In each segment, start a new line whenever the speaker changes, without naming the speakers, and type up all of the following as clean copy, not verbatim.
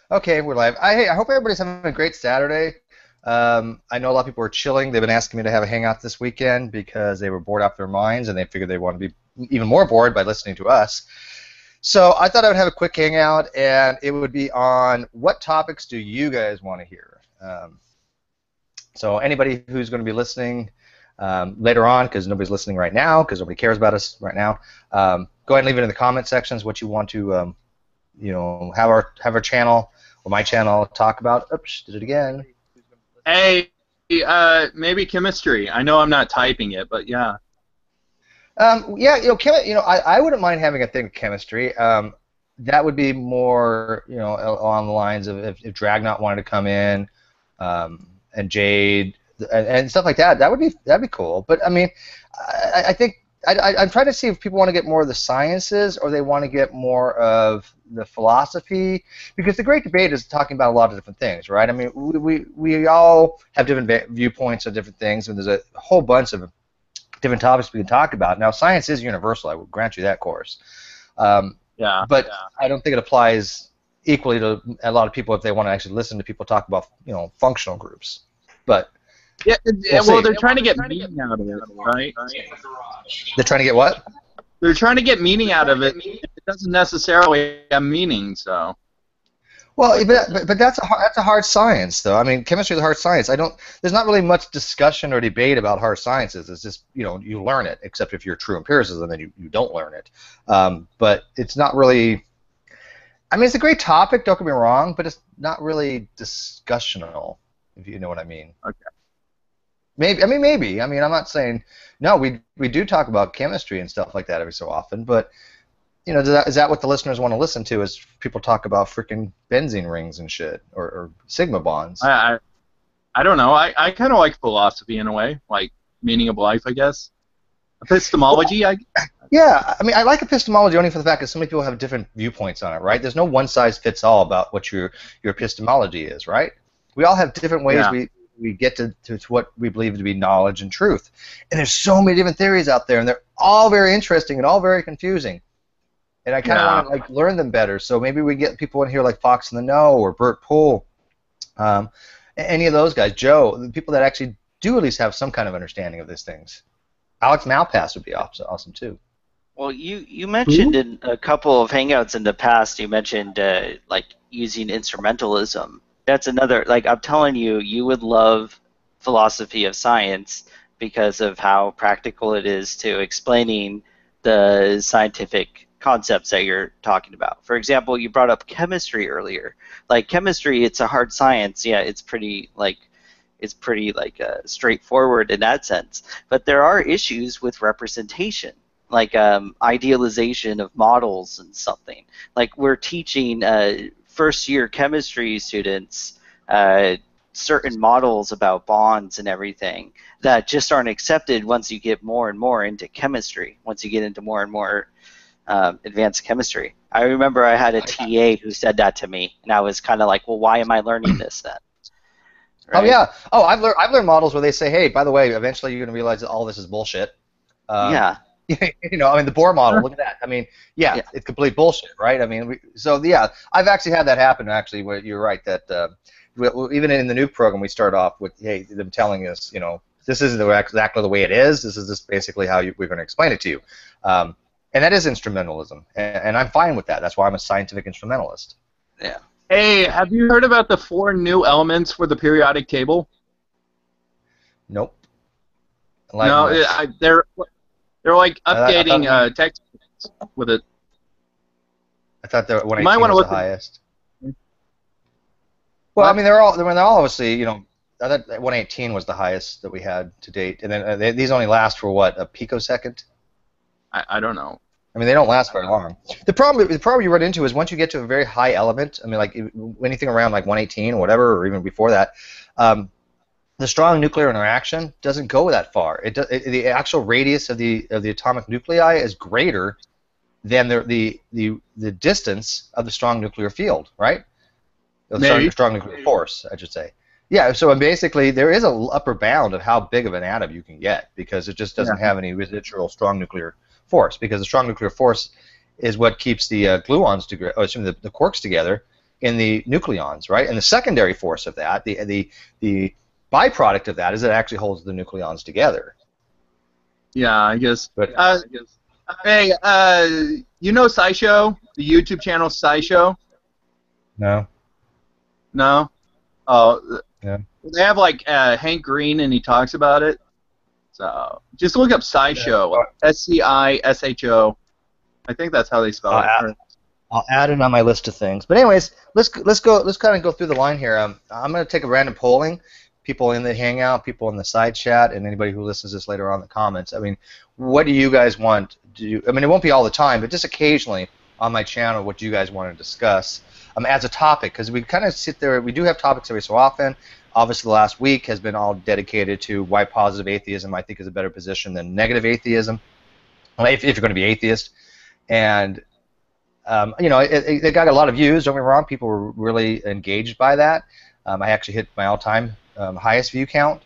Okay, we're live. Hey, I hope everybody's having a great Saturday. I know a lot of people are chilling. They've been asking me to have a hangout this weekend because they were bored out of their minds and they figured they want to be even more bored by listening to us. So I thought I would have a quick hangout, and it would be on what topics do you guys want to hear? So anybody who's going to be listening later on, because nobody's listening right now, because nobody cares about us right now, go ahead and leave it in the comment sections what you want to, have our channel or my channel talk about. Oops, did it again.
Hey, maybe chemistry. I know I'm not typing it, but yeah.
Yeah, I wouldn't mind having a thing with chemistry. That would be more, along the lines of if Dragnot wanted to come in, and Jade and stuff like that. That'd be cool. But I mean, I think I'm trying to see if people want to get more of the sciences or they want to get more of the philosophy, because the great debate is talking about a lot of different things, right? I mean, we all have different viewpoints on different things, and there's a whole bunch of different topics we can talk about. Now, science is universal. I will grant you that, course. But I don't think it applies equally to a lot of people if they want to actually listen to people talk about, functional groups. But
well, they're trying to get meaning out of it, right?
They're trying to get what?
They're trying to get meaning out of it. It doesn't necessarily have meaning, so.
Well, but that's a hard science, though. I mean, chemistry is a hard science. There's not really much discussion or debate about hard sciences. It's just, you learn it, except if you're true empiricism, then you don't learn it. But it's not really. I mean, it's a great topic. Don't get me wrong, but it's not really discussional, if you know what I mean.
Okay.
Maybe. I mean, I'm not saying no. We do talk about chemistry and stuff like that every so often, but. Is that what the listeners want to listen to? Is people talk about freaking benzene rings and shit, or sigma bonds?
I don't know. I kind of like philosophy in a way, like meaning of life, I guess. Epistemology,
Yeah, I mean, I like epistemology only for the fact that so many people have different viewpoints on it, right? There's no one size fits all about what your epistemology is, right? We all have different ways we get to what we believe to be knowledge and truth, and there's so many different theories out there, and they're all very interesting and all very confusing. And I kind of want to learn them better. So maybe we get people in here like Fox in the Know or Bert Poole, any of those guys, Joe, the people that actually do at least have some kind of understanding of these things. Alex Malpass would be awesome too.
Well, you mentioned in a couple of hangouts in the past, you mentioned like using instrumentalism. That's another, like I'm telling you, you would love philosophy of science because of how practical it is to explaining the scientific concepts that you're talking about. For example, you brought up chemistry earlier. Like chemistry, it's a hard science. Yeah, it's pretty straightforward in that sense. But there are issues with representation, like idealization of models and something. Like we're teaching first-year chemistry students certain models about bonds and everything that just aren't accepted once you get more and more into chemistry. Once you get into more and more advanced chemistry. I remember I had a TA who said that to me, and I was kind of like, well, why am I learning this then?
Right? Oh yeah. Oh, I've learned models where they say, hey, by the way, eventually you're going to realize that all this is bullshit.
Yeah.
I mean, the Bohr model. Look at that. I mean, it's complete bullshit, right? I mean, I've actually had that happen. Actually, where you're right that even in the new program, we start off with, hey, them telling us, this isn't exactly the way it is. This is just basically how we're going to explain it to you. And that is instrumentalism, and I'm fine with that. That's why I'm a scientific instrumentalist.
Yeah.
Hey, have you heard about the 4 new elements for the periodic table?
Nope.
They're like updating text with it.
I thought that 118 was the highest. Well, I mean, they're all obviously, I thought 118 was the highest that we had to date, and then these only last for what, a picosecond?
I don't know.
I mean, they don't last very long. The problem you run into is once you get to a very high element, I mean, like anything around like 118 or whatever, or even before that, the strong nuclear interaction doesn't go that far. The actual radius of the atomic nuclei is greater than the distance of the strong nuclear field, right? The strong nuclear force, I should say. Yeah, so basically there is an upper bound of how big of an atom you can get because it just doesn't have any residual strong nuclear force, because the strong nuclear force is what keeps the gluons together, the quarks together, in the nucleons, right? And the secondary force of that, the byproduct of that, is it actually holds the nucleons together.
Yeah, I guess.
But
Hey, you know SciShow, the YouTube channel SciShow?
no,
No. Oh,
yeah.
they have like Hank Green, and he talks about it. So just look up SciShow, SCISHO. I think that's how they spell it.
I'll add it on my list of things. But anyways, let's kind of go through the line here. I'm going to take a random polling. People in the Hangout, people in the side chat, and anybody who listens to this later on in the comments. I mean, what do you guys want to do? I mean, it won't be all the time, but just occasionally on my channel, what do you guys want to discuss as a topic? Because we kind of sit there. We do have topics every so often. Obviously, the last week has been all dedicated to why positive atheism, I think, is a better position than negative atheism, if you're going to be atheist. And you know, it got a lot of views. Don't get me wrong; people were really engaged by that. I actually hit my all-time highest view count.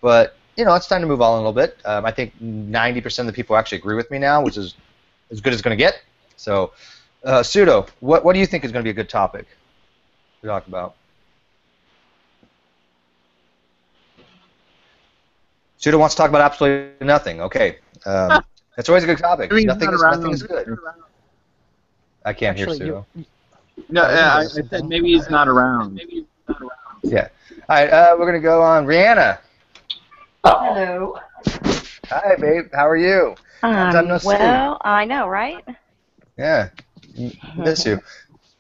But you know, it's time to move on a little bit. I think 90% of the people actually agree with me now, which is as good as it's going to get. So, Pseudo, what do you think is going to be a good topic to talk about? Pseudo wants to talk about absolutely nothing. Okay, that's always a good topic.
I mean,
nothing is good. I can't hear Pseudo.
No, I said maybe he's not around.
Yeah. All right, we're gonna go on Rihanna.
Hello.
Hi, babe. How are you?
Well, I know, right?
Yeah. Miss you.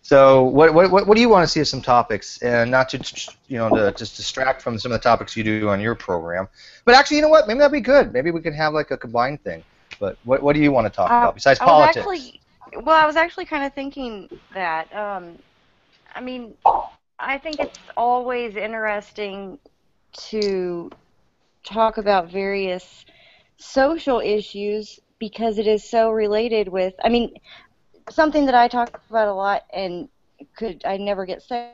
So, what do you want to see as some topics, and not to to just distract from some of the topics you do on your program, but actually, you know what? Maybe that'd be good. Maybe we can have like a combined thing. But what do you want to talk about besides politics?
I was actually kind of thinking that. I mean, I think it's always interesting to talk about various social issues because it is so related with. I mean, something that I talk about a lot and I never get said,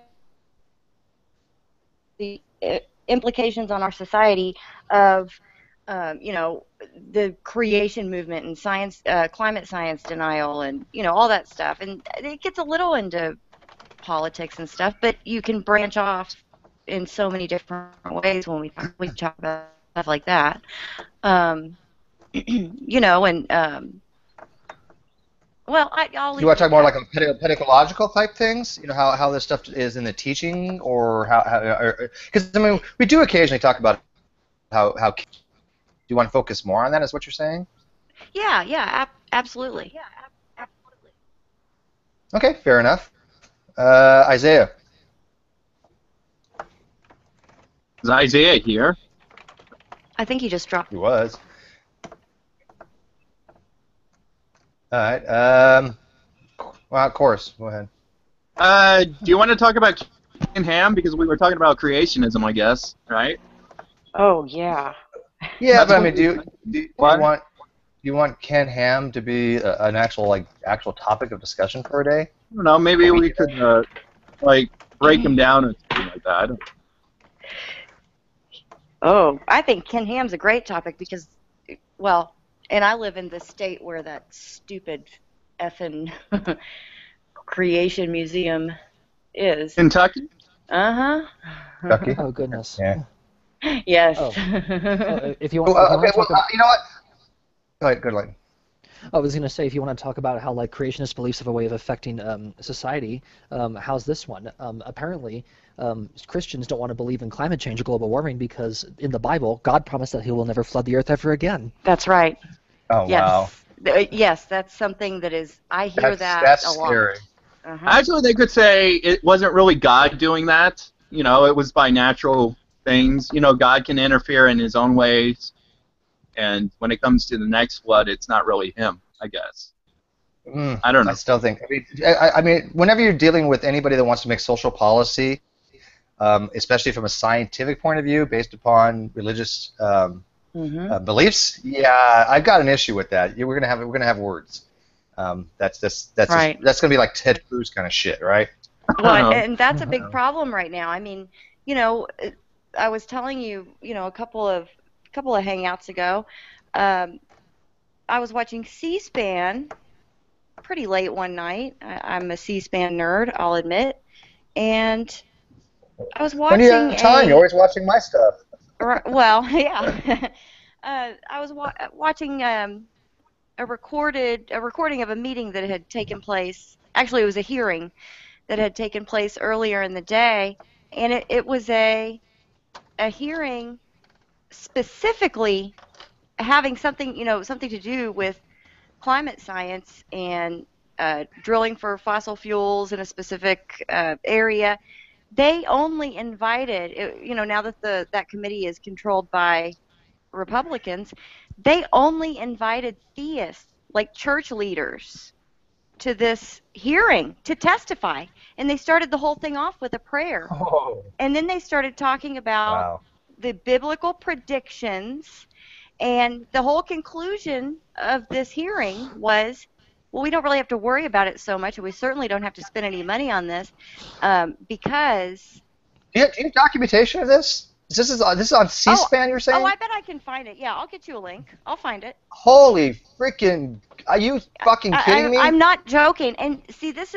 the implications on our society of the creation movement and science, climate science denial, and all that stuff. And it gets a little into politics and stuff, but you can branch off in so many different ways when we talk about stuff like that. Well, I'll leave.
You want to talk more like pedagogological type things? You know, how this stuff is in the teaching, or because I mean, we do occasionally talk about how do you want to focus more on that? Is what you're saying?
Yeah, absolutely.
Okay, fair enough. Isaiah.
Is Isaiah here?
I think he just dropped.
He was. All right. Well, of course. Go ahead.
Do you want to talk about Ken Ham? Because we were talking about creationism, I guess, right?
Oh, yeah.
Yeah, but I mean, do you want Ken Ham to be an actual topic of discussion for a day?
I don't know. Maybe we could break him down or something like that.
Oh, I think Ken Ham's a great topic because, well, and I live in the state where that stupid effing creation museum is.
Kentucky?
Uh-huh.
Kentucky?
Oh, goodness.
Yeah.
Yes.
Oh. If you
you know what? Go ahead, good luck.
I was going to say, if you want to talk about how creationist beliefs have a way of affecting society, how's this one? Apparently, Christians don't want to believe in climate change or global warming because in the Bible, God promised that He will never flood the earth ever again.
That's right.
Oh,
yes.
wow.
Yes, that's something that is. I hear
that's
a lot.
Scary.
Uh-huh.
Actually, they could say it wasn't really God doing that. You know, it was by natural things. You know, God can interfere in His own ways. And when it comes to the next flood, it's not really Him, I guess. I don't know.
I still think. I mean, whenever you're dealing with anybody that wants to make social policy, especially from a scientific point of view, based upon religious beliefs, yeah, I've got an issue with that. We're gonna have words. That's
right.
That's gonna be like Ted Cruz kind of shit, right?
Well, and that's a big problem right now. I mean, I was telling you, a couple of hangouts ago, I was watching C-SPAN pretty late one night. I'm a C-SPAN nerd, I'll admit, and I was
When do you
watching
have time? You're always watching my stuff.
I was
When do you
watching
have time? You're always watching my stuff.
well, yeah. I was watching a recording of a meeting that had taken place. Actually, it was a hearing that had taken place earlier in the day, and it was a hearing specifically having something, something to do with climate science and drilling for fossil fuels in a specific area. They only invited, now that that committee is controlled by Republicans, they only invited theists, like church leaders, to this hearing to testify. And they started the whole thing off with a prayer.
Oh,
And then they started talking about
wow.
the biblical predictions. And the whole conclusion of this hearing was, well, we don't really have to worry about it so much, and we certainly don't have to spend any money on this because.
Do you have documentation of this? This is on C-SPAN, you're saying?
Oh, I bet I can find it. Yeah, I'll get you a link. I'll find it.
Holy freaking! Are you fucking kidding me?
I'm not joking. And see, this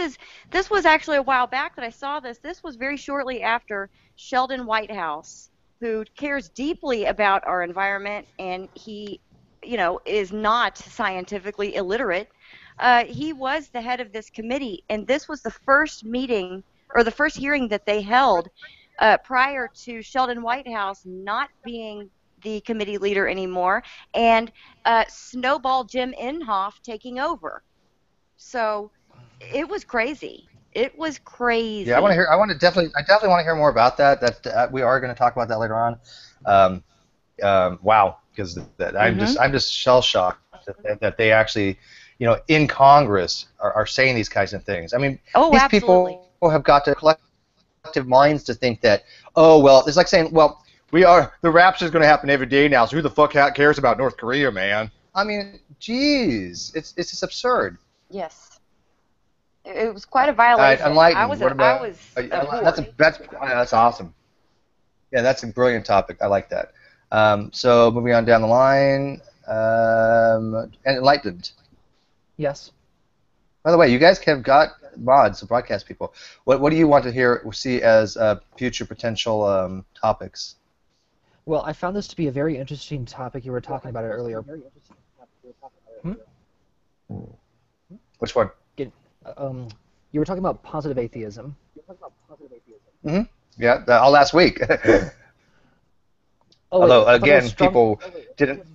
was actually a while back that I saw this. This was very shortly after Sheldon Whitehouse, who cares deeply about our environment, and he, is not scientifically illiterate. He was the head of this committee, and this was the first meeting or the first hearing that they held prior to Sheldon Whitehouse not being the committee leader anymore, and Snowball Jim Inhofe taking over. So it was crazy. It was crazy.
Yeah, I definitely want to hear more about that. That we are going to talk about that later on. Wow, because I'm just shell shocked that they actually, in Congress are saying these kinds of things. I mean, these
absolutely.
people have got to collective minds to think that, oh well, it's like saying, well, the rapture is going to happen every day now, so who the fuck cares about North Korea, man? I mean, geez, it's just absurd.
Yes. It was quite a violation.
Enlightened.
Abhorred.
That's awesome. Yeah, that's a brilliant topic. I like that. So moving on down the line, and enlightened.
Yes.
By the way, you guys have got mods, so broadcast people. What do you want to see as future potential topics?
Well, I found this to be a very interesting topic. You were talking about it earlier.
Which one?
You were talking about positive atheism.
Mm-hmm. Yeah, all last week.
Although,
again, people didn't.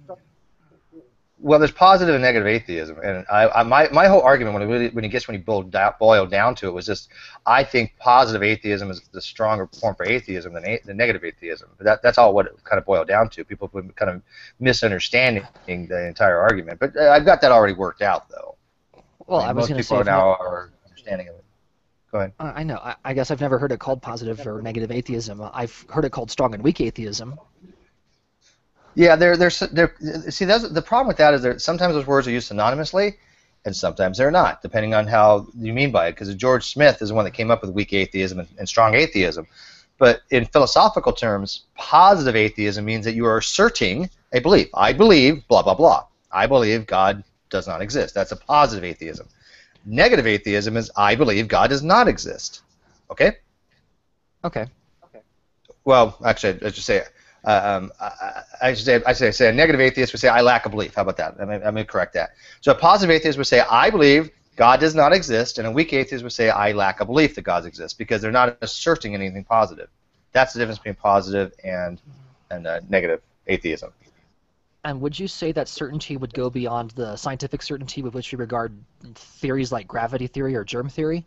Well, there's positive and negative atheism, and my whole argument when you boil down to it was just, I think positive atheism is the stronger form for atheism than the negative atheism. That's all what it kind of boiled down to. People have been kind of misunderstanding the entire argument, but I've got that already worked out though.
Well, I was going to say
most people now are understanding of it. Go ahead.
I know. I guess I've never heard it called positive or negative atheism. I've heard it called strong and weak atheism.
Yeah, see, the problem with that is that sometimes those words are used synonymously, and sometimes they're not, depending on how you mean by it. Because George Smith is the one that came up with weak atheism and strong atheism. But in philosophical terms, positive atheism means that you are asserting a belief. I believe blah, blah, blah. I believe God does not exist. That's a positive atheism. Negative atheism is I believe God does not exist. Okay?
Okay.
Well, actually, I should say I should say a negative atheist would say I lack a belief. How about that? I'm going to correct that. So a positive atheist would say I believe God does not exist, and a weak atheist would say I lack a belief that God exists, because they're not asserting anything positive. That's the difference between positive and negative atheism.
And would you say that certainty would go beyond the scientific certainty with which we regard theories like gravity theory or germ theory?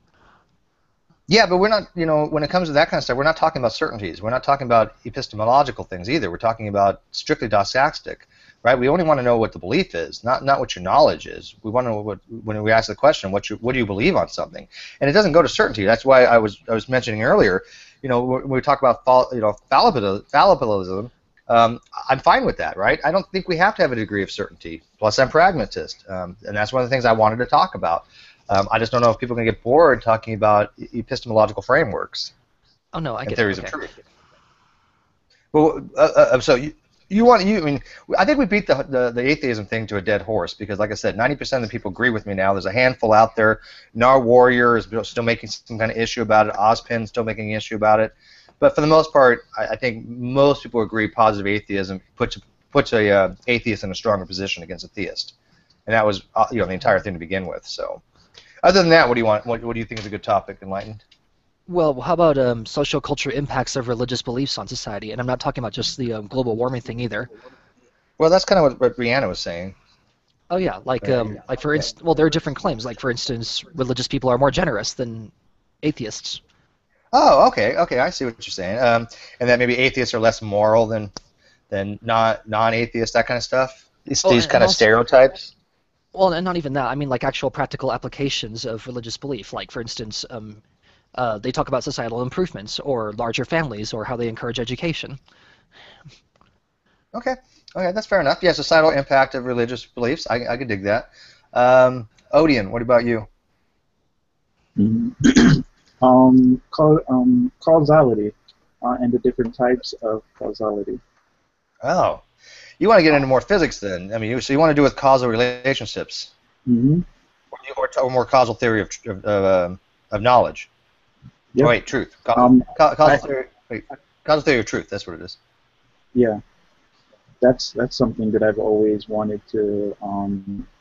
Yeah, but we're not, when it comes to that kind of stuff, we're not talking about certainties. We're not talking about epistemological things either. We're talking about strictly doxastic, right? We only want to know what the belief is, not what your knowledge is. We want to know when we ask the question, what do you believe on something? And it doesn't go to certainty. That's why I was mentioning earlier, when we talk about fallibilism, I'm fine with that, right? I don't think we have to have a degree of certainty. Plus, I'm pragmatist, and that's one of the things I wanted to talk about. I just don't know if people can get bored talking about epistemological frameworks.
Oh no, I get
theories
it. Okay.
of truth. Well, so I mean, I think we beat the atheism thing to a dead horse because, like I said, 90% of the people agree with me now. There's a handful out there. Nar Warrior is still making some kind of issue about it. Ozpin still making an issue about it. But for the most part, I think most people agree positive atheism puts a atheist in a stronger position against a theist, and that was the entire thing to begin with. So, other than that, what do you want? What do you think is a good topic, Enlightened?
Well, how about social culture impacts of religious beliefs on society? And I'm not talking about just the global warming thing either.
Well, that's kind of what Brianna was saying.
Oh yeah, like for instance, well, there are different claims. Like for instance, religious people are more generous than atheists.
Oh, okay, I see what you're saying. And that maybe atheists are less moral than non-atheists, that kind of stuff. These kind of stereotypes.
Well, and not even that. I mean, like actual practical applications of religious belief. Like for instance, they talk about societal improvements or larger families or how they encourage education.
Okay, that's fair enough. Yeah, societal impact of religious beliefs. I could dig that. Odion, what about you?
Causality and the different types of causality.
Oh, you want to get into more physics then? I mean, so you want to do with causal relationships, or more causal theory of knowledge.
Yep.
Oh, wait, truth. Causal theory of truth. That's what it is.
Yeah, that's something that I've always wanted to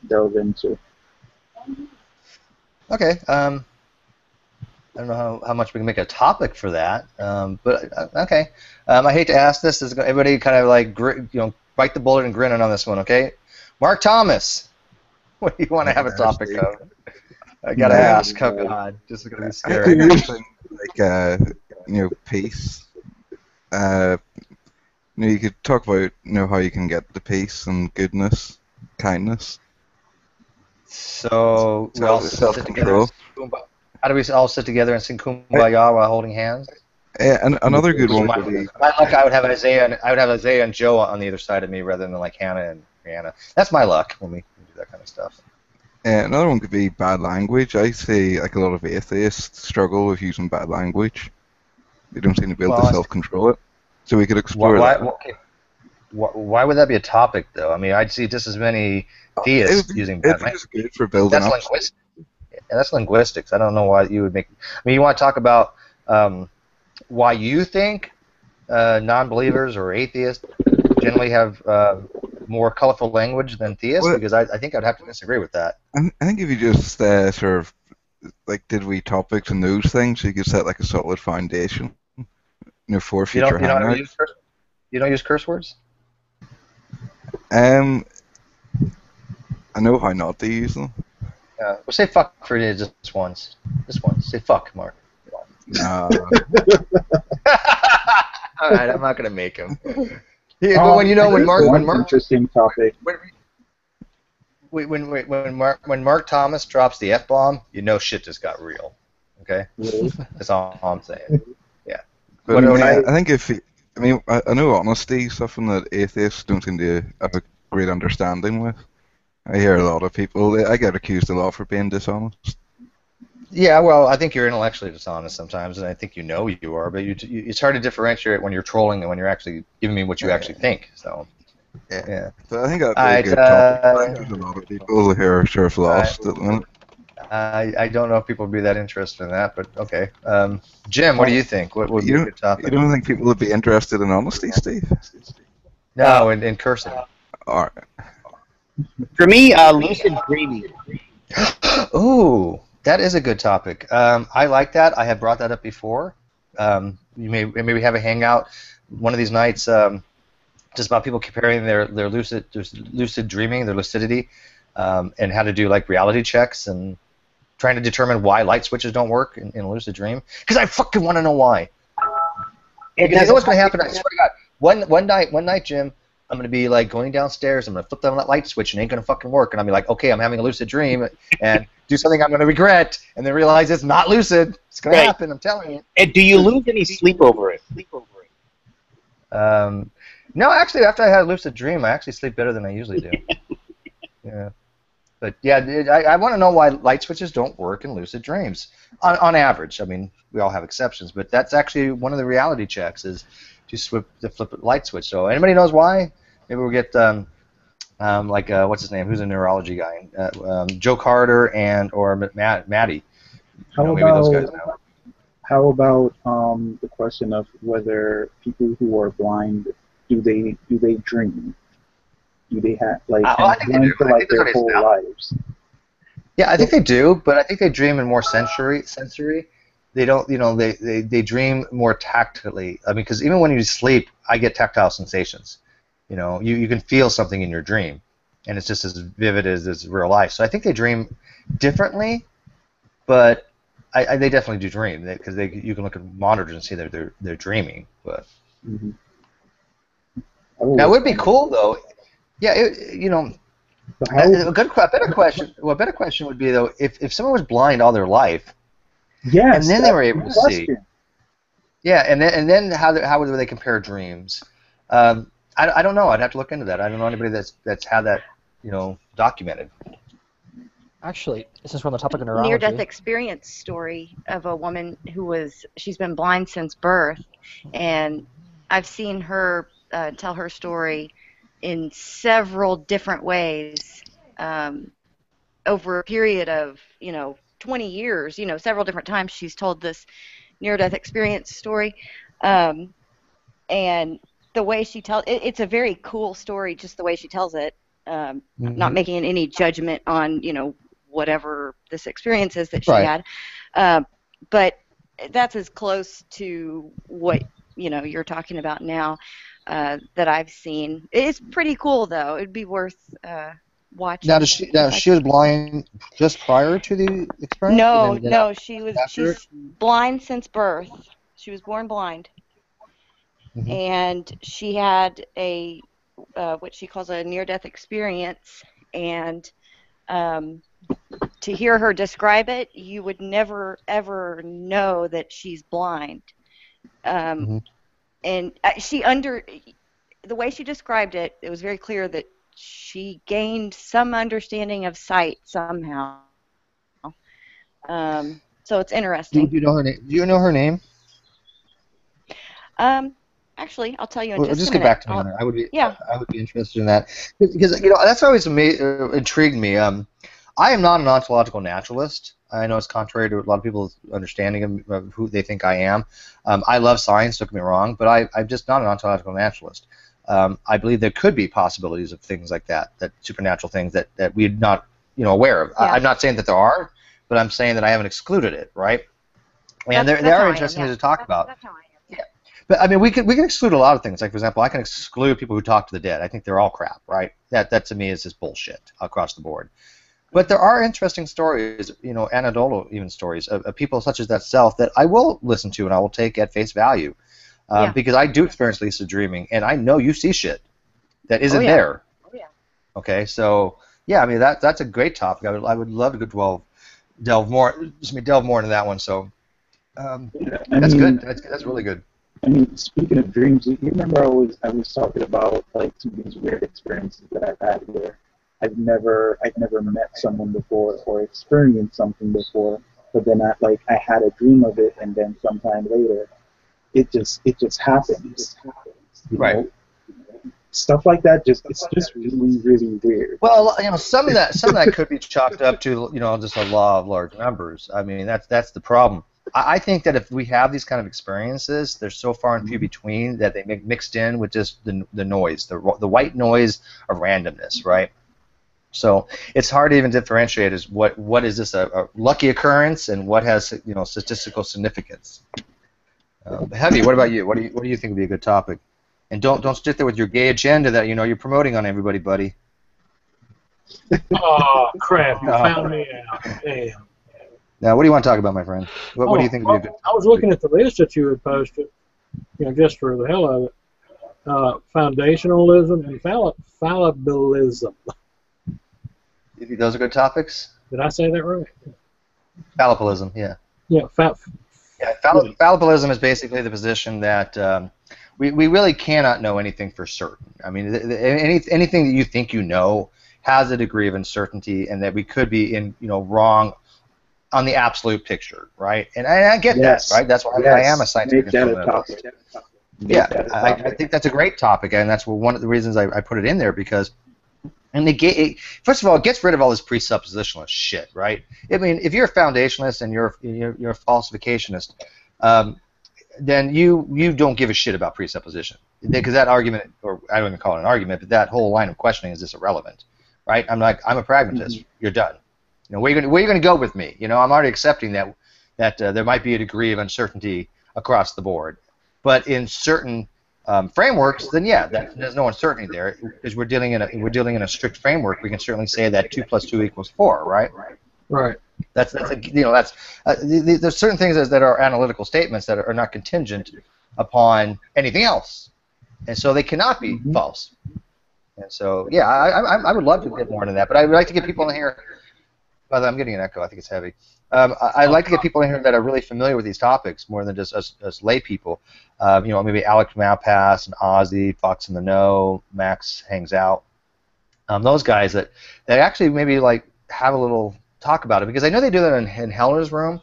delve into.
Okay. I don't know how much we can make a topic for that, but okay. I hate to ask this. Everybody kind of like bite the bullet and grin on this one, okay? Mark Thomas, what do you want to have a topic of? I gotta ask. Oh God, this is gonna be scary.
Like peace. You could talk about how you can get the peace and goodness, kindness.
So we all sit together. How do we all sit together and sing Kumbaya while holding hands?
And another good one would be.
My luck, I would have Isaiah and Joe on the other side of me rather than like Hannah and Brianna. That's my luck when we do that kind of stuff.
Another one could be bad language. I see like a lot of atheists struggle with using bad language. They don't seem to be able to self-control it. So we could explore that.
Why would that be a topic, though? I mean, I'd see just as many theists using bad language.
It's good for building up.
Linguistics. Yeah, that's linguistics. I don't know why you would make. I mean, you want to talk about why you think non-believers or atheists generally have more colorful language than theists? Well, because I think I'd have to disagree with that.
I think if you just sort of like did we topics and those things, you could set like a solid foundation, for future hangouts.
You don't use curse words?
I know how not to use them.
Well, say fuck for just once. Just once. Say fuck, Mark.
No.
All right, I'm not gonna make him. But when Mark
interesting topic.
When Mark Thomas drops the F-bomb, shit just got real. Okay, that's all I'm saying. Yeah.
But I think I know honesty is something that atheists don't seem to have a great understanding with. I hear a lot of people. I get accused a lot for being dishonest.
Yeah, well, I think you're intellectually dishonest sometimes, and I think you are, but it's hard to differentiate when you're trolling and when you're actually giving me what you actually think. So, yeah.
But I think that'd be a good topic. There's a lot of people who are sort of lost at the minute.
I don't know if people would be that interested in that, but okay. Jim, what do you think? What would be a good topic?
You don't think people would be interested in honesty, Steve?
No, in cursing.
All right.
For me, lucid dreaming.
Ooh, that is a good topic. I like that. I have brought that up before. You maybe have a hangout one of these nights, just about people comparing their lucid dreaming, their lucidity, and how to do like reality checks and trying to determine why light switches don't work in a lucid dream. Because I fucking want to know why. Because you know what's going to happen? I swear to God. One night, Jim, I'm going to be like going downstairs, I'm going to flip down that light switch and it ain't going to fucking work. And I'll be like, okay, I'm having a lucid dream and do something I'm going to regret and then realize it's not lucid. It's going to happen, I'm telling you.
And do you lose any sleep over it?
No, actually, after I had a lucid dream, I actually sleep better than I usually do. Yeah. But yeah, I want to know why light switches don't work in lucid dreams. On average, I mean, we all have exceptions, but that's actually one of the reality checks is to flip the light switch. So anybody knows why? Maybe we'll get what's his name? Who's a neurology guy? Joe Carter or Maddie.
How
Maybe those guys
about
know.
how about the question of whether people who are blind do they dream? Do they have
I think they
blind
do.
for
I think that's
their
what it's
whole
about.
lives?
Yeah, I think they do, but I think they dream in more sensory. They don't, they dream more tactily. I mean, because even when you sleep, I get tactile sensations. You can feel something in your dream, and it's just as vivid as real life. So I think they dream differently, but they definitely do dream because you can look at monitors and see that they're dreaming. But
Mm-hmm.
that would be cool, though. Yeah,
But how?
a better question. Well, a better question would be though, if someone was blind all their life,
Yes,
and then they were able to see.
question.
Yeah, and then how would they compare dreams? I don't know. I'd have to look into that. I don't know anybody that's had that documented.
Actually, since we're on the topic of neurology,
Near-death experience story of a woman she's been blind since birth, and I've seen her tell her story in several different ways over a period of 20 years. Several different times she's told this near-death experience story, and the way she tells it's a very cool story, just the way she tells it. I'm not making any judgment on whatever this experience is that she
Right.
had, but that's as close to what you're talking about now that I've seen. It's pretty cool, though. It'd be worth watching.
Now, she was blind just prior to the experience?
No,
And then
no,
after
she's blind since birth. She was born blind,
Mhm.
and she had a what she calls a near-death experience, and to hear her describe it, you would never ever know that she's blind. And the way she described it, it was very clear that she gained some understanding of sight somehow. So it's
Do
interesting.
you know her name? Do you know her name?
Actually, I'll tell you in
Well,
just
just
a
get
minute.
back to me on that. I would be interested in that because that's always intrigued me. I am not an ontological naturalist. I know it's contrary to a lot of people's understanding of who they think I am. I love science, don't get me wrong, but I'm just not an ontological naturalist. I believe there could be possibilities of things like that supernatural things that we're not aware of.
Yeah.
I'm not saying that there are, but I'm saying that I haven't excluded it, right? And
That's
they
how
are
I am,
interesting
yeah.
to talk about.
That's how I am.
Yeah. But I mean, we can exclude a lot of things. Like, for example, I can exclude people who talk to the dead. I think they're all crap, right? That to me is just bullshit across the board. But there are interesting stories, anecdotal even stories of people such as that self that I will listen to and I will take at face value, because I do experience lucid dreaming, and I know you see shit that isn't there.
Oh, yeah.
Okay, so yeah, I mean that's a great topic. I would love to delve more into that one. So that's good. That's really good.
I mean, speaking of dreams, you remember I was talking about some of these weird experiences that I've had where I've never met someone before or experienced something before, but then I had a dream of it, and then sometime later, it just happens.
Right.
Stuff like that it's just really, really weird.
Well, some of that could be chalked up to just a law of large numbers. I mean, that's the problem. I think that if we have these kind of experiences, they're so far and few between that they get mixed in with just the noise, the white noise of randomness, right? So it's hard to even differentiate as what is this a lucky occurrence and what has statistical significance. Heavy, what about you? What do you think would be a good topic? And don't sit there with your gay agenda that you're promoting on everybody, buddy.
Oh crap! You found me out. Damn.
Now, what do you want to talk about, my friend? What do you think would be a good?
I was looking at the list that you had posted, just for the hell of it. Foundationalism and fallibilism.
You think those are good topics?
Did I say that right?
Fallibilism, yeah.
Yeah.
Fallibilism is basically the position that we really cannot know anything for certain. I mean, anything that you think you know has a degree of uncertainty, and that we could be wrong on the absolute picture, right? And I get that, right? That's why I am a scientific
Make that a
fundamentalist.
topic. make
Yeah,
that a
I
topic.
think that's a great topic, and that's one of the reasons I put it in there because, first of all, it gets rid of all this presuppositionalist shit, right? I mean, if you're a foundationalist and you're a falsificationist, then you don't give a shit about presupposition because that argument, or I don't even call it an argument, but that whole line of questioning is just irrelevant, right? I'm a pragmatist. You're done. You know, where are you going to go with me? You know, I'm already accepting that there might be a degree of uncertainty across the board, but in certain frameworks, then yeah, there's no uncertainty there because we're dealing in a strict framework. We can certainly say that 2 + 2 = 4, right?
Right.
There's certain things that are analytical statements that are not contingent upon anything else, and so they cannot be false. And so yeah, I would love to get more into that, but I would like to get people in here. By the way, I'm getting an echo. I think it's heavy. I'd like to get people in here that are really familiar with these topics more than just us lay people. You know, maybe Alex Malpass and Ozzy, Fox in the Know, Max Hangs Out. Those guys that actually maybe like have a little talk about it because I know they do that in Heller's room,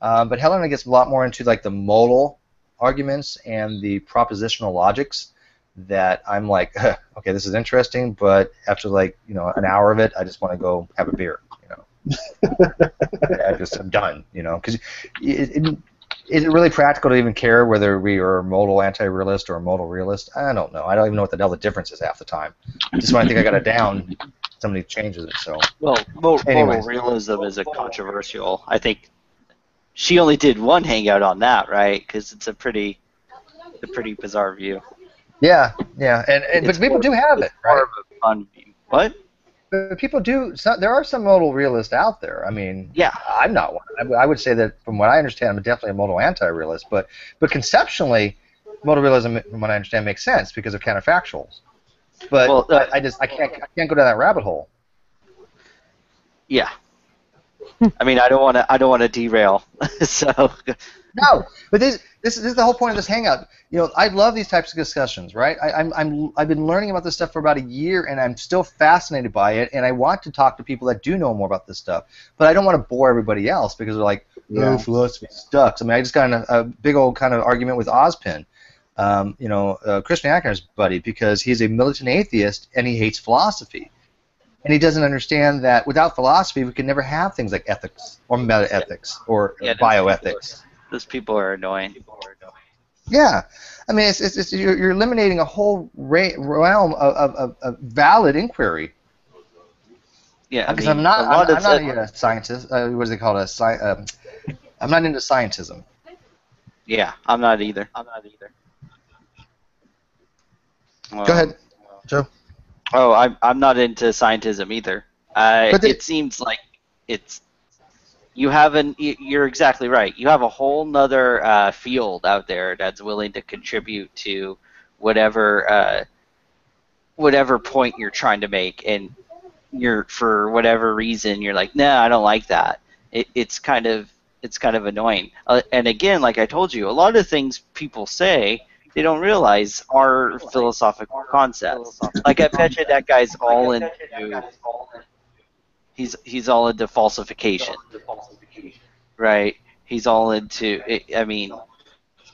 but Heller gets a lot more into like the modal arguments and the propositional logics that I'm like, okay, this is interesting, but after like an hour of it, I just want to go have a beer. I'm done, because is it really practical to even care whether we are a modal anti-realist or a modal realist? I don't know. I don't even know what the hell the difference is half the time. Just when I think I got it down, somebody changes it. So
well, modal realism is a controversial. I think she only did one hangout on that, right? Because it's a pretty bizarre view.
Yeah, but people do have it, right?
More of a fun view. What?
But people do. There are some modal realists out there. I mean,
yeah,
I'm not one. I would say that from what I understand, I'm definitely a modal anti-realist. But conceptually, modal realism, from what I understand, makes sense because of counterfactuals. But I can't go down that rabbit hole.
Yeah. I mean, I don't want to derail. So.
No, but this is the whole point of this hangout. I love these types of discussions, right? I've been learning about this stuff for about a year, and I'm still fascinated by it, and I want to talk to people that do know more about this stuff. But I don't want to bore everybody else because they're like, oh, philosophy sucks. I mean, I just got in a big old kind of argument with Ozpin, Christian Acker's buddy, because he's a militant atheist and he hates philosophy. And he doesn't understand that without philosophy, we could never have things like ethics or meta-ethics or bioethics.
Those people are annoying.
Yeah, I mean, you're eliminating a whole realm of valid inquiry.
Yeah,
because I'm not a scientist. What is it called? I'm not into scientism.
Yeah, I'm not either.
Go ahead, Joe.
Oh, I'm not into scientism either. It seems like you're exactly right. You have a whole nother field out there that's willing to contribute to whatever point you're trying to make, and for whatever reason you're like, nah, I don't like that. It's kind of annoying. And again, like I told you, a lot of things people say they don't realize are philosophical concepts. Like I bet you that guy's all into. He's all into falsification, right? He's all into. I mean,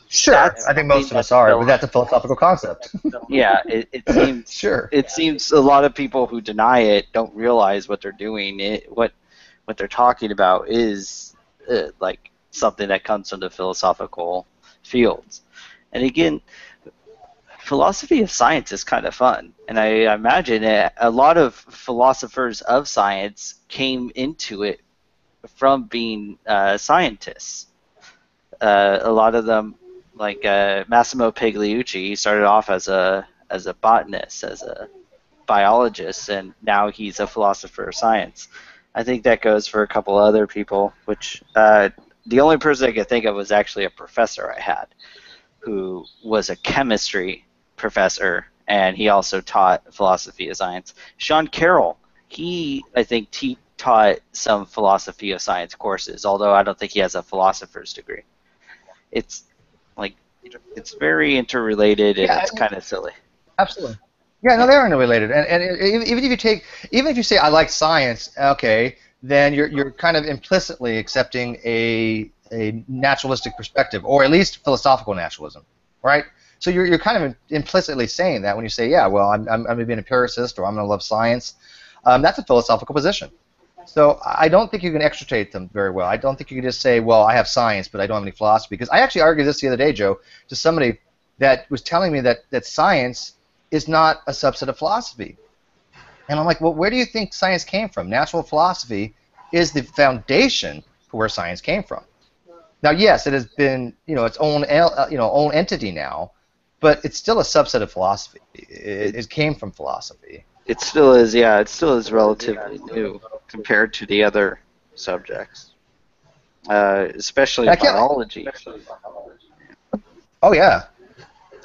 sure. I think most of us are, but that's a philosophical concept.
Yeah, it seems.
Sure.
It seems a lot of people who deny it don't realize what they're doing. What they're talking about is like something that comes from the philosophical fields. And again, philosophy of science is kind of fun, and I imagine a lot of philosophers of science came into it from being scientists. A lot of them, like Massimo Pigliucci, started off as a botanist, as a biologist, and now he's a philosopher of science. I think that goes for a couple other people, which the only person I could think of was actually a professor I had, who was a chemistry professor, and he also taught philosophy of science. Sean Carroll, I think taught some philosophy of science courses, although I don't think he has a philosopher's degree. It's very interrelated, and it's kind of silly.
Absolutely. Yeah, no, they are interrelated, and even if you say I like science, okay, then you're kind of implicitly accepting a naturalistic perspective, or at least philosophical naturalism, right? So you're kind of implicitly saying that when you say, yeah, well, I'm going to be an empiricist or I'm going to love science. That's a philosophical position. So I don't think you can extricate them very well. I don't think you can just say, well, I have science, but I don't have any philosophy. Because I actually argued this the other day, Joe, to somebody that was telling me that science is not a subset of philosophy. And I'm like, well, where do you think science came from? Natural philosophy is the foundation for where science came from. Now, yes, it has been, its own, own entity now, but it's still a subset of philosophy. It came from philosophy.
It still is, yeah. It still is relatively new compared to the other subjects, especially biology.
Oh yeah,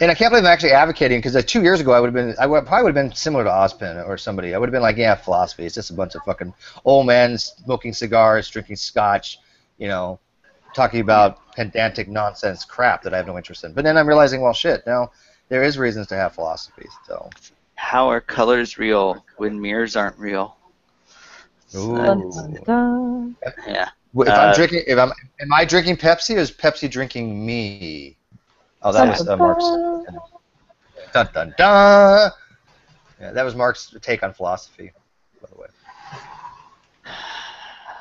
and I can't believe I'm actually advocating because 2 years ago I probably would have been similar to Ozpin or somebody. I would have been like, yeah, philosophy. It's just a bunch of fucking old men smoking cigars, drinking scotch, talking about pedantic nonsense crap that I have no interest in. But then I'm realizing, well, shit, no, there is reasons to have philosophy. So.
How are colors real when mirrors aren't real?
Ooh.
Yeah.
If I'm drinking, am I drinking Pepsi or is Pepsi drinking me? Oh, that was Mark's. Dun dun dun. Yeah, that was Mark's take on philosophy, by the way.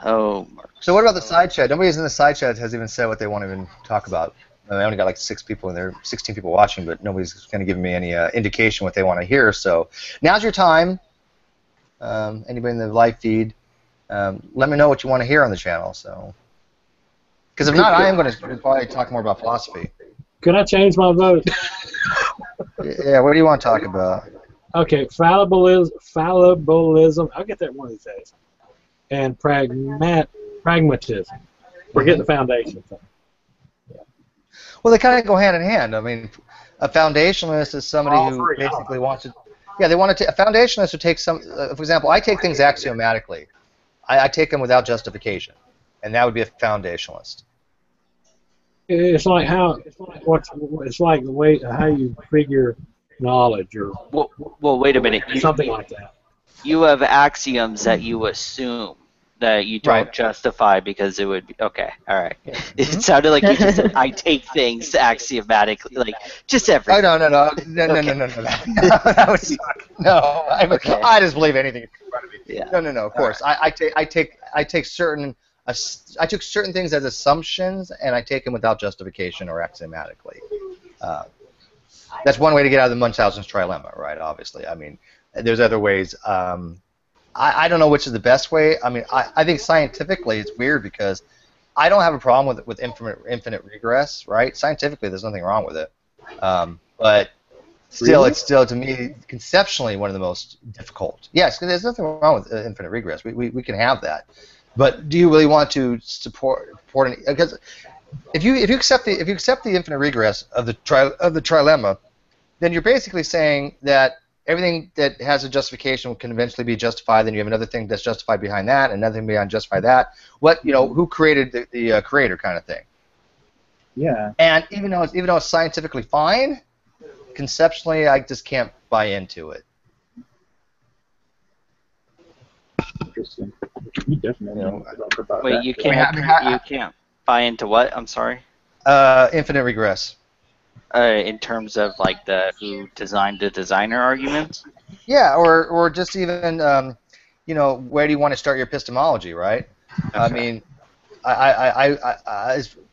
Oh, Mark.
So what about the side chat? Nobody's in the side chat has even said what they want to even talk about. I only got like 6 people in there, 16 people watching, but nobody's kind of giving me any indication what they want to hear. So now's your time. Anybody in the live feed, let me know what you want to hear on the channel. So, because if not, I am going to probably talk more about philosophy.
Could I change my vote?
Yeah, what do you want to talk about?
Okay, fallibilism. I'll get that one of these days. And pragmatism. Forget the foundation thing.
Well, they kind of go hand in hand. I mean, a foundationalist is somebody who basically wants to. Yeah, they want to. A foundationalist who takes some. For example, I take things axiomatically. I take them without justification, and that would be a foundationalist.
It's like it's like the way how you figure knowledge or.
Well, wait a minute.
Something like that.
You have axioms that you assume that you don't justify because it would be okay. All right. It sounded like you just said, I take things axiomatically, like just everything.
Oh no. That would suck. No, I just believe anything in front of me.
Yeah.
No. Of course, I take certain things as assumptions, and I take them without justification or axiomatically. That's one way to get out of the Munchausen's trilemma, right? Obviously, I mean, there's other ways. I don't know which is the best way. I mean, I think scientifically it's weird because I don't have a problem with infinite regress, right? Scientifically, there's nothing wrong with it. But still, it's still, to me, conceptually one of the most difficult. Yes, there's nothing wrong with infinite regress. We can have that. But do you really want to support any? Because if you accept the infinite regress of the trilemma, then you're basically saying that everything that has a justification can eventually be justified. Then you have another thing that's justified behind that, another thing behind justified that. Who created the creator kind of thing?
Yeah.
And even though it's scientifically fine, conceptually I just can't buy into it.
Interesting. You definitely know about
Wait,
that.
you can't buy into what? I'm sorry.
Infinite regress.
In terms of like who designed the designer argument?
Yeah, or just even where do you want to start your epistemology, right? Okay. I mean,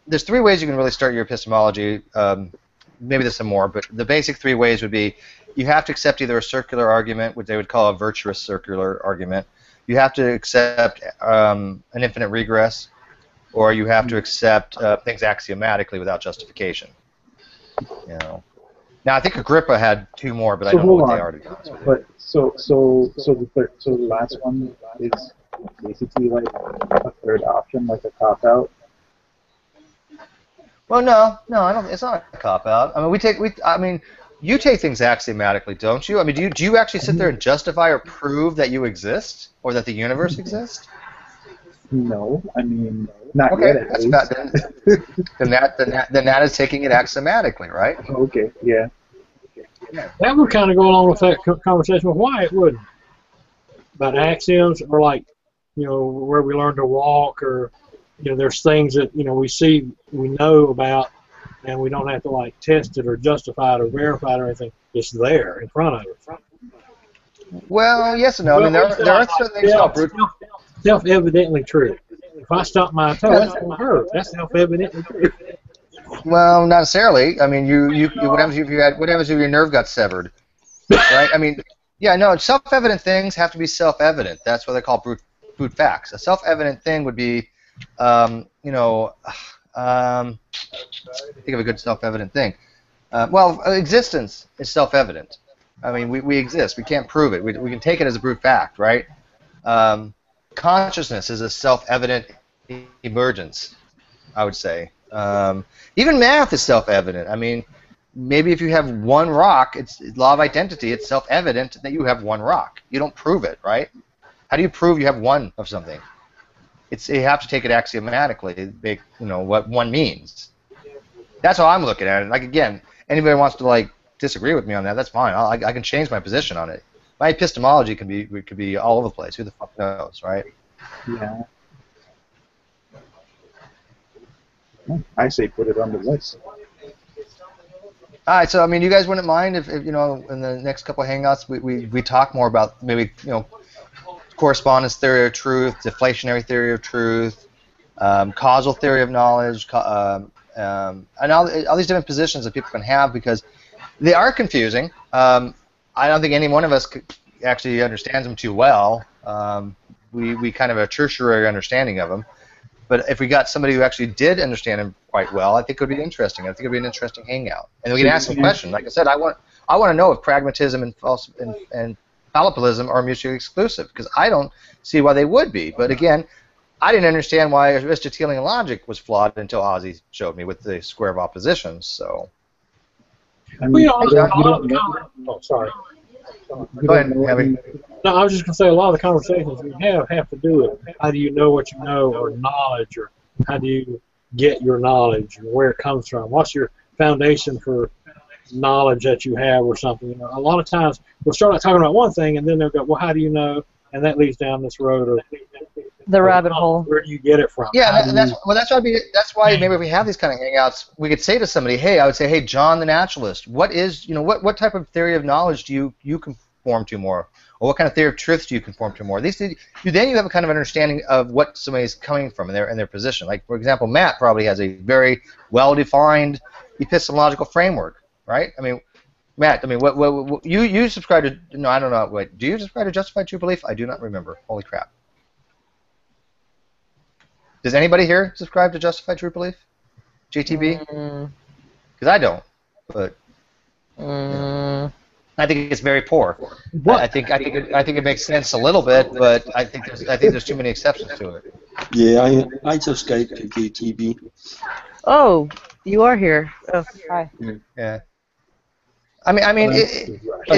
there's 3 ways you can really start your epistemology. Maybe there's some more, but the basic 3 ways would be you have to accept either a circular argument, which they would call a virtuous circular argument. You have to accept an infinite regress, or you have to accept things axiomatically without justification. Now I think Agrippa had 2 more, but I don't know what they are.
But so the last one is basically like a third option, like a cop out.
Well, no, I don't. It's not a cop out. I mean, you take things axiomatically, don't you? I mean, do you actually sit there and justify or prove that you exist or that the universe exists?
No, I mean, not
okay,
yet. At least.
Then that is taking it axiomatically, right?
Okay, yeah.
That would kind of go along with that conversation with Wyatt, wouldn't it? About axioms, or like, where we learn to walk, or there's things that we see, we know about, and we don't have to like test it or justify it or verify it or anything. It's there in front of us.
Well, yes and no. I mean, there are certain things called brute.
Self-evidently true. If I stop my toe, that's going to hurt. That's self-evidently true.
Well, not necessarily. I mean, what happens if your nerve got severed, right? I mean, yeah, no. Self-evident things have to be self-evident. That's what they call brute facts. A self-evident thing would be, think of a good self-evident thing. Well, existence is self-evident. I mean, we exist. We can't prove it. We can take it as a brute fact, right? Consciousness is a self-evident emergence, I would say. Even math is self-evident. I mean, maybe if you have one rock, it's law of identity. It's self-evident that you have one rock. You don't prove it, right? How do you prove you have one of something? You have to take it axiomatically, what one means. That's how I'm looking at it. Like, again, anybody wants to disagree with me on that, that's fine. I can change my position on it. My epistemology could be all over the place. Who the fuck knows, right?
Yeah. I say put it on the list.
All right, so I mean, you guys wouldn't mind if in the next couple of hangouts we talk more about maybe correspondence theory of truth, deflationary theory of truth, causal theory of knowledge, and all these different positions that people can have, because they are confusing. I don't think any one of us actually understands them too well. We kind of have a tertiary understanding of them. But if we got somebody who actually did understand them quite well, I think it would be interesting. I think it would be an interesting hangout, and we can ask some questions. Like I said, I want to know if pragmatism and fallibilism are mutually exclusive, because I don't see why they would be. But again, I didn't understand why Aristotelian logic was flawed until Ozzy showed me with the square of oppositions. So.
Sorry.
Go ahead, Abby.
No, I was just going to say a lot of the conversations we have to do with how do you know what you know, or knowledge, or how do you get your knowledge, and where it comes from. What's your foundation for knowledge that you have, or something? A lot of times we'll start out talking about one thing, and then they'll go, well, how do you know? And that leads down this road of
the rabbit hole.
Where do you get it from?
Yeah, that's why maybe if we have these kind of hangouts, we could say to somebody, I would say, hey, John the naturalist, what type of theory of knowledge do you conform to more, or what kind of theory of truth do you conform to more? Then you have a kind of understanding of what somebody's coming from in their position. Like, for example, Matt probably has a very well-defined epistemological framework, right? I mean, Matt, what you subscribe to? No, I don't know. Wait, do you subscribe to justified true belief? I do not remember. Holy crap. Does anybody here subscribe to justified true belief? JTB? Because I don't. But I think it's very poor. I think it makes sense a little bit, but I think there's too many exceptions to it.
Yeah, I subscribe to JTB.
Oh, you are here. Oh, hi.
Yeah. I mean,
I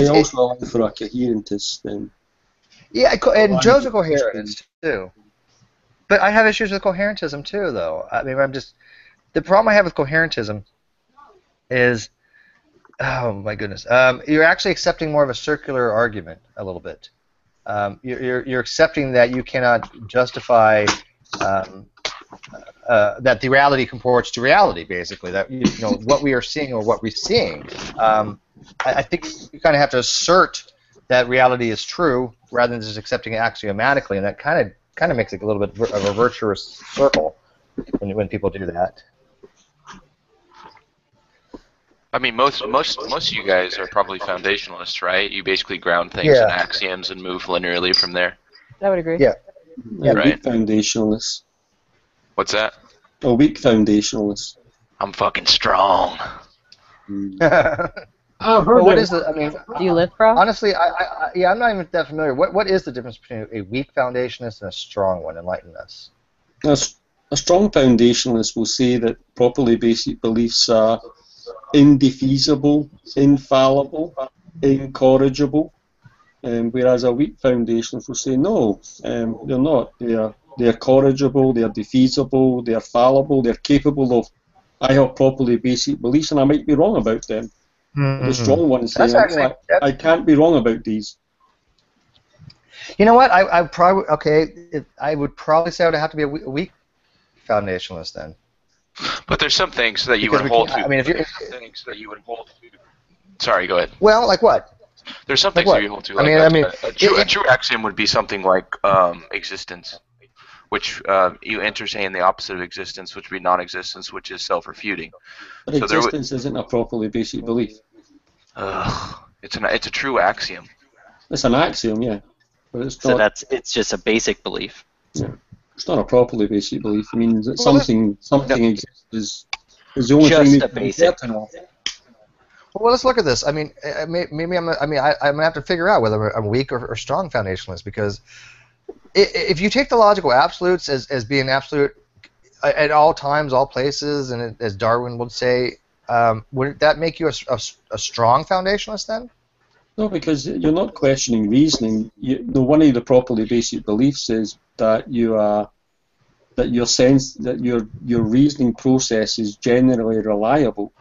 also like for a coherentist then.
Yeah, and Joe's a coherentist too. But I have issues with coherentism too, though. I mean, the problem I have with coherentism is, oh my goodness, you're actually accepting more of a circular argument a little bit. You're accepting that you cannot justify that the reality comports to reality, basically. That what we are seeing or what we're seeing. I think you kind of have to assert that reality is true rather than just accepting it axiomatically, and that kind of makes it a little bit of a virtuous circle when people do that.
I mean, most of you guys are probably foundationalists, right? You basically ground things in axioms and move linearly from there.
I would agree.
Yeah,
right.
Weak foundationalists.
What's that?
A weak foundationalist.
I'm fucking strong.
I've heard
what is the? I mean,
do you live, bro?
Honestly, I'm not even that familiar. What is the difference between a weak foundationist and a strong one? Enlighten us.
A strong foundationalist will say that properly basic beliefs are indefeasible, infallible, incorrigible, whereas a weak foundationalist will say no, they're not. They're corrigible, they're defeasible, they're fallible, they're capable of. I have properly basic beliefs, and I might be wrong about them. Mm-hmm. The strong ones say, I can't be wrong about these.
You know what? I would probably say I would have to be a weak foundationalist then.
But there's some things that you
Because
would
we
hold
can't-
to.
I mean, if you're,
Sorry, go ahead.
well, like what?
There's some
Like
things that
what?
you hold to.
I
Like
mean,
a true axiom would be something like existence, which you enter saying the opposite of existence, which would be non-existence, which is self-refuting.
But
So there would,
existence isn't a properly basic belief.
it's a true axiom.
It's an axiom, yeah, but it's
So
not.
it's just a basic belief.
Yeah, it's not a properly basic belief. It means that
Well,
something exists is the only
Just
thing we
a
can be
basic.
certain of.
Well, let's look at this. I mean, maybe I'm gonna have to figure out whether I'm a weak or strong foundationalist, because if you take the logical absolutes as being absolute at all times, all places, and as Darwin would say, would that make you a strong foundationalist then?
No, because you're not questioning reasoning. One of the properly basic beliefs is that that your reasoning process is generally reliable.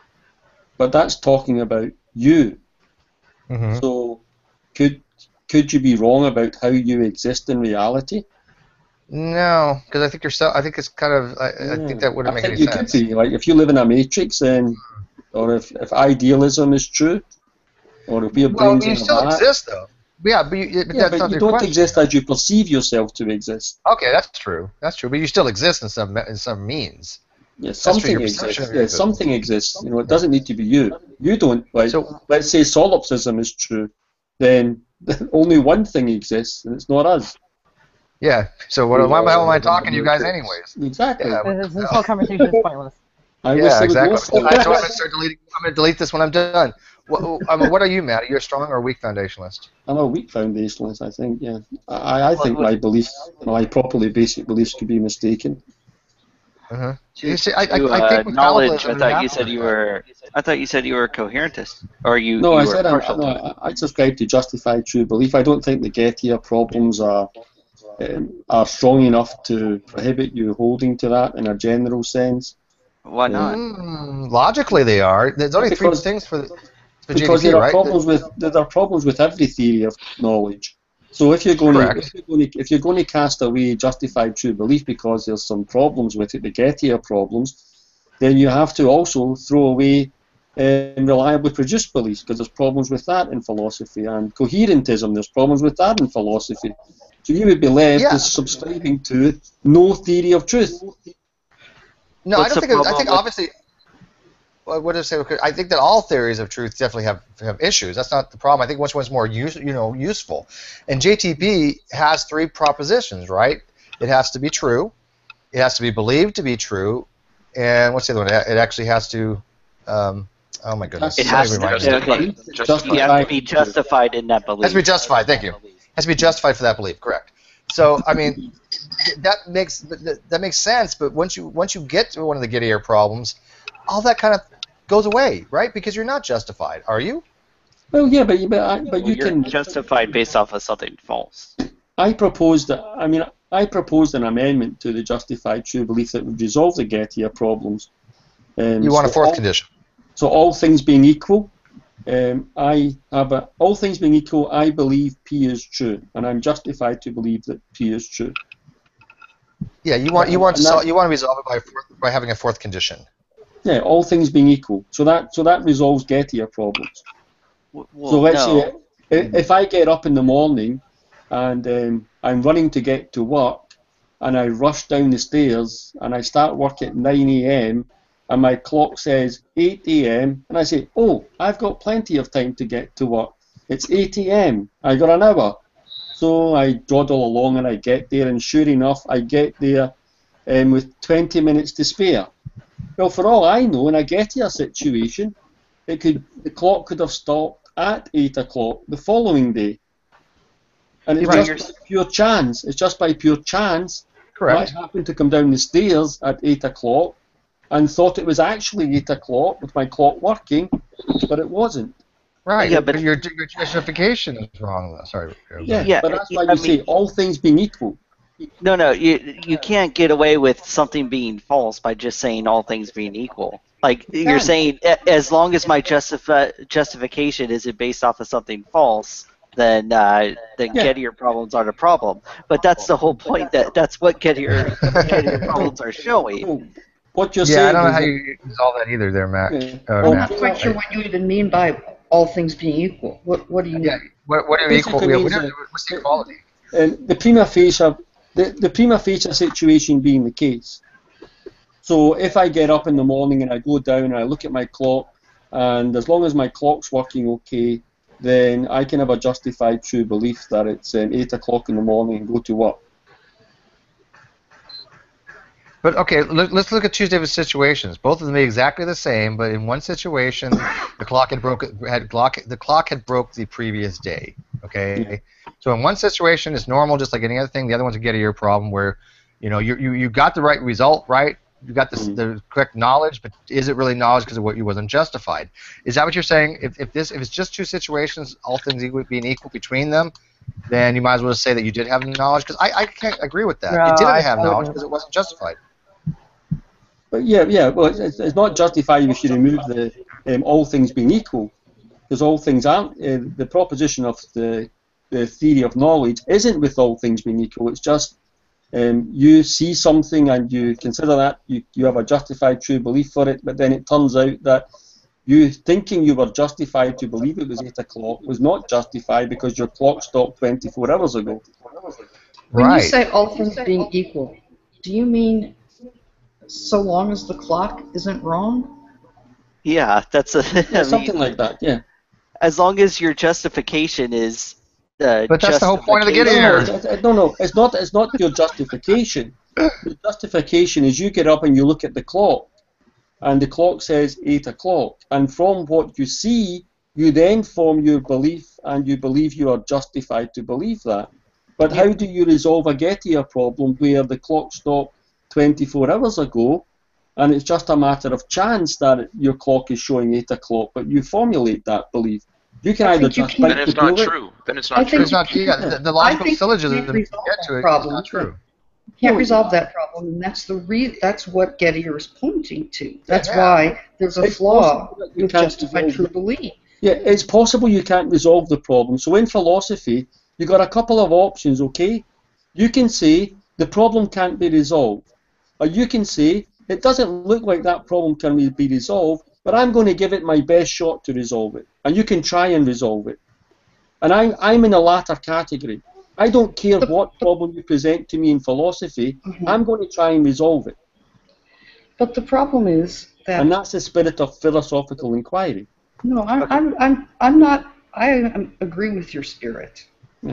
But that's talking about you.
Mm-hmm.
So could you be wrong about how you exist in reality?
No, because I think I think it's kind of. I think that wouldn't make any sense.
I think you could be. Like if you live in a matrix, then, or if idealism is true, or if your
Well,
brains
you
in
still
a vat.
exist though. Yeah, but that's not
you
the
don't
question.
exist as you perceive yourself to exist.
Okay, that's true. That's true. But you still exist in some means.
Yeah,
That's true,
something
your
exists.
perception of
Yeah,
existence.
something exists. You know, it doesn't need to be you. You don't. Like,
So-
let's say solipsism is true, then only one thing exists, and it's not us.
Yeah. So why am I talking to you guys anyways?
Exactly.
Yeah,
This whole conversation is pointless.
I wish
yeah,
there was
exactly.
more
So I'm
solipsism.
going to start deleting. I'm going to delete this when I'm done. What are you, Matt? Are you a strong or weak foundationalist?
I'm a weak foundationalist, I think, yeah. I think my beliefs, my properly basic beliefs could be mistaken.
Uh-huh.
To,
You see, I
to,
think with
knowledge,
Calvinism,
I thought you
have
said
to
you
do
were. I thought you said you were a coherentist, or you.
No,
you
I
were
said
partial to it.
I subscribe to justified true belief. I don't think the Gettier problems are strong enough to prohibit you holding to that in a general sense.
Why not?
Logically, they are. There's only three
Because-
things for
Because
JDP,
there are
right?
problems with every theory of knowledge. So if you're going
Correct.
to cast away justified true belief because there's some problems with it, the Gettier problems, then you have to also throw away reliably produced beliefs, because there's problems with that in philosophy, and coherentism, there's problems with that in philosophy. So you would be left
Yeah.
as subscribing to no theory of truth.
No,
What's
I don't
the
think. I
problem
think
with-
obviously. What did I say? Okay, I think that all theories of truth definitely have issues. That's not the problem. I think which one's more useful. And JTB has three propositions, right? It has to be true. It has to be believed to be true. And what's the other one? It actually has to. Oh my goodness.
It has to.
Somebody remind me.
Okay. You have to be justified in that belief.
Has to be justified. Thank you. Has to be justified for that belief. Correct. So I mean, that makes sense. But once you get to one of the Gettier problems, all that kind of goes away, right? Because you're not justified, are you?
Well, yeah, but
Well,
you
you're
can.
justified based off of something false.
I proposed an amendment to the justified true belief that would resolve the Gettier problems.
You want a fourth condition.
So all things being equal, all things being equal, I believe P is true, and I'm justified to believe that P is true.
Yeah, you want to resolve it by having a fourth condition.
Yeah, all things being equal. So that resolves Gettier problems.
Well,
So let's
no.
say if I get up in the morning and I'm running to get to work, and I rush down the stairs and I start work at 9 a.m. and my clock says 8 a.m. and I say, oh, I've got plenty of time to get to work. It's 8 a.m. I got an hour. So I dawdle along and I get there, and sure enough, I get there with 20 minutes to spare. Well, for all I know, in a Gettier situation, the clock could have stopped at 8 o'clock the following day. And it's
Right.
just by pure chance. It's just by pure chance.
Correct.
I happened to come down the stairs at 8 o'clock and thought it was actually 8 o'clock with my clock working, but it wasn't.
Right.
Yeah,
but
but-
your justification is wrong. Sorry.
Yeah,
Yeah,
but that's why
I
you say
mean-
all things being equal.
No, you can't get away with something being false by just saying all things being equal. Like you're saying, as long as my justification isn't based off of something false, then Gettier problems aren't a problem. But that's the whole point. That's what Gettier problems are showing.
what you're
Yeah,
saying
I don't know
is
how
that,
you resolve that either, there, Matt.
yeah,
I'm
Matt.
not quite sure what you even mean by all things being equal. What do you mean?
Yeah. What do you equal?
basically
Yeah,
means
what's the equality?
the prima facie situation being the case. So if I get up in the morning and I go down and I look at my clock, and as long as my clock's working okay, then I can have a justified true belief that it's 8 o'clock in the morning and go to work.
But okay, let's look at two different situations. Both of them be exactly the same, but in one situation, the clock had broke the previous day. Okay, so in one situation, it's normal, just like any other thing. The other one's a get a year problem, where you got the right result, right? You got the correct knowledge, but is it really knowledge because of what you wasn't justified? Is that what you're saying? If it's just two situations, all things being equal between them, then you might as well just say that you did have the knowledge, because I can't agree with that.
No,
You didn't
I
have knowledge
wouldn't.
because it wasn't justified.
But yeah. Well, it's not justified if you remove the all things being equal, because all things aren't. The proposition of the theory of knowledge isn't with all things being equal. It's just you see something and you consider that you have a justified true belief for it, but then it turns out that you thinking you were justified to believe it was 8 o'clock was not justified because your clock stopped 24 hours ago.
When you
Right.
say all things being equal, do you mean so long as the clock isn't wrong?
Yeah, that's a
Yeah, something like that. Yeah.
as long as your justification is
But that's the whole point of the get
justification.
here.
No. It's not your justification. The justification is you get up and you look at the clock, and the clock says 8 o'clock, and from what you see, you then form your belief, and you believe you are justified to believe that. But how do you resolve a Gettier problem where the clock stopped 24 hours ago, and it's just a matter of chance that your clock is showing 8 o'clock, but you formulate that belief? You can either just
Then it's not true. Then it's not true.
It's not. Yeah, the logical syllogism to get to it is
problem.
not true.
You can't resolve that problem, and that's that's what Gettier is pointing to. That's why there's a
It's
flaw
possible that you
with
can't
justified
resolve
true
it.
belief.
Yeah, it's possible you can't resolve the problem. So in philosophy, you've got a couple of options, okay? You can say the problem can't be resolved. Or you can say it doesn't look like that problem can be resolved, but I'm going to give it my best shot to resolve it. And you can try and resolve it. And I'm in the latter category. I don't care what problem you present to me in philosophy, I'm going to try and resolve it.
But the problem is that
And that's the spirit of philosophical inquiry.
no, I'm not. I agree with your spirit,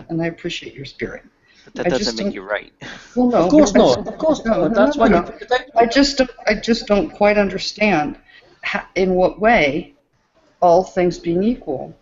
and I appreciate your spirit.
But that
I
doesn't
just
make
don't-
you right.
Well, no,
Of course
because-
not. Of course
no,
not.
no,
That's
no,
why
no.
you put it out.
I just don't quite understand in what way all things being equal.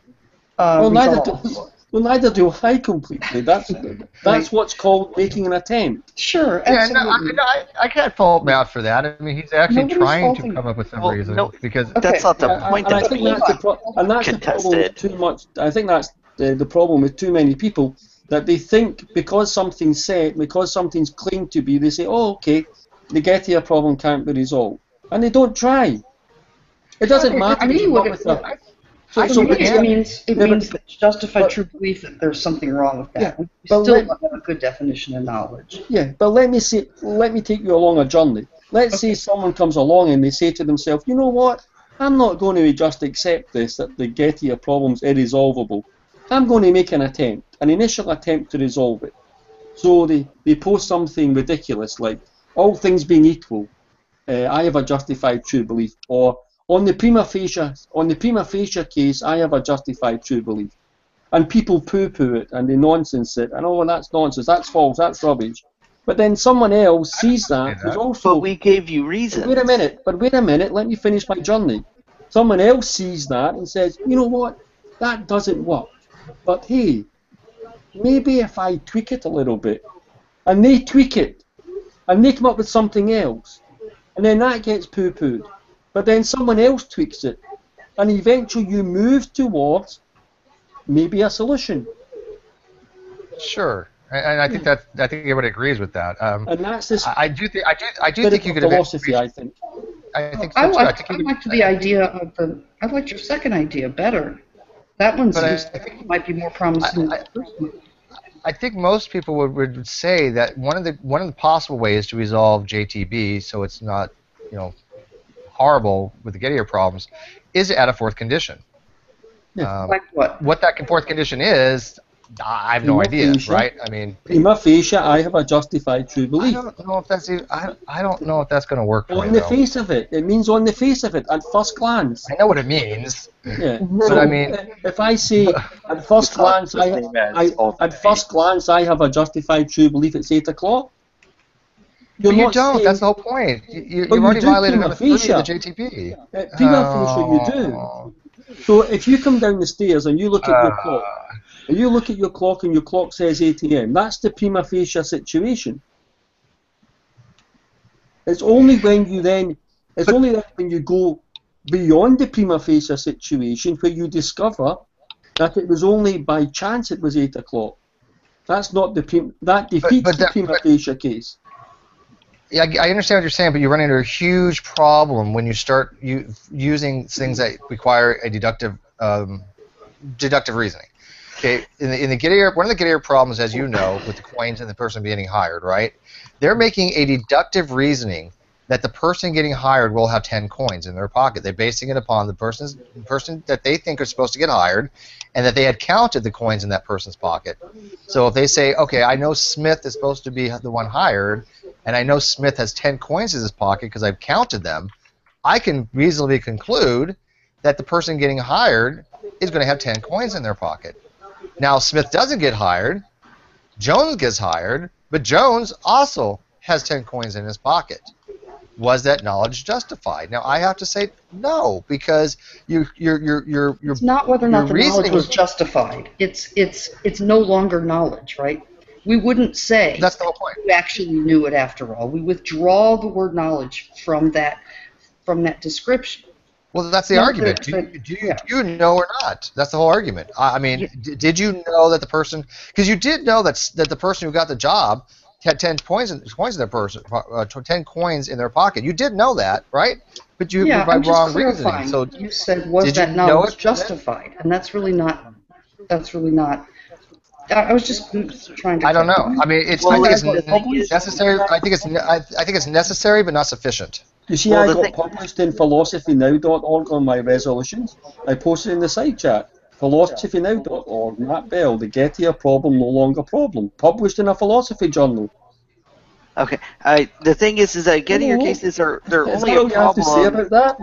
Well,
resolve.
neither do I completely. That's what's called making an attempt.
Sure,
Yeah, no,
absolutely.
I can't fault Matt for that. I mean, he's actually
Nobody's
trying to
faulting
come up with some
Well,
reason
no,
because
That's not the
Yeah,
point
and I
that's
think
being
that's the problem with
contested.
too much. I think that's the problem with too many people, that they think because something's said, because something's claimed to be, they say, oh, okay, the Gettier problem can't be resolved, and they don't try. It doesn't matter.
To me,
if you
what
come
it,
with a-
to
so
me,
but-
it means
yeah, but-
that justified
but-
true belief that there's something wrong with that.
Yeah,
We
but
still
let-
don't have a good definition of knowledge.
Yeah, but let me take you along a journey. Let's say someone comes along and they say to themselves, you know what? I'm not going to just accept this, that the Gettier problem's irresolvable. I'm going to make an initial attempt to resolve it. So they post something ridiculous like, all things being equal, I have a justified true belief, or on the prima facie case, I have a justified true belief. And people poo-poo it and they nonsense it, and oh, that's nonsense, that's false, that's rubbish. But then someone else sees that, who's also...
But we gave you reasons.
Wait a minute, let me finish my journey. Someone else sees that and says, you know what, that doesn't work. But hey, maybe if I tweak it a little bit, and they tweak it, and they come up with something else, and then that gets poo-pooed. But then someone else tweaks it, and eventually you move towards maybe a solution.
sure, and I think everybody agrees with that.
And that's this.
I do think you could
philosophy. I think.
I think
I
so too.
liked the idea of I liked your second idea better. That one
But
might be more promising than the first one.
I think most people would say that one of the possible ways to resolve JTB, so it's not horrible with the Gettier problems, is to add a fourth condition.
Like what?
What that fourth condition is, I have no idea, right? I mean,
prima facie, I have a justified true belief.
I don't know if that's even, I don't know if that's going to work.
On the face of it, it means on the face of it at first glance.
I know what it means.
Yeah,
but
so
I mean,
if I say at first glance, I have a justified true belief. It's 8 o'clock.
But you don't. Saying, that's the whole point. You've already violated number 3 of the JTB.
Prima facie, you do. So if you come down the stairs and you look at your clock, and you look at your clock and your clock says 8 a.m., that's the prima facie situation. It's only when you then, only then when you go beyond the prima facie situation where you discover that it was only by chance it was 8 o'clock. That's not that defeats the prima facie case.
Yeah, I understand what you're saying, but you run into a huge problem when you start using things that require a deductive reasoning. Okay, in the Gettier, one of the Gettier problems, as you know, with the coins and the person getting hired, right? They're making a deductive reasoning that the person getting hired will have 10 coins in their pocket. They're basing it upon the person that they think are supposed to get hired, and that they had counted the coins in that person's pocket. So if they say, okay, I know Smith is supposed to be the one hired, and I know Smith has 10 coins in his pocket because I've counted them, I can reasonably conclude that the person getting hired is going to have 10 coins in their pocket. Now, Smith doesn't get hired, Jones gets hired, but Jones also has 10 coins in his pocket. Was that knowledge justified? Now, I have to say no, because
it's not whether or not the knowledge was justified. It's no longer knowledge, right? We wouldn't say
that's the whole point.
You actually knew it after all. We withdraw the word knowledge from that description.
Well, that's the argument. Do you know or not? That's the whole argument. I mean, did you know that the person? Because you did know that the person who got the job had 10 coins in their person, 10 coins in their pocket. You did know that, right? But you were by wrong reasoning. So
you said, was that knowledge justified? And that's really not. I was just trying to.
I don't know. I mean, I think it's necessary. I think it's necessary, but not sufficient.
You see, I got published in philosophynow.org on my resolutions. I posted in the side chat. philosophynow.org. Matt Bell, the Gettier problem, no longer problem. Published in a philosophy journal.
Okay. The thing is that Gettier cases they're only a problem.
You have to say about that?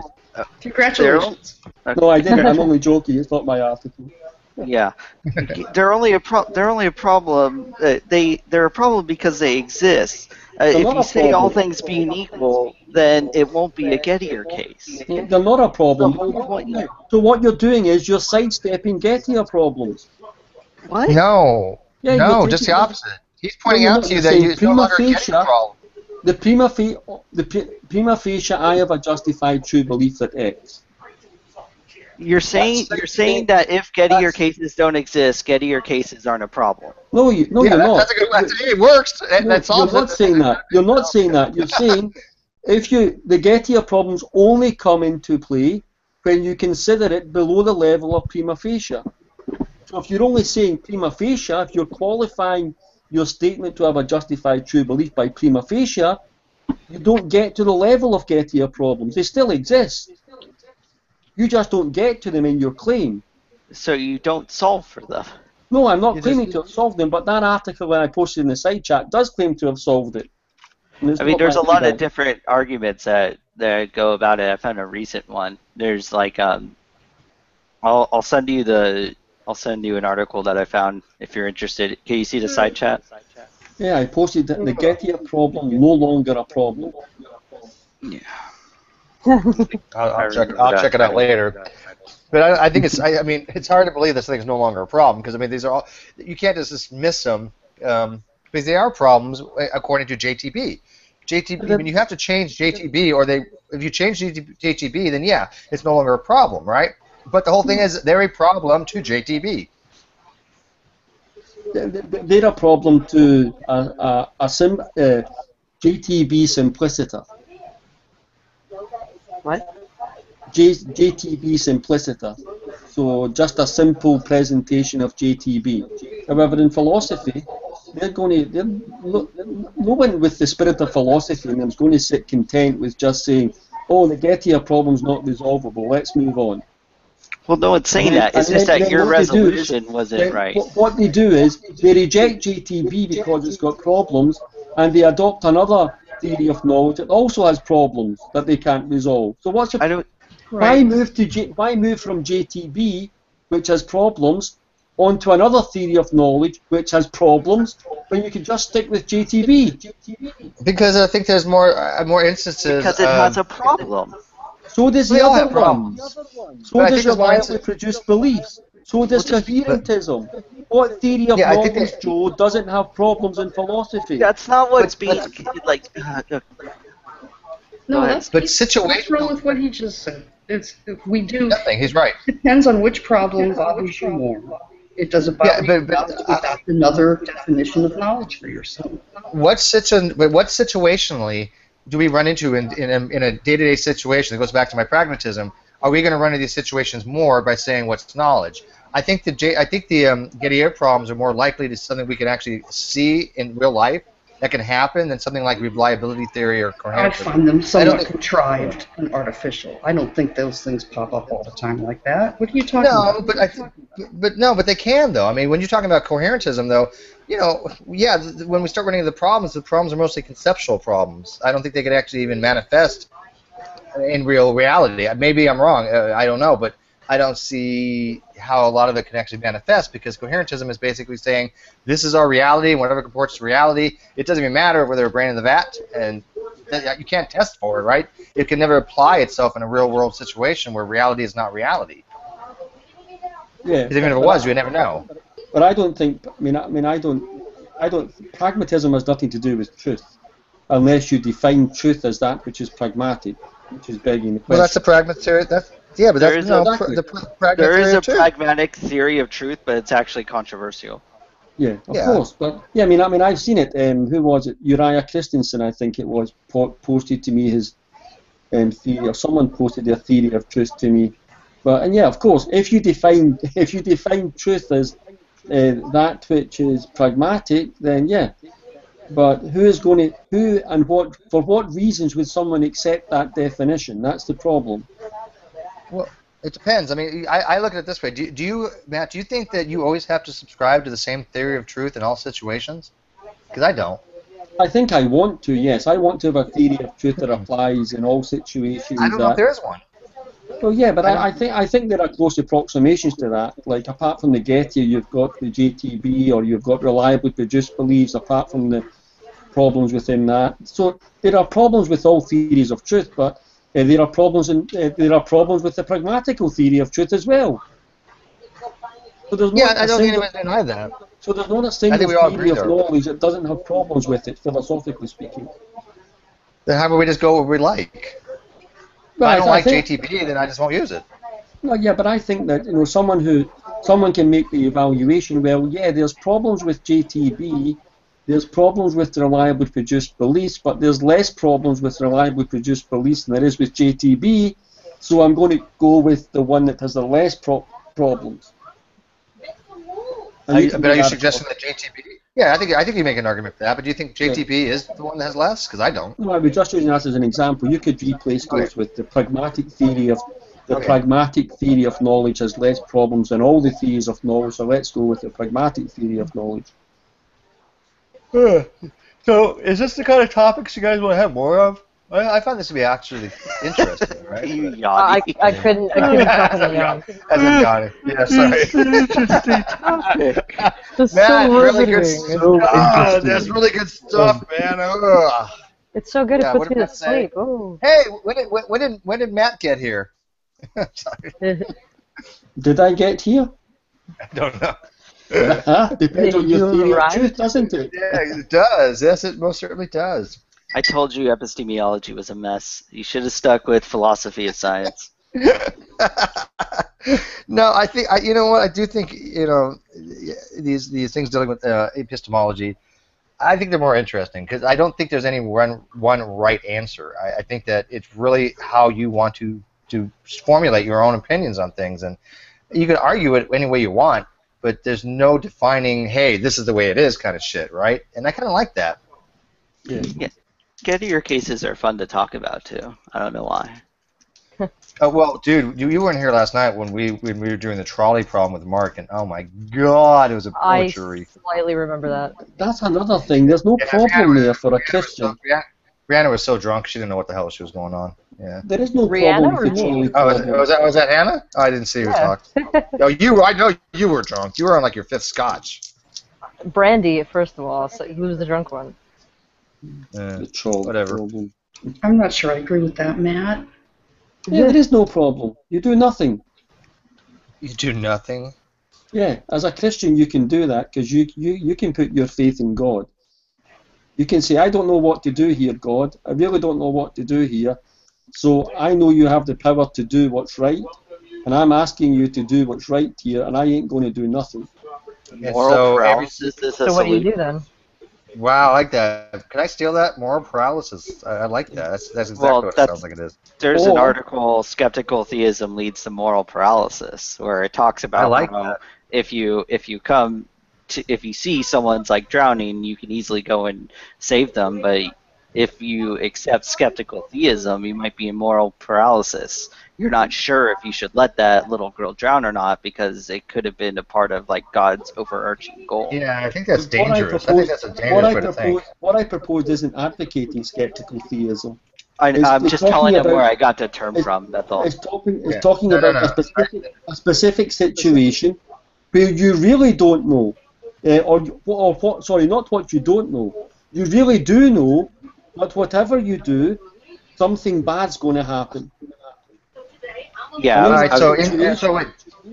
Congratulations.
No, I didn't. I'm only joking. It's not my article.
Yeah, they're only a problem. They're a problem because they exist. If you say all things being equal, then it won't be a Gettier case.
They're not a problem. So what you're doing is you're sidestepping Gettier problems.
What?
No.
Yeah,
no, just the opposite. He's pointing out to you that you no longer get a problem.
The prima facie, I have a justified true belief that X.
You're saying that if Gettier cases don't exist, Gettier cases aren't a problem.
No, you're not.
That's a good one. It works. That's
You're not saying that. You're not saying that. You're saying the Gettier problems only come into play when you consider it below the level of prima facie. So if you're only saying prima facie, if you're qualifying your statement to have a justified true belief by prima facie, you don't get to the level of Gettier problems. They still exist. You just don't get to them in your claim.
So you don't solve for them.
No, I'm not claiming to have solved them, but that article that I posted in the side chat does claim to have solved it.
I mean, there's a lot of different arguments that go about it. I found a recent one. There's like, I'll send you an article that I found if you're interested. Can you see the side chat?
Yeah, I posted that the Gettier problem no longer a problem.
Yeah.
I'll check it out later. But I think I mean, it's hard to believe this thing's no longer a problem because I mean, these are all you can't just dismiss them because they are problems according to JTB. I mean, you have to change JTB, or if you change JTB, then yeah, it's no longer a problem, right? But the whole thing is they're a problem to JTB.
They're a problem to JTB simpliciter.
What?
JTB simpliciter. So just a simple presentation of JTB. However, in philosophy, no one with the spirit of philosophy in them is going to sit content with just saying, "Oh, the Gettier problem's not resolvable. Let's move on."
Well, no one's saying that. It's just that your resolution wasn't right.
What they do is they reject JTB because it's got problems, and they adopt another theory of knowledge that also has problems that they can't resolve. So what's your why move from JTB, which has problems, onto another theory of knowledge which has problems, when you can just stick with JTB?
Because I think there's more instances.
Because it has a problem.
So does the other ones. So does reliably produced beliefs. So does coherentism. What theory of knowledge, Joe, doesn't have problems in philosophy?
That's not what's being like.
No, that's
situation.
What's wrong with what he just said? It's we do
nothing. He's right.
Depends on which problem bothers you more. It doesn't bother you enough to adopt another definition of knowledge for yourself.
What situationally do we run into in a day-to-day situation? That goes back to my pragmatism. Are we going to run into these situations more by saying what's knowledge? I think the Gettier problems are more likely to something we can actually see in real life that can happen than something like reliability theory or coherentism.
I find them somewhat contrived and artificial. I don't think those things pop up all the time like that. What are you talking about?
But they can though. I mean, when you're talking about coherentism, though, when we start running into the problems are mostly conceptual problems. I don't think they could actually even manifest in real reality. Maybe I'm wrong. I don't know, but I don't see how a lot of it can actually manifest, because coherentism is basically saying this is our reality, and whatever comports to reality, it doesn't even matter whether a brain in the vat, and you can't test for it, right? It can never apply itself in a real-world situation where reality is not reality.
Yeah.
Because even if it was, you would never know.
But I don't think. I don't. Pragmatism has nothing to do with truth, unless you define truth as that which is pragmatic, which is begging the question.
Well, that's the pragmatic theory. There is
a pragmatic theory of truth, but it's actually controversial.
Yeah, of course. But I mean, I've seen it. Who was it? Uriah Christensen, I think it was, posted to me his theory, or someone posted their theory of truth to me. But of course, if you define truth as that which is pragmatic, then yeah. But for what reasons would someone accept that definition? That's the problem.
Well, it depends. I mean, I look at it this way. Do you, Matt, do you think that you always have to subscribe to the same theory of truth in all situations? Because I don't.
I think I want to, yes. I want to have a theory of truth that applies in all situations.
I don't know if there is one.
Well, yeah, but I think there are close approximations to that. Like, apart from the Gettier, you've got the JTB, or you've got reliably produced beliefs, apart from the problems within that. So there are problems with all theories of truth, but there are problems with the pragmatical theory of truth as well. So there's
I don't even deny that.
So there's not a single theory of knowledge that doesn't have problems with it, philosophically speaking.
Then how about we just go where we like? If I don't like JTB, then I just won't use it.
Well, yeah, but I think that someone can make the evaluation. Well, yeah, there's problems with JTB. There's problems with the reliably produced beliefs, but there's less problems with reliably produced beliefs than there is with JTB, so I'm going to go with the one that has the less problems.
Are you suggesting that JTB? Yeah, I think you make an argument for that, but do you think JTB is the one that has less? Because I don't.
No, I was just using that as an example. You could replace those with the pragmatic theory of pragmatic theory of knowledge has less problems than all the theories of knowledge, so let's go with the pragmatic theory of knowledge.
So, is this the kind of topics you guys want to have more of? I find this to be actually interesting, right?
I couldn't talk on the yawn.
As a Johnny. Yeah, sorry.
Interesting topic. That's
Matt,
so
really good
stuff.
That's really good stuff, man.
It's so good it puts me to sleep. Oh.
Hey, when did Matt get here? Sorry.
Did I get here?
I don't know.
Depends on your theory of truth, doesn't it?
Yeah, it does. Yes, it most certainly does.
I told you epistemology was a mess. You should have stuck with philosophy of science.
No, I think you know what I do think. These things dealing with epistemology, I think they're more interesting because I don't think there's any one right answer. I think that it's really how you want to formulate your own opinions on things, and you can argue it any way you want. but there's no defining, hey, this is the way it is kind of shit, right? And I kind of like that.
Yeah. Sketchier cases are fun to talk about too. I don't know why.
Oh well, dude, you weren't here last night when we were doing the trolley problem with Mark, and oh my god, it was a butchery.
I slightly remember that.
That's another thing. There's no problem there for a Christian.
Brianna was so drunk she didn't know what the hell she was going on. Yeah.
There is no
Rihanna
problem with
or me?
trolley
Oh, was that Hannah? Oh, I didn't see her talk. Oh, I know you were drunk. You were on like your 5th scotch.
Brandy, first of all. So he was the drunk one.
The trolley
whatever.
problem.
I'm not sure I agree with that, Matt.
Yeah, there is no problem. You do nothing.
You do nothing?
Yeah, as a Christian you can do that because you can put your faith in God. You can say, I don't know what to do here, God. I really don't know what to do here. So I know you have the power to do what's right, and I'm asking you to do what's right here, and I ain't going to do nothing.
Moral paralysis is a
So what do you
solution.
do then?
Wow, I like that. Can I steal that? Moral paralysis. I like that. That's exactly what it sounds like it is.
There's an article, Skeptical Theism Leads to Moral Paralysis, where it talks about
I like
how
that.
if you see someone's like drowning, you can easily go and save them, but if you accept skeptical theism, you might be in moral paralysis. You're not sure if you should let that little girl drown or not because it could have been a part of like God's overarching goal.
Yeah, I think that's dangerous. I think that's a dangerous way to think.
What I propose isn't advocating skeptical theism.
I'm just telling them where I got the term from. That's all.
It's talking about a specific situation where you really don't know, sorry, not what you don't know. You really do know, but whatever you do, something bad's going to happen.
Yeah.
All right.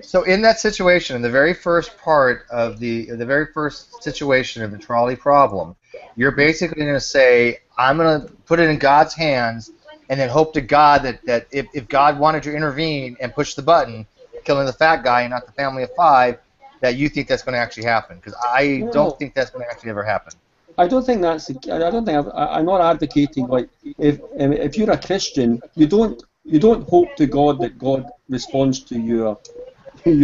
So in that situation, in the very first part of the very first situation of the trolley problem, you're basically going to say, I'm going to put it in God's hands, and then hope to God that if God wanted to intervene and push the button, killing the fat guy and not the family of 5, that you think that's going to actually happen. Because I don't think that's going to actually ever happen.
I don't think that's. I'm not advocating like if you're a Christian, you don't hope to God that God responds to your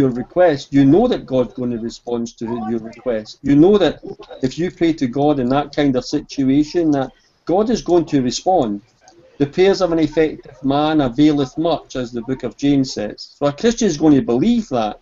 request. You know that God's going to respond to your request. You know that if you pray to God in that kind of situation, that God is going to respond. The prayers of an effective man availeth much, as the book of James says. So a Christian is going to believe that.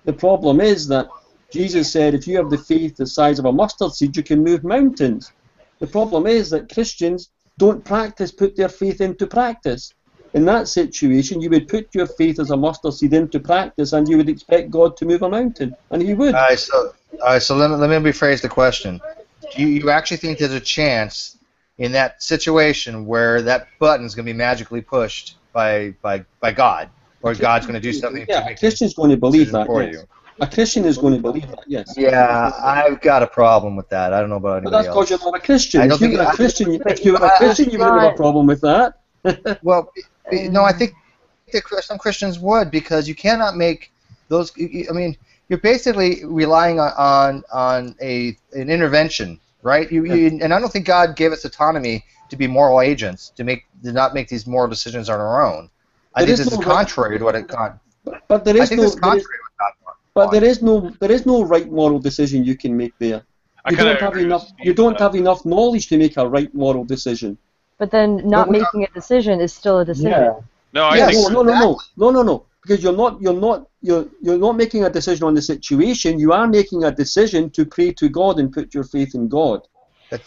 The problem is that Jesus said, if you have the faith the size of a mustard seed, you can move mountains. The problem is that Christians don't put their faith into practice. In that situation, you would put your faith as a mustard seed into practice, and you would expect God to move a mountain, and He would.
All right, so let me rephrase the question. Do you actually think there's a chance in that situation where that button is going to be magically pushed by God, or God's going to do something to make
a Christian's going to believe that
for
yes.
you?
A Christian is going to believe that, yes.
Yeah, I've got a problem with that. I don't know about anybody
else. But that's because you're not a Christian. If you were a Christian, you wouldn't have a problem with that.
Well, no, I think that some Christians would, because you cannot make those. I mean, you're basically relying on an intervention, right? And I don't think God gave us autonomy to be moral agents, to not make these moral decisions on our own. I think this is contrary to what it got.
But there is no right moral decision you can make there. You don't have enough knowledge to make a right moral decision.
But then not making a decision is still a decision.
Yeah.
No,
No. Because you're not making a decision on the situation. You are making a decision to pray to God and put your faith in God.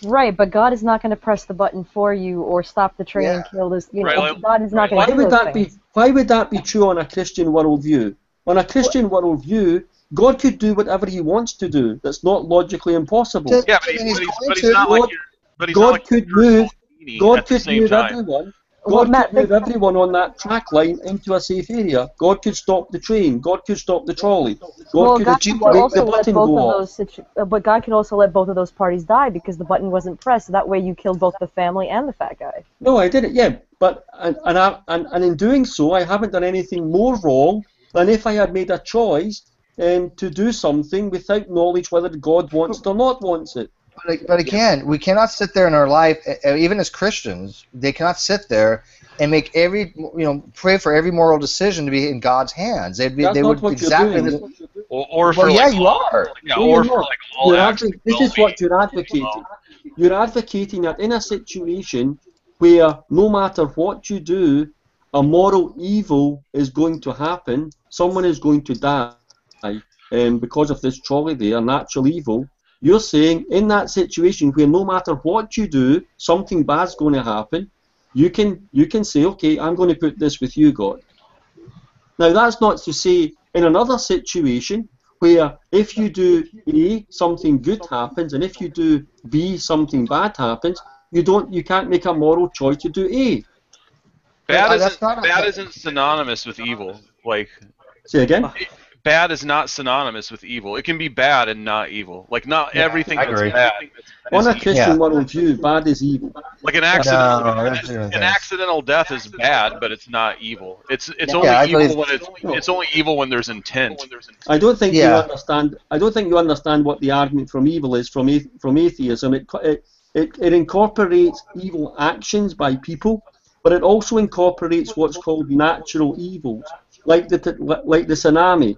Right, but God is not going to press the button for you or stop the train and kill this. God is not going to do those things.
Why would that be true on a Christian worldview? On a Christian worldview, God could do whatever He wants to do. That's not logically impossible.
Yeah, but he's not like your.
God could move everyone. God could move everyone on that track line into a safe area. God could stop the train. God could stop the trolley. God could make the button go off.
But God could also let both of those parties die because the button wasn't pressed. So that way you killed both the family and the fat guy.
No, I did it. Yeah, but and in doing so, I haven't done anything more wrong than if I had made a choice to do something without knowledge whether God wants it or not wants it.
But again, we cannot sit there in our life, even as Christians, they cannot sit there and make pray for every moral decision to be in God's hands. They would exactly.
or for
well, yeah,
like
you are.
Yeah,
No,
or
you're
for
not.
like all acts of
This is what you're advocating. You're advocating that in a situation where no matter what you do, a moral evil is going to happen, someone is going to die because of this trolley there, natural evil. You're saying in that situation where no matter what you do, something bad's going to happen, you can say, okay, I'm going to put this with you, God. Now that's not to say in another situation where if you do A, something good happens, and if you do B, something bad happens, you can't make a moral choice to do A.
Bad isn't synonymous with evil. Like,
say again.
Bad is not synonymous with evil. It can be bad and not evil. Like, not everything that's bad.
On a Christian worldview, bad is evil.
Like an accidental death is bad, but it's not evil. It's only evil when it's only evil when there's intent.
I don't think you understand. I don't think you understand what the argument from evil is from atheism. It incorporates evil actions by people, but it also incorporates what's called natural evils, like the tsunami.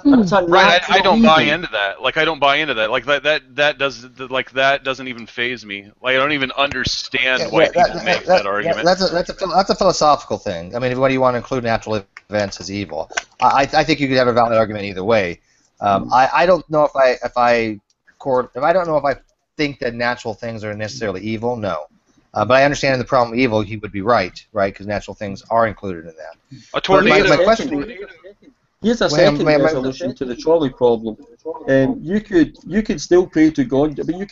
Right, I don't buy into that. Like, I don't buy into that. Like, that doesn't even faze me. Like, I don't even understand why people make that argument.
That's a philosophical thing. I mean, what do you want to include natural events as evil? I think you could have a valid argument either way. I don't know if I think that natural things are necessarily evil. No. But I understand in the problem of evil, he would be right? Because natural things are included in that.
A tornado.
My question.
Here's a second resolution to the trolley problem. You could still pray to God, but you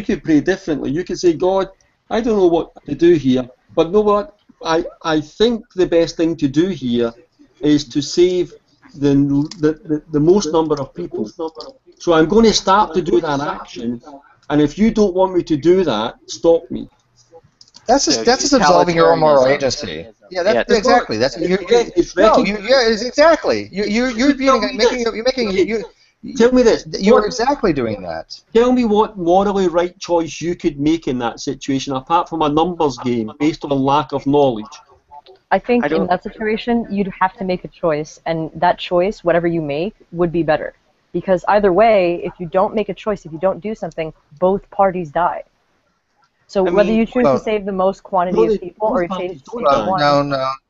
could pray differently. You could say, God, I don't know what to do here, but know what? I think the best thing to do here is to save the most number of people. So I'm going to start to do that action, and if you don't want me to do that, stop me.
That's just absolving your own moral agency. Yeah, that's exactly. That's exactly.
Tell me this.
You're exactly doing that.
Tell me what morally right choice you could make in that situation, apart from a numbers game based on lack of knowledge.
I think in that situation, you'd have to make a choice, and that choice, whatever you make, would be better. Because either way, if you don't make a choice, if you don't do something, both parties die. So whether you choose to save the most quantity of people or you save one.
No,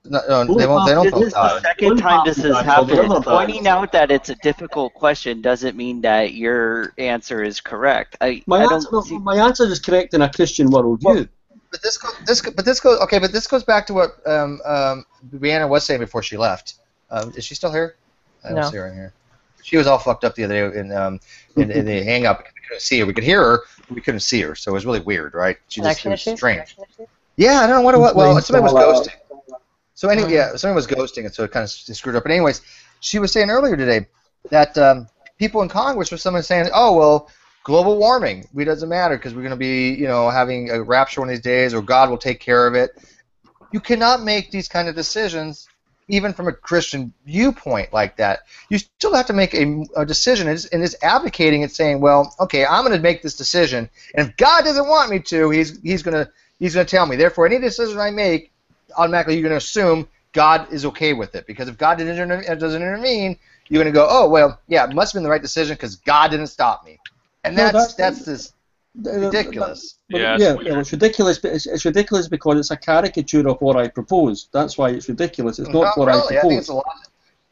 they won't. They don't both die.
The second time this has happened. Pointing out that it's a difficult question doesn't mean that your answer is correct.
My answer is correct in a Christian worldview.
Well, but this goes back to what Brianna was saying before she left. Is she still here? I don't see her in here. She was all fucked up the other day in the hang up. We couldn't see her. We could hear her, but we couldn't see her. So it was really weird, right? She was strange. Yeah, I don't know what it was. Well, somebody was ghosting. So anyway, somebody was ghosting, and so it kind of screwed up. But anyways, she was saying earlier today that people in Congress were saying, "Oh well, global warming, it doesn't matter because we're going to be, having a rapture one of these days, or God will take care of it." You cannot make these kind of decisions, even from a Christian viewpoint like that. You still have to make a decision, and it's advocating it, saying, "Well, okay, I'm going to make this decision, and if God doesn't want me to, He's going to tell me. Therefore, any decision I make, automatically you're going to assume God is okay with it, because if God doesn't intervene, you're going to go, oh well, yeah, it must have been the right decision because God didn't stop me." And that's just ridiculous.
It's ridiculous. But it's ridiculous because it's a caricature of what I propose. That's why it's ridiculous. It's not what I propose.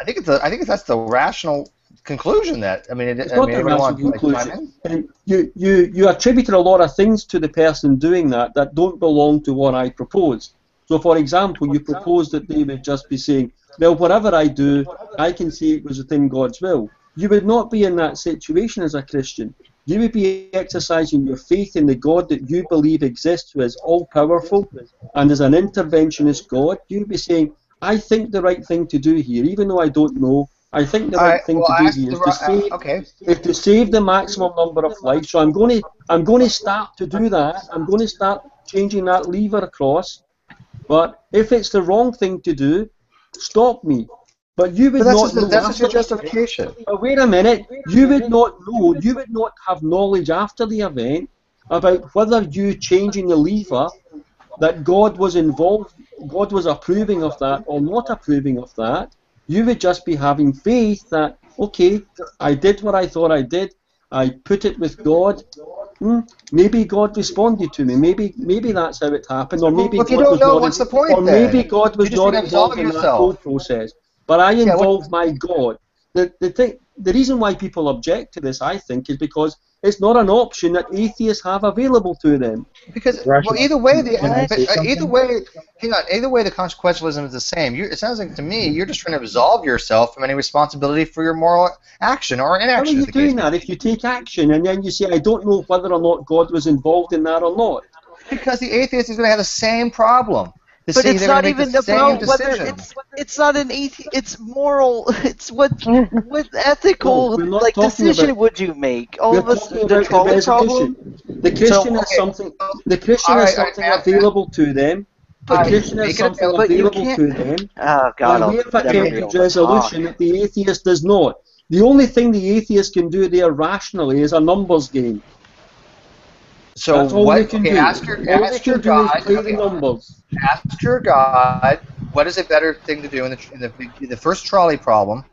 I think that's the rational conclusion. That
it's not the rational conclusion. You attributed a lot of things to the person doing that don't belong to what I propose. So, for example, you propose that they would just be saying, "Well, whatever I do, I can say it was within God's will." You would not be in that situation as a Christian. You would be exercising your faith in the God that you believe exists, who is all-powerful and is an interventionist God. You would be saying, I think the right thing to do here, even though I don't know, I think the right thing to do here is to save the maximum number of lives. So I'm going to start to do that. I'm going to start changing that lever across. But if it's the wrong thing to do, stop me. But you would not know.
That's your justification.
But wait a minute. You would not know. You would not have knowledge after the event about whether you changing the lever, that God was involved, God was approving of that or not approving of that. You would just be having faith that okay, I did what I thought I did. I put it with God. Maybe God responded to me. Maybe that's how it happened, or maybe
if you
God
don't
was
know,
not.
what's the point
Or
then?
maybe God was
You just
not
need to absolve
involved in that
yourself.
whole process. But I involved my God. The reason why people object to this, I think, is because it's not an option that atheists have available to them.
Because either way, either way, the consequentialism is the same. It sounds like to me you're just trying to absolve yourself from any responsibility for your moral action or inaction.
How are you doing that if you take action and then you say, I don't know whether or not God was involved in that or not?
Because the atheist is going to have the same problem.
But it's not even about whether it's not an it's moral. It's what ethical decision would you make? All of us the trolley problem.
The Christian has something. The Christian has something available to them. The Christian has something available to them.
Oh God!
And we have a Cambridge resolution that the atheist does not. The only thing the atheist can do there rationally is a numbers game.
So
that's all they can do.
Ask your God.
The numbers.
Ask your God. What is a better thing to do in the first trolley problem?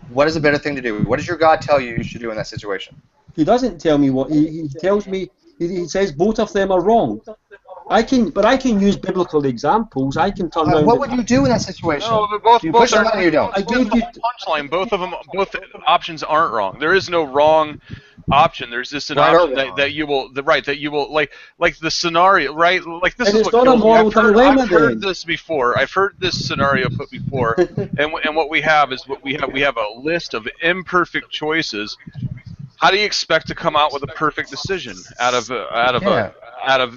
What is a better thing to do? What does your God tell you should do in that situation?
He doesn't tell me what he tells me. He says both of them are wrong. I can use biblical examples. I can turn around.
What would you do in that situation?
No, both
are
not.
You don't.
I gave you punchline. Both options aren't wrong. There is no wrong option. There's just an option that you will like the scenario, right? Like this
and
is
it's
what
not a moral dilemma.
I've heard this before. I've heard this scenario put before, and what we have is we have a list of imperfect choices. How do you expect to come out with a perfect decision out of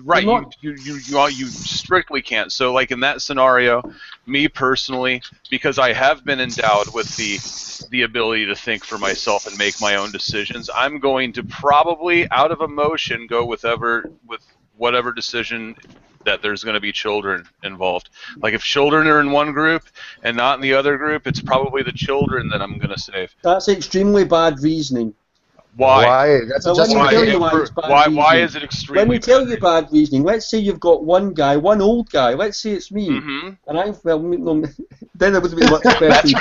right? You strictly can't. So like in that scenario, me personally, because I have been endowed with the ability to think for myself and make my own decisions, I'm going to probably out of emotion go with whatever decision that there's going to be children involved. Like if children are in one group and not in the other group, it's probably the children that I'm going to save.
That's extremely bad reasoning.
Why?
That's
why is it extremely?
Let me tell you bad reasoning. Let's say you've got one old guy. Let's say it's me, and then it would be much better.
That's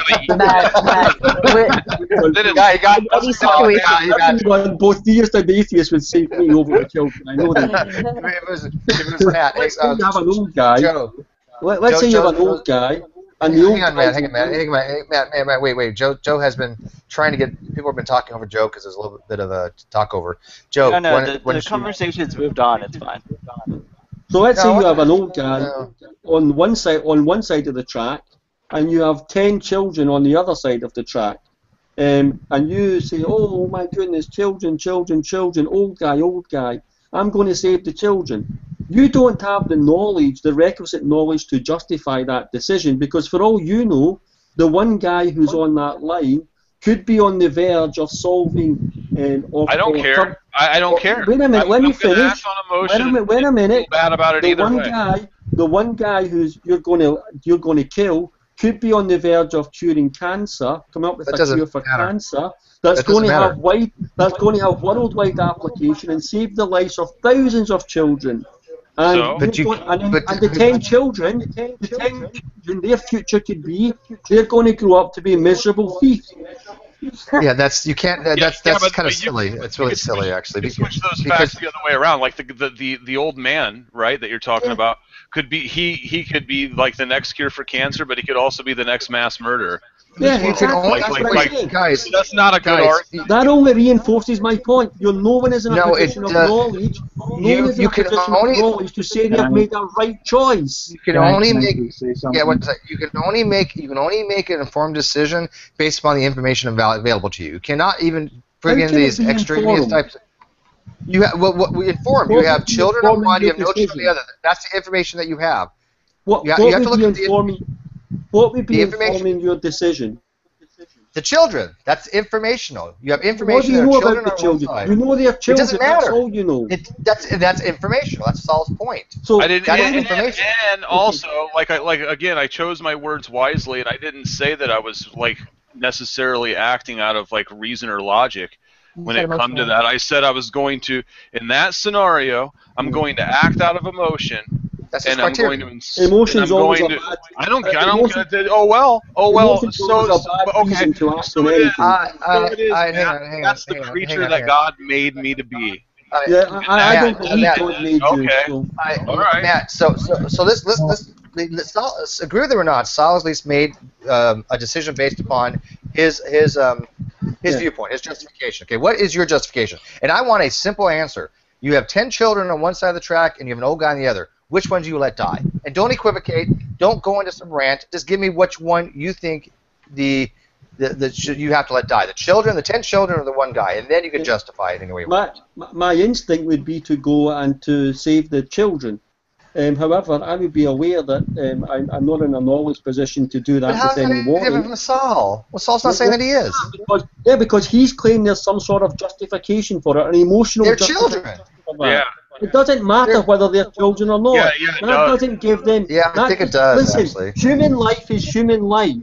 really
both theist and atheist would save me over the children. I know that.
It was Matt.
Let's say you have an old guy. Let's say you have an old guy. And
hang on, Matt. Wait. Joe has been trying to get. People have been talking over Joe because there's a little bit of a talk over. Joe,
the conversation's moved on. It's fine.
So let's say you have an old guy on one side of the track, and you have 10 children on the other side of the track, and you say, "Oh my goodness, children, old guy. I'm going to save the children." You don't have the requisite knowledge to justify that decision, because for all you know, the one guy who's on that line could be on the verge of solving.
I don't care. I don't care.
Wait a minute. Let me finish. Wait a minute.
Bad about it either way.
The one guy who's you're going to kill could be on the verge of curing cancer, come up with a cure for cancer. That's going to have worldwide application and save the lives of thousands of children. And, the 10 children, their future could be, they're going to grow up to be miserable thieves.
Yeah, that's kind of silly. It's really silly, actually.
You switch those facts the other way around. Like the old man, right, that you're talking about, could be he could be like the next cure for cancer, but he could also be the next mass murderer.
Yeah, exactly.
Guys,
that's not a good argument.
That only reinforces my point. No one is in a position of knowledge. You can only knowledge to say they've made a right choice.
You can only make You can only make an informed decision based upon the information available to you. You cannot even bring in these extraneous types. You have informed. You have children on one. You have no children on the other. That's the information that you have.
What would be informing your decision?
The children. That's informational. You have information.
What do you know about the children? You know their children.
It doesn't matter.
That's all you know.
That's informational. That's Saul's point.
So
I didn't.
That's information.
And also, again, I chose my words wisely, and I didn't say that I was necessarily acting out of reason or logic. When it come to that, I said I was going to, in that scenario, I'm going to act out of emotion,
That's his
and I'm
criteria.
going to
Emotions always
going
are
to.
bad.
I don't.
Emotions-
Oh well.
emotions
So
always are bad reason to act on anything.
So it is.
hang
Matt.
on,
That's the creature that God made me to be.
Yeah, I don't believe
Matt,
God made you.
Okay.
So.
All right.
Matt, so let's agree with it or not. Saul at least made a decision based upon his viewpoint, his justification. Okay, what is your justification? And I want a simple answer. You have 10 children on one side of the track, and you have an old guy on the other. Which one do you let die? And don't equivocate. Don't go into some rant. Just give me which one you think you have to let die. The children, the 10 children, or the one guy, and then you can justify it any way you want.
My instinct would be to go and to save the children. However, I would be aware that I'm not in a knowledge position to do that
But how
with
is that
any
any
warning.
different from Saul? Well, Saul's not saying that he is.
Because he's claiming there's some sort of justification for it, an emotional
They're
justification
children.
for that.
Yeah.
It doesn't matter whether they're children or not.
Yeah, it
that
does.
doesn't give them.
Yeah, I think it does,
Listen,
actually.
human life is human life.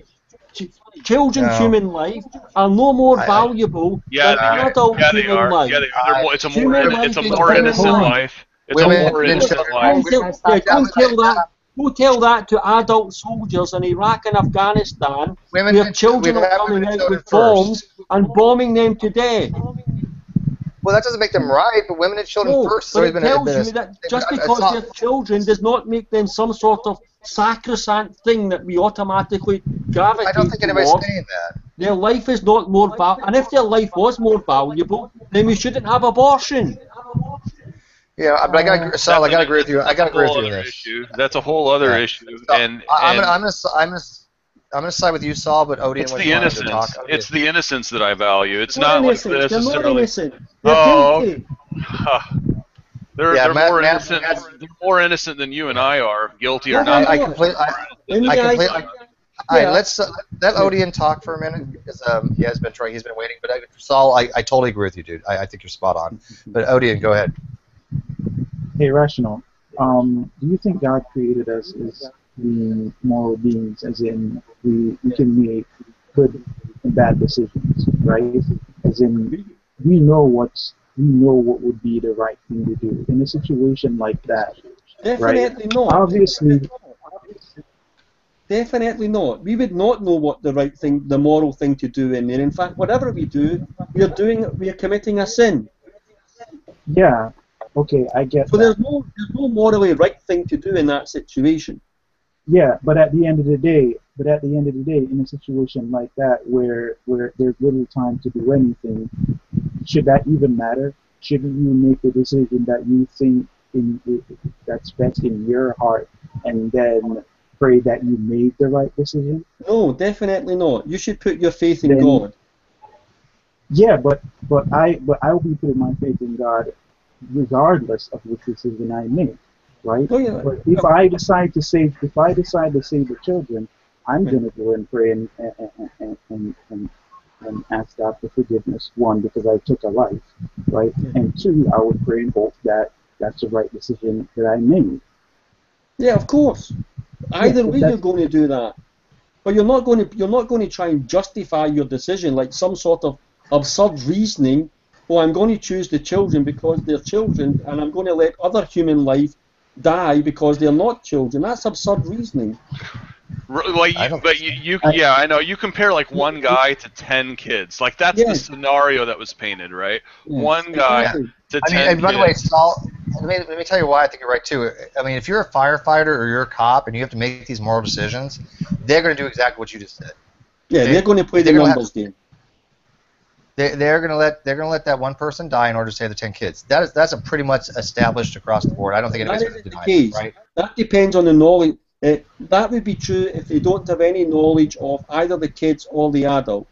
Children's
No.
human life are no more valuable than adult
they
human
are.
life.
Yeah, they are. It's a more.
Human life
It's a
is
more
human
innocent
life.
life. It's a more innocent life.
Go tell that to adult soldiers in Iraq and Afghanistan
Women
where
and-
children
we
are
have
coming
women and
out with
children
bombs and bombing them to death.
Well, that doesn't make them right, but women and children
No,
first.
but it tells you that just because they're children does not make them some sort of sacrosanct thing that we automatically gravitate
I don't think anybody's
towards.
saying that.
Their life is not more valuable, and if their life was more valuable, then we shouldn't have abortion.
Yeah, but I got to agree with you. I got to agree with you on this.
Issue. That's a whole other issue. And
I'm gonna side with you, Saul, but Odin
it's
was
the
wanting to
innocence.
talk.
It's the innocence that I value. It's
They're
not like
innocent. They're not
necessarily.
innocent. They're
Oh,
guilty.
they're
Matt-
more
Matt-
innocent. They're more innocent than you and I are, guilty or
Yeah,
not.
I completely. All right, let's let Odin talk for a minute because he has been trying. He's been waiting. But Saul, I totally agree with you, dude. I think you're spot on. But Odin, go ahead.
Hey, Rational. Do you think God created us as being moral beings, as in we can make good and bad decisions, right? As in we know what would be the right thing to do in a situation like that.
Definitely
right?
not.
Obviously.
Definitely not. We would not know what the right thing, the moral thing to do in there. In fact, whatever we do, we are committing a sin.
Yeah. Okay, I get
so
that.
there's no morally right thing to do in that situation.
Yeah, but at the end of the day, in a situation like that where there's little time to do anything, should that even matter? Shouldn't you make the decision that you think that's best in your heart, and then pray that you made the right decision?
No, definitely not. You should put your faith in God.
Yeah, but I will be putting my faith in God regardless of which decision I make, right?
Oh, yeah.
But if I decide to save the children, I'm gonna go and pray and ask God for forgiveness. One, because I took a life, right? And two, I would pray and hope that that's the right decision that I made.
Yeah, of course. Either way, you're going to do that, but you're not going to try and justify your decision like some sort of absurd reasoning. Oh, I'm going to choose the children because they're children, and I'm going to let other human life die because they're not children. That's absurd reasoning.
Like, yeah, I know. You compare like one guy to 10 kids. Like that's the scenario that was painted, right?
Yes.
One guy to 10 kids.
And by the way, Saul, let me tell you why I think you're right too. I mean, if you're a firefighter or you're a cop and you have to make these moral decisions, they're going to do exactly what you just said.
Yeah, they're going to play the numbers game.
They're going to let that one person die in order to save the 10 kids. That's a pretty much established across the board. I don't think anybody's going to deny it, right?
That depends on the knowledge. That would be true if they don't have any knowledge of either the kids or the adult.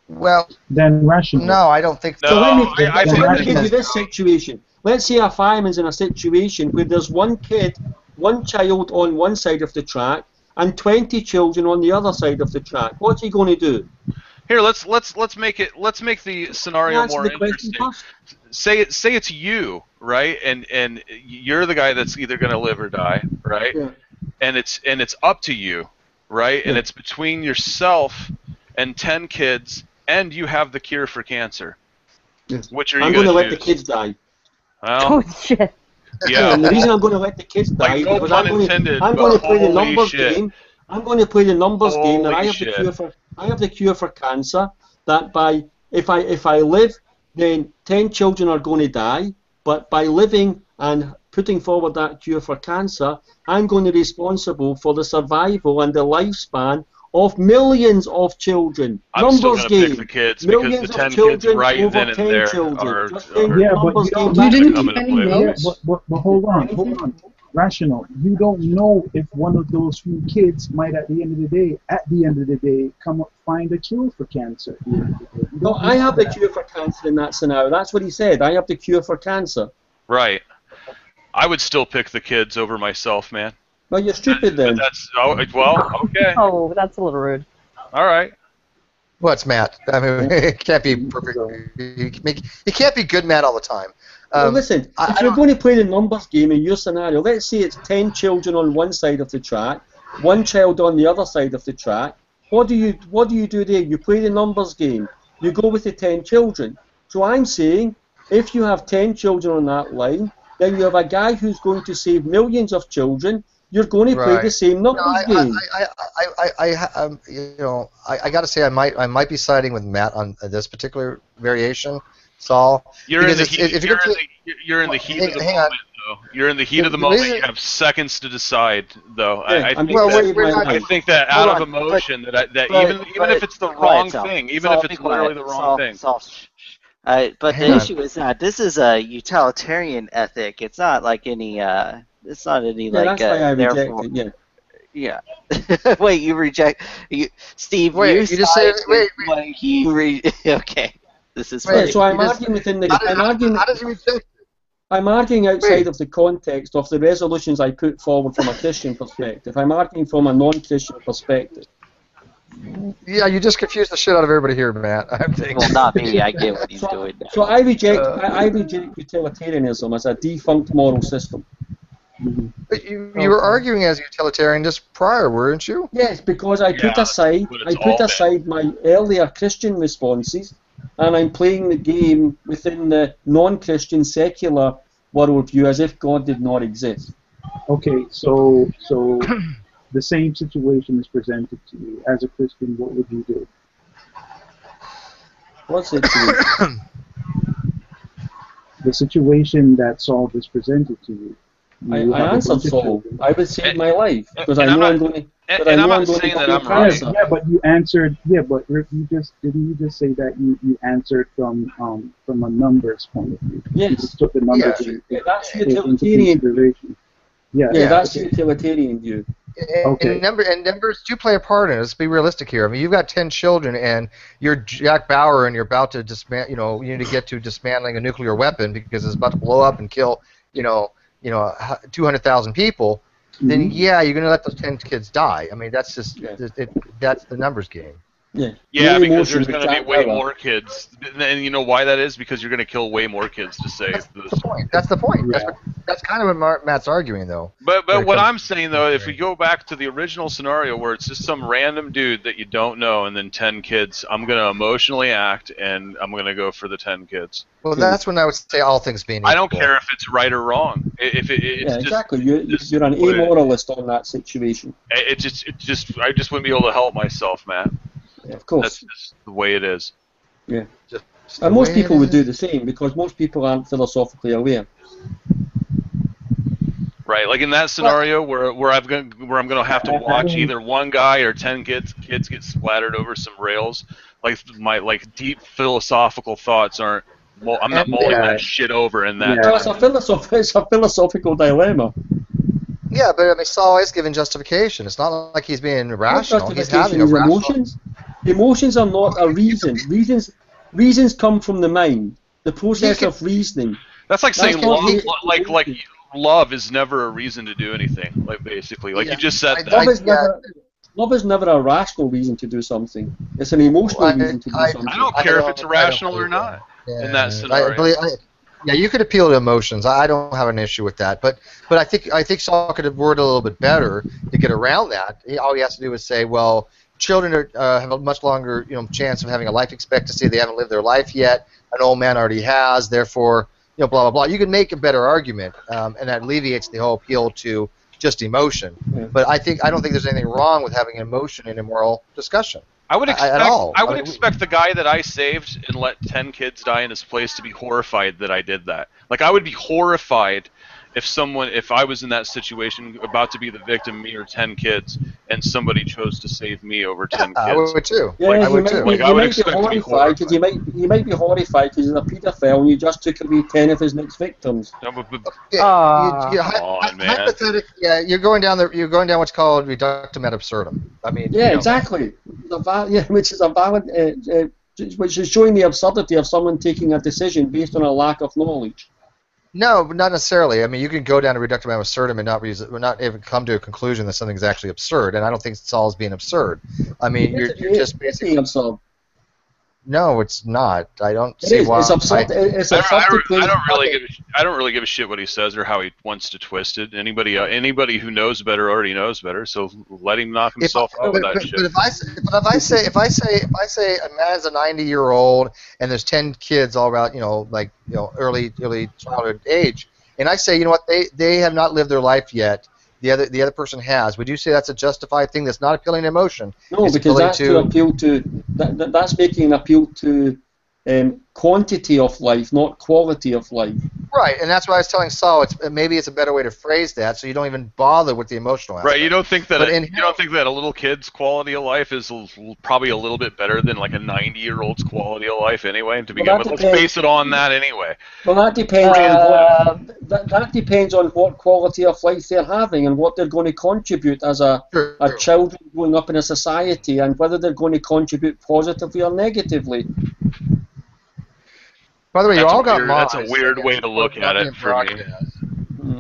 Well,
then rational.
No, I don't think so.
So let me give you this situation. Let's say a fireman's in a situation where there's one child on one side of the track and 20 children on the other side of the track. What's he going to do?
Here, let's make the scenario more interesting. Say it's you, right? And you're the guy that's either going to live or die, right?
Yeah.
And it's up to you, right? Yeah. And it's between yourself and 10 kids, and you have the cure for cancer.
Yes.
Which are you
I'm
going to
let the kids die.
Well,
Oh shit.
Yeah.
And the reason I'm going to let the kids die
Like, no
because
pun
I'm going
intended,
to play the
holy
numbers
shit.
game. I'm going to play the numbers game, and
Holy
I have
shit.
the cure for cancer. That by if I live, then 10 children are going to die. But by living and putting forward that cure for cancer, I'm going to be responsible for the survival and the lifespan of millions of children.
I'm still
Numbers
going to
game.
pick the kids
Millions
because the
of
10 kids
children
right
over
then and
10
there
children.
are,
Just think
Yeah, but
numbers
you
game.
didn't
come into play.
Yeah, but hold on. Rational. You don't know if one of those few kids might, at the end of the day, come up find a cure for cancer.
No, I have the cure for cancer in that scenario. That's what he said. I have the cure for cancer.
Right. I would still pick the kids over myself, man.
Well, you're stupid then.
Well, okay.
Oh, that's a little rude.
All right.
What's Matt? I mean, it can't be perfect. You can't be good Matt all the time.
Well, listen, if you're going to play the numbers game in your scenario, let's say it's 10 children on one side of the track, one child on the other side of the track. What do you do there? You play the numbers game. You go with the 10 children. So I'm saying, if you have 10 children on that line, then you have a guy who's going to save millions of children. You're going to play the same numbers game.
I got to say, I might be siding with Matt on this particular variation, Saul.
You're in the heat of the moment, though. You're in the heat of the moment. You have seconds to decide, though.
Yeah,
I think that out of emotion, even if it's the wrong thing, even if it's literally the wrong thing.
But the issue is that this is a utilitarian ethic. It's not like any. It's not any like.
That's why I reject it.
Yeah. Wait, you reject? Steve,
wait,
you
just say
wait. Okay. This is
funny.
funny.
So I'm arguing within the. I'm arguing outside of the context of the resolutions I put forward from a Christian perspective. I'm arguing from a non-Christian perspective.
Yeah, you just confused the shit out of everybody here, Matt. I'm thinking.
Well, not me. I get what he's doing.
So I reject utilitarianism as a defunct moral system.
But you were arguing as utilitarian just prior, weren't you?
Yes, because I put aside my earlier Christian responses, and I'm playing the game within the non-Christian secular worldview as if God did not exist.
Okay, so the same situation is presented to you. As a Christian, what would you do?
What situation?
The situation that Saul just presented to you.
I answered Saul. I would save my life because I know I'm going to.
And I'm not saying that I'm right.
Yeah, but you answered. Yeah, but you just say that you answered from a numbers point of view.
Yes.
You just took the numbers
that's utilitarian.
Yeah,
that's utilitarian view.
Okay.
And numbers do play a part in it. Let's be realistic here. I mean, you've got 10 children, and you're Jack Bauer, and you're about to you need to get to dismantling a nuclear weapon because it's about to blow up and kill, 200,000 people. Then yeah, you're going to let those 10 kids die. I mean, that's just that's the numbers game.
Yeah, because there's going to be way more kids. And you know why that is? Because you're going to kill way more kids to save this.
That's the point. Yeah. That's kind of what Matt's arguing, though.
But what I'm saying, though, if we go back to the original scenario where it's just some random dude that you don't know and then 10 kids, I'm going to emotionally act and I'm going to go for the 10 kids.
Well, that's when I would say all things being equal.
I don't care if it's right or wrong. It's
exactly. You're an amoralist on that situation.
I just wouldn't be able to help myself, Matt.
Yeah, of course.
That's just the way it is.
Yeah. And most people would do the same because most people aren't philosophically aware.
Right, like in that scenario where I'm going to have to watch either one guy or 10 kids get splattered over some rails. Like my deep philosophical thoughts aren't. Well, I'm not mulling that shit over in that.
Well, it's a philosophical dilemma.
Yeah, but I mean, Saul is giving justification. It's not like he's being irrational. He's having
emotions. Emotions are not a reason. Reasons come from the mind. The process of reasoning.
That's like saying love is never a reason to do anything. Like basically, you just said that.
Love is never a rational reason to do something. It's an emotional reason to do something.
I don't care if it's irrational or not in that scenario.
Yeah, you could appeal to emotions. I don't have an issue with that, but I think Saul could have worded a little bit better to get around that. All he has to do is say, well, children have a much longer chance of having a life expectancy. They haven't lived their life yet. An old man already has. Therefore, you know, blah blah blah. You can make a better argument, and that alleviates the whole appeal to just emotion.
Yeah.
But I don't think there's anything wrong with having emotion in a moral discussion.
I would expect,
at all.
I would expect the guy that I saved and let 10 kids die in his place to be horrified that I did that. Like, I would be horrified if I was in that situation, about to be the victim, me or 10 kids, and somebody chose to save me over 10 kids.
I would too.
Yeah,
I would too.
Like, I would expect to be horrified.
Because you might be horrified because he's a paedophile and you just took away 10 of his next victims.
No, but,
Come
on, man.
Hypothetically, yeah, you're going down what's called reductum ad absurdum. I mean,
Yeah, exactly. Which is a valid, which is showing the absurdity of someone taking a decision based on a lack of knowledge.
No, not necessarily. I mean, you can go down to reductum ad absurdum and not even come to a conclusion that something's actually absurd. And I don't think Saul's being absurd. I mean, you're just basically
absurd.
No, it's not. I don't
It
see
is.
why.
It's absurd. It's absurd to claim.
I don't really give a shit what he says or how he wants to twist it. Anybody who knows better already knows better. So let him knock himself out with that shit.
But if I say a man is a 90-year-old and there's 10 kids all around, early childhood age, and I say, you know what, they have not lived their life yet. The other person has. Would you say that's a justified thing? That's not appealing to emotion.
No, because that's to appeal to. That's making an appeal to quantity of life, not quality of life.
Right, and that's why I was telling Saul. Maybe it's a better way to phrase that, so you don't even bother with the emotional aspect.
Right, you don't think that a little kid's quality of life is probably a little bit better than like a 90-year-old's quality of life anyway. To begin with, let's base it on that anyway.
Well, that depends. That depends on what quality of life they're having and what they're going to contribute as a child growing up in a society, and whether they're going to contribute positively or negatively.
By the way, you all got mods.
That's a weird way to look at it for me.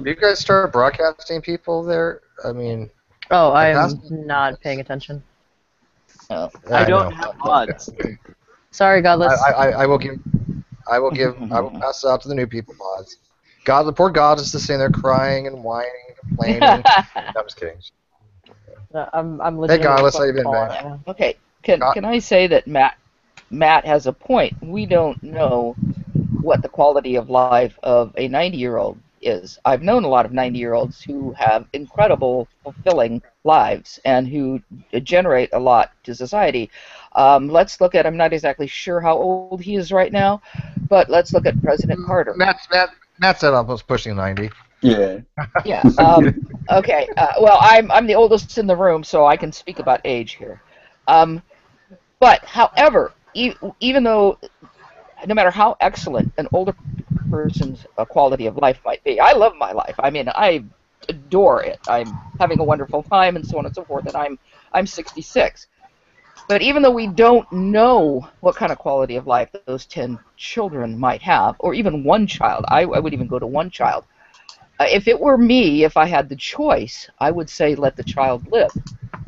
Do you guys start broadcasting people there? I mean...
Oh, I am not paying attention.
Oh, I don't have mods.
Sorry, Godless.
I will pass it out to the new people mods. The poor Godless is sitting there crying and whining and complaining. No, I'm just kidding.
I'm
Hey, Godless, how you been, man?
Okay, can I say that Matt has a point. We don't know what the quality of life of a 90-year-old is. I've known a lot of 90-year-olds who have incredible, fulfilling lives and who generate a lot to society. Let's look at, I'm not exactly sure how old he is right now, but let's look at President Carter.
Matt said I was pushing 90.
Yeah.
Yeah. Okay. Well, I'm the oldest in the room, so I can speak about age here. But, however, even though, no matter how excellent an older person's quality of life might be, I love my life. I mean, I adore it. I'm having a wonderful time, and so on and so forth. And I'm 66. But even though we don't know what kind of quality of life those 10 children might have, or even one child, I would even go to one child. If it were me, if I had the choice, I would say let the child live.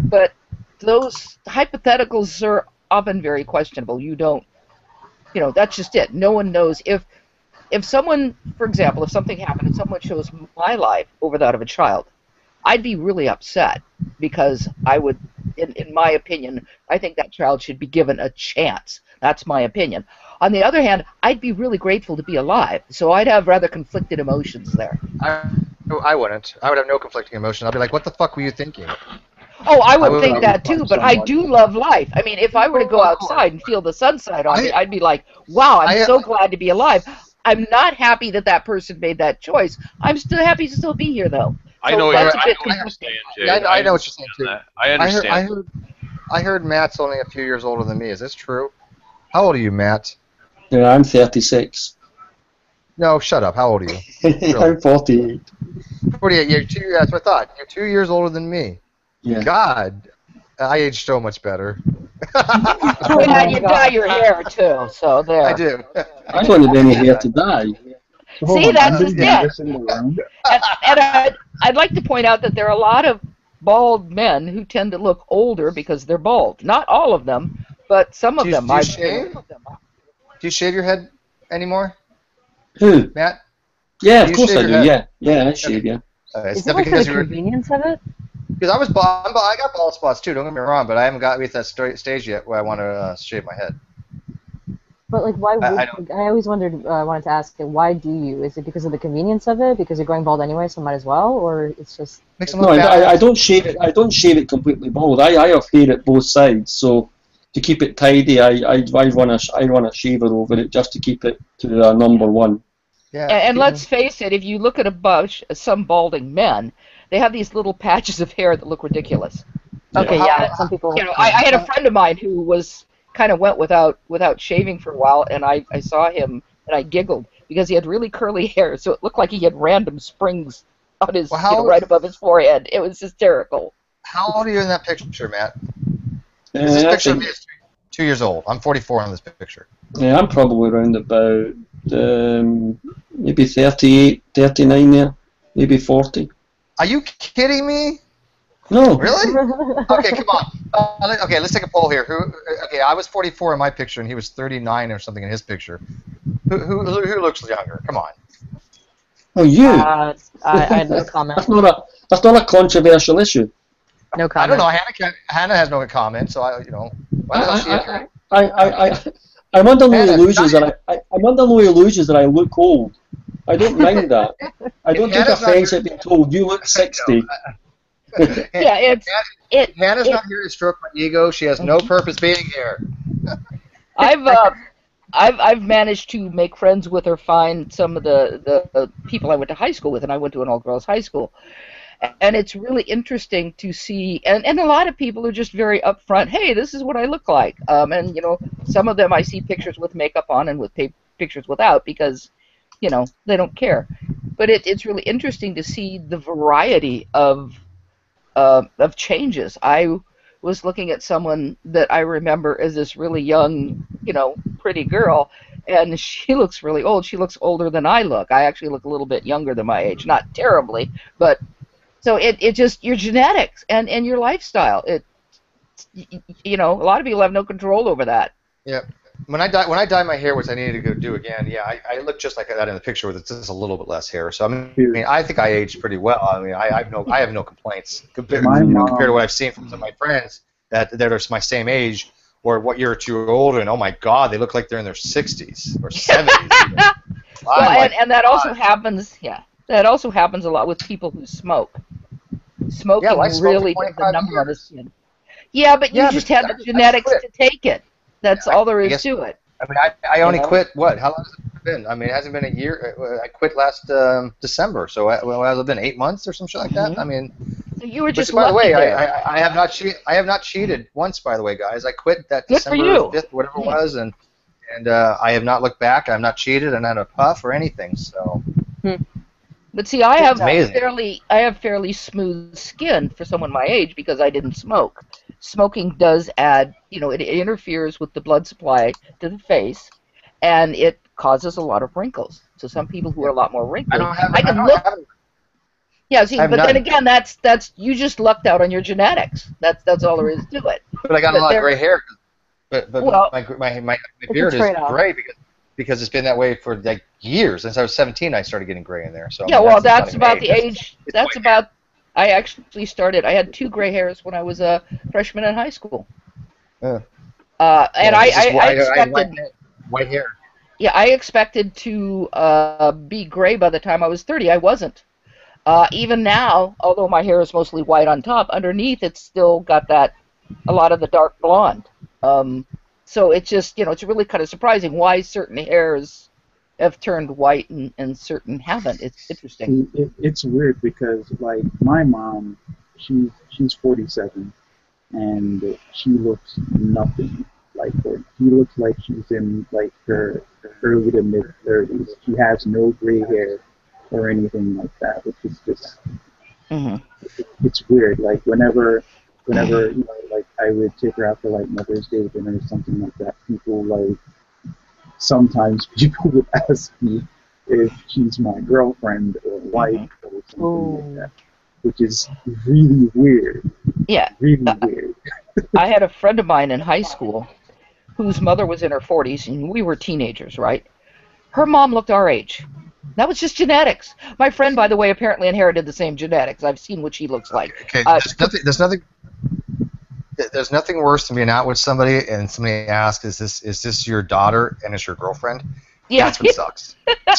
But those hypotheticals are often very questionable. You don't, that's just it. No one knows. If someone, for example, if something happened and someone chose my life over that of a child, I'd be really upset because I would, in my opinion, I think that child should be given a chance. That's my opinion. On the other hand, I'd be really grateful to be alive, so I'd have rather conflicted emotions there.
I wouldn't. I would have no conflicting emotion. I'd be like, what the fuck were you thinking?
Oh, I would think that too, but I do love life. I mean, if I were to go outside and feel the sunshine on me, I'd be like, wow, I'm so glad to be alive. I'm not happy that that person made that choice. I'm still happy to still be here, though. So
I know
that's
what you're saying, Jay.
I know what you're saying, too.
I understand.
I heard Matt's only a few years older than me. Is this true? How old are you, Matt?
Yeah, I'm 36.
No, shut up. How old are you?
Really? I'm 48.
48. That's what I thought. You're 2 years older than me.
Yeah.
God, I aged so much better.
Yeah, you dye your hair too, so there.
I do.
I don't have any hair to dye.
See, that's just it. And I'd like to point out that there are a lot of bald men who tend to look older because they're bald. Not all of them, but some of them.
Do you shave? Do you shave your head anymore?
Who?
Matt?
Yeah, of course I do. Yeah, I shave. Yeah.
Is it like for the convenience of it?
Because I got bald spots too. Don't get me wrong, but I haven't got to that stage yet where I want to shave my head.
But like, why would I always wondered, wanted to ask, why do you? Is it because of the convenience of it? Because you're going bald anyway, so might as well, or it's just.
No, I don't shave it. I don't shave it completely bald. I have hair at both sides, so to keep it tidy, I run a shaver over it just to keep it to number one.
Yeah. And let's face it, if you look at a bunch, some balding men, they have these little patches of hair that look ridiculous.
Okay, yeah, some people.
You know, I had a friend of mine who was kind of went without shaving for a while, and I saw him and I giggled because he had really curly hair, so it looked like he had random springs on his right above his forehead. It was hysterical.
How old are you in that picture, Matt? This picture of me is 2 years old. I'm 44 in this picture.
Yeah, I'm probably around about maybe 38, 39 there, maybe 40.
Are you kidding me?
No.
Really? Okay, come on. Okay, let's take a poll here. Okay, I was 44 in my picture, and he was 39 or something in his picture. Who looks younger? Come on.
Oh, you.
I had no comment.
That's not a controversial issue.
No comment.
I don't know. Hannah has no comment, so why the hell she?
I'm under no illusions that I'm under no illusions that I look old. I don't mind that. I don't take offense at being told you look 60.
Yeah,
Hannah's not here to stroke my ego. She has no purpose being here.
I've managed to make friends with or find some of the people I went to high school with, and I went to an all-girls high school. And it's really interesting to see, and a lot of people are just very upfront. Hey, this is what I look like. And you know, some of them I see pictures with makeup on and with pictures without because, you know, they don't care. But it's really interesting to see the variety of changes. I was looking at someone that I remember as this really young, you know, pretty girl, and she looks really old. She looks older than I look. I actually look a little bit younger than my age, not terribly, but so it just your genetics and your lifestyle. You know, a lot of people have no control over that.
Yeah. When I dye my hair, which I needed to go do again, yeah, I look just like that in the picture with just a little bit less hair. So I mean, I think I aged pretty well. I mean, I have no complaints compared to what I've seen from some of my friends that are my same age or what year or two older, and oh my God, they look like they're in their 60s or 70s.
Well, and that also happens. Yeah, that also happens a lot with people who smoke. Smoking really does the number on the skin. Yeah, but you just have the genetics to take it. That's all there is to it.
I mean, I only quit, what? How long has it been? I mean, it hasn't been a year. I quit last December, so has it been 8 months or some shit like that? I mean,
so you were just
by the way,
there.
I have not cheated once, by the way, guys. I quit that December 5th, whatever it was, and I have not looked back. I've not cheated and not a puff or anything, so.
But see, I have fairly smooth skin for someone my age because I didn't smoke. Smoking does add, you know, it interferes with the blood supply to the face, and it causes a lot of wrinkles. So some people who are a lot more wrinkly, Yeah, see, but then again, that's you just lucked out on your genetics. That's all there is to it.
But I got a lot of gray hair. But my beard is gray because it's been that way for like years. Since I was 17, I started getting gray in there. So
yeah, well, that's about the age. That's about. I actually started. I had 2 gray hairs when I was a freshman in high school. And I expected
white hair.
Yeah, I expected to be gray by the time I was 30. I wasn't. Even now, although my hair is mostly white on top, underneath it's still got a lot of the dark blonde. So it's just, you know, it's really kind of surprising why certain hairs have turned white and certain haven't. It's interesting.
It's weird because, like, my mom, she's 47, and she looks nothing like her. She looks like she's in, like, her early to mid-30s. She has no gray hair or anything like that, which is just, it's weird. Like, whenever you know, like, I would take her out for, like, Mother's Day dinner or something like that, sometimes people would ask me if she's my girlfriend or wife or something like that, which is really weird.
Yeah.
Really weird.
I had a friend of mine in high school whose mother was in her 40s, and we were teenagers, right? Her mom looked our age. That was just genetics. My friend, by the way, apparently inherited the same genetics. I've seen what she looks like.
Okay, there's nothing. There's nothing worse than being out with somebody and somebody asks, "Is this your daughter?" and it's your girlfriend.
Yeah.
That's what sucks.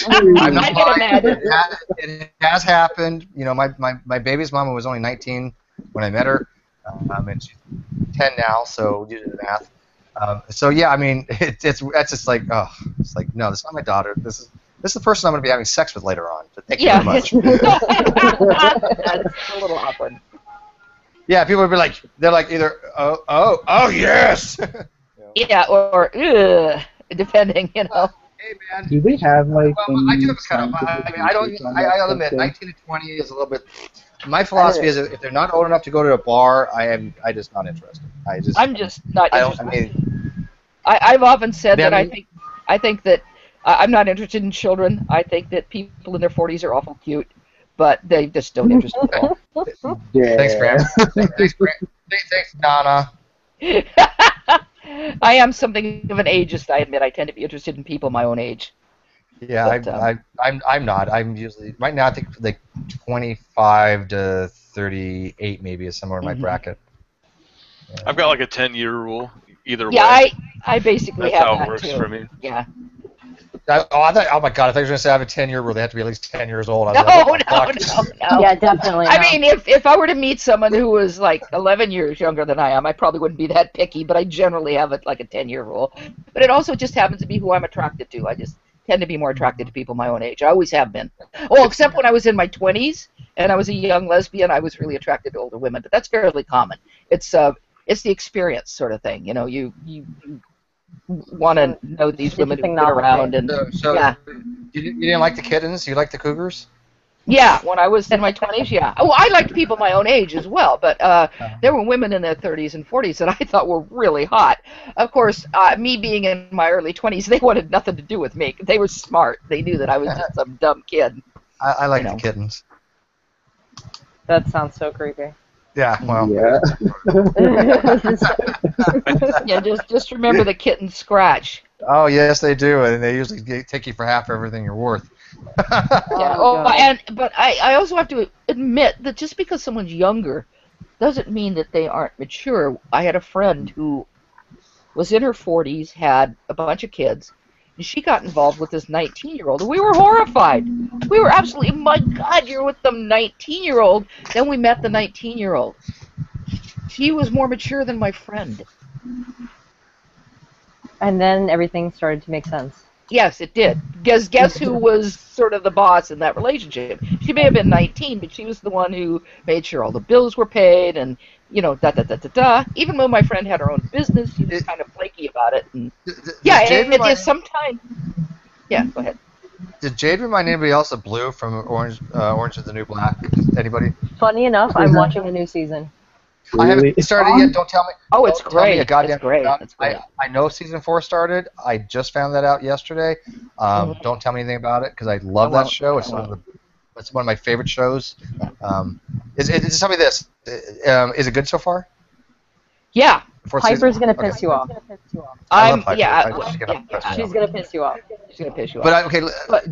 I'm not lying. It has happened. You know, my baby's mama was only 19 when I met her, and she's 10 now. So you do the math. So yeah, I mean, that's just like, oh, it's like, no, this is not my daughter. This is the person I'm going to be having sex with later on. So thank you very much.
That's a little awkward.
Yeah, people would be like, they're like either, oh yes.
Yeah, or depending, you know.
Hey man.
Do they have like?
Well, I do have a kind of. I mean, I'll admit, 19 to 20 is a little bit. My philosophy is if they're not old enough to go to a bar, I'm just not interested.
I'm just not interested.
I mean,
I've often said that I think that I'm not interested in children. I think that people in their 40s are awful cute, but they just don't interest me at all.
Yeah.
Thanks, Graham. Thanks, Donna.
I am something of an ageist, I admit. I tend to be interested in people my own age.
Yeah, but, I'm not. I'm usually right now. I think like 25 to 38 maybe is somewhere in my bracket. Yeah.
I've got like a 10-year rule either way.
Yeah, I basically
That's
have
how it works
too.
for me.
Yeah.
Oh my God! I thought you were going to say I have a 10-year rule. They have to be at least 10 years old.
No.
Yeah, definitely.
I mean, if I were to meet someone who was like 11 years younger than I am, I probably wouldn't be that picky, but I generally have like a 10-year rule. But it also just happens to be who I'm attracted to. I just tend to be more attracted to people my own age. I always have been. Well, except when I was in my 20s and I was a young lesbian, I was really attracted to older women, but that's fairly common. It's the experience sort of thing. You know, you want to know these women who've been around. And
so
yeah.
You didn't like the kittens? You like the cougars?
Yeah, when I was in my 20s, yeah. Oh, I liked people my own age as well, but there were women in their 30s and 40s that I thought were really hot. Of course, me being in my early 20s, they wanted nothing to do with me. They were smart. They knew that I was just some dumb kid.
I like the kittens.
That sounds so creepy.
Yeah, well.
Yeah.
Yeah, just remember the kitten scratch.
Oh yes, they do, and they usually take you for half everything you're worth.
Yeah. But I also have to admit that just because someone's younger doesn't mean that they aren't mature. I had a friend who was in her 40s, had a bunch of kids, and she got involved with this 19-year-old, and we were horrified. We were absolutely, my God, you're with the 19-year-old. Then we met the 19-year-old. She was more mature than my friend.
And then everything started to make sense.
Yes, it did. Guess who was sort of the boss in that relationship? She may have been 19, but she was the one who made sure all the bills were paid and, you know, da-da-da-da-da. Even though my friend had her own business, she was kind of flaky about it. And yeah, it is sometimes... Yeah, go ahead.
Did Jade remind anybody else of Blue from Orange is the New Black? Anybody?
Funny enough, I'm watching the new season.
I haven't started yet. Don't tell me.
Oh, it's great.
A goddamn
it's great.
It's great. I know season 4 started. I just found that out yesterday. Don't tell me anything about it because I love that show. It's one of my favorite shows. Tell me this. Is it good so far?
Yeah.
Piper's gonna piss you off.
I love Piper.
She's gonna piss you off.
She's gonna piss you off.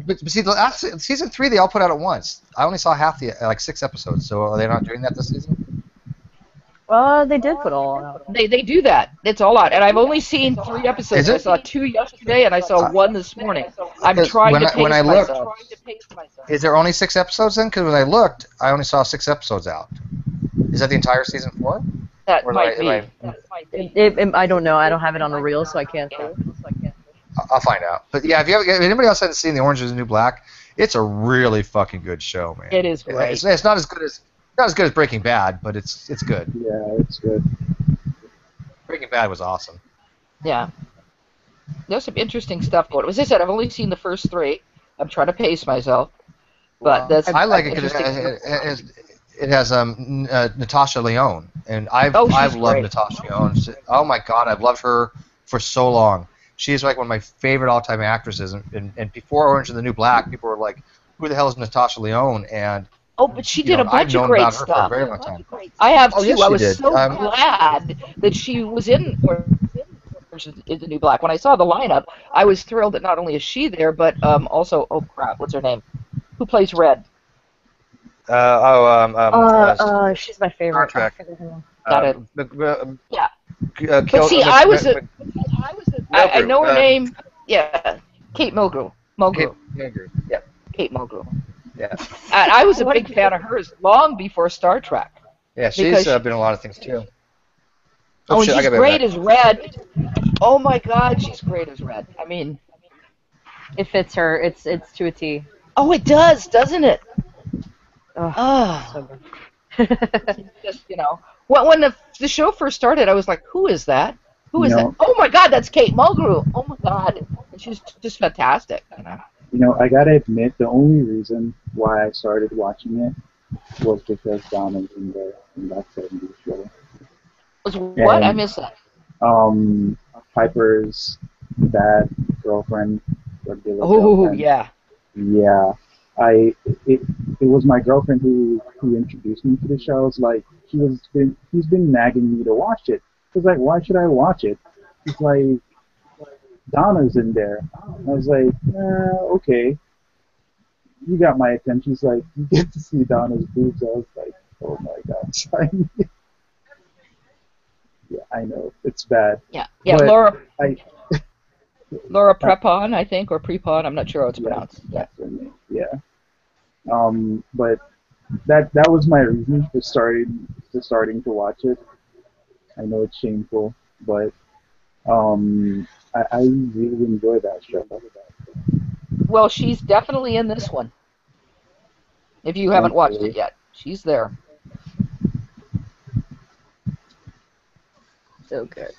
But see, the last season 3 they all put out at once. I only saw half like 6 episodes. So are they not doing that this season?
They did put all out.
They do that. It's all out. And I've only seen 3 episodes. I saw 2 yesterday, and I saw 1 this morning. I'm trying to pace myself.
Is there only 6 episodes then? Because when I looked, I only saw 6 episosodes out. Is that the entire season 4?
That might be.
I don't know. I don't have it on a reel, so I can't say.
I'll find out. But yeah, if anybody else hasn't seen The Orange is the New Black, it's a really fucking good show, man.
It is great.
It's not as good as Breaking Bad, but it's good.
Yeah, it's good.
Breaking Bad was awesome.
Yeah. There's some interesting stuff going on. As I said, I've only seen the first 3. I'm trying to pace myself. But
I like it because it has Natasha Lyonne, and I've loved Natasha Lyonne. Oh my God, I've loved her for so long. She's like one of my favorite all-time actresses. And before Orange is the New Black, people were like, "Who the hell is Natasha Lyonne?" And
but she did a bunch of great stuff.
For a very long time.
I have too.
Yes,
I was so glad that she was in Orange is the New Black. When I saw the lineup, I was thrilled that not only is she there, but also, oh crap, what's her name? Who plays Red?
She's my favorite.
Star Trek.
Yeah. But see, I know her name. Yeah, Kate Mulgrew.
Kate Mulgrew. Yeah.
Kate Mulgrew.
Yeah.
And I was a big fan of hers long before Star Trek.
Yeah, she's been in a lot of things too.
Oh, she's great as Red. Oh my God, she's great as Red. I mean,
it fits her. It's to a T.
Oh, it does, doesn't it?
So good.
Just when the show first started, I was like, who is that? Who is that? Oh my God, that's Kate Mulgrew. Oh my God, and she's just fantastic.
I gotta admit, the only reason why I started watching it was because Donna's in that 70s show.
Was what? I missed that.
Piper's bad girlfriend.
Oh yeah.
Yeah. It was my girlfriend who introduced me to the show. I was like, he's been nagging me to watch it. I was like, why should I watch it? He's like, Donna's in there. I was like, okay. You got my attention. He's like, you get to see Donna's boobs. I was like, oh my gosh. Yeah, I know. It's bad.
Yeah, but Laura Prepon, I think, or Prepon. I'm not sure how it's pronounced.
Yeah. But that was my reason for starting to watch it. I know it's shameful, but I really enjoy that show.
Well, she's definitely in this one. If you haven't watched it yet, she's there. So good.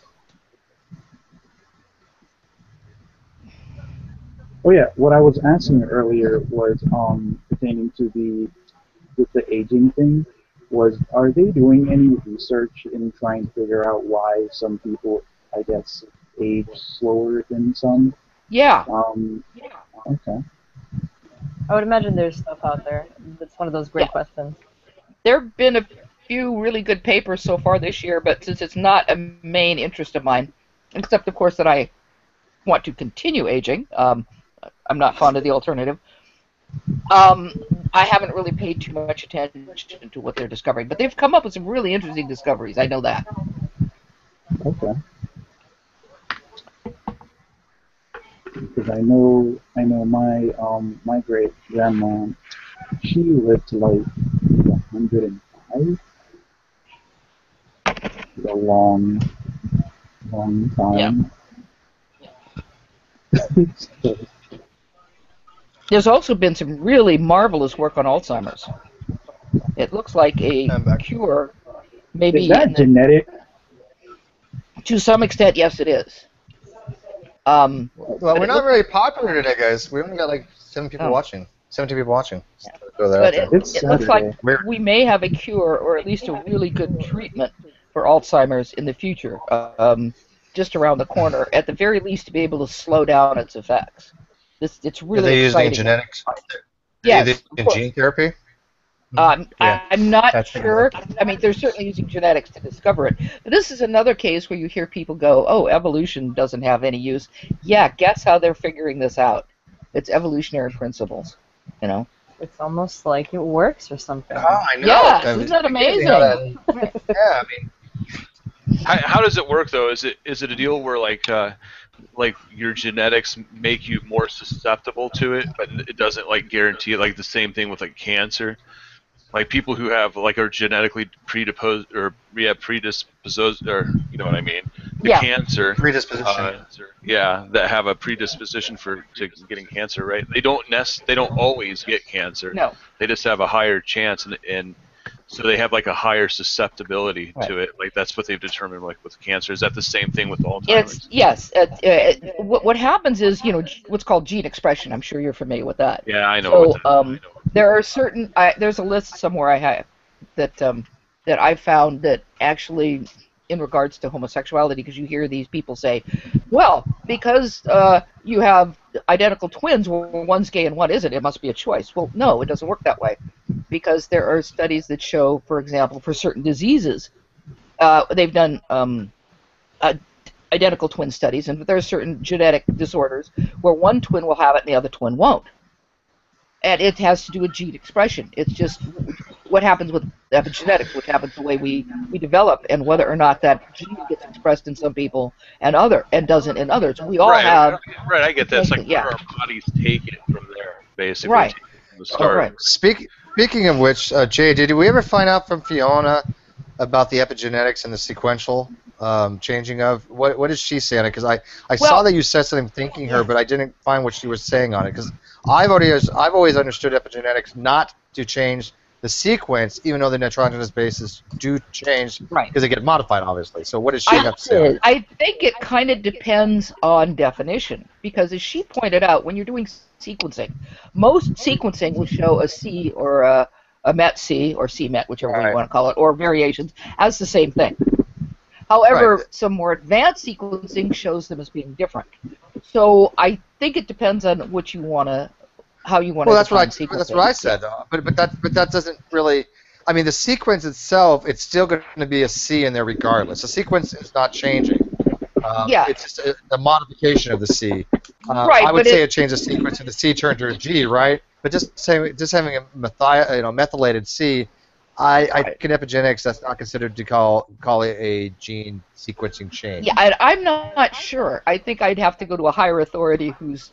Oh yeah, what I was asking earlier was pertaining to the aging thing. Are they doing any research in trying to figure out why some people, I guess, age slower than some?
Yeah.
Okay.
I would imagine there's stuff out there. That's one of those great questions.
There have been a few really good papers so far this year, but since it's not a main interest of mine, except of course that I want to continue aging, I'm not fond of the alternative. I haven't really paid too much attention to what they're discovering, but they've come up with some really interesting discoveries. I know that.
Okay. Because I know my great grandma, she lived to like 105. A long time.
Yeah. There's also been some really marvelous work on Alzheimer's. It looks like a cure, maybe.
Is that genetic?
To some extent, yes, it is.
Well, we're not very popular today, guys. We only got like 7 people watching. 17 people watching.
But it looks like we may have a cure, or at least a really good treatment for Alzheimer's in the future, just around the corner. At the very least, to be able to slow down its effects. It's really exciting.
Are they using genetics?
Yes.
In gene therapy?
I'm not sure. I mean, they're certainly using genetics to discover it. But this is another case where you hear people go, oh, evolution doesn't have any use. Yeah, guess how they're figuring this out? It's evolutionary principles,
It's almost like it works or something.
Oh, I know.
Yeah, isn't that amazing?
Yeah, I mean.
How does it work though? Is it a deal where like your genetics make you more susceptible to it, but it doesn't like guarantee it? Like the same thing with like cancer, like people who have like are genetically predisposed or or you know what I mean? Cancer
predisposition.
That have a predisposition to getting cancer, right? They don't always get cancer.
No.
They just have a higher chance and so they have like a higher susceptibility to it. Like that's what they've determined, like with cancer. Is that the same thing with Alzheimer's?
Yes. What happens is, what's called gene expression. I'm sure you're familiar with that.
Yeah, I know.
So there are certain. There's a list somewhere I have that I found that actually, in regards to homosexuality, because you hear these people say, well, because you have identical twins, well, one's gay and one isn't, it must be a choice. Well, no, it doesn't work that way, because there are studies that show, for example, for certain diseases, they've done identical twin studies, and there are certain genetic disorders where one twin will have it and the other twin won't. And it has to do with gene expression. It's just what happens with epigenetics, what happens the way we develop, and whether or not that gene gets expressed in some people and doesn't in others. We all have.
Right, I get that. It's like
yeah.
where our bodies take it from there, basically.
Right.
Take it from the start.
Right.
Speaking of which, Jay, did we ever find out from Fiona about the epigenetics and the sequential changing of what did she say on it? Because I saw that you said something thanking her, but I didn't find what she was saying on it. Because I've always understood epigenetics not to change the sequence, even though the nitrogenous bases do change because they get modified, obviously. So what does she have to say?
I think it kind of depends on definition, because as she pointed out, when you're doing sequencing, most sequencing will show a C or a MET-C or C-MET, whichever way you want to call it, or variations as the same thing. However, some more advanced sequencing shows them as being different. So I think it depends on what you want to, how you want to define sequencing.
That's what I said, though. But that doesn't really. I mean, the sequence itself, it's still going to be a C in there regardless. The sequence is not changing. It's just a modification of the C. I would say it changed the sequence and the C turned to a G, right? But just having a methylated C, I think in epigenetics that's not considered to call it a gene sequencing change.
Yeah, I'm not sure. I think I'd have to go to a higher authority who's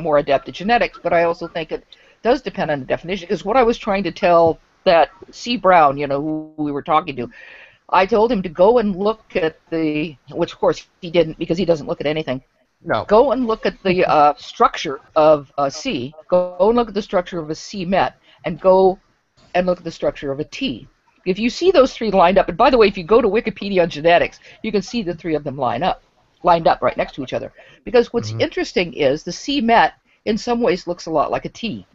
more adept at genetics, but I also think it does depend on the definition. Because what I was trying to tell that C. Brown, who we were talking to, I told him to go and look at which of course he didn't because he doesn't look at anything.
No.
Go and look at the structure of a C. Go and look at the structure of a C-MET, and go and look at the structure of a T. If you see those three lined up, and by the way, if you go to Wikipedia on genetics, you can see the three of them lined up right next to each other. Because what's interesting is the C-MET in some ways looks a lot like a T.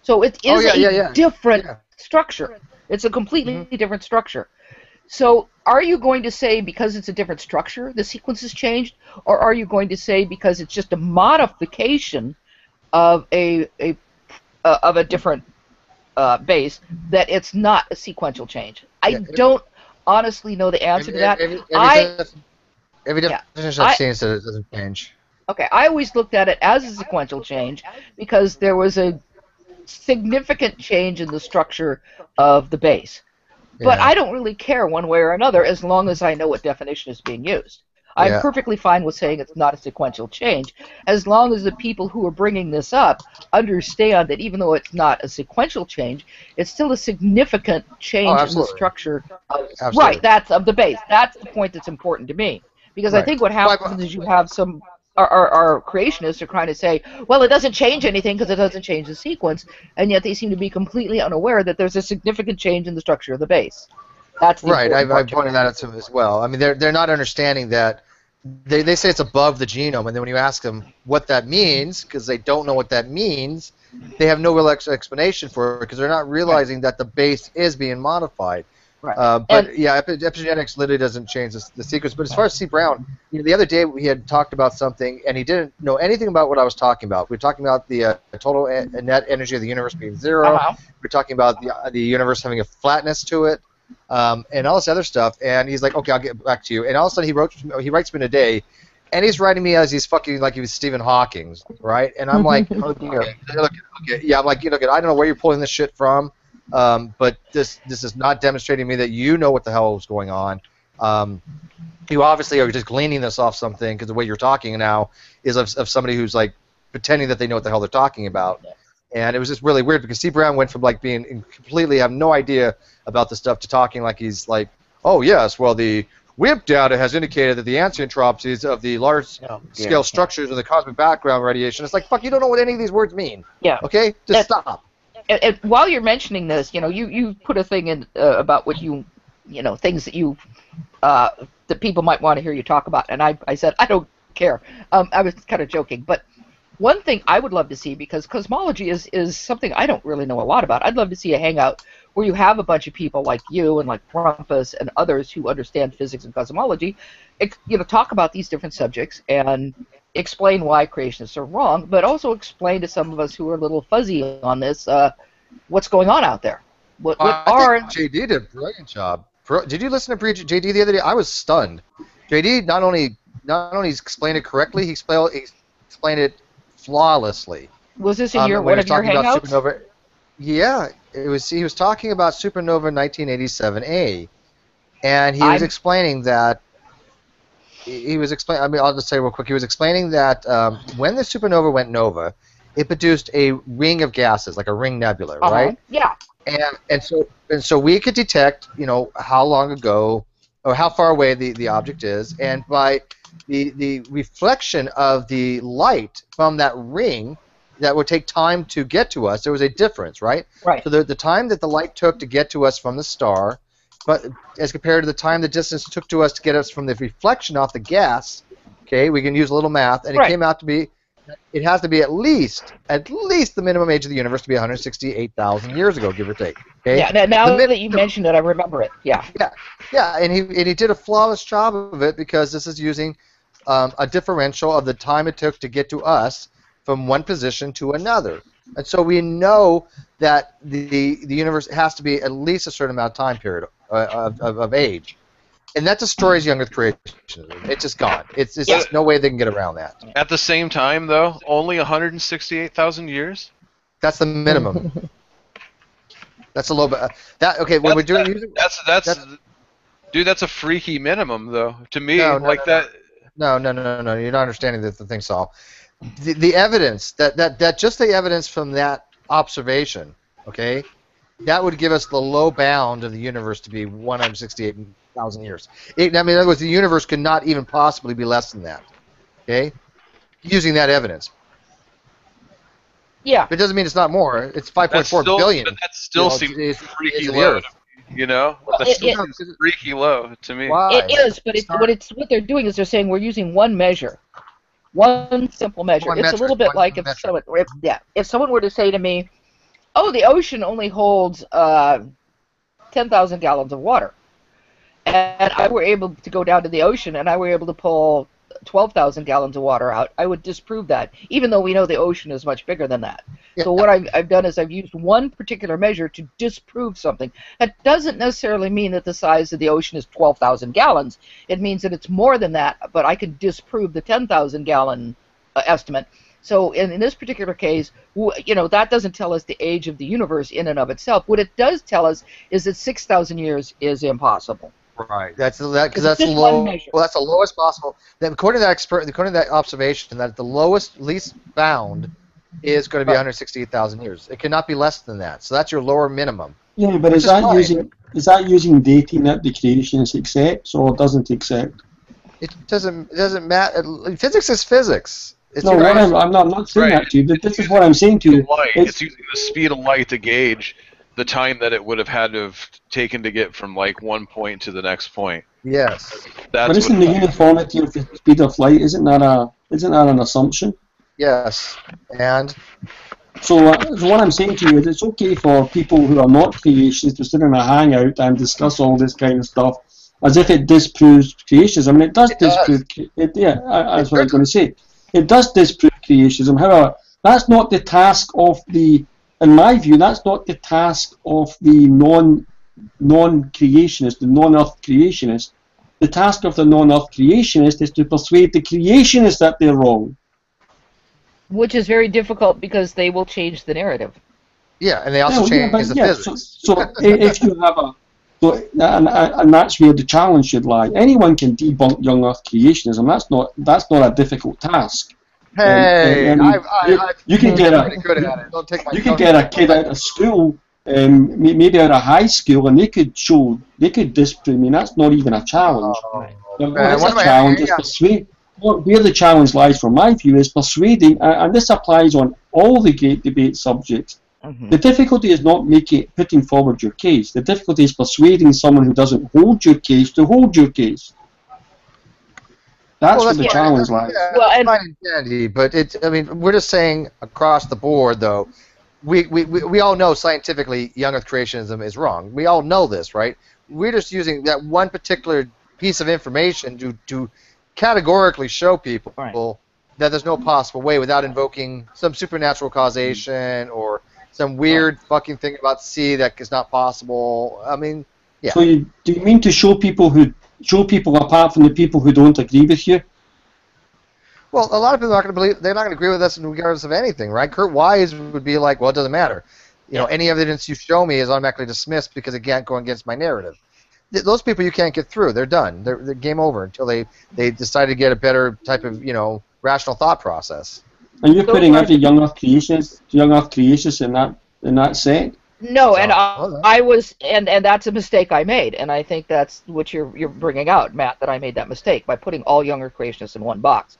So it is a different structure. It's a completely different structure. So are you going to say because it's a different structure the sequence has changed, or are you going to say because it's just a modification of a different base that it's not a sequential change? I don't honestly know the answer to that.
Every definition I've seen says it doesn't change.
Okay, I always looked at it as a sequential change because there was a significant change in the structure of the base. But I don't really care one way or another as long as I know what definition is being used. I'm perfectly fine with saying it's not a sequential change as long as the people who are bringing this up understand that even though it's not a sequential change, it's still a significant change in the structure of, that's of the base. That's the point that's important to me. Because I think what happens is you have some our creationists are trying to say, well, it doesn't change anything because it doesn't change the sequence, and yet they seem to be completely unaware that there's a significant change in the structure of the base. That's the
right. I pointed that out to them as well. I mean, they're not understanding that. They say it's above the genome, and then when you ask them what that means, because they don't know what that means, they have no real explanation for it because they're not realizing that the base is being modified.
Right.
But epigenetics literally doesn't change the sequence. But as far as C. Brown, the other day we had talked about something, and he didn't know anything about what I was talking about. We were talking about the total net energy of the universe being zero. We were talking about the universe having a flatness to it, and all this other stuff. And he's like, "Okay, I'll get back to you." And all of a sudden he writes me in a day, and he's writing me as he's fucking like he was Stephen Hawking, right? And I'm like, okay, yeah, I'm like, I don't know where you're pulling this shit from. But this is not demonstrating to me that you know what the hell is going on. You obviously are just gleaning this off something because the way you're talking now is of somebody who's like pretending that they know what the hell they're talking about. And it was just really weird because C. Brown went from like being completely have no idea about the stuff to talking like he's like, oh yes, well the WIMP data has indicated that the anti-entropies of the large-scale structures of the cosmic background radiation. It's like, fuck, you don't know what any of these words mean.
Yeah.
Okay, just stop.
And while you're mentioning this, you put a thing in about what things that you that people might want to hear you talk about, and I said I don't care. I was kind of joking, but one thing I would love to see, because cosmology is something I don't really know a lot about. I'd love to see a hangout where you have a bunch of people like you and like Rumpus and others who understand physics and cosmology, talk about these different subjects and explain why creationists are wrong, but also explain to some of us who are a little fuzzy on this what's going on out there.
I think JD did a brilliant job. Did you listen to JD the other day? I was stunned. JD not only explained it correctly, he explained it flawlessly.
Was this in one of your hangouts?
Yeah, he was talking about supernova 1987A, and he was explaining that. He was explaining. I mean, I'll just say real quick. He was explaining that when the supernova went nova, it produced a ring of gases, like a ring nebula, right?
Yeah.
And so we could detect, how long ago or how far away the object is, and by the reflection of the light from that ring that would take time to get to us, there was a difference, right?
Right.
So the time that the light took to get to us from the star, but as compared to the time the distance took to us to get us from the reflection off the gas, okay, we can use a little math, and it came out to be, it has to be at least the minimum age of the universe to be 168,000 years ago, give or take. Okay?
Yeah. Now that you mentioned it, I remember it. Yeah.
Yeah, and he did a flawless job of it because this is using a differential of the time it took to get to us from one position to another. And so we know that the universe has to be at least a certain amount of time period of age. And that destroys young Earth creationism. It's just gone. It's just no way they can get around that.
At the same time, though, only 168,000 years?
That's the minimum. That's a little bit. When we're doing music,
dude, that's a freaky minimum, though. To me,
No, you're not understanding the thing, Saul. The evidence that just the evidence from that observation, okay, that would give us the low bound of the universe to be 168,000 years. In other words, the universe could not even possibly be less than that, okay, using that evidence.
Yeah.
But it doesn't mean it's not more. It's 5.4 billion.
But that still seems freaky low. That still seems freaky low to me.
Why?
It is, but what they're doing is they're saying we're using one measure, one simple measure. It's a little bit like if someone were to say to me, "Oh, the ocean only holds 10,000 gallons of water," and I were able to go down to the ocean and I were able to pull 12,000 gallons of water out, I would disprove that, even though we know the ocean is much bigger than that. Yeah. So what I've done is I've used one particular measure to disprove something. That doesn't necessarily mean that the size of the ocean is 12,000 gallons. It means that it's more than that, but I can disprove the 10,000 gallon estimate. So in this particular case, that doesn't tell us the age of the universe in and of itself. What it does tell us is that 6,000 years is impossible.
Right. That's low. Well, that's the lowest possible. Then according to that observation, that the least bound is going to be 168,000 years. It cannot be less than that. So that's your lower minimum.
Yeah, but is that using dating that the creationist accepts or doesn't accept?
It doesn't matter. Physics is physics.
I'm not saying that to you. But this is what I'm saying to you.
It's using the speed of light to gauge the time that it would have had to have taken to get from like one point to the next point.
Yes.
But isn't the uniformity of the speed of light, isn't that an assumption?
Yes. And
so what I'm saying to you is it's okay for people who are not creationists to sit in a hangout and discuss all this kind of stuff as if it disproves creationism. I mean, it does disprove it. Yeah, that's what I was going to say. It does disprove creationism. However, that's not the task of in my view, that's not the task of the non-creationist, the non-Earth creationist. The task of the non-Earth creationist is to persuade the creationists that they're wrong.
Which is very difficult because they will change the narrative.
Yeah, and they also change the physics.
So if you have and that's where the challenge should lie. Anyone can debunk young Earth creationism. That's not a difficult task.
Hey,
you can get a kid out of school, maybe out of high school, and they could disprove. I mean, that's not even a challenge. What's a challenge is persuade. Where the challenge lies, from my view, is persuading, and this applies on all the great debate subjects. Mm-hmm. The difficulty is not putting forward your case. The difficulty is persuading someone who doesn't hold your case to hold your case. That's where the challenge lies.
Well, fine and dandy, but we're just saying across the board, though. We all know scientifically young Earth creationism is wrong. We all know this, right? We're just using that one particular piece of information to categorically show people that there's no possible way without invoking some supernatural causation or some weird fucking thing about C that is not possible. I mean, yeah.
So do you mean to show people apart from the people who don't agree with you?
Well, a lot of people are not going to believe. They're not going to agree with us regardless of anything, right? Kurt Wise would be like, well, it doesn't matter. You know, any evidence you show me is automatically dismissed because it can't go against my narrative. Those people you can't get through. They're done. They're game over until they decide to get a better type of, you know, rational thought process.
And you're putting every young Earth creationist in that set?
No, and I was, and that's a mistake I made, and I think that's what you're bringing out, Matt, that I made that mistake by putting all young Earth creationists in one box.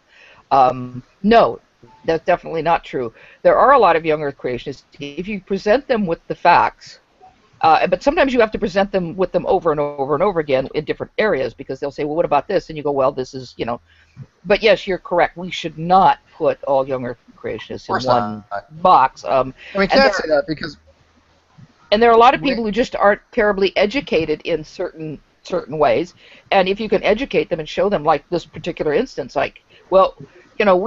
No, that's definitely not true. There are a lot of young Earth creationists. If you present them with the facts, but sometimes you have to present them with them over and over and over again in different areas, because they'll say, well, what about this? And you go, well, this is, you know. But yes, you're correct. We should not put all young Earth creationists in one box.
We can't say that because.
And there are a lot of people who just aren't terribly educated in certain ways, and if you can educate them and show them, like this particular instance, like, well, you know,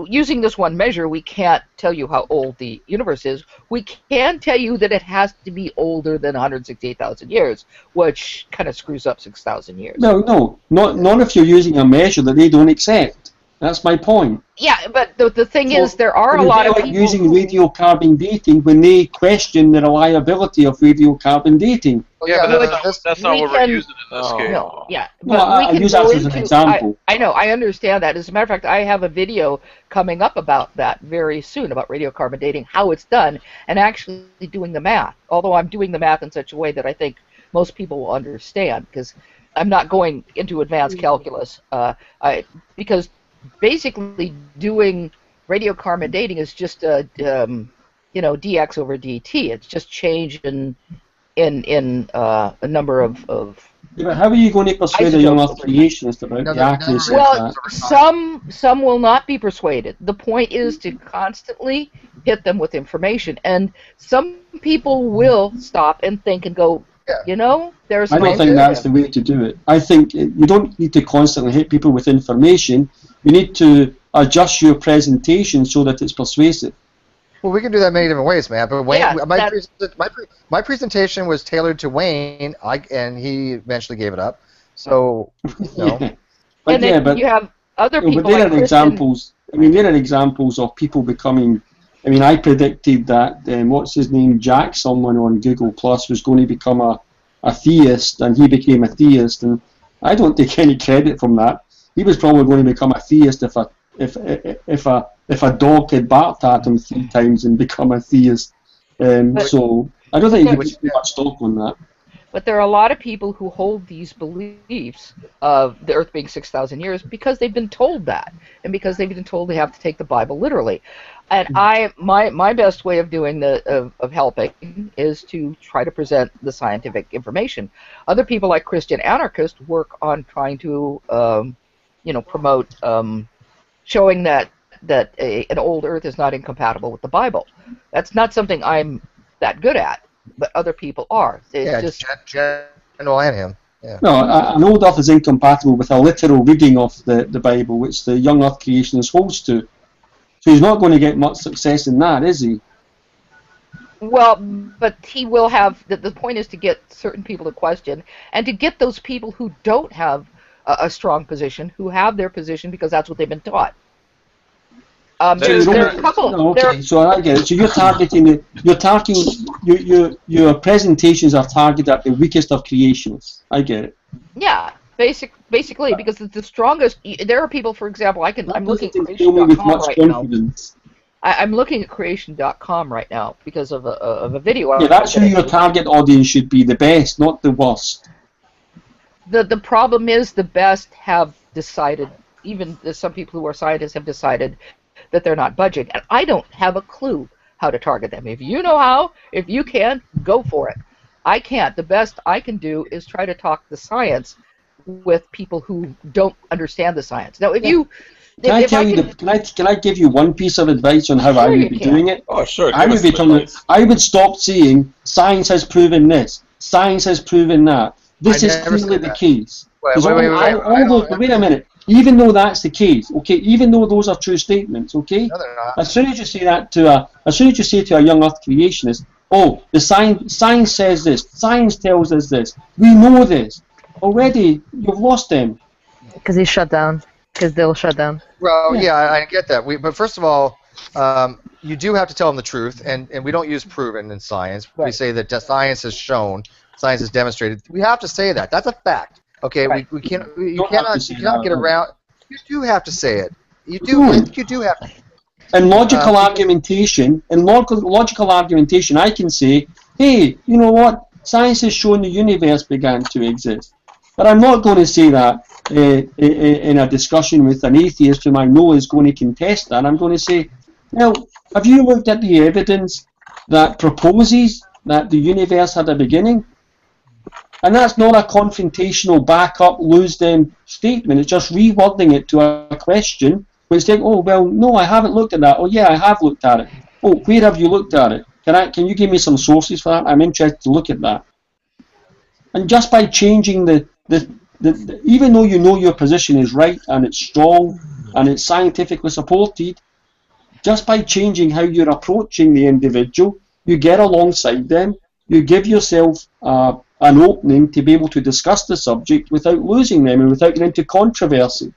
using this one measure, we can't tell you how old the universe is. We can tell you that it has to be older than 168,000 years, which kind of screws up 6,000 years.
No, not if you're using a measure that they don't accept. That's my point.
Yeah, but the thing is, there are a lot of people
using radiocarbon dating when they question the reliability of radiocarbon dating.
Yeah, but that's not what we're using in this case.
No, yeah,
but I use that as an example.
I know, I understand that. As a matter of fact, I have a video coming up about that very soon, about radiocarbon dating, how it's done, and actually doing the math. Although I'm doing the math in such a way that I think most people will understand, because I'm not going into advanced calculus, because basically doing radiocarbon dating is just a you know, dx over dt. It's just change in a number of
yeah, but how are you going to persuade a young Earth creationist about the accuracy of that?
Well, some will not be persuaded. The point is to constantly hit them with information, and some people will stop and think and go, you know, there's.
I don't think that's the way to do it. I think you don't need to constantly hit people with information. You need to adjust your presentation so that it's persuasive.
Well, we can do that many different ways, man. But Wayne, my presentation was tailored to Wayne, and he eventually gave it up. So, you know.
But you have other people.
But there are examples. I mean, there are examples of people becoming. I mean, I predicted that what's his name, Jack, someone on Google Plus, was going to become a theist, and he became a theist, and I don't take any credit from that. He was probably going to become a theist if a dog had barked at him 3 times and become a theist. So I don't think you can put much stock on that.
But there are a lot of people who hold these beliefs of the Earth being 6,000 years because they've been told that, and because they've been told they have to take the Bible literally. And my best way of doing of helping is to try to present the scientific information. Other people, like Christian anarchists, work on trying to you know, promote showing that an old Earth is not incompatible with the Bible. That's not something I'm that good at, but other people are. It's
General and him. Yeah.
No, an old Earth is incompatible with a literal reading of the Bible, which the young Earth creationist holds to. So he's not going to get much success in that, is he?
Well, but he will have. The point is to get certain people to question, and to get those people who don't have a strong position, who have their position because that's what they've been taught. There are a couple.
Okay, so I get it. So you're targeting your presentations are targeted at the weakest of creationists. I get it.
Yeah, basically, because it's the strongest. There are people, for example, I'm looking at creation.com right now. I'm looking at creation.com right now because of a video.
Yeah, that's who your target audience should be, the best, not the worst.
The problem is the best have decided, even some people who are scientists have decided that they're not budging, and I don't have a clue how to target them. If you know how, if you can, go for it. I can't. The best I can do is try to talk the science with people who don't understand the science. Now, if you...
Can I give you one piece of advice on how I would be doing it?
Oh, sure.
I would stop saying, science has proven this, science has proven that. This is clearly the case. Wait a minute. Even though that's the case, okay, even though those are true statements, okay, as soon as you say that to a young Earth creationist, oh, the science says this, science tells us this, we know this, already you've lost them.
Because he's shut down. Because they'll shut down.
Well, yeah, I get that. But first of all, you do have to tell them the truth, and we don't use proven in science. Right. We say that science has shown, science has demonstrated. We have to say that. That's a fact. Okay, right. we can't. You cannot get around. You do have to say it. You do. You do have to.
In logical argumentation, I can say, hey, you know what? Science has shown the universe began to exist. But I'm not going to say that in a discussion with an atheist whom I know is going to contest that. I'm going to say, well, have you looked at the evidence that proposes that the universe had a beginning? And that's not a confrontational back-up, lose-them statement. It's just rewording it to a question. Where it's saying, oh, well, no, I haven't looked at that. Oh, yeah, I have looked at it. Oh, where have you looked at it? Can you give me some sources for that? I'm interested to look at that. And just by changing even though you know your position is right and it's strong and it's scientifically supported, just by changing how you're approaching the individual, you get alongside them, you give yourself an opening to be able to discuss the subject without losing them and without getting into controversy.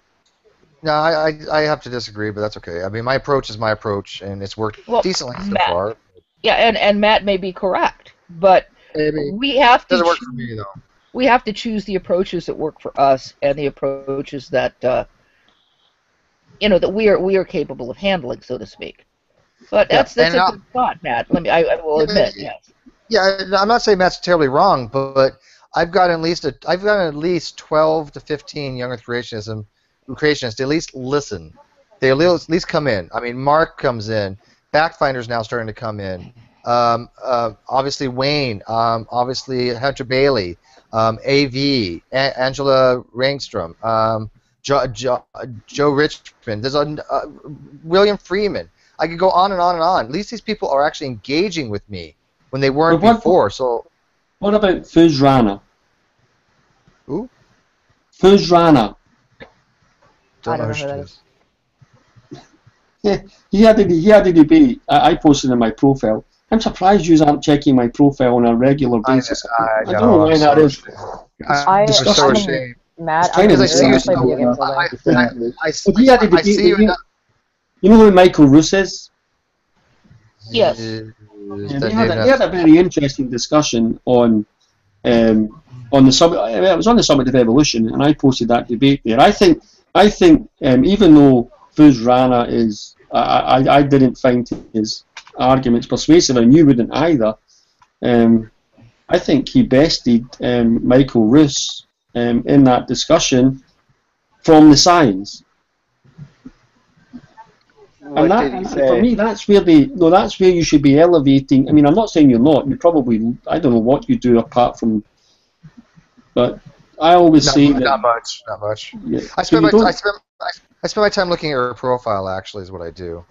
No, I have to disagree, but that's okay. I mean, my approach is my approach, and it's worked decently so far.
Yeah, and Matt may be correct, but we have to.
Doesn't work for me though.
We have to choose the approaches that work for us and the approaches that that we are capable of handling, so to speak. But that's a good thought, Matt. I will admit, yes.
Yeah, I'm not saying Matt's terribly wrong, but I've got at least 12 to 15 young Earth creationists to at least listen. They at least come in. I mean, Mark comes in. Backfinder's now starting to come in. Obviously Wayne. Obviously Hunter Bailey. AV. Angela Rangstrom. Joe Richmond. There's William Freeman. I could go on and on and on. At least these people are actually engaging with me when they weren't before. So.
What about Fuz Rana?
Who?
Fuz Rana.
I don't know who that is.
Yeah, he had a debate. I posted in my profile. I'm surprised you aren't checking my profile on a regular basis.
I
don't know why that is.
I'm so ashamed. Matt, I see you.
You know who Michael Roos is?
Yes.
They had a very interesting discussion on the summit. It was on the Summit of Evolution, and I posted that debate there. I think even though Fuz Rana is, I didn't find his arguments persuasive, and you wouldn't either. I think he bested Michael Roos in that discussion from the science. For me, that's where you should be elevating. I mean, I'm not saying you're not. You probably, I don't know what you do apart from, but I always say that.
Not much. Yeah. I spend my time looking at her profile. Actually, is what I do.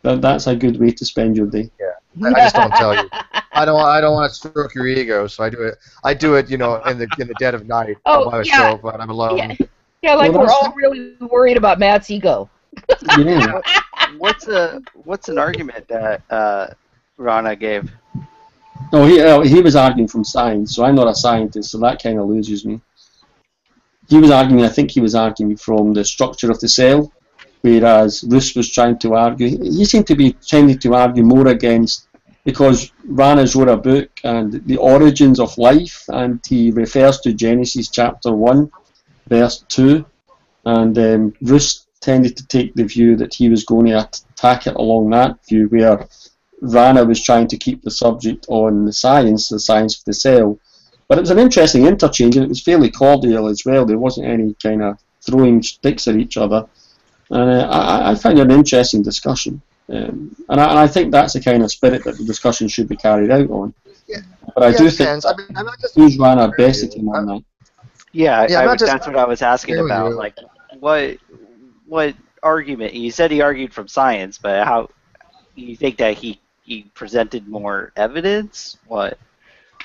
That's a good way to spend your day.
Yeah, I just don't tell you. I don't want to stroke your ego, so I do it. I do it, in the dead of night by myself when I'm alone.
Yeah, we're all really worried about Matt's ego.
Yeah.
What's an argument that Rana gave?
Oh, he was arguing from science, so I'm not a scientist, so that kind of loses me. I think he was arguing from the structure of the cell, whereas Roos was trying to argue. He seemed to be tending to argue more against, because Rana's wrote a book and the origins of life, and he refers to Genesis chapter 1, verse 2, and Roos tended to take the view that he was going to attack it along that view, where Rana was trying to keep the subject on the science of the cell. But it was an interesting interchange, and it was fairly cordial as well. There wasn't any kind of throwing sticks at each other. And I find it an interesting discussion. And I think that's the kind of spirit that the discussion should be carried out on.
Yeah.
But I do think who's Rana bested him on that.
Yeah, that's what I was asking about. Like, what argument? You said he argued from science, but how you think that he presented more evidence? What?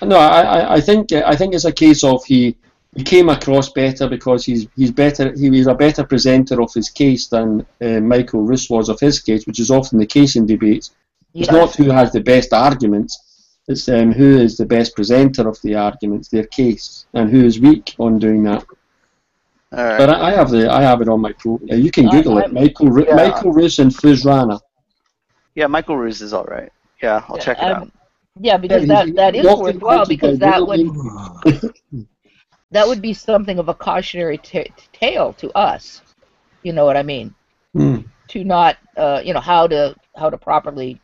No, I think it's a case of he came across better because he's a better presenter of his case than Michael Roos was of his case, which is often the case in debates. Yes. It's not who has the best arguments; it's who is the best presenter of the arguments, their case, and who is weak on doing that.
Right.
But I have it on my profile. You can Google it. Michael Roos and Fuz Rana.
Yeah, Michael Ruse is all right. Yeah, I'll check it out.
Yeah, because that is worthwhile, because that would be something of a cautionary tale to us. You know what I mean? To not, how to properly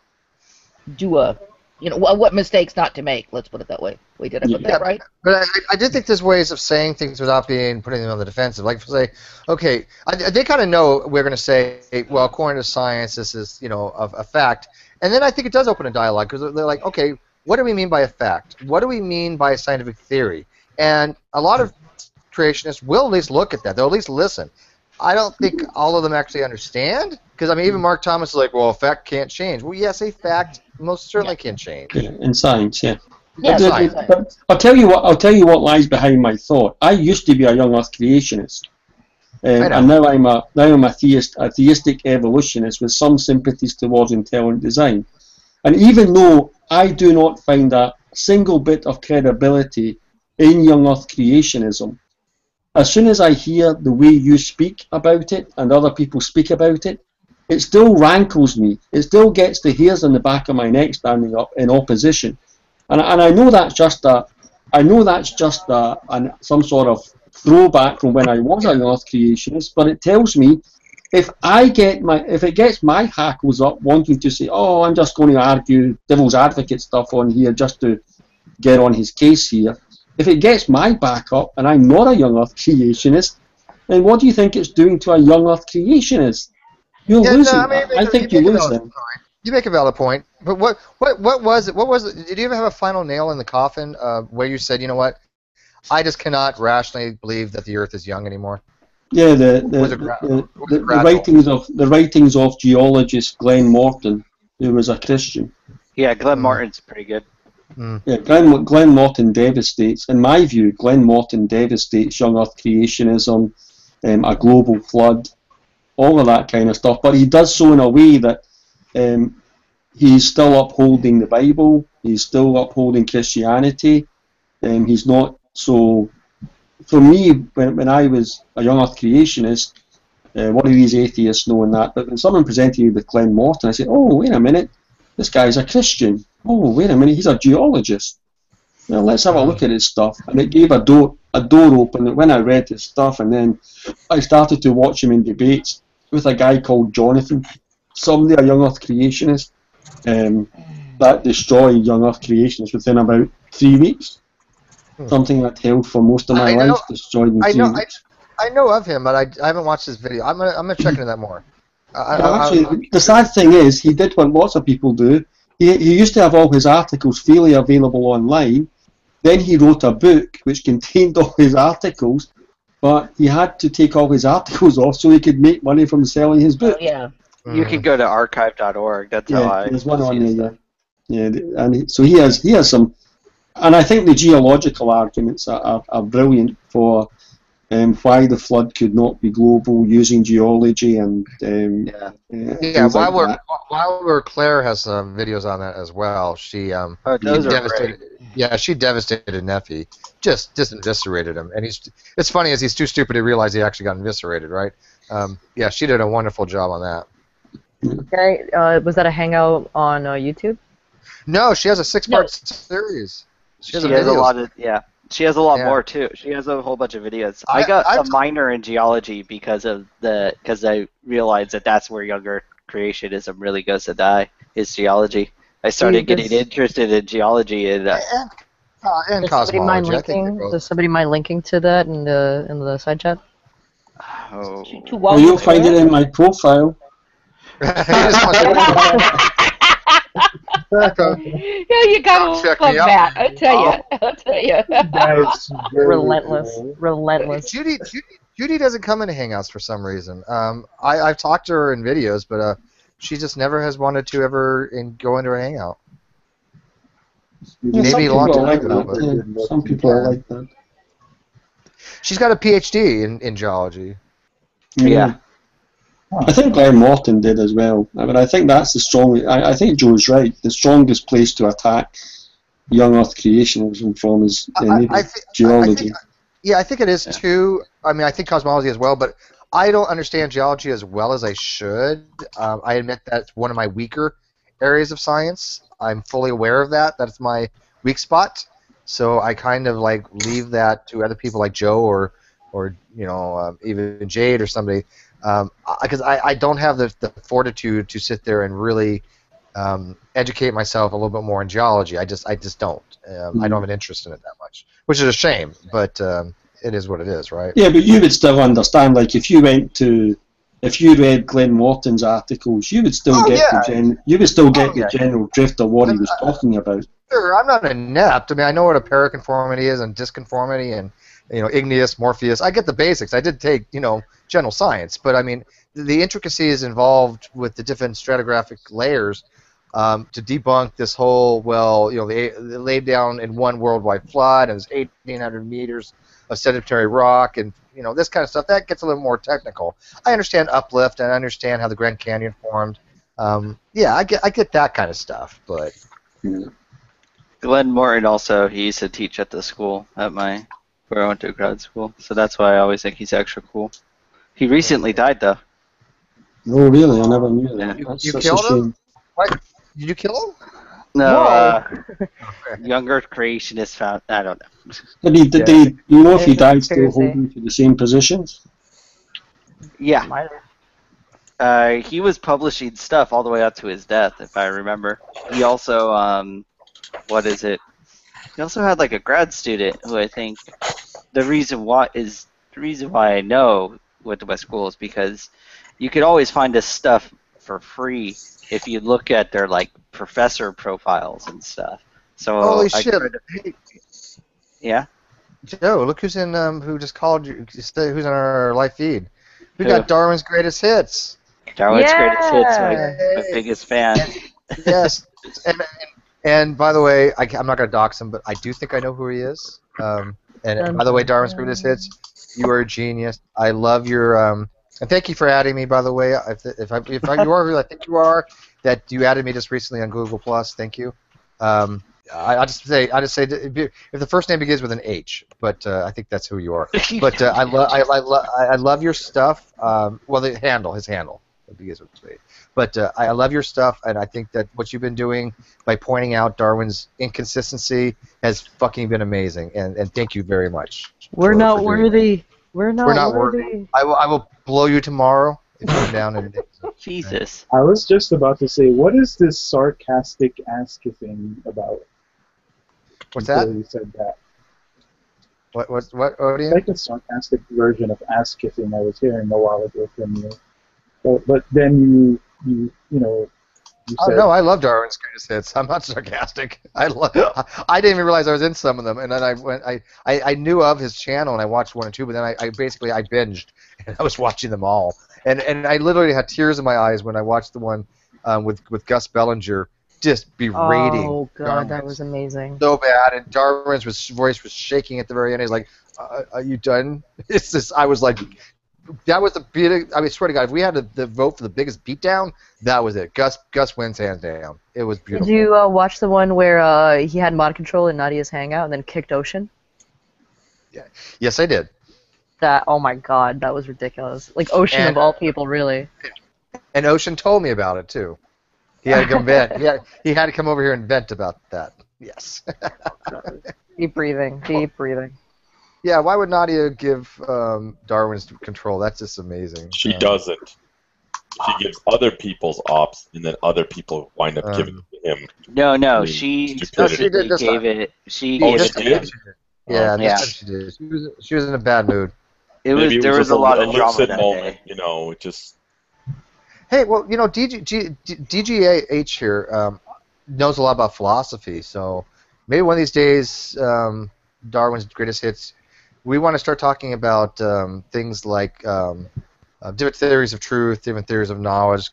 do what mistakes not to make. Let's put it that way. Wait, did I put that right?
But I did think there's ways of saying things without putting them on the defensive. Like, say, okay, they kind of know we're going to say, well, according to science, this is, a fact. And then I think it does open a dialogue, because they're like, okay, what do we mean by a fact? What do we mean by a scientific theory? And a lot of creationists will at least look at that. They'll at least listen. I don't think all of them actually understand, because, even Mark Thomas is like, well, a fact can't change. Well, yes, a fact most certainly can change.
Yeah, in science, yeah.
Yeah,
but I'll tell you what lies behind my thought. I used to be a young Earth creationist, and now I'm a theistic evolutionist with some sympathies towards intelligent design. And even though I do not find a single bit of credibility in young Earth creationism, as soon as I hear the way you speak about it and other people speak about it, it still rankles me. It still gets the hairs on the back of my neck standing up in opposition. And I know that's just some sort of throwback from when I was a young Earth creationist, but it tells me if it gets my hackles up wanting to say, oh, I'm just going to argue devil's advocate stuff on here just to get on his case here, if it gets my back up and I'm not a young Earth creationist, then what do you think it's doing to a young Earth creationist? You're losing. I think you lose them.
You make a valid point, but what was it? What was it? Did you ever have a final nail in the coffin where you said, you know what, I just cannot rationally believe that the Earth is young anymore?
Yeah, the writings of geologist Glenn Morton, who was a Christian.
Yeah, Glenn Morton's pretty good.
Yeah, Glenn Morton devastates. In my view, Glenn Morton devastates young Earth creationism, a global flood, all of that kind of stuff. But he does so in a way that he's still upholding the Bible. He's still upholding Christianity. He's not so. For me, when I was a young Earth creationist, one of these atheists knowing that, but when someone presented me with Glenn Morton, I said, oh, wait a minute, this guy's a Christian. Oh, wait a minute, he's a geologist. Well, let's have a look at his stuff. And it gave a door open when I read his stuff, and then I started to watch him in debates with a guy called Jonathan, somebody, a young Earth creationist, that destroyed young Earth creationists within about 3 weeks. Something that held for most of my life, destroyed in 3 weeks.
I know of him, but I haven't watched his video. I'm gonna check into that more.
Actually, the sad thing is, he did what lots of people do. He used to have all his articles freely available online. Then he wrote a book which contained all his articles, but he had to take all his articles off so he could make money from selling his book.
Yeah. You can go to archive.org. That's how I.
There's one on there. Yeah, and so he has some. And I think the geological arguments are brilliant for why the flood could not be global using geology and
while Claire has some videos on that as well. She devastated. Yeah, she devastated Nephi. Just eviscerated him, and it's funny as he's too stupid to realize he actually got eviscerated, right? Yeah, she did a wonderful job on that.
Okay, was that a hangout on YouTube?
No, she has a 6-part series.
She has a lot of She has a lot more too. She has a whole bunch of videos. I got a minor in geology because I realized that that's where younger creationism really goes to die. Is geology. I started getting interested in geology and
cosmology.
Does somebody mind linking to that in the side chat?
Oh,
well, you'll find it in my profile.
Yeah, you gotta love that. I tell you.
Relentless.
Judy doesn't come into Hangouts for some reason. I've talked to her in videos, but she just never has wanted to ever go into a Hangout. Maybe a long time ago, but
some people are like that.
She's got a PhD in geology.
Yeah.
I think Glenn Morton did as well. I mean, I think that's the strongest. I think Joe's right. The strongest place to attack young Earth creationism from is geology.
I think it is too. I mean, I think cosmology as well, but I don't understand geology as well as I should. I admit that's one of my weaker areas of science. I'm fully aware of that. That's my weak spot. So I kind of like leave that to other people like Joe or even Jade or somebody, because I don't have the fortitude to sit there and really educate myself a little bit more in geology. I just don't. I don't have an interest in it that much, which is a shame. But it is what it is, right?
Yeah, but you would still understand. Like if you read Glenn Morton's articles, you would still get the general drift of what he was talking about.
Sure, I'm not inept. I mean, I know what a paraconformity is and disconformity and igneous, Morpheus. I get the basics. I did take general science, but I mean the intricacies involved with the different stratigraphic layers to debunk this whole they laid down in one worldwide flood and there's 1,800 meters of sedimentary rock and this kind of stuff. That gets a little more technical. I understand uplift and I understand how the Grand Canyon formed. I get that kind of stuff, but.
Glenn Morton also, he used to teach at the school where I went to grad school, so that's why I always think he's extra cool. He recently died though.
Oh really? I never knew that.
Yeah. You killed him? What? Did you kill him?
No, younger creationists found. I don't know.
Did if he died still holding to the same positions?
Yeah. He was publishing stuff all the way up to his death, if I remember. He also, He also had like a grad student who I think the reason why I know went to my school is because you could always find this stuff for free if you look at their like professor profiles and stuff. So
holy shit!
Yeah.
Joe, look who's in who just called you. Who's in our live feed? We got Darwin's Greatest Hits.
Darwin's Greatest Hits, my biggest fan.
Yes, and by the way, I'm not going to dox him, but I do think I know who he is. And by the way, Darwin's Greatest Hits, you are a genius. I love your and thank you for adding me. By the way, if you are who I think you are, that you added me just recently on Google Plus. Thank you. I just say if the first name begins with an H, but I think that's who you are. But I love your stuff. His handle begins with an H. But I love your stuff, and I think that what you've been doing by pointing out Darwin's inconsistency has fucking been amazing. And thank you very much.
We're not worthy. We're not worthy.
I will blow you tomorrow if you come down and.
Jesus.
I was just about to say, what is this sarcastic ass-kissing about?
What's that?
You said that.
What, Odin?
It's like a sarcastic version of ass-kissing I was hearing a while ago from you. But then you said...
no, I love Darwin's Greatest Hits. I'm not sarcastic. I didn't even realize I was in some of them, and then I knew of his channel, and I watched 1 and 2, but then I binged, and I was watching them all. And I literally had tears in my eyes when I watched the one with Gus Bellinger just berating.
Oh god, Darwin's. That was amazing.
So bad, and Darwin's voice was shaking at the very end. He's like, "Are you done?" It's just, I was like, that was the beat. I mean, swear to God, if we had the vote for the biggest beatdown, that was it. Gus wins hands down. It was beautiful.
Did you watch the one where he had mod control in Nadia's hangout and then kicked Ocean?
Yeah. Yes, I did.
Oh my god, that was ridiculous. Like Ocean of all people, really.
And Ocean told me about it too. He had to come vent. He had to come over here and vent about that. Yes.
Deep breathing.
Yeah, why would Nadia give Darwin's control? That's just amazing.
She doesn't. She gives other people's ops, and then other people wind up giving it to him.
No, she specifically gave it. She gave it to him.
Yeah, she did. She was in a bad mood.
There was a lot of drama that
moment,
day.
just.
Hey, well, DGH here knows a lot about philosophy, so maybe one of these days, Darwin's Greatest Hits, we want to start talking about things like different theories of truth, different theories of knowledge,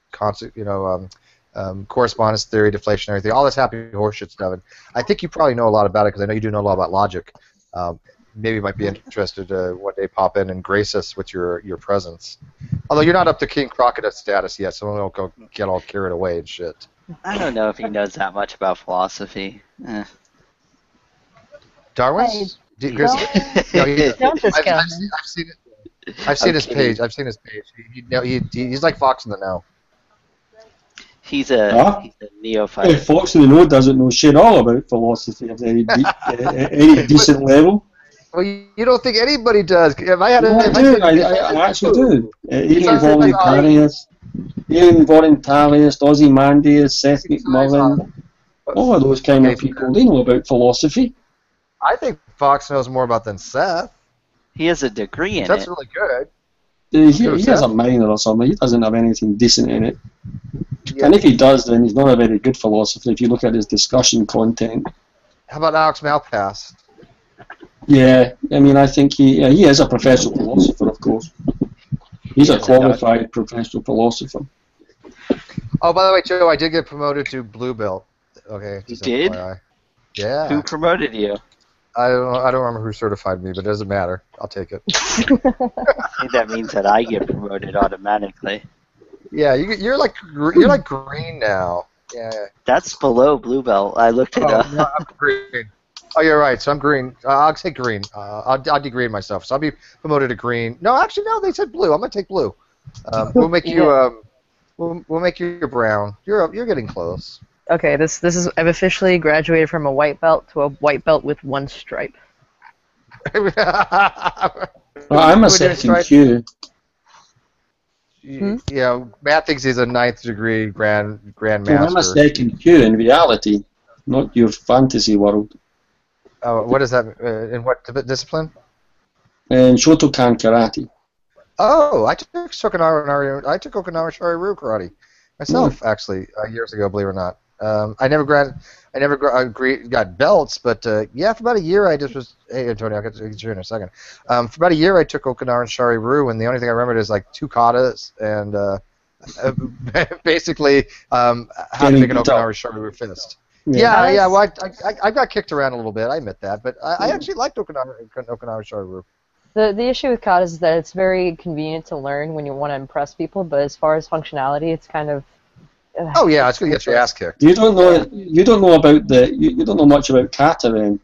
correspondence theory, deflationary theory, all this happy horseshit stuff. And I think you probably know a lot about it because I know you do know a lot about logic. Maybe you might be interested to one day pop in and grace us with your presence. Although you're not up to King Crocodile status yet, so don't go get all carried away and shit.
I don't know if he knows that much about philosophy.
Darwin's?
Don't discount him.
I've seen his page. He's like Fox in the Know.
He's
Huh?
a neophyte.
Hey, Fox in the Know doesn't know shit all about philosophy at any decent level.
Well, you don't think anybody does. If I had
No, I actually do. Ian Voluntarist, Ozymandias, Seth MacMullen, all of those kind of people, they know about philosophy.
I think Fox knows more about than Seth.
He has a degree in
That's
it.
really good.
He has a minor or something. He doesn't have anything decent in it. Yeah. And if he does, then he's not a very good philosopher if you look at his discussion content.
How about Alex Malpass?
Yeah, I mean, I think he is a professional philosopher, of course. He's a qualified professional philosopher.
Oh, by the way, Joe, I did get promoted to Blue Belt. Okay.
You did?
FYI. Yeah.
Who promoted you?
I don't remember who certified me, but it doesn't matter. I'll take it.
I think that means that I get promoted automatically.
Yeah, you're like green now. Yeah.
That's below Blue Belt. I looked it up.
No, I'm green. Oh, you're right. So I'm green. I'll take green. I'll degrade myself. So I'll be promoted to green. No, actually, no. They said blue. I'm gonna take blue. We'll make you. We'll make you brown. You're getting close.
Okay, this is I've officially graduated from a white belt to a white belt with one stripe.
Well, I'm a second Q.
Yeah, Matt thinks he's a 9th degree grandmaster.
Well, I'm a second Q in reality, not your fantasy world.
What is that? In what discipline?
In Shotokan karate.
Oh, I took Okinawa Shari-Ryu karate myself, actually, years ago. Believe it or not. I never got belts, but yeah, for about a year I just was. Hey, Antonio, I'll get to you in a second. For about a year I took Okinawa Shari-Ryu, and the only thing I remembered is like 2 katas and basically how to make an Okinawa Shari-Ryu fist. Yeah. Well, I got kicked around a little bit. I admit that, but I actually liked Okinawa Shari-Ryu.
The issue with katas is that it's very convenient to learn when you want to impress people, but as far as functionality, it's kind of.
Oh yeah, it's gonna get your ass kicked.
You don't know. You don't know about you don't know much about kata then.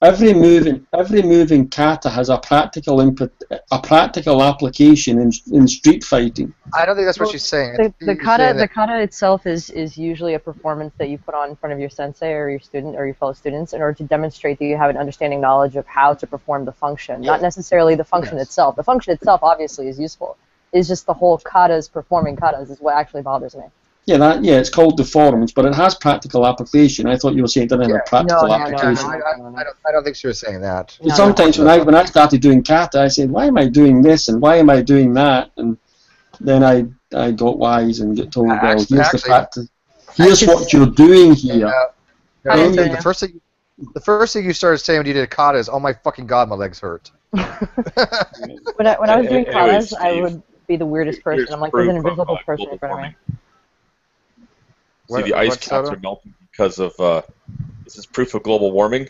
Every move in kata has a practical application in street fighting.
I don't think that's what she's saying.
The kata itself is usually a performance that you put on in front of your sensei or your student or your fellow students in order to demonstrate that you have an understanding knowledge of how to perform the function, not necessarily the function itself. The function itself obviously is useful. It's just the whole performing katas is what actually bothers me.
Yeah, it's called the forms, but it has practical application. I thought you were saying it didn't have a practical application.
I don't think she was saying that.
Sometimes when I started doing kata, I said, why am I doing this and why am I doing that? And then I got wise and get told, well, here's the practice. Here's what you're doing here.
The first thing you started saying when you did a kata is, oh my fucking god, my legs hurt.
When I was doing katas, I would be the weirdest person. I'm like, there's an invisible person in front of me.
See, the ice caps are melting because of, this is proof of global warming.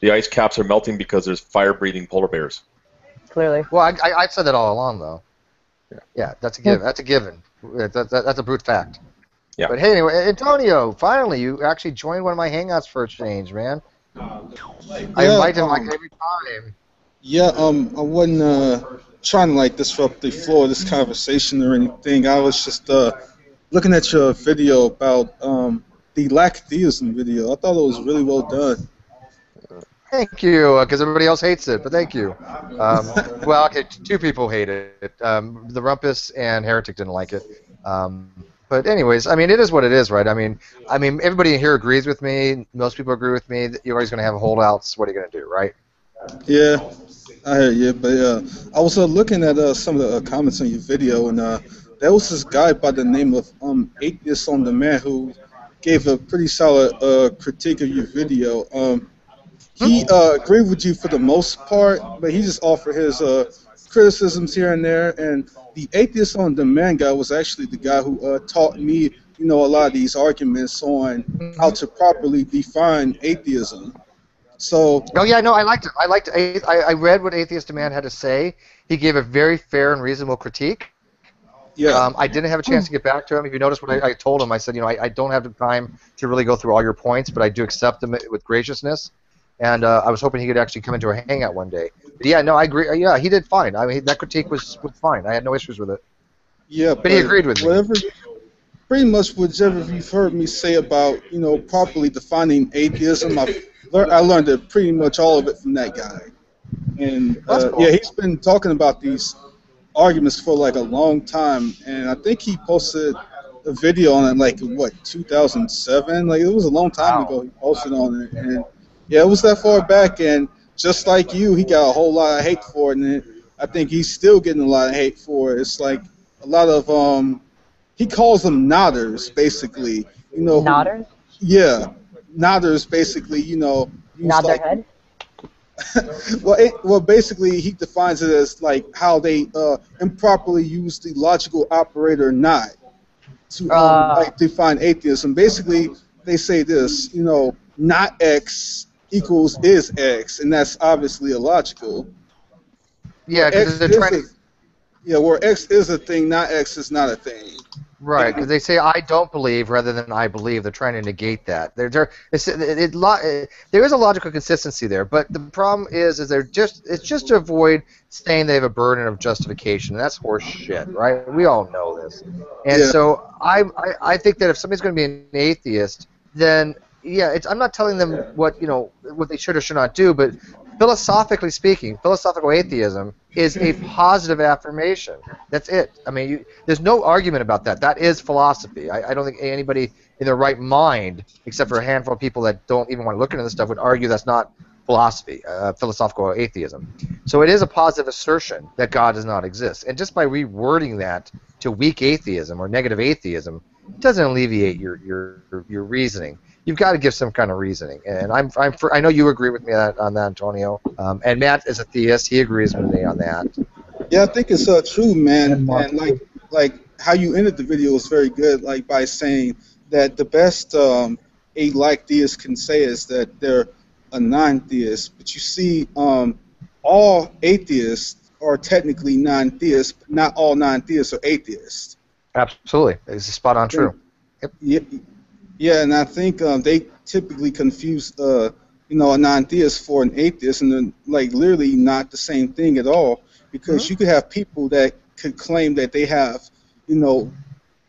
The ice caps are melting because there's fire-breathing polar bears.
Clearly.
Well, I've said that all along, though. Yeah, that's a given. That's a given. That's a brute fact.
Yeah.
But hey, anyway, Antonio, finally, you actually joined one of my Hangouts for a change, man. I invite him like every time.
Yeah, I wasn't trying to like disrupt the flow of this conversation or anything. I was just looking at your video about the lack theism video. I thought it was really well done.
Thank you, because everybody else hates it, but thank you. Well, okay, 2 people hate it. The Rumpus and Heretic didn't like it. But anyways, I mean, it is what it is, right? I mean, everybody here agrees with me. Most people agree with me that you're always going to have holdouts. What are you going to do, right?
Yeah, I hear you. But I was looking at some of the comments on your video, and there was this guy by the name of Atheist on Demand who gave a pretty solid critique of your video. He agreed with you for the most part, but he just offered his criticisms here and there. And the Atheist on Demand guy was actually the guy who taught me, a lot of these arguments on how to properly define atheism. So.
Oh yeah, no, I liked it. I read what Atheist Demand had to say. He gave a very fair and reasonable critique.
Yeah.
I didn't have a chance to get back to him. If you notice what I told him, I said, I don't have the time to really go through all your points, but I do accept them with graciousness. And I was hoping he could actually come into a hangout one day. But yeah, no, I agree. Yeah, he did fine. I mean, that critique was fine. I had no issues with it.
Yeah,
but he agreed with me.
Pretty much whatever you've heard me say about, properly defining atheism, I learned it pretty much all of it from that guy. And
cool.
yeah, he's been talking about these arguments for like a long time, and I think he posted a video on it like 2007. Like, it was a long time ago he posted on it, and yeah, it was that far back. And just like you, he got a whole lot of hate for it, and I think he's still getting a lot of hate for it. It's like a lot of he calls them nodders, basically.
Nodders?
Yeah, nodders, basically.
Nod their head.
Well, basically, he defines it as like how they improperly use the logical operator not to define atheism. Basically, they say this, not X equals is X, and that's obviously illogical.
Yeah, because they're trying
to. Where X is a thing, not X is not a thing.
Right, because they say I don't believe rather than I believe. They're trying to negate that. There is a logical consistency there, but the problem is it's just to avoid saying they have a burden of justification, and that's horse shit, right? We all know this. And so I think that if somebody's going to be an atheist, then yeah, I'm not telling them what they should or should not do, but philosophically speaking, philosophical atheism is a positive affirmation. That's it. I mean, there's no argument about that. That is philosophy. I don't think anybody in their right mind, except for a handful of people that don't even want to look into this stuff, would argue that's not philosophy, philosophical atheism. So it is a positive assertion that God does not exist. And just by rewording that to weak atheism or negative atheism, it doesn't alleviate your reasoning. You've got to give some kind of reasoning, and I know you agree with me on that, Antonio. And Matt is a theist; he agrees with me on that.
Yeah, I think it's true, man. And like how you ended the video was very good. Like by saying that the best a theist can say is that they're a non-theist. But you see, all atheists are technically non-theists, but not all non-theists are atheists.
Absolutely, it's spot on true.
Yep. Yeah, and I think they typically confuse, a non-theist for an atheist, and they're like literally not the same thing at all. Because you could have people that could claim that they have,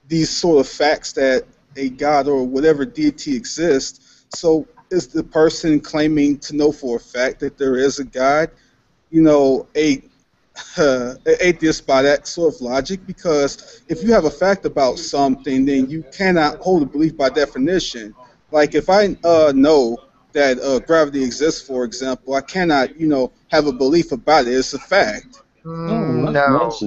these sort of facts that a god or whatever deity exists. So is the person claiming to know for a fact that there is a god, an atheist by that sort of logic? Because if you have a fact about something, then you cannot hold a belief by definition. Like if I know that gravity exists, for example, I cannot, have a belief about it. It's a fact.
No, that's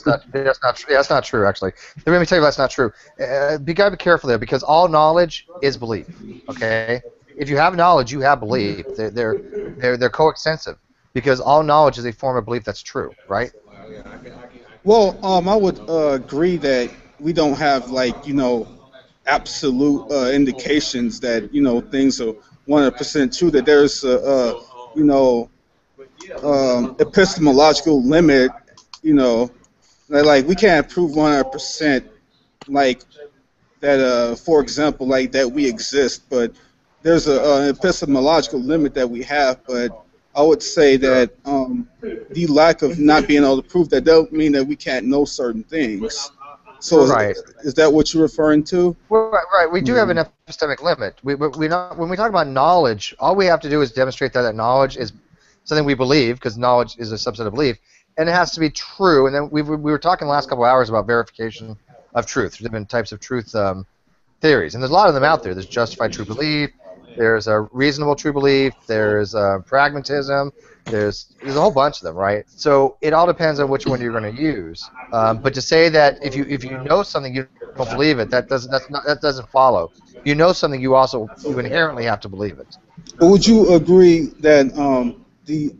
not true. That's not true, actually. Let me tell you that's not true. You gotta be careful there, because all knowledge is belief. Okay, if you have knowledge, you have belief. They're coextensive. Because all knowledge is a form of belief that's true, right?
Well, I would agree that we don't have absolute indications that things are 100% true. That there's epistemological limit. Like we can't prove 100% that. For example, that we exist, but there's an epistemological limit that we have, but. I would say that the lack of not being able to prove that don't mean that we can't know certain things. So is that what you're referring to?
Right. We do have an epistemic limit. When we talk about knowledge, all we have to do is demonstrate that knowledge is something we believe, because knowledge is a subset of belief, and it has to be true. And then we were talking the last couple of hours about verification of truth. There's different types of truth theories, and there's a lot of them out there. There's justified true belief. There's a reasonable true belief. There's pragmatism. There's a whole bunch of them, right? So it all depends on which one you're going to use. But to say that if you know something you don't believe it, that doesn't follow. If you know something, you inherently have to believe it.
But would you agree that the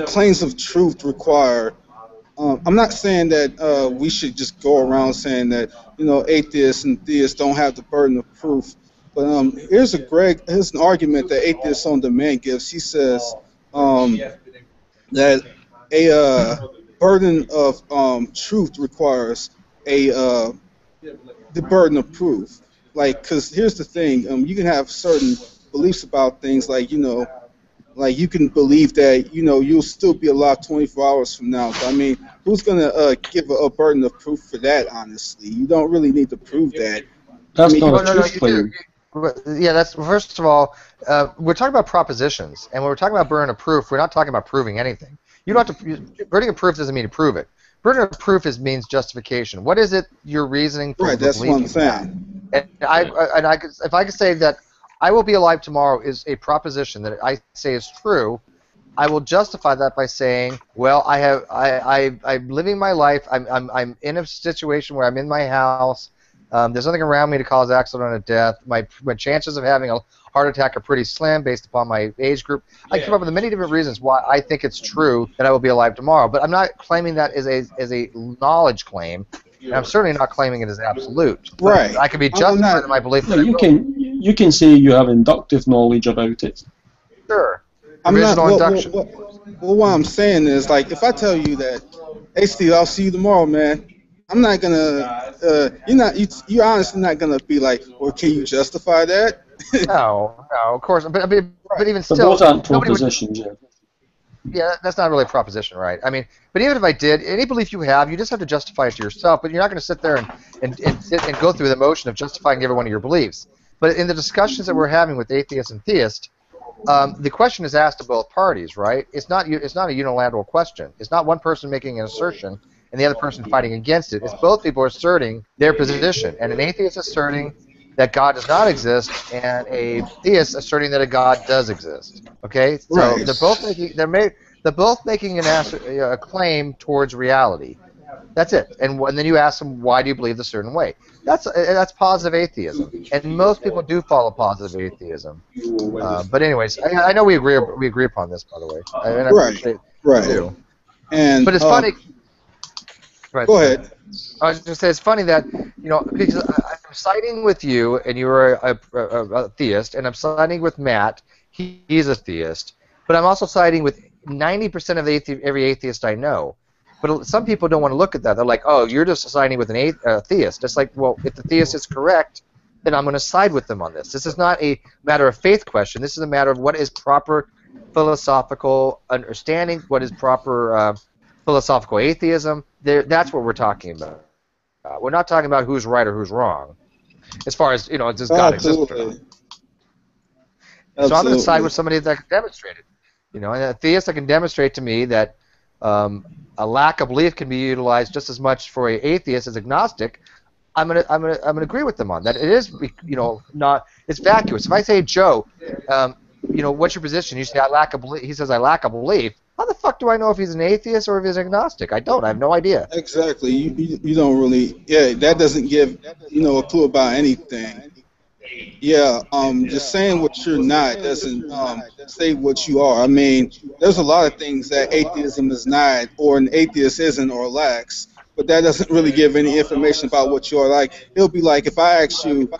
claims of truth require? I'm not saying that we should just go around saying that atheists and theists don't have the burden of proof. But here's an argument that Atheists on Demand gives. He says that a burden of truth requires the burden of proof. Because here's the thing, you can have certain beliefs about things, like like you can believe that you'll still be alive 24 hours from now. So, I mean, who's gonna give a burden of proof for that? Honestly, you don't really need to prove that.
That's not a truth claim.
Yeah, that's first of all, we're talking about propositions, and when we're talking about burden of proof, we're not talking about proving anything. You don't have to. Burden of proof doesn't mean to prove it. Burden of proof means justification. What is it you're reasoning for?
Right, that's what I'm saying.
And if I could say that I will be alive tomorrow is a proposition that I say is true, I will justify that by saying, well, I'm living my life. I'm in a situation where I'm in my house. There's nothing around me to cause accident or death. My chances of having a heart attack are pretty slim based upon my age group. I come up with many different reasons why I think it's true that I will be alive tomorrow, but I'm not claiming that as a knowledge claim, and I'm certainly not claiming it as absolute.
Right.
I can be justified in my belief.
No, you can say you have inductive knowledge about it.
Sure.
I'm not. Well, what I'm saying is, like, if I tell you that, hey Steve, I'll see you tomorrow, man. I'm not gonna. You're honestly not gonna be like, well, can you justify that?
No, of course. But even still,
those aren't propositions.
Yeah, that's not really a proposition, right? I mean, but even if I did, any belief you have, you just have to justify it to yourself. But you're not going to sit there and go through the motion of justifying every one of your beliefs. But in the discussions that we're having with atheists and theists, the question is asked to both parties, right? It's not a unilateral question. It's not one person making an assertion and the other person fighting against it. It's both people asserting their position, and an atheist asserting that God does not exist, and a theist asserting that a God does exist. Okay, so
right.
they're both making a claim towards reality. That's it. And then you ask them, why do you believe a certain way? That's positive atheism, and most people do follow positive atheism. But anyways, I know we agree upon this, by the way.
Right. And
but it's funny. Right.
Go ahead.
I was going to say it's funny that because I'm siding with you, and you're a theist, and I'm siding with Matt. He's a theist, but I'm also siding with 90% of every atheist I know. But some people don't want to look at that. They're like, oh, you're just siding with a theist. It's like, well, if the theist is correct, then I'm going to side with them on this. This is not a matter of faith question. This is a matter of what is proper philosophical understanding, what is proper philosophical atheism. That's what we're talking about. We're not talking about who's right or who's wrong. As far as, does God exist or not? So I'm going to side with somebody that can demonstrate it. And a theist that can demonstrate to me that a lack of belief can be utilized just as much for an atheist as agnostic. I'm gonna agree with them on that. It is not, it's vacuous. If I say, Joe, what's your position? You say I lack a belief. He says I lack a belief. How the fuck do I know if he's an atheist or if he's agnostic? I don't. I have no idea.
Exactly. You don't really. Yeah, that doesn't give a clue about anything. Yeah. Just saying what you're not doesn't say what you are. I mean, there's a lot of things that atheism is not, or an atheist isn't, or lacks. But that doesn't really give any information about what you are. Like, it'll be like if I ask you,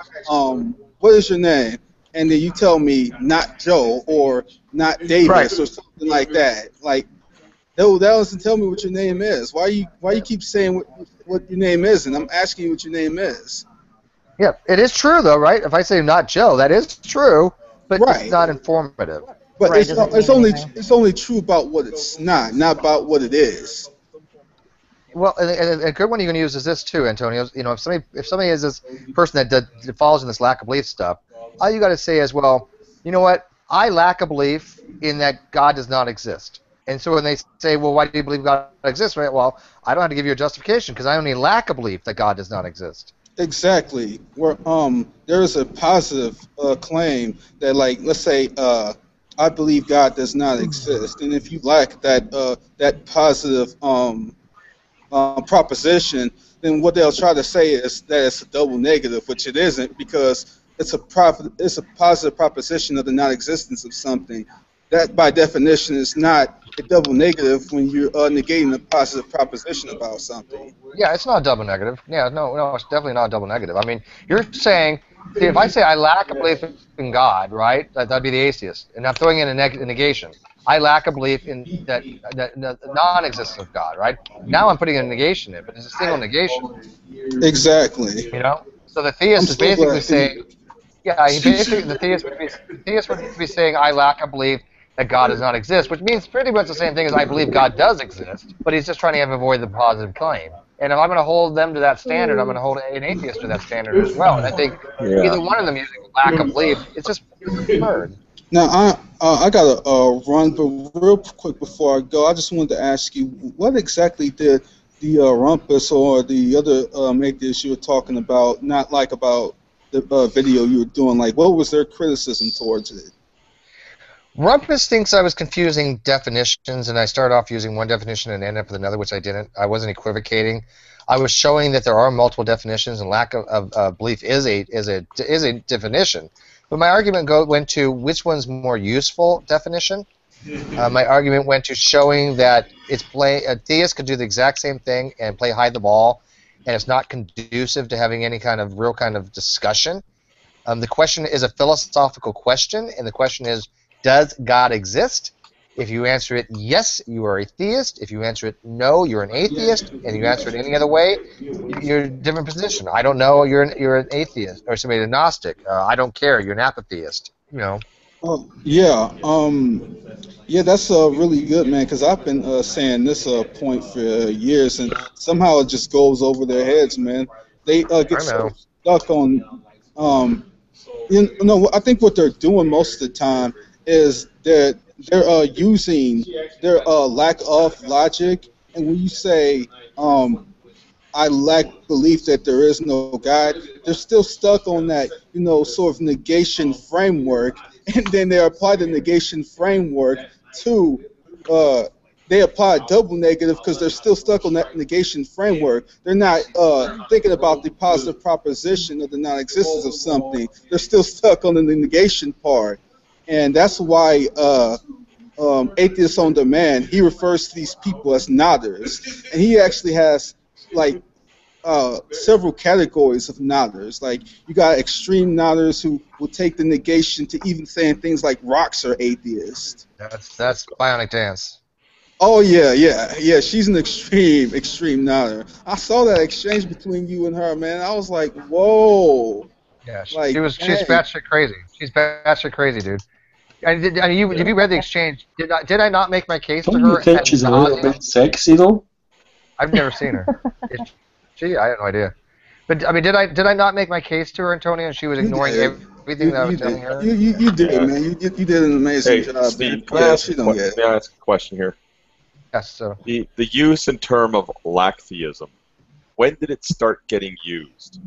what is your name? And then you tell me not Joe or not Davis or something like that. Like, that doesn't tell me what your name is. Why you keep saying what your name is? And I'm asking you what your name is.
Yeah, it is true though, right? If I say not Joe, that is true, but it's not informative.
But it's only true about what it's not about what it is.
Well, and a good one you can use is this too, Antonio. If somebody is this person that falls in this lack of belief stuff, all you got to say is, well, you know what? I lack a belief in that God does not exist. And so when they say, well, why do you believe God exists? Right? Well, I don't have to give you a justification because I only lack a belief that God does not exist.
Exactly. Where there is a positive claim that, like, let's say I believe God does not exist, and if you lack that positive proposition, then what they'll try to say is that it's a double negative, which it isn't, because it's a positive proposition of the non-existence of something. That, by definition, is not a double negative when you're negating a positive proposition about something.
Yeah, it's not a double negative. Yeah, no, it's definitely not a double negative. I mean, you're saying, see, if I say I lack a belief in God, right, that'd be the atheist, and I'm throwing in a negation. I lack a belief in the non-existence of God, right? Now I'm putting a negation in, but it's a single negation.
Exactly.
So the theist is basically saying, the theist would be saying, I lack a belief that God does not exist, which means pretty much the same thing as I believe God does exist, but he's just trying to avoid the positive claim. And if I'm going to hold them to that standard, I'm going to hold an atheist to that standard as well. And I think either one of them using lack of belief, it's just absurd.
Now, I got to run, but real quick before I go, I just wanted to ask you, what exactly did the Rumpus or the other atheists you were talking about not like about the video you were doing? Like, what was their criticism towards it?
Rumpus thinks I was confusing definitions, and I started off using one definition and ended up with another, which I didn't. I wasn't equivocating. I was showing that there are multiple definitions, and lack of belief is a definition. But my argument went to which one's more useful definition. My argument went to showing that a theist could do the exact same thing and play hide the ball, and it's not conducive to having any kind of real kind of discussion. The question is a philosophical question, and the question is, does God exist? If you answer it yes, you are a theist. If you answer it no, you're an atheist. And you answer it any other way, you're in a different position. I don't know, you're an atheist, or somebody a Gnostic. I don't care, you're an apatheist. You know.
Yeah, that's really good, man. Because I've been saying this point for years, and somehow it just goes over their heads, man. They get so stuck on. I think what they're doing most of the time is that they're using their lack of logic, and when you say I lack belief that there is no God, they're still stuck on that sort of negation framework, and then they apply the negation framework to they apply a double negative because they're still stuck on that negation framework. They're not thinking about the positive proposition of the non-existence of something. They're still stuck on the negation part. And that's why Atheists on Demand, he refers to these people as nodders. And he actually has, like, several categories of nodders. Like, you got extreme nodders who will take the negation to even saying things like rocks are atheist.
That's Bionic Dance.
Oh, yeah, she's an extreme nodder. I saw that exchange between you and her, man. I was like, whoa.
Yeah, she's batshit crazy. She's batshit crazy, dude. Have you read the exchange? Did I not make my case to her?
Don't you think she's a little bit sexy, though?
I've never seen her. I have no idea. But I mean, did I not make my case to her, Antonio? And she was ignoring everything that I was telling her.
You did, man. You did an amazing job.
Steve,
Well, she don't get it.
may I ask a question here?
Yes. So
the use and term of lacktheism. When did it start getting used?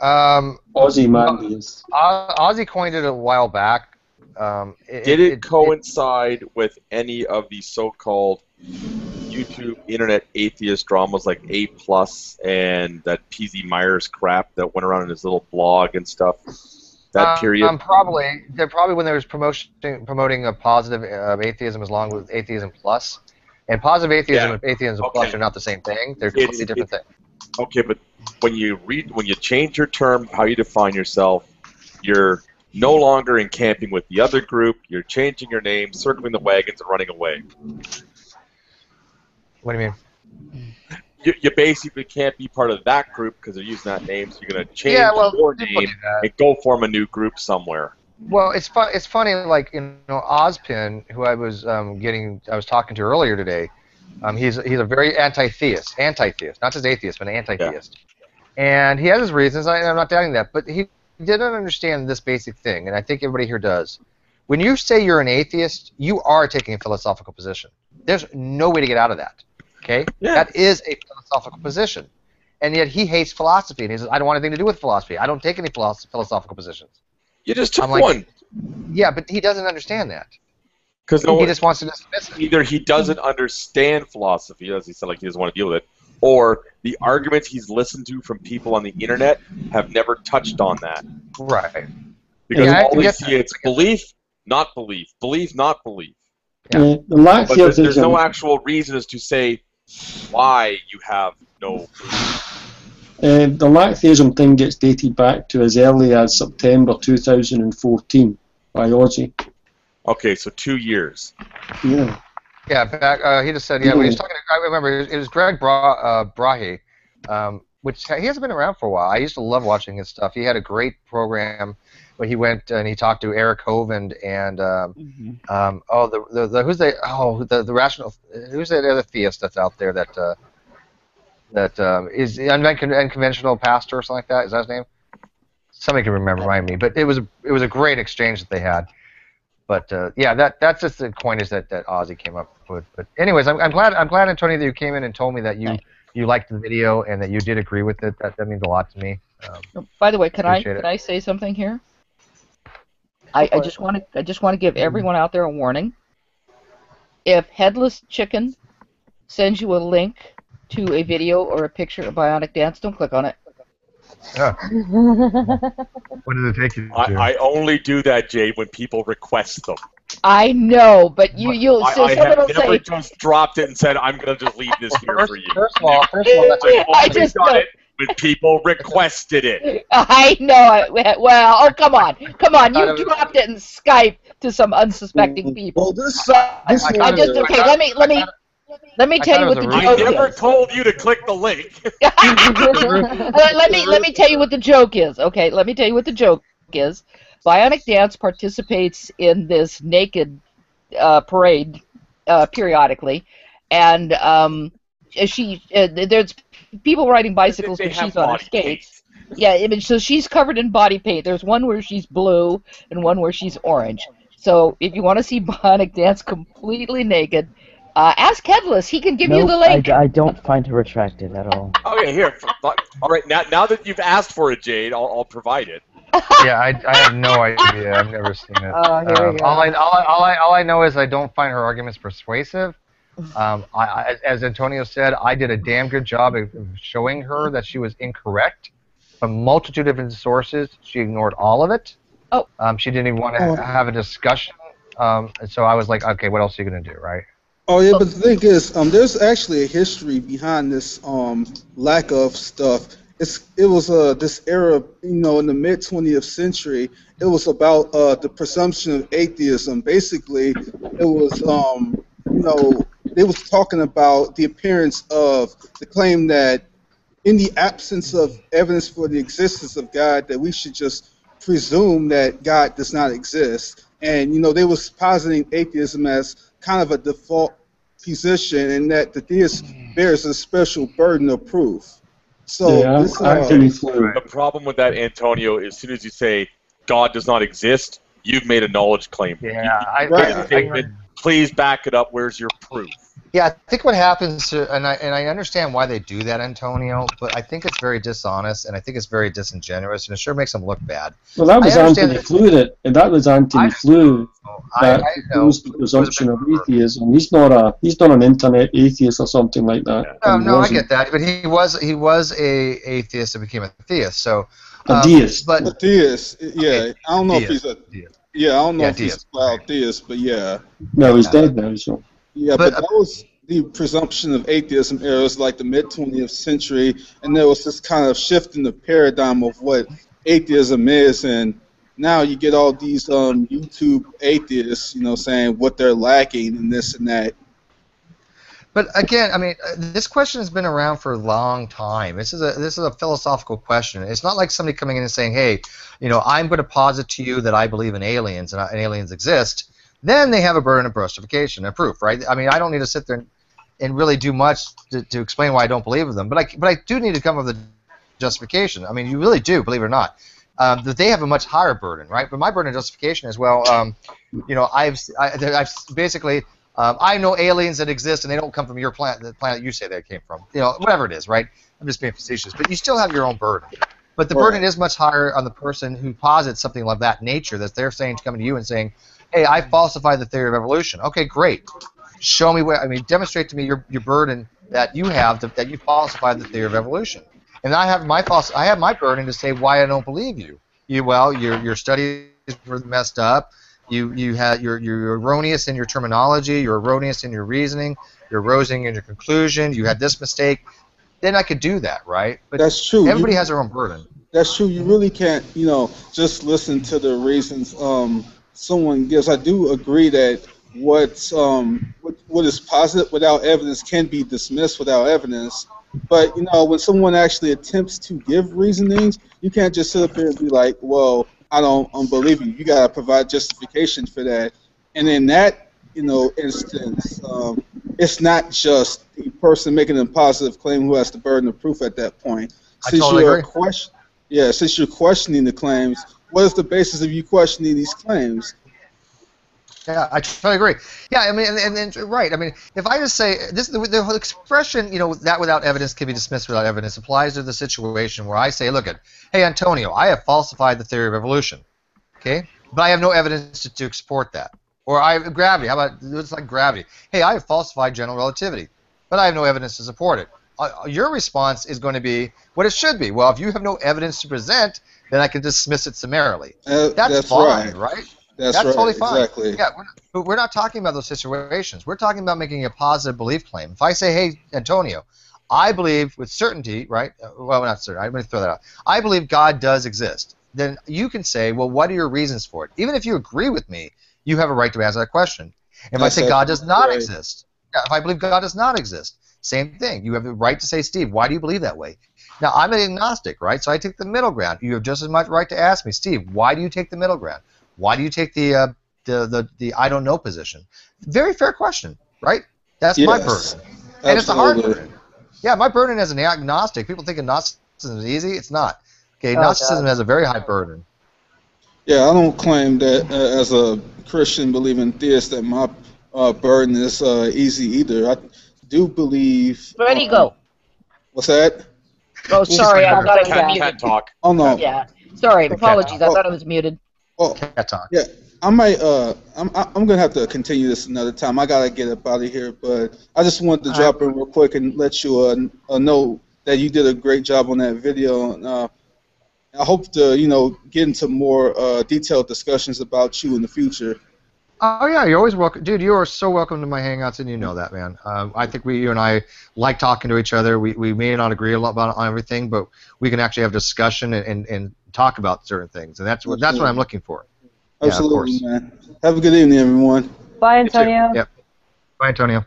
Ozymandias.
Ozzy coined it a while back.
Did it coincide with any of the so-called YouTube internet atheist dramas like A+ and that P.Z. Myers crap that went around in his little blog and stuff? That period.
Probably when there was promoting a positive atheism as long with atheism plus, and positive atheism and atheism plus are not the same thing. They're completely different things.
Okay, but when you change your term, how you define yourself, you're no longer encamping with the other group. You're changing your name, circling the wagons, and running away.
What do you mean?
You basically can't be part of that group because they're using that name, so you're going to change your name and go form a new group somewhere.
Well, it's funny, like, Ozpin, who I was talking to earlier today. He's a very anti-theist, not just atheist, but an anti-theist. Yeah. And he has his reasons, I'm not doubting that, but he didn't understand this basic thing, and I think everybody here does. When you say you're an atheist, you are taking a philosophical position. There's no way to get out of that. Okay? Yeah. That is a philosophical position. And yet he hates philosophy, and he says, I don't want anything to do with philosophy. I don't take any philosophical positions.
You just took one.
Yeah, but he doesn't understand that.
Because
he just wants to dismiss it.
Either he doesn't understand philosophy, as he said, like he doesn't want to deal with it, or the arguments he's listened to from people on the internet have never touched on that.
Right.
Because all they see it's belief, not belief. Belief, not belief.
Yeah.
But there's no actual reason as to say why you have no belief.
The lacktheism thing gets dated back to as early as September 2014 by Ozzy.
Okay, so 2 years.
Yeah.
Yeah, back, he just said, when he was talking, I remember, it was Greg Brahe. which he hasn't been around for a while. I used to love watching his stuff. He had a great program where he went and he talked to Eric Hovind and the rational, who's the other theist that's out there that is the unconventional pastor or something like that? Is that his name? Somebody can remind me. But it was a great exchange that they had. But yeah, that's just the coinage that Ozzy came up with. But anyways, I'm glad Antonio that you came in and told me that you liked the video and that you did agree with it. That means a lot to me.
By the way, can I say something here? I just want to give everyone out there a warning. If Headless Chicken sends you a link to a video or a picture of Bionic Dance, don't click on it.
Yeah. What does it take you to?
I only do that, Jay, when people request them.
I know, but you'll
I have never just dropped it and said, I'm going to just leave this here for you.
First of all,
I just
done it when people requested it.
I know it. Well, oh, come on. You dropped it in Skype to some unsuspecting people.
Well,
Let me tell you what the joke is.
I never told you to click the link.
let me tell you what the joke is. Okay, let me tell you what the joke is. Bionic Dance participates in this naked parade periodically, and there's people riding bicycles, but she's on her skates. Yeah, so she's covered in body paint. There's one where she's blue and one where she's orange. So if you want to see Bionic Dance completely naked, ask Headless. He can give you the link.
I don't find her attractive at all.
Okay, here. All right, now that you've asked for it, Jade, I'll provide it.
Yeah, I have no idea. I've never seen it.
Here we go.
All I know is I don't find her arguments persuasive. As Antonio said, I did a damn good job of showing her that she was incorrect. A multitude of different sources. She ignored all of it.
Oh.
She didn't even want to have a discussion. So I was like, okay, what else are you going to do, right?
Oh yeah, but the thing is, there's actually a history behind this lack of stuff. It was this era, in the mid 20th century. It was about the presumption of atheism. Basically, it was they was talking about the appearance of the claim that in the absence of evidence for the existence of God, that we should just presume that God does not exist. And they was positing atheism as kind of a default position, and that the theist bears a special burden of proof. So
the problem with that, Antonio, is as soon as you say God does not exist, you've made a knowledge claim.
Yeah,
please back it up. Where's your proof?
Yeah, I think what happens, and I understand why they do that, Antonio, but I think it's very dishonest, and I think it's very disingenuous, and it sure makes them look bad.
Well, that was Anthony Flew, that proposed the presumption of atheism. He's not an internet atheist or something like that.
No, I get that, but he was a atheist and became a theist. So
a deist.
But a theist, yeah. I don't know if he's a deist. Yeah, I don't know if he's a wild theist, but yeah.
No, he's dead now. So.
Yeah, but that was the presumption of atheism era. It was like the mid 20th century, and there was this kind of shift in the paradigm of what atheism is, and now you get all these YouTube atheists, saying what they're lacking and this and that.
But again, I mean, this question has been around for a long time. This is a philosophical question. It's not like somebody coming in and saying, "Hey, I'm going to posit to you that I believe in aliens and aliens exist." Then they have a burden of justification and proof, right? I mean, I don't need to sit there and really do much to explain why I don't believe in them, but I do need to come up with a justification. I mean, you really do, believe it or not. That they have a much higher burden, right? But my burden of justification is, well, I've basically I know aliens that exist and they don't come from your planet, the planet you say they came from. Whatever it is, right? I'm just being facetious, but you still have your own burden. But the burden is much higher on the person who posits something of that nature, that they're saying, coming to you and saying, "Hey, I falsified the theory of evolution." Okay, great. Show me demonstrate to me your burden that you have that you falsified the theory of evolution. And I have my burden to say why I don't believe you. Your studies were messed up. You're erroneous in your terminology. You're erroneous in your reasoning. You're erroneous in your conclusion. You had this mistake. Then I could do that, right? But
that's true.
Everybody has their own burden.
That's true. You really can't, just listen to the reasons someone gives. I do agree that what is posited without evidence can be dismissed without evidence. But when someone actually attempts to give reasonings, you can't just sit up here and be like, "Well, I don't believe you." You gotta provide justification for that. And in that instance, it's not just the person making a positive claim who has the burden of proof at that point. Since since you're questioning the claims, what is the basis of you questioning these claims?
Yeah, I totally agree. Yeah, I mean, and right. I mean, if I just say this, the whole expression, that without evidence can be dismissed without evidence, applies to the situation where I say, look, hey, Antonio, I have falsified the theory of evolution, okay, but I have no evidence to support that. Or gravity. How about it's like gravity? Hey, I have falsified general relativity, but I have no evidence to support it. Your response is going to be what it should be. Well, if you have no evidence to present, then I can dismiss it summarily. That's fine, right? That's right, totally fine.
Exactly.
Yeah, we're not talking about those situations. We're talking about making a positive belief claim. If I say, hey, Antonio, I believe with certainty, right? Well, not certain. I'm going to throw that out. I believe God does exist. Then you can say, well, what are your reasons for it? Even if you agree with me, you have a right to answer that question. If I say God does not exist, if I believe God does not exist, same thing. You have the right to say, Steve, why do you believe that way? Now, I'm an agnostic, right? So I take the middle ground. You have just as much right to ask me, Steve, why do you take the middle ground? Why do you take the I don't know position? Very fair question, right? That's my burden. And it's a hard burden. Yeah, my burden as an agnostic, people think agnosticism is easy. It's not. Okay, agnosticism has a very high burden.
Yeah, I don't claim that as a Christian believing theist that my burden is easy either. I do believe...
Where'd he go?
What's that?
Oh, sorry, I thought I was muted.
Talk.
Oh, no.
Yeah, sorry, apologies, I thought I was muted.
Oh, yeah, I might. I'm gonna have to continue this another time. I gotta get up out of here, but I just wanted to drop in real quick and let you know that you did a great job on that video. And, I hope to get into more detailed discussions about you in the future.
Oh yeah, you're always welcome, dude. You are so welcome to my hangouts, and you know that, man. I think you and I like talking to each other. We may not agree a lot on everything, but we can actually have discussion and talk about certain things, and that's what I'm looking for.
Absolutely, man. Have a good evening, everyone.
Bye, Antonio.
Yep. Bye, Antonio.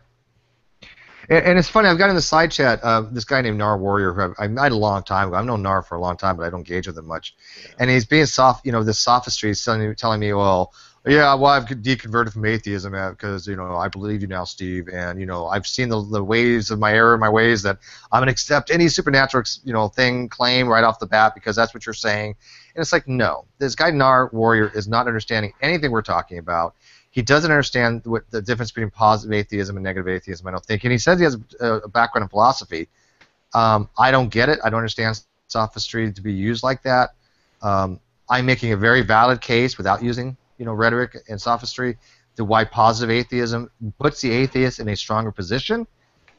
And it's funny, I've got in the side chat this guy named Nar Warrior, who I met a long time ago. I've known Nar for a long time, but I don't engage with him much. And he's being soft, this sophistry. He's telling me, well, yeah, well, I've deconverted from atheism because, I believe you now, Steve, and, I've seen the ways of my error, my ways that I'm going to accept any supernatural, claim right off the bat because that's what you're saying. And it's like, no, this guy Nar Warrior is not understanding anything we're talking about. He doesn't understand what the difference between positive atheism and negative atheism, I don't think. And he says he has a background in philosophy. I don't get it. I don't understand sophistry to be used like that. I'm making a very valid case without using rhetoric and sophistry to why positive atheism puts the atheist in a stronger position.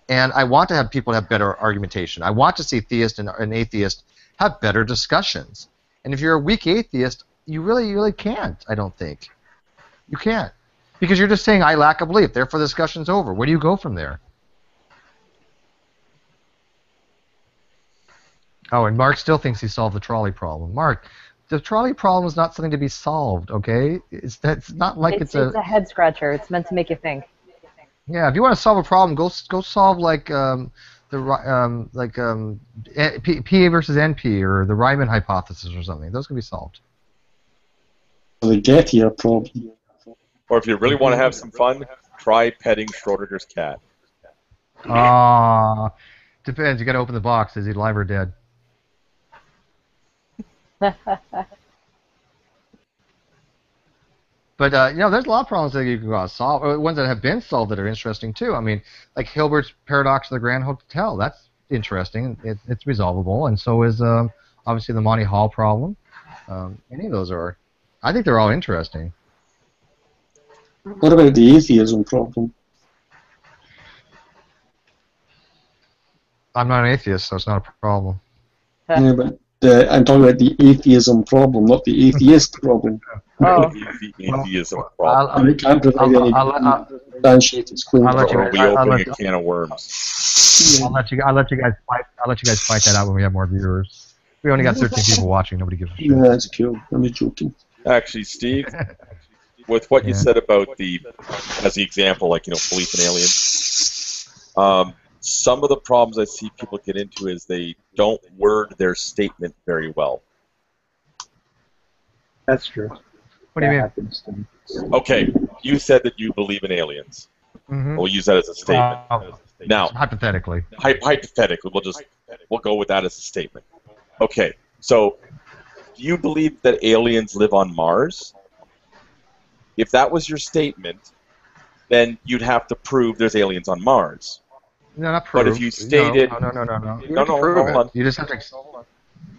And I want to have people have better argumentation. I want to see theist and atheist have better discussions. And if you're a weak atheist, you really can't, I don't think. You can't. Because you're just saying, I lack a belief, therefore the discussion's over. Where do you go from there? Oh, and Mark still thinks he solved the trolley problem. Mark, the trolley problem is not something to be solved, okay? It's not like it's a
head scratcher. It's meant to make you think.
Yeah, if you want to solve a problem, go solve like P versus NP or the Riemann hypothesis or something. Those can be solved.
The Gettier problem.
Or if you really want to have some fun, try petting Schrodinger's cat.
Depends. You got to open the box. Is he alive or dead? But there's a lot of problems that you can go out and solve, or ones that have been solved that are interesting too. I mean, like Hilbert's paradox of the Grand Hotel. That's interesting. It's resolvable, and so is obviously the Monty Hall problem. Any of those are. I think they're all interesting.
What about the atheism problem?
I'm not an atheist, so it's not a problem.
Yeah, but I'm talking about the atheism problem, not the atheist problem.
Oh. The atheism problem.
We can't provide any substantiated claims.
Or we opening a can of worms.
I'll let you guys fight that out when we have more viewers. We only got 13 people watching. Nobody gives a shit.
Yeah, that's cool. I'm just joking.
Actually, Steve, with what you said about as the example, like belief in aliens. some of the problems I see people get into is they don't word their statement very well.
That's true.
What do you mean?
Happens to me.
Okay, you said that you believe in aliens.
Mhm.
We'll use that as a statement. Now,
hypothetically.
Hypothetically, we'll go with that as a statement. Okay, so do you believe that aliens live on Mars? If that was your statement, then you'd have to prove there's aliens on Mars.
No, not prove.
But if you stated...
No. You
No,
have to
no,
prove
hold
it.
on.
You just have to...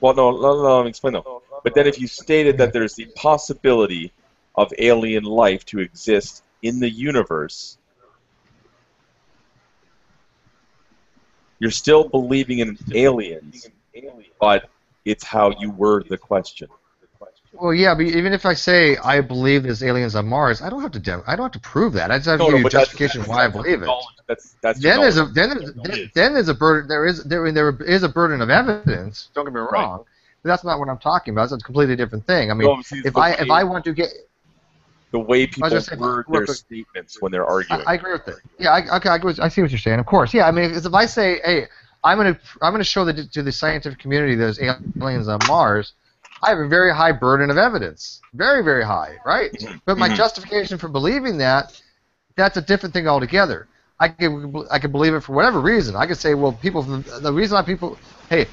Well, no, let me explain though. But then if you stated that there's the possibility of alien life to exist in the universe, you're still believing in aliens, but it's how you word the question.
Well, yeah, but even if I say I believe there's aliens on Mars, I don't have to prove that. I just have to give you justification why I believe it.
That's
Then there's a burden. There is a burden of evidence. Don't get me wrong, but that's not what I'm talking about. It's a completely different thing. I mean,
No, see,
if I want to get
the way people
just saying,
word their statements when they're arguing.
I agree with it. Yeah, I see what you're saying. Of course, yeah. I mean, if I say, hey, I'm gonna show to the scientific community there's aliens on Mars, I have a very high burden of evidence, very, very high, right? But my justification for believing that's a different thing altogether. I could believe it for whatever reason. I could say, well, the reason why people, hey,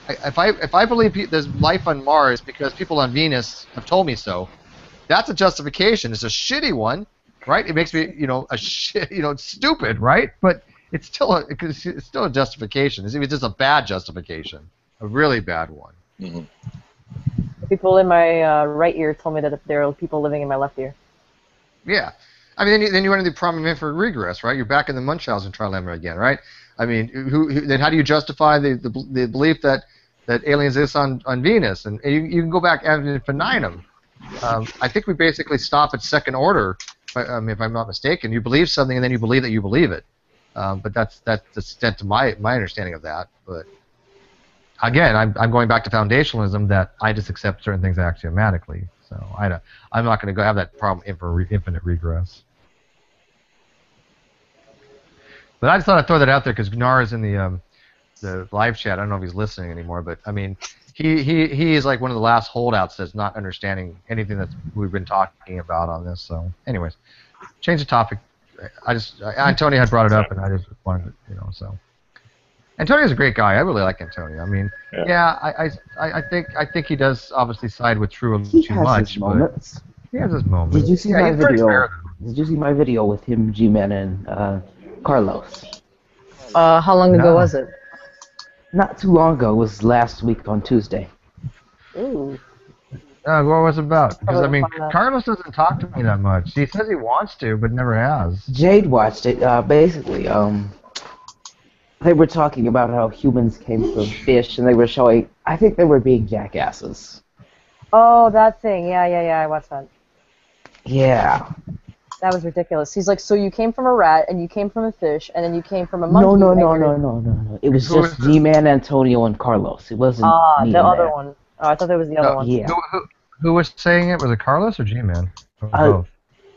if I believe there's life on Mars because people on Venus have told me so, that's a justification. It's a shitty one, right? It makes me, it's stupid, right? But it's still a justification. It's just a bad justification, a really bad one.
Mm-hmm.
People in my right ear told me that there are people living in my left ear.
Yeah. I mean, then you run into the problem of infinite regress, right? You're back in the Munchausen trilemma again, right? I mean, then how do you justify the belief that aliens exist on Venus? And you can go back ad infinitum. I think we basically stop at second order, if I'm not mistaken. You believe something, and then you believe that you believe it. But that's the extent to my understanding of that. But again, I'm going back to foundationalism, that I just accept certain things axiomatically. So I'm not going to go have that problem infinite regress. But I just thought I'd throw that out there because Gnar's in the live chat. I don't know if he's listening anymore, but I mean, he is like one of the last holdouts that's not understanding anything that we've been talking about on this. So, anyways, change the topic. Antonio had brought it up, and I just wanted to, so. Antonio's a great guy. I really like Antonio. I mean, I think he does obviously side with True too much.
His moments.
He has his moments.
Did you see my video? Did you see my video with him, G-Man, and Carlos?
How long ago was it?
Not too long ago. It was last week on Tuesday.
Ooh.
What was it about? Because I mean, Carlos doesn't talk to me that much. He says he wants to, but never has.
Jade watched it. Basically, they were talking about how humans came from fish, and they were showing. I think they were being jackasses.
Oh, that thing. Yeah. I watched that.
Yeah.
That was ridiculous. He's like, so you came from a rat, and you came from a fish, and then you came from a monkey.
No. It was just G-Man, Antonio, and Carlos. It wasn't me
the
and
other
Matt.
one. Oh, I thought there was the other one.
Yeah.
Who was saying it? Was it Carlos or G-Man? Both.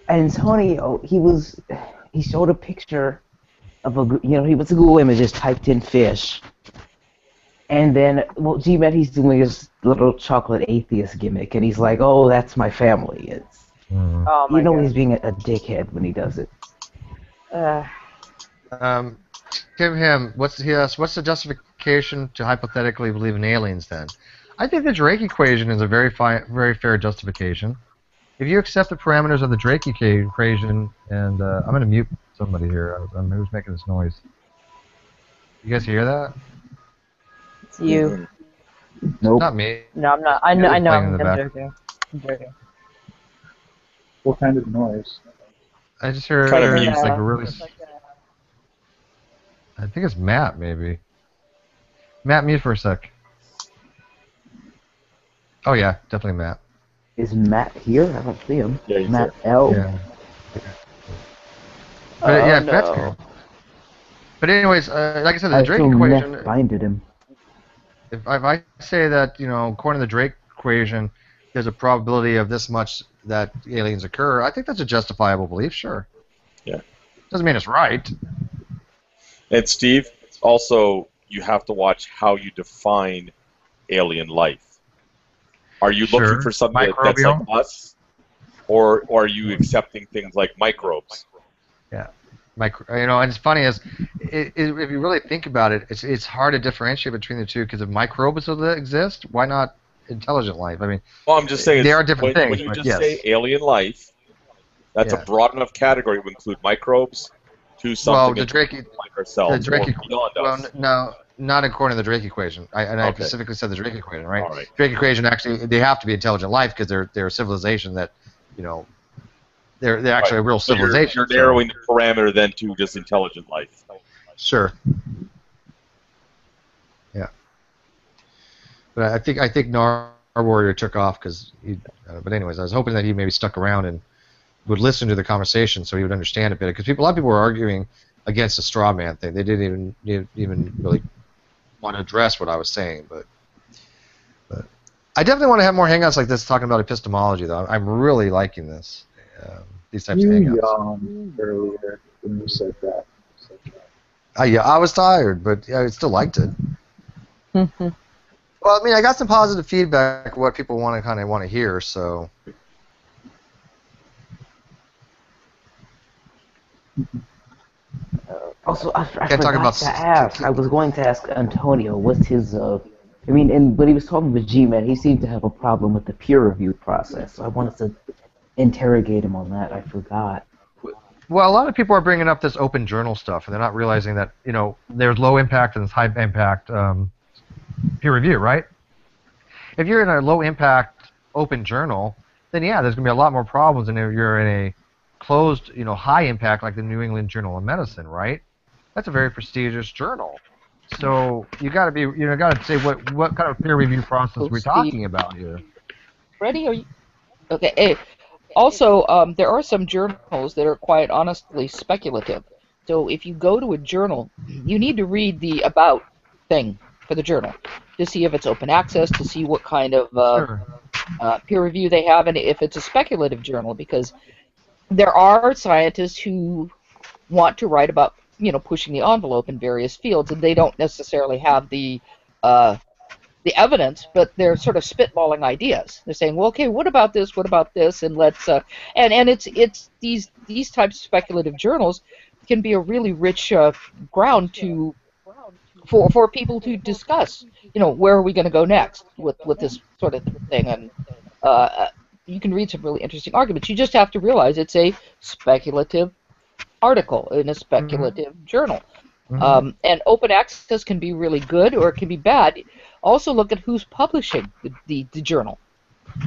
Antonio, he showed a picture of he went to Google Images, typed in fish, and then, G-Man, he's doing his little chocolate atheist gimmick, and he's like, oh, that's my family. It's,
Oh my God.
he's being a dickhead when he does it.
Tim, what's the justification to hypothetically believe in aliens then? I think the Drake equation is a very fair justification. If you accept the parameters of the Drake equation, and I'm going to mute somebody here. Who's making this noise? You guys hear that?
It's you.
Nope.
Not me.
No, I'm not. I know. I'm joking.
What kind of noise?
I just heard
Kind of
like
music.
a really. I think it's Matt, maybe. Matt, mute for a sec. Oh yeah, definitely Matt.
Is Matt here? I don't see him.
Yeah, he's
Matt
here.
L.
Yeah. But Matt's good. But anyways, like I said, the Drake equation.
Matt binded him.
If I say that, according to the Drake equation, there's a probability of this much that aliens occur, I think that's a justifiable belief, sure.
Yeah.
Doesn't mean it's right.
And Steve, also you have to watch how you define alien life. Are you looking for something that's like us, or are you accepting things like microbes?
Yeah, and it's funny if you really think about it, it's hard to differentiate between the two, because if microbes exist, why not intelligent life? I mean,
well, I'm just saying
they are different things.
When you just say alien life, that's a broad enough category to include microbes to something like ourselves.
The Drake no, not according to the Drake equation. I specifically said the Drake equation, right?
All right.
Drake equation, actually, they have to be intelligent life because they're a civilization that, they're actually a real civilization.
You're narrowing the parameter then to just intelligent life.
Sure. Yeah. But I think Nar Warrior took off because but anyways, I was hoping that he maybe stuck around and would listen to the conversation so he would understand a bit, because a lot of people were arguing against the straw man thing. They didn't even really want to address what I was saying, but I definitely want to have more hangouts like this talking about epistemology, though. I'm really liking this. These types of hangouts.
You yawned earlier when you said that.
Yeah, I was tired, but I still liked it. Well, I mean, I got some positive feedback of what people want to hear, so.
Also, I forgot to ask. I was going to ask Antonio, what's his, when he was talking with G-Man, he seemed to have a problem with the peer review process. So I wanted to interrogate him on that. I forgot.
Well, a lot of people are bringing up this open journal stuff, and they're not realizing that, there's low impact and there's high impact peer review, right? If you're in a low impact open journal, then yeah, there's going to be a lot more problems than if you're in a closed, high impact like the New England Journal of Medicine, right? That's a very prestigious journal. So you got to be, got to say what kind of peer review process we're talking about here.
Ready? Are you? Okay. Also, there are some journals that are quite honestly speculative. So if you go to a journal, you need to read the about thing for the journal to see if it's open access, to see what kind of peer review they have, and if it's a speculative journal, because there are scientists who want to write about, pushing the envelope in various fields, and they don't necessarily have the evidence, but they're sort of spitballing ideas. They're saying, well, okay, what about this? What about this? And let's and it's these types of speculative journals can be a really rich ground for people to discuss. Where are we going to go next with this sort of thing? And you can read some really interesting arguments. You just have to realize it's a speculative article in a speculative journal. And open access can be really good or it can be bad. Also look at who's publishing the journal,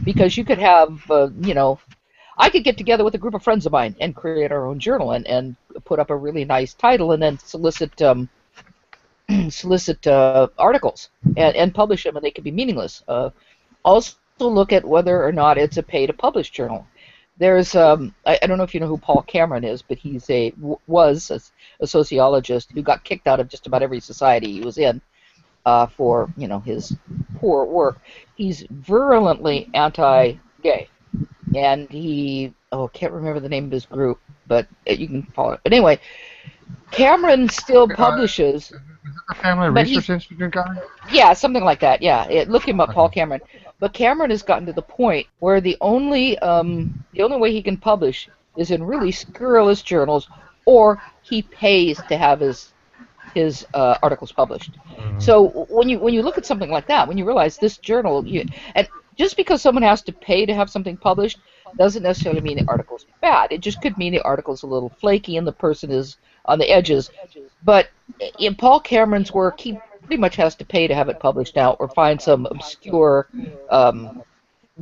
because you could have, I could get together with a group of friends of mine and create our own journal and put up a really nice title and then solicit articles and publish them, and they could be meaningless. Also look at whether or not it's a pay-to-publish journal. There's I don't know if you know who Paul Cameron is, but he was a sociologist who got kicked out of just about every society he was in for his poor work. He's virulently anti-gay, and he can't remember the name of his group, but you can follow it. But anyway, Cameron still publishes.
Is it the Family Research Institute guy?
Yeah, something like that. Yeah, look him up, Paul Cameron. But Cameron has gotten to the point where the only way he can publish is in really scurrilous journals, or he pays to have his articles published. So when you look at something like that, when you realize this journal, and just because someone has to pay to have something published doesn't necessarily mean the article's bad. It just could mean the article's a little flaky and the person is on the edges. But in Paul Cameron's work, he pretty much has to pay to have it published now, or find some obscure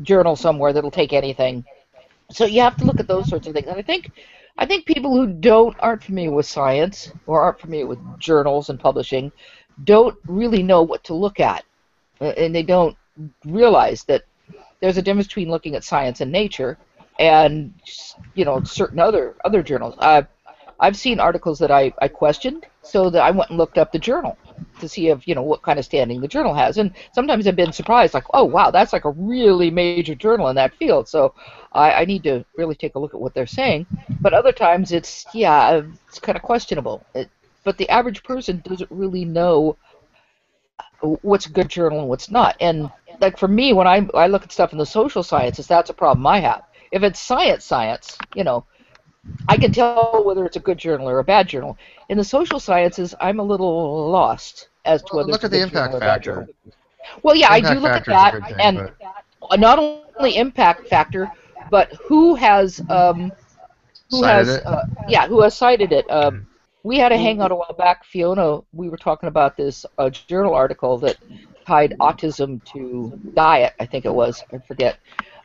journal somewhere that'll take anything. So you have to look at those sorts of things. And I think people who aren't familiar with science or aren't familiar with journals and publishing don't really know what to look at, and they don't realize that there's a difference between looking at Science and Nature and certain other journals. I've seen articles that I questioned, so that I went and looked up the journal to see if what kind of standing the journal has. And sometimes I've been surprised, like, oh wow, that's like a really major journal in that field. So I need to really take a look at what they're saying. But other times it's kind of questionable. but the average person doesn't really know what's a good journal and what's not. And like for me, when I look at stuff in the social sciences, that's a problem I have. If it's science, you know, I can tell whether it's a good journal or a bad journal. In the social sciences, I'm a little lost as to whether
look at the impact factor.
Well, yeah, I do look at that, and not only impact factor, but who has cited it. We had a hangout a while back, Fiona. We were talking about this journal article that tied autism to diet. I think it was. I forget.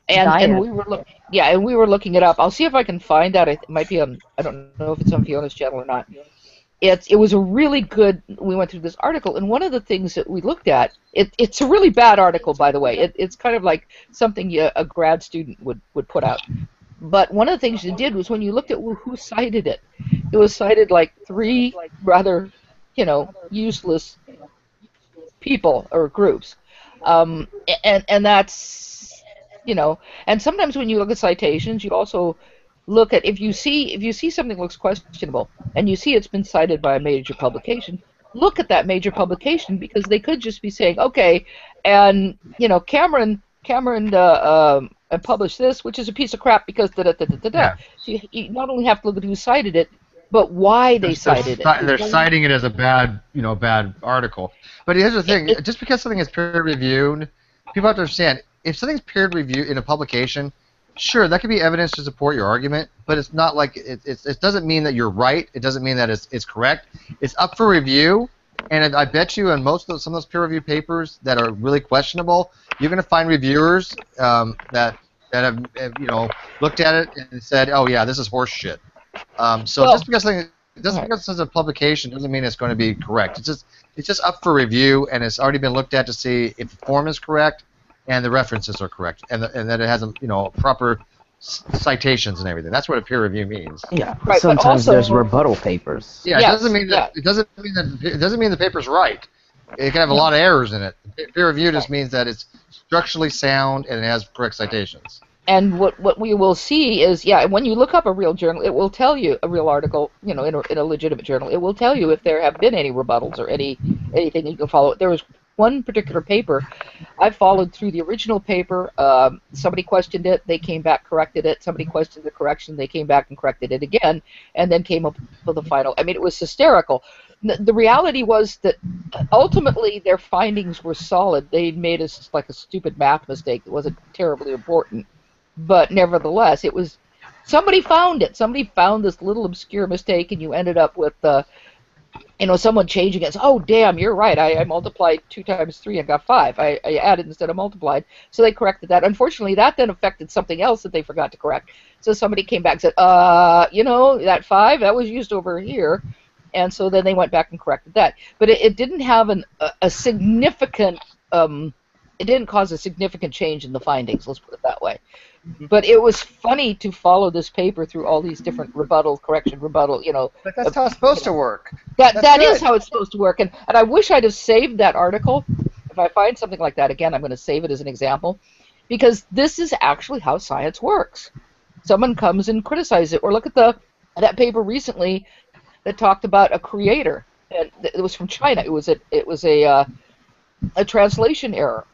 And we were looking it up. I'll see if I can find that. It might be on. I don't know if it's on Fiona's channel or not. It was a really good. We went through this article, and one of the things that we looked at. It's a really bad article, by the way. It's kind of like something a grad student would put out. But one of the things you did was when you looked at who cited it, it was cited like 3 rather, you know, useless people or groups, and that's. You know, and sometimes when you look at citations, you also look at if you see something looks questionable and you see it's been cited by a major publication, look at that major publication, because they could just be saying, okay, and you know, Cameron published this, which is a piece of crap because da da da da da da. Yeah. So you not only have to look at who cited it, but why they cited it.
They're citing it as a bad article. But here's the thing: just because something is peer reviewed, people have to understand. If something's peer reviewed in a publication, sure, that could be evidence to support your argument, but it's not like it doesn't mean that you're right. It doesn't mean that it's correct. It's up for review, and I bet you in some of those peer review papers that are really questionable, you're going to find reviewers that have looked at it and said, oh yeah, this is horse shit. Just because it's a publication doesn't mean it's going to be correct. It's just up for review, and it's already been looked at to see if the form is correct and the references are correct, and that it has proper citations and everything. That's what a peer review means.
Yeah. Right, sometimes there's rebuttal papers.
Yeah. It doesn't mean the paper's right. It can have a lot of errors in it. Peer review just means that it's structurally sound and it has correct citations.
And what we will see is, when you look up a real journal, it will tell you, a real article, in a legitimate journal, it will tell you if there have been any rebuttals or anything you can follow. There was one particular paper, I followed through the original paper. Somebody questioned it, they came back, corrected it. Somebody questioned the correction, they came back and corrected it again, and then came up with the final. I mean, it was hysterical. The reality was that ultimately their findings were solid. They made us like a stupid math mistake that wasn't terribly important, but nevertheless, it was. Somebody found it. Somebody found this little obscure mistake, and you ended up with someone changing it. Oh, damn, you're right. I multiplied 2 times 3 and got 5. I added instead of multiplied. So they corrected that. Unfortunately, that then affected something else that they forgot to correct. So somebody came back and said, that 5, that was used over here. And so then they went back and corrected that. But it didn't have a significant, it didn't cause a significant change in the findings, let's put it that way. But it was funny to follow this paper through all these different rebuttal.
But that's how it's supposed to work.
That is how it's supposed to work. And I wish I'd have saved that article. If I find something like that again, I'm going to save it as an example. Because this is actually how science works. Someone comes and criticizes it. Or look at that paper recently that talked about a creator. And it was from China. It was a translation error.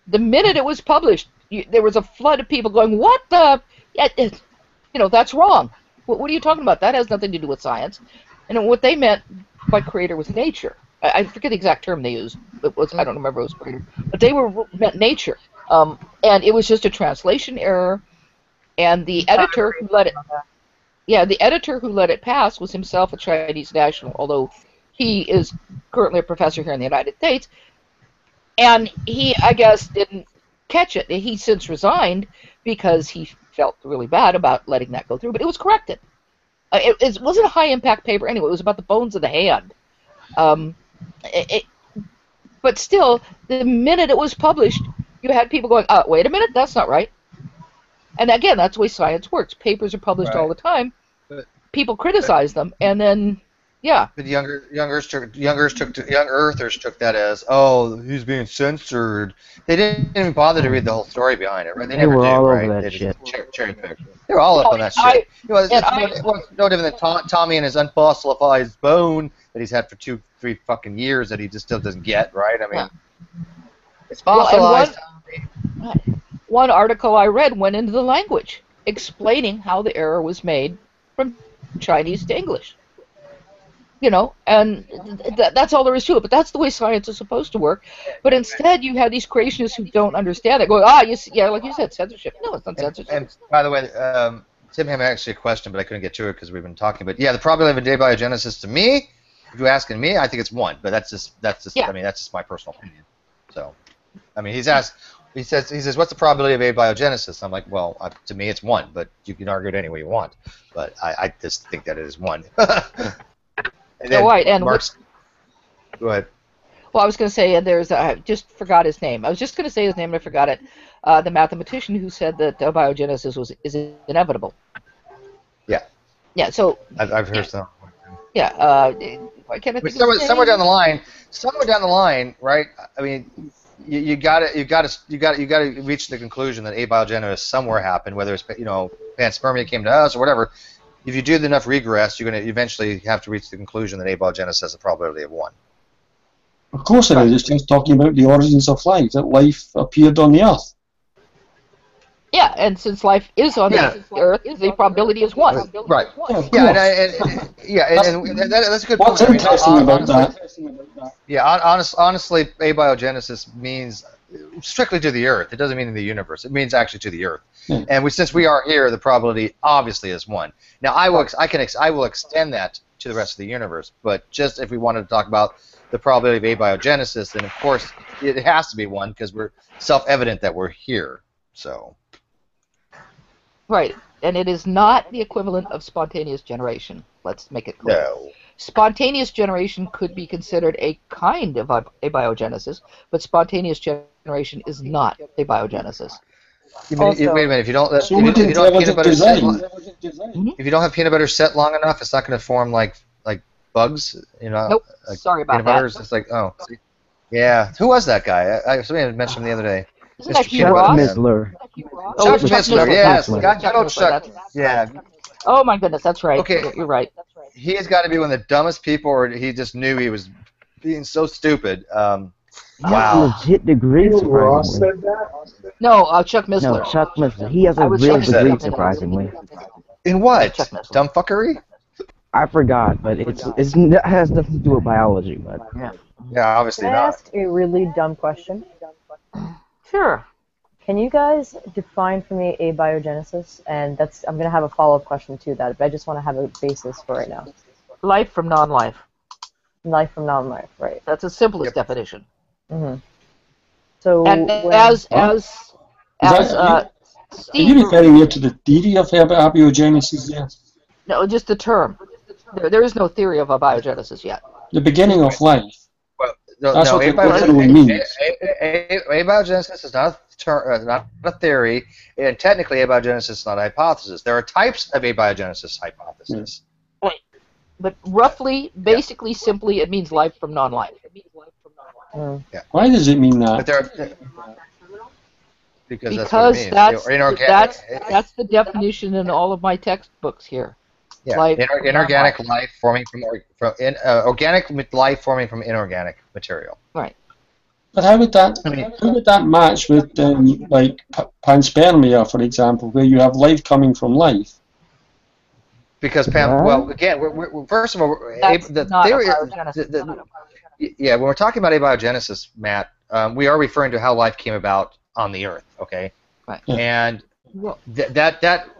The minute it was published, there was a flood of people going, what the? That's wrong. What are you talking about? That has nothing to do with science. And what they meant by creator was nature. I forget the exact term they used. I don't remember if it was creator. But they meant nature. And it was just a translation error. And the editor who let it pass was himself a Chinese national, although he is currently a professor here in the United States. And he, I guess, didn't catch it. He since resigned because he felt really bad about letting that go through, but it was corrected. It wasn't a high-impact paper anyway. It was about the bones of the hand. But still, the minute it was published, you had people going, wait a minute, that's not right. And again, that's the way science works. Papers are published all the time. People criticize them, and then... Yeah.
But young Earthers took that as, he's being censored. They didn't even bother to read the whole story behind it, right? They never
were
did,
all
right?
over that
they
shit.
Just cherry-picked. They were all up on that shit. It's no different than Tommy and his unfossilized bone that he's had for 2-3 fucking years that he just still doesn't get, right? I mean, it's
Well,
fossilized.
and one article I read went into the language, explaining how the error was made from Chinese to English. You know, and that's all there is to it. But that's the way science is supposed to work. But instead, you have these creationists who don't understand it, going, yeah, like you said, censorship. No, it's not censorship.
And by the way, Tim had actually a question, but I couldn't get to it because we've been talking. But yeah, the probability of abiogenesis to me, if you're asking me, I think it's 1. But that's just
Yeah.
I mean, that's just my personal opinion. So, I mean, he says, what's the probability of abiogenesis? I'm like, well, to me, it's 1, but you can argue it any way you want. But I just think that it is 1. And then
right, and
go ahead.
Well, I was going to say, and there's, I just forgot his name. I was just going to say his name, and I forgot it. The mathematician who said that abiogenesis is inevitable.
Yeah.
Yeah. So.
I've heard some.
Yeah. Why can't I think
somewhere down the line, right? I mean, you got to reach the conclusion that abiogenesis somewhere happened, whether it's panspermia came to us or whatever. If you do enough regress, you're going to eventually have to reach the conclusion that abiogenesis has a probability of 1.
Of course it is. It's just talking about the origins of life, that life appeared on the Earth.
Yeah, and since life is on the Earth, the probability is 1.
Right.
Yeah,
and that's a good point.
What's interesting about that?
Yeah, honestly, abiogenesis means strictly to the Earth. It doesn't mean in the universe. It means actually to the Earth.
Yeah.
And since we are here, the probability obviously is 1. Now, I will extend that to the rest of the universe. But just if we wanted to talk about the probability of abiogenesis, then of course it has to be 1 because we're self-evident that we're here. So.
Right, and it is not the equivalent of spontaneous generation. Let's make it clear.
No.
Spontaneous generation could be considered a kind of abiogenesis, but spontaneous generation is not abiogenesis.
Wait a minute. If you don't have peanut butter set long enough, it's not going to form like bugs.
Nope.
Like
sorry about
peanut butter. It's like yeah. Who was that guy? Somebody had mentioned him the other day.
Isn't that Hugh Ross?
Missler.
Chuck Missler. Yes. Chuck. Yeah.
Oh my goodness, that's right.
Okay.
You're right.
He has got to be one of the dumbest people, or he just knew he was being so stupid. Wow.
Legit degree, surprisingly.
No, Chuck Missler.
No, Chuck Missler. He has a real degree, surprisingly.
In what? Dumb fuckery?
I forgot, but it has nothing to do with biology. But
yeah, obviously
Can I
not.
ask a really dumb question?
Sure.
Can you guys define for me abiogenesis? And I'm gonna have a follow-up question to that, but I just want to have a basis for right now.
Life from non-life.
Life from non-life, right?
That's the simplest definition.
Mm-hmm. So
and
are you referring here to the theory of abiogenesis? Yes.
No, just the term. There is no theory of abiogenesis yet.
The beginning of life.
Well,
that's what it literally means.
Abiogenesis is not a theory, and technically abiogenesis is not a hypothesis. There are types of abiogenesis hypothesis.
Right. But roughly, basically, simply, it means life from non-life.
Yeah.
Why does it mean that?
But because
that's the definition in all of my textbooks here.
Yeah, inorganic life forming from organic life forming from inorganic material.
Right.
But how would that match with like panspermia, for example, where you have life coming from life?
Because well, again, we're first of all, the theory. When we're talking about abiogenesis, Matt, we are referring to how life came about on the Earth. Okay.
Right.
And that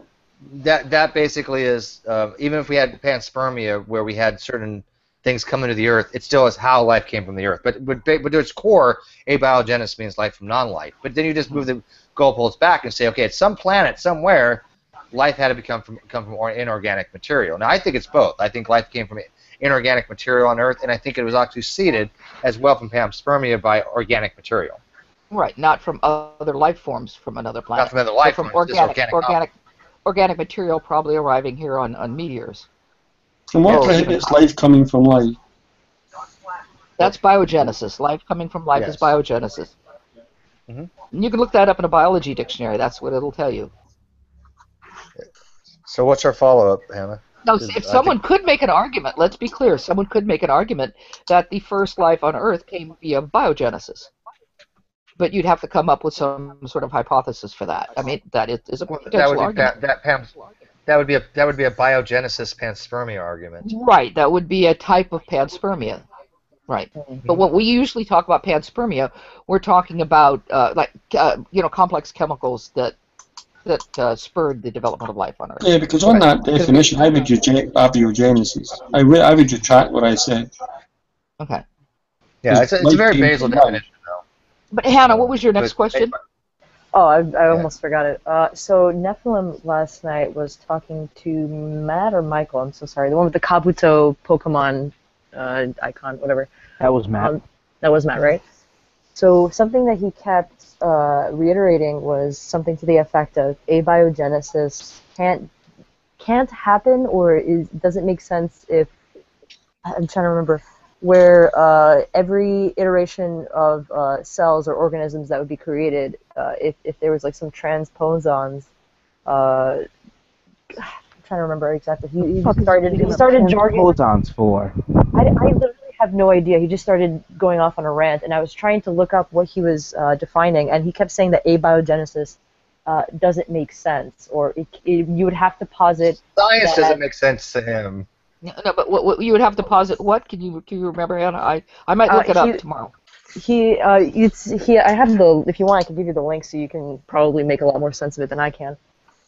basically is even if we had panspermia where we had certain things come into the Earth, it still is how life came from the Earth. But at its core, abiogenesis means life from non-life. But then you just move the goalposts back and say, okay, at some planet somewhere, life had to come from inorganic material. Now I think it's both. I think life came from inorganic material on Earth, and I think it was actually seeded as well from panspermia by organic material.
Right, not from other life forms from another planet.
Not from other life
forms,
forms,
organic material probably arriving here on meteors.
And what prohibits life coming from life?
That's biogenesis. Life coming from life is biogenesis.
Mm-hmm.
And you can look that up in a biology dictionary. That's what it'll tell you.
So what's our follow-up, Hannah?
Now, if someone could make an argument, let's be clear, someone could make an argument that the first life on Earth came via biogenesis. But you'd have to come up with some sort of hypothesis for that. I mean, that is a potential argument.
That would be a biogenesis panspermia argument.
Right, that would be a type of panspermia. Right. But when we usually talk about panspermia, we're talking about complex chemicals that spurred the development of life on Earth.
Yeah, because on that definition, I would reject abiogenesis. I would retract what I said.
Okay.
Yeah, it's a very basal definition, though.
But Hannah, what was your next question?
Oh, I almost forgot it. So Nephilim last night was talking to Matt or Michael. I'm so sorry. The one with the Kabuto Pokemon icon, whatever.
That was Matt.
That was Matt, right? So something that he kept reiterating was something to the effect of abiogenesis can't happen, or doesn't make sense if, I'm trying to remember, where every iteration of cells or organisms that would be created, if there was like some transposons, I'm trying to remember exactly. He started jargon.
Transposons for?
I literally have no idea. He just started going off on a rant, and I was trying to look up what he was defining, and he kept saying that abiogenesis doesn't make sense, or you would have to posit.
Science doesn't make sense to him.
No, but what you would have to posit what? Can you remember, Hannah? I might look it up tomorrow.
I have the. If you want, I can give you the link so you can probably make a lot more sense of it than I can.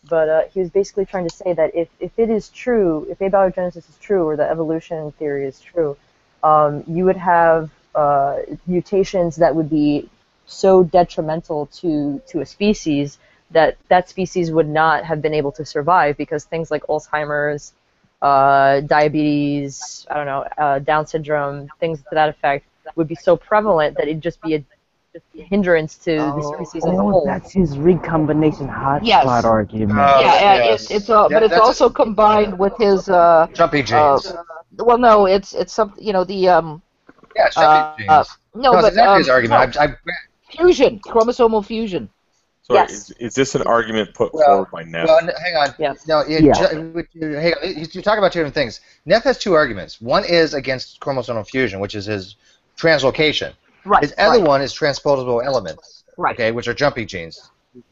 But he was basically trying to say that if it is true, if abiogenesis is true, or the evolution theory is true, you would have mutations that would be so detrimental to a species that species would not have been able to survive, because things like Alzheimer's, diabetes, I don't know, Down syndrome, things to that effect would be so prevalent that it'd just be a hindrance to the species as a whole.
That's his recombination hotspot argument.
But it's also combined with his
jumping genes.
Well, no, it's something, you know, the
jumping genes.
No, but
exactly his argument.
Fusion, chromosomal fusion.
So
yes.
Is this an argument put forward by Neff?
Well, hang on.
Yes.
No, hang on. You're talking about two different things. Neff has two arguments. One is against chromosomal fusion, which is his translocation.
Right.
His other one is transposable elements.
Right.
Okay, which are jumping genes.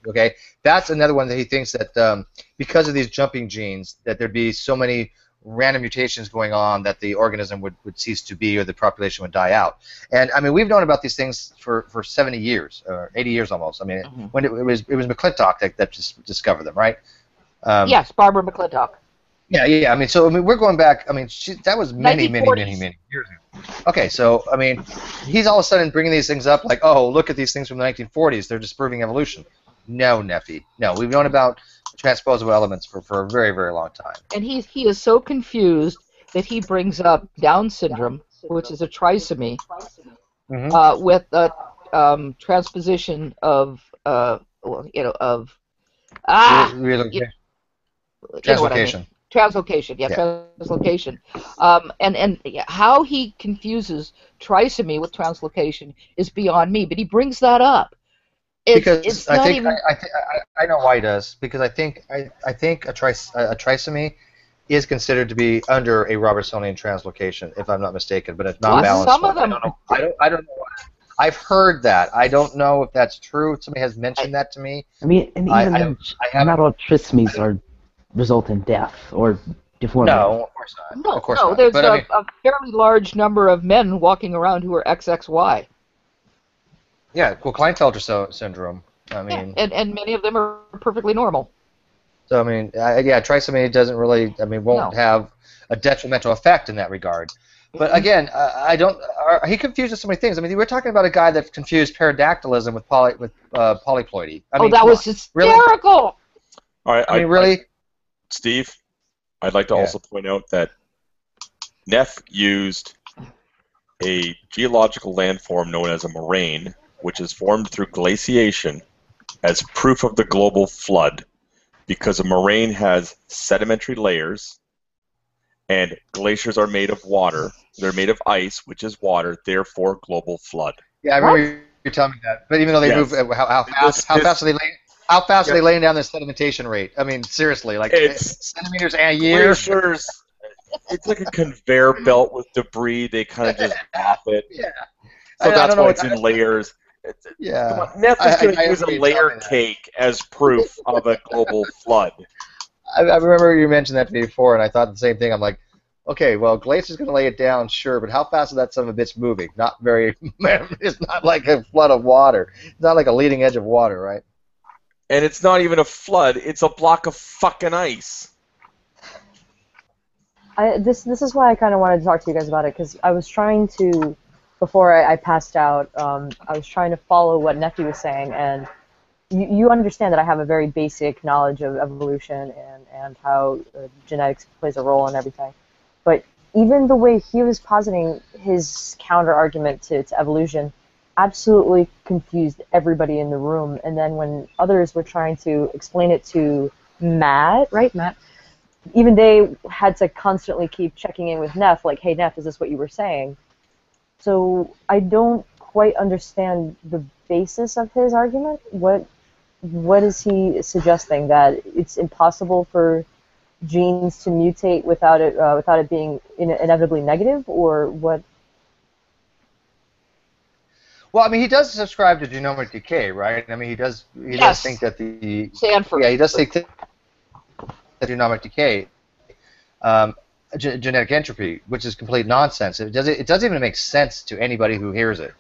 Okay, that's another one that he thinks that because of these jumping genes, that there'd be so many random mutations going on that the organism would cease to be, or the population would die out. And I mean, we've known about these things for 70 years or 80 years almost. I mean, when it was McClintock that just discovered them, right?
Yes, Barbara McClintock.
Yeah. I mean, we're going back. I mean, that was many years ago. Okay, so I mean, he's all of a sudden bringing these things up like, oh, look at these things from the 1940s. They're disproving evolution. No, Neffy. No, we've known about transposable elements for a very, very long time.
And he is so confused that he brings up Down syndrome, which is a trisomy, with a transposition of
translocation.
Translocation, translocation. And how he confuses trisomy with translocation is beyond me, but he brings that up.
Because I know why he does. Because I think a trisomy is considered to be under a Robertsonian translocation, if I'm not mistaken, but it's not balanced.
Some of them.
I don't know why. I've heard that. I don't know if that's true. Somebody has mentioned that to me.
I mean, and even not all trisomies are result in death or deformity.
No, of course not.
No,
of course not.
There's a fairly large number of men walking around who are XXY.
Yeah, well, Klinefelter syndrome. I mean,
and many of them are perfectly normal.
So I mean, trisomy doesn't really, won't have a detrimental effect in that regard. But again, he confuses so many things. I mean, we're talking about a guy that confused pterodactylism with polyploidy.
That was hysterical.
All right,
really?
Steve, I'd like to also point out that Neff used a geological landform known as a moraine, which is formed through glaciation, as proof of the global flood, because a moraine has sedimentary layers, and glaciers are made of water. They're made of ice, which is water, therefore global flood.
Yeah, I remember you telling me that. But even though they move, how fast are they? How fast are they laying down their sedimentation rate? I mean, seriously, like
it's
centimeters a year.
Glaciers, it's like a conveyor belt with debris. They kind of just drop it.
Yeah.
So that's
don't know
why
what
it's in layers.
Yeah.
Come on, Neff is going to use a
agree,
layer
Tommy,
cake as proof of a global flood.
I remember you mentioned that to me before, and I thought the same thing. I'm like, okay, well, Glacier's going to lay it down, sure, but how fast is that son of a bitch moving? Not very. It's not like a flood of water. It's not like a leading edge of water, right?
And it's not even a flood. It's a block of fucking ice.
This is why I kind of wanted to talk to you guys about it, because I was trying to, before I passed out, I was trying to follow what Nephi was saying, and you understand that I have a very basic knowledge of evolution and how genetics plays a role in everything. But even the way he was positing his counter-argument to evolution absolutely confused everybody in the room. And then when others were trying to explain it to Matt, right, Matt? Even they had to constantly keep checking in with Neff, like, hey, Neff, is this what you were saying? So I don't quite understand the basis of his argument. What is he suggesting? That it's impossible for genes to mutate without it being inevitably negative, or what?
Well, I mean, he does subscribe to genomic decay, right? I mean, he does think that the
Stanford.
Yeah, he does think that genomic decay, genetic entropy, which is complete nonsense. It doesn't even make sense to anybody who hears it.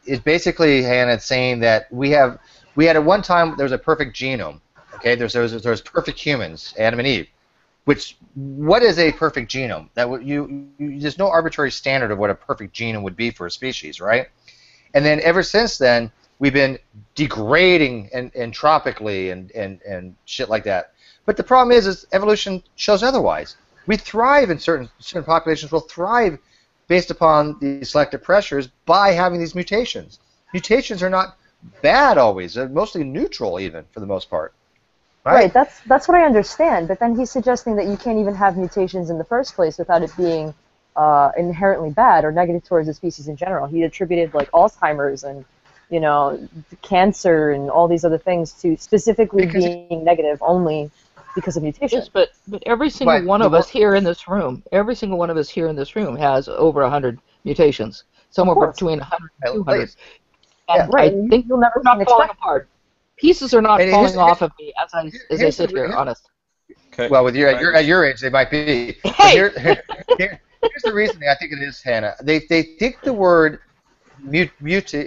It's basically, Hannah, saying that we had at one time there was a perfect genome. Okay, there's perfect humans, Adam and Eve. What is a perfect genome? There's no arbitrary standard of what a perfect genome would be for a species, right? And then ever since then, we've been degrading entropically and shit like that. But the problem is evolution shows otherwise. We thrive in certain populations. Will thrive based upon the selective pressures by having these mutations. Mutations are not bad always. They're mostly neutral, even for the most part.
Right. That's what I understand. But then he's suggesting that you can't even have mutations in the first place without it being inherently bad or negative towards the species in general. He attributed like Alzheimer's and cancer and all these other things to specifically being negative only because of mutations.
Yes, but every single one of us here in this room, has over 100 mutations, somewhere between 100 and 200. And
right.
I think
you'll never
not falling apart. Pieces are not falling off of me as I sit here, honest.
Okay. Well, at your age, they might be. Hey! Here's the reasoning I think it is, Hannah. They think the word mutation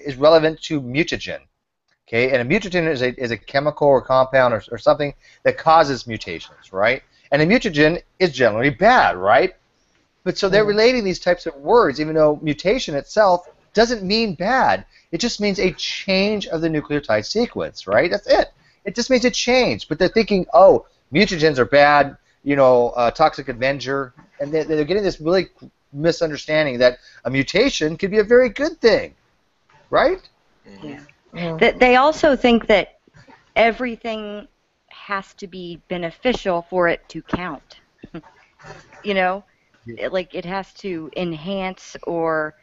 is relevant to mutagen. Okay, and a mutagen is a chemical or compound or something that causes mutations, right? And a mutagen is generally bad, right? But so they're relating these types of words, even though mutation itself doesn't mean bad. It just means a change of the nucleotide sequence, right? That's it. It just means a change. But they're thinking, oh, mutagens are bad, Toxic Avenger, and they're getting this really misunderstanding that a mutation could be a very good thing, right?
Yeah. They also think that everything has to be beneficial for it to count. Like it has to enhance or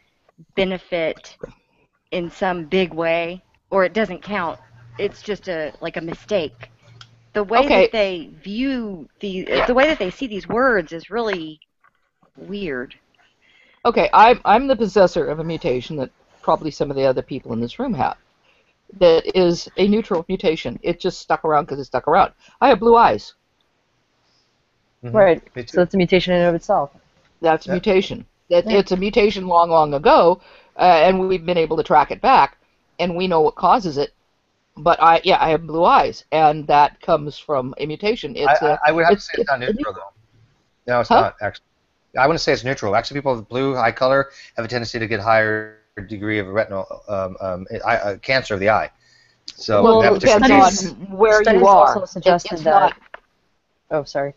benefit in some big way, or it doesn't count. It's just a mistake. The way that they view the way that they see these words is really weird.
Okay, I'm the possessor of a mutation that probably some of the other people in this room have. That is a neutral mutation. It just stuck around because it stuck around. I have blue eyes.
Mm-hmm. Right. So it's a mutation in and of itself.
That's a mutation. It's a mutation long, long ago, and we've been able to track it back, and we know what causes it. But I have blue eyes, and that comes from a mutation.
I would have to say it's not neutral, though. No, it's not, actually. I wouldn't say it's neutral. Actually, people with blue eye color have a tendency to get higher degree of retinal cancer of the eye. So
it depends on where you are.
Also suggested that. Oh, sorry.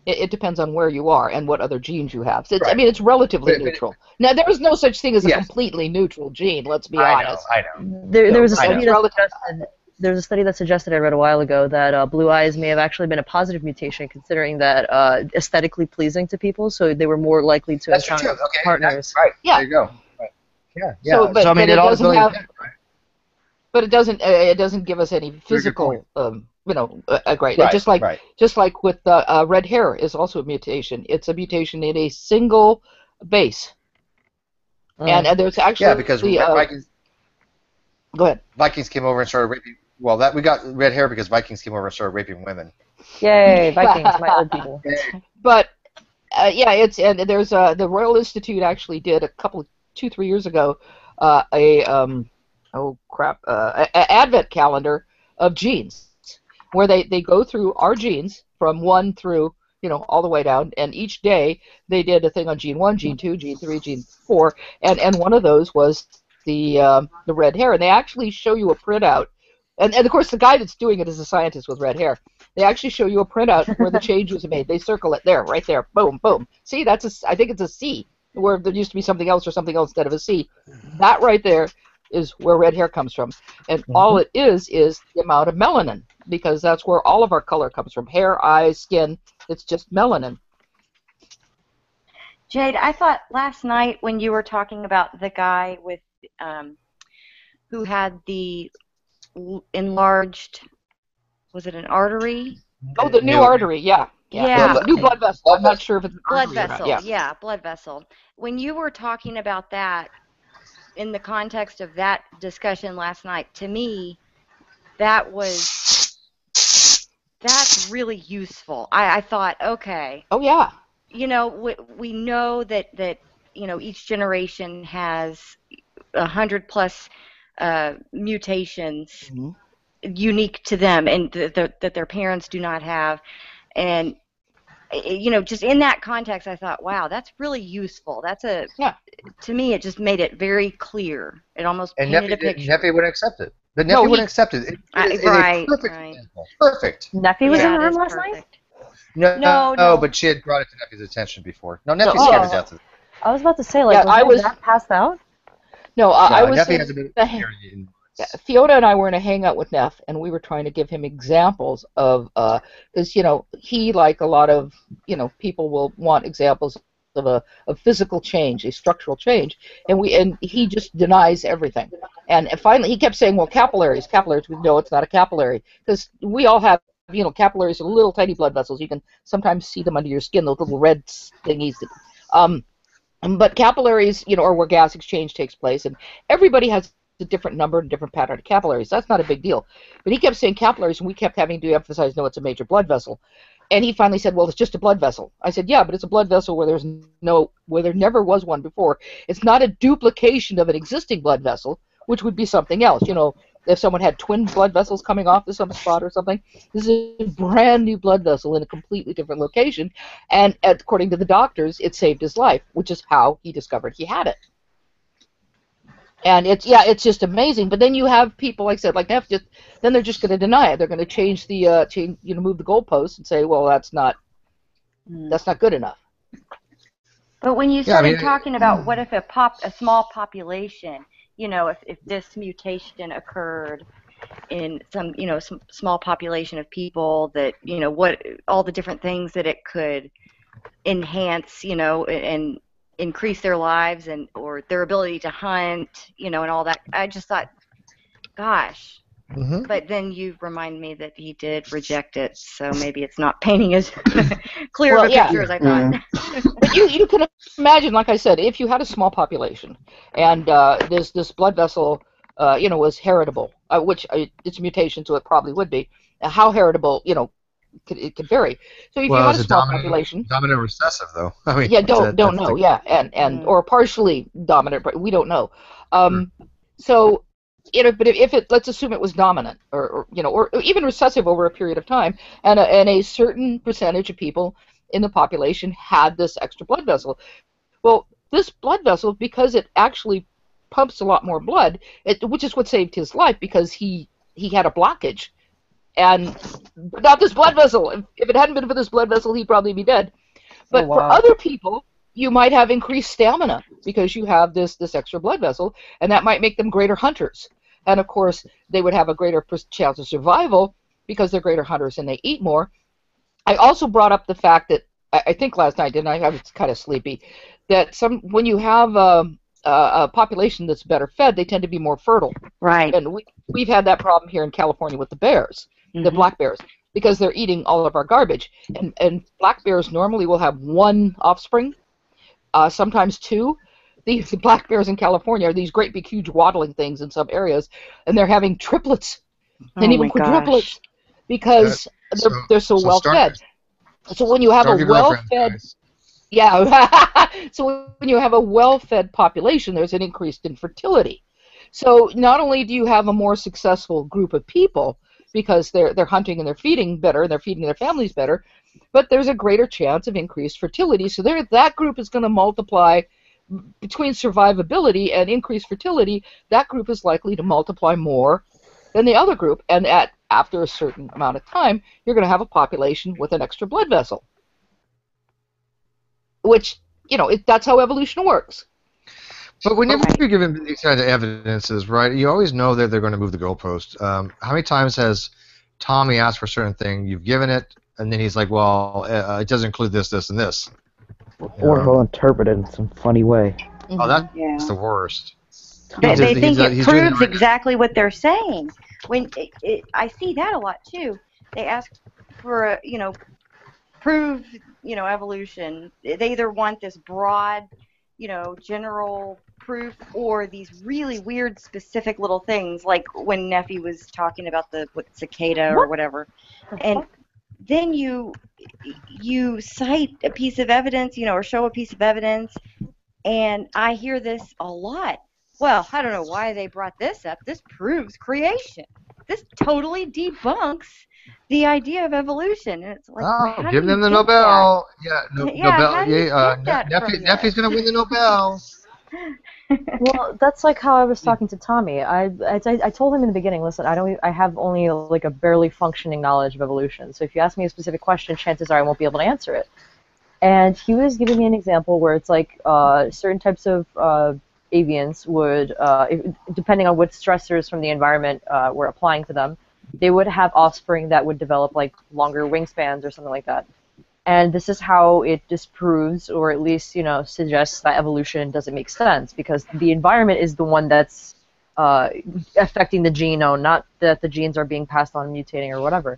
It depends on where you are and what other genes you have. So it's relatively neutral. Now, there is no such thing as a completely neutral gene. Let's be honest.
I know.
There was a study that suggested. There's a study that suggested, I read a while ago, that blue eyes may have actually been a positive mutation, considering that aesthetically pleasing to people, so they were more likely to encounter partners.
Right.
Yeah.
There you go. Right. Yeah.
So, but, I mean, it all doesn't have. but it doesn't give us any physical great.
Right,
Just like
right.
with red hair is also a mutation. It's a mutation in a single base. And there's actually
because Vikings.
Go ahead.
Vikings came over and started raping. Well, we got red hair because Vikings came over and started raping women.
Yay, Vikings, my old people.
But it's and there's the Royal Institute actually did 2-3 years ago an advent calendar of genes where they go through our genes from 1 through all the way down, and each day they did a thing on gene 1, gene 2, gene 3, gene 4, and one of those was the red hair, and they actually show you a printout, and of course the guy that's doing it is a scientist with red hair. They actually show you a printout where the change was made. They circle it there, right there, boom, boom. See, I think it's a C, where there used to be something else or something else instead of a C. That right there is where red hair comes from, and all it is the amount of melanin, because that's where all of our color comes from: hair, eyes, skin. It's just melanin.
Jade, I thought last night when you were talking about the guy with who had the enlarged, was it an artery?
Oh, the new artery, yeah. New blood vessel. I'm not sure if it's an
blood
artery or
vessel.
not.
Yeah, blood vessel. When you were talking about that in the context of that discussion last night, to me, that's really useful. I thought, okay.
Oh yeah.
We know that each generation has 100+ mutations unique to them, and that their parents do not have, and just in that context, I thought, wow, that's really useful. To me, it just made it very clear. It almost painted a picture.
Neffy wouldn't accept it. But Neffy wouldn't accept it.
Right.
Perfect.
Neffy was in the room last night?
No, but she had brought it to Neffy's attention before. No, Neffy's scared to death of it.
I was about to say, was that passed out?
No, I was.
Neffy has a bit of
Fiona and I were in a hangout with Neff, and we were trying to give him examples of, because he, like a lot of people, will want examples of a physical change, a structural change, and he just denies everything. And finally, he kept saying, "Well, capillaries." We know it's not a capillary, because we all have, capillaries are little tiny blood vessels. You can sometimes see them under your skin, those little red thingies. But capillaries, are where gas exchange takes place, and everybody has a different number and different pattern of capillaries. That's not a big deal. But he kept saying capillaries, and we kept having to emphasize, no, it's a major blood vessel. And he finally said, well, it's just a blood vessel. I said, yeah, but it's a blood vessel where there never was one before. It's not a duplication of an existing blood vessel, which would be something else. If someone had twin blood vessels coming off to some spot or something, this is a brand new blood vessel in a completely different location. And according to the doctors, it saved his life, which is how he discovered he had it. And it's just amazing. But then you have people, like I said, like Neff, then they're just going to deny it. They're going to change the move the goalposts and say, well, that's not good enough.
But when you started talking about what if a small population, if this mutation occurred in some small population of people, that what all the different things that it could enhance, and increase their lives or their ability to hunt, and all that. I just thought, gosh. But then you remind me that he did reject it, so maybe it's not painting as clear of a picture as I thought.
But you can imagine, like I said, if you had a small population and this blood vessel, was heritable, which it's a mutation, so it probably would be. How heritable, it could vary. So if you had a small population,
dominant recessive though.
Don't know. Yeah, and or partially dominant, but we don't know. So. But if let's assume it was dominant, or even recessive over a period of time, and a certain percentage of people in the population had this extra blood vessel. Well, this blood vessel, because it actually pumps a lot more blood, which is what saved his life, because he had a blockage, and not this blood vessel. If it hadn't been for this blood vessel, he'd probably be dead. But for other people, you might have increased stamina because you have this extra blood vessel, and that might make them greater hunters. And of course, they would have a greater chance of survival because they're greater hunters and they eat more. I also brought up the fact that, I think last night, didn't I? I was kind of sleepy. That when you have a population that's better fed, they tend to be more fertile.
Right.
And we've had that problem here in California with the bears, the black bears, because they're eating all of our garbage. And black bears normally will have one offspring, sometimes two. The black bears in California are these great big huge waddling things in some areas, and they're having triplets and even quadruplets because they're so well fed. So when you have a well-fed, so when you have a well-fed population, there's an increase in fertility. So not only do you have a more successful group of people because they're hunting and they're feeding better, they're feeding their families better, but there's a greater chance of increased fertility. So that group is going to multiply between survivability and increased fertility. That group is likely to multiply more than the other group, and after a certain amount of time, you're going to have a population with an extra blood vessel. Which, that's how evolution works.
But whenever you're given these kinds of evidences, right, you always know that they're going to move the goalpost. How many times has Tommy asked for a certain thing, you've given it, and then he's like, well, it doesn't include this, this, and this.
Or he'll interpret it in some funny way.
Oh, that's the worst.
They think it proves exactly what they're saying. When I see that a lot too. They ask for prove evolution. They either want this broad, general proof, or these really weird specific little things, like when Neffy was talking about the cicada or whatever, and then you cite a piece of evidence, or show a piece of evidence, and I hear this a lot. Well, I don't know why they brought this up. This proves creation. This totally debunks the idea of evolution. And it's like,
give them the Nobel. Nobel. Neffy's going to win the Nobel.
Well, that's like how I was talking to Tommy. I told him in the beginning, listen, I have only like a barely functioning knowledge of evolution. So if you ask me a specific question, chances are I won't be able to answer it. And he was giving me an example where it's like certain types of avians would, depending on what stressors from the environment were applying to them, they would have offspring that would develop like longer wingspans or something like that. And this is how it disproves, or at least, suggests that evolution doesn't make sense, because the environment is the one that's affecting the genome, not that the genes are being passed on, mutating, or whatever.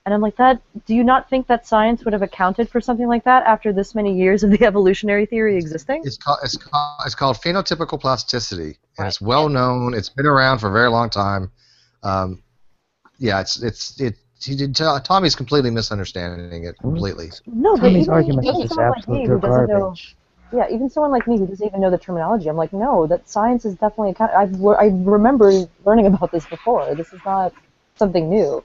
And I'm like, do you not think that science would have accounted for something like that after this many years of the evolutionary theory existing?
It's called phenotypical plasticity, and it's well known. It's been around for a very long time. Tommy's completely misunderstanding it completely.
No, Tommy's argument is just absolute garbage. Yeah, even someone like me who doesn't even know the terminology, I'm like, no, that science is definitely I remember learning about this before. This is not something new.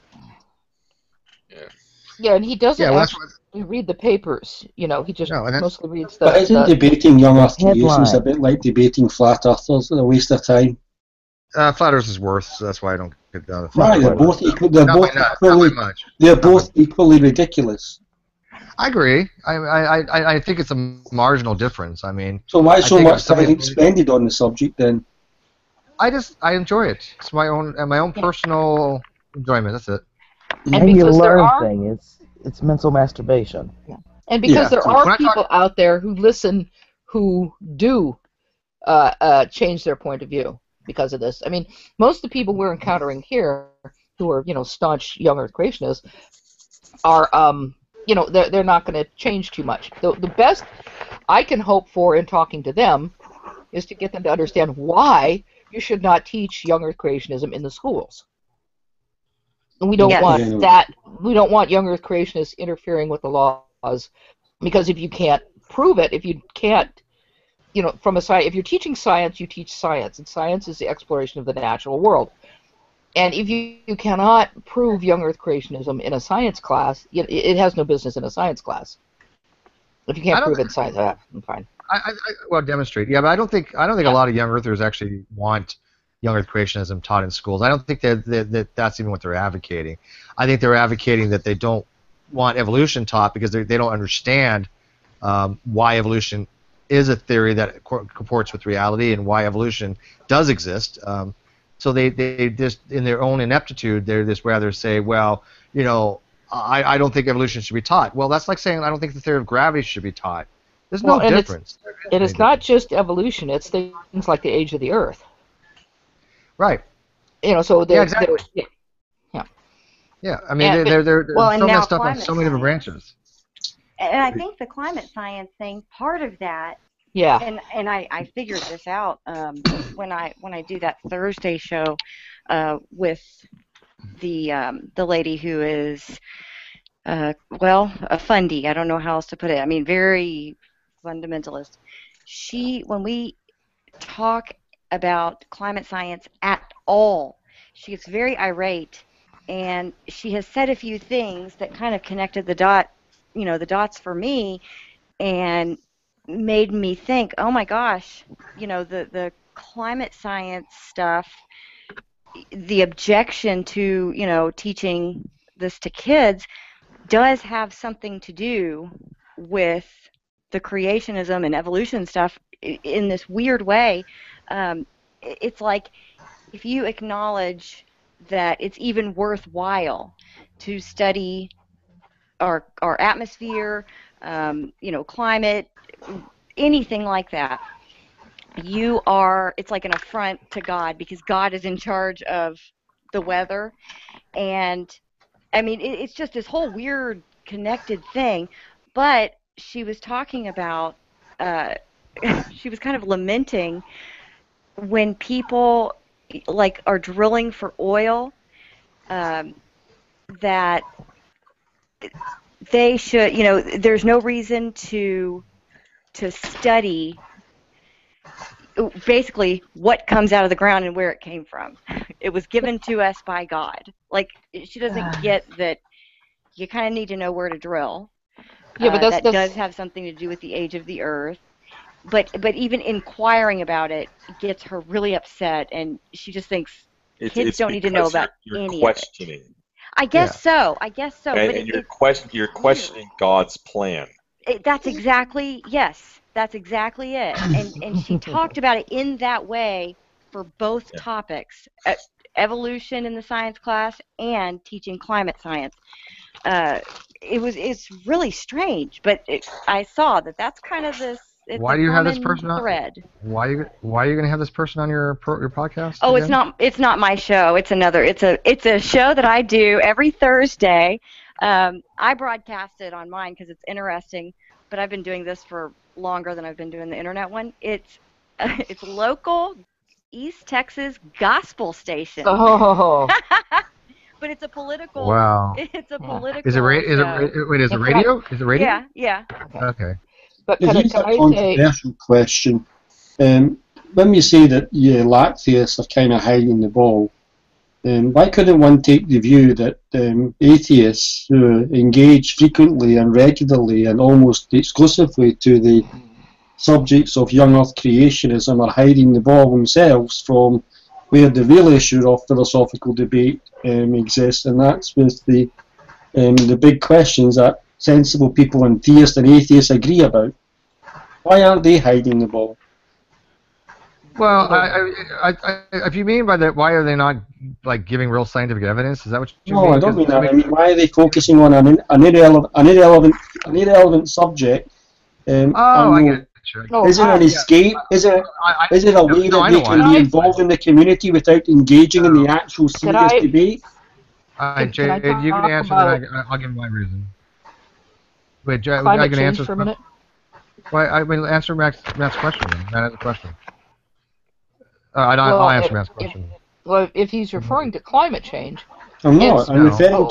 Yeah, and he doesn't actually read the papers. He just mostly reads the...
But isn't debating young Earth creations a bit like debating flat earthers? A waste of time?
Flat Earth is worse, so that's why I don't get down to
Right, they're both equally ridiculous.
I agree. I think it's a marginal difference. I mean,
so why so much time expended on the subject then?
I enjoy it. It's my own personal enjoyment. That's it.
And you learn things. It's mental masturbation.
Yeah. And because there are people out there who listen, who do change their point of view because of this. I mean, most of the people we're encountering here, who are staunch young Earth creationists, are they're not going to change too much. The best I can hope for in talking to them is to get them to understand why you should not teach young Earth creationism in the schools. And we don't want that. We don't want young Earth creationists interfering with the laws, because if you can't prove it, if you can't, from a science, if you're teaching science, you teach science, and science is the exploration of the natural world. And if you cannot prove young Earth creationism in a science class, it has no business in a science class. If you can't prove it in science, I'm fine.
Well, demonstrate. Yeah, but I don't think a lot of young Earthers actually want young Earth creationism taught in schools. I don't think that's even what they're advocating. I think they're advocating that they don't want evolution taught because they don't understand why evolution is a theory that comports with reality and why evolution does exist. So they just, in their own ineptitude, they're just rather say, well, I don't think evolution should be taught. Well, that's like saying I don't think the theory of gravity should be taught. There's no
and
difference.
It's not just evolution. It's things like the age of the Earth.
Right.
You know, so
yeah, exactly.
Yeah.
I mean, they're
well,
so messed up on
climate
so many different branches.
And I think the climate science thing, part of that.
Yeah.
And I figured this out when I do that Thursday show with the lady who is a fundie. I don't know how else to put it. I mean, very fundamentalist. When we talk about climate science at all, she gets very irate, and she has said a few things that kind of connected the dots for me, and made me think, oh my gosh, the climate science stuff, the objection to, teaching this to kids does have something to do with the creationism and evolution stuff in this weird way. It's like if you acknowledge that it's even worthwhile to study our atmosphere, climate, anything like that, it's like an affront to God, because God is in charge of the weather. And I mean, it's just this whole weird connected thing. But she was talking about, she was kind of lamenting when people like are drilling for oil, that they should, there's no reason to study basically what comes out of the ground and where it came from. It was given to us by God. Like, she doesn't get that you kind of need to know where to drill.
Yeah, but
that does have something to do with the age of the Earth. But even inquiring about it gets her really upset, and she just thinks kids don't need to know about any of it. I guess so.
And you're questioning God's plan.
That's exactly it. And she talked about it in that way for both topics, evolution in the science class and teaching climate science. It's really strange, but I saw that that's kind of this.
Why do you have this person on?
Thread.
Why are you going to have this person on your podcast?
Oh,
again?
It's not my show. It's a show that I do every Thursday. I broadcast it on mine because it's interesting, but I've been doing this for longer than I've been doing the internet one. It's local East Texas gospel station.
Oh.
But it's a political.
Wow.
It's a political.
Is it radio? Is it radio?
Yeah.
Okay.
But here's a controversial question. When we say that Lacktheists are kind of hiding the ball, why couldn't one take the view that atheists who engage frequently and regularly and almost exclusively to the subjects of young Earth creationism are hiding the ball themselves from where the real issue of philosophical debate exists, and that's with the big questions that sensible people and theists and atheists agree about? Why aren't they hiding the ball?
Well, if you mean by that, why are they not like giving real scientific evidence? Is that what you mean?
No, I don't mean that. I mean, why are they focusing on an irrelevant subject?
I get it. Sure.
Is it an escape? Is it a way that they can be involved in the community without engaging in the actual serious debate?
Jay, you can answer that. I'll give my reason. Wait, Jay, I can answer
for a minute.
Well, I mean, answer Max's question. Matt has a question. I'll answer Matt's question.
If he's referring to climate change.
I'm not. I'm referring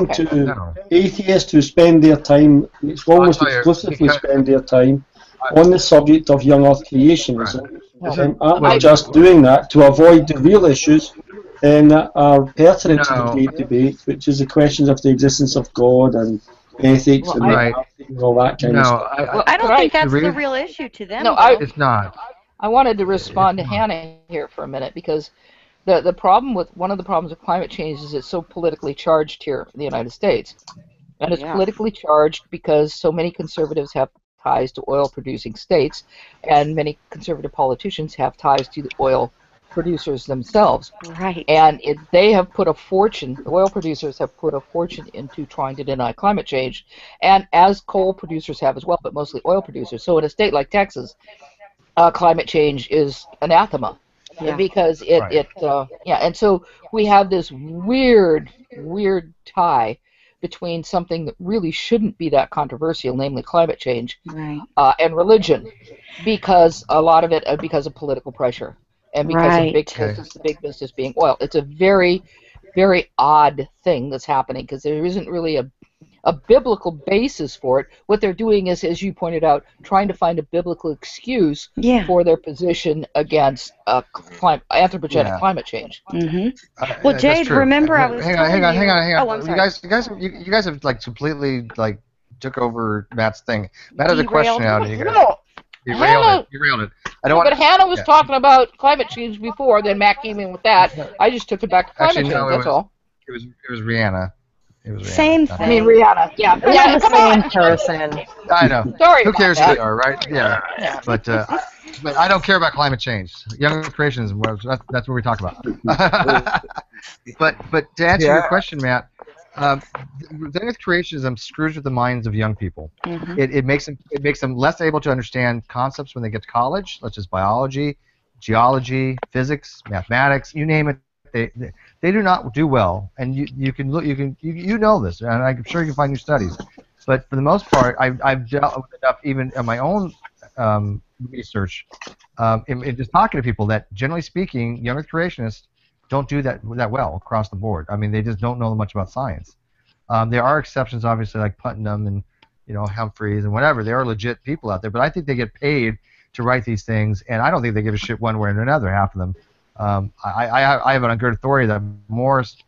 to atheists who spend their time, it's almost exclusively spend their time on the subject of young Earth creationism. Aren't they just doing that to avoid the real issues that are pertinent to the great debate, which is the questions of the existence of God and ethics and all that kind of stuff?
I don't think that's the real issue to them.
No,
it's not.
I wanted to respond to Hannah here for a minute, because the problem with one of the problems with climate change is it's so politically charged here in the United States, and it's politically charged because so many conservatives have ties to oil-producing states, and many conservative politicians have ties to the oil producers themselves.
Right.
And they have put a fortune, the oil producers have put a fortune into trying to deny climate change, and as coal producers have as well, but mostly oil producers. So in a state like Texas, climate change is anathema.
Yeah.
Because and so we have this weird tie between something that really shouldn't be that controversial, namely climate change,
right.
And religion, because a lot of it because of political pressure and because of big business being oil. It's a very, very odd thing that's happening because there isn't really a biblical basis for it. What they're doing is, as you pointed out, trying to find a biblical excuse for their position against anthropogenic climate change.
Mm-hmm. Well, Jade, remember I was
hang on. Oh, I'm sorry. You guys have like completely like took over Matt's thing. Matt has a question now. You railed it.
But Hannah was talking about climate change before, then Matt came in with that. I just took it back to climate change. That's all.
It was Rihanna.
Same thing.
I mean, Rihanna. Yeah,
the same person.
I know.
Sorry.
Who cares who they are, right? Yeah. But I don't care about climate change. Young creationism. That's what we talk about. but to answer your question, Matt, young creationism screws with the minds of young people.
Mm-hmm.
It makes them less able to understand concepts when they get to college, such as biology, geology, physics, mathematics, you name it. They do not do well, and you know this, and I'm sure you can find your studies. But for the most part, I've dealt with enough, even in my own research, in just talking to people, that generally speaking, younger creationists don't do that well across the board. I mean, they just don't know much about science. There are exceptions, obviously, like Putnam and Humphreys and whatever. There are legit people out there, but I think they get paid to write these things, and I don't think they give a shit one way or another. Half of them. I have it on good authority that Morris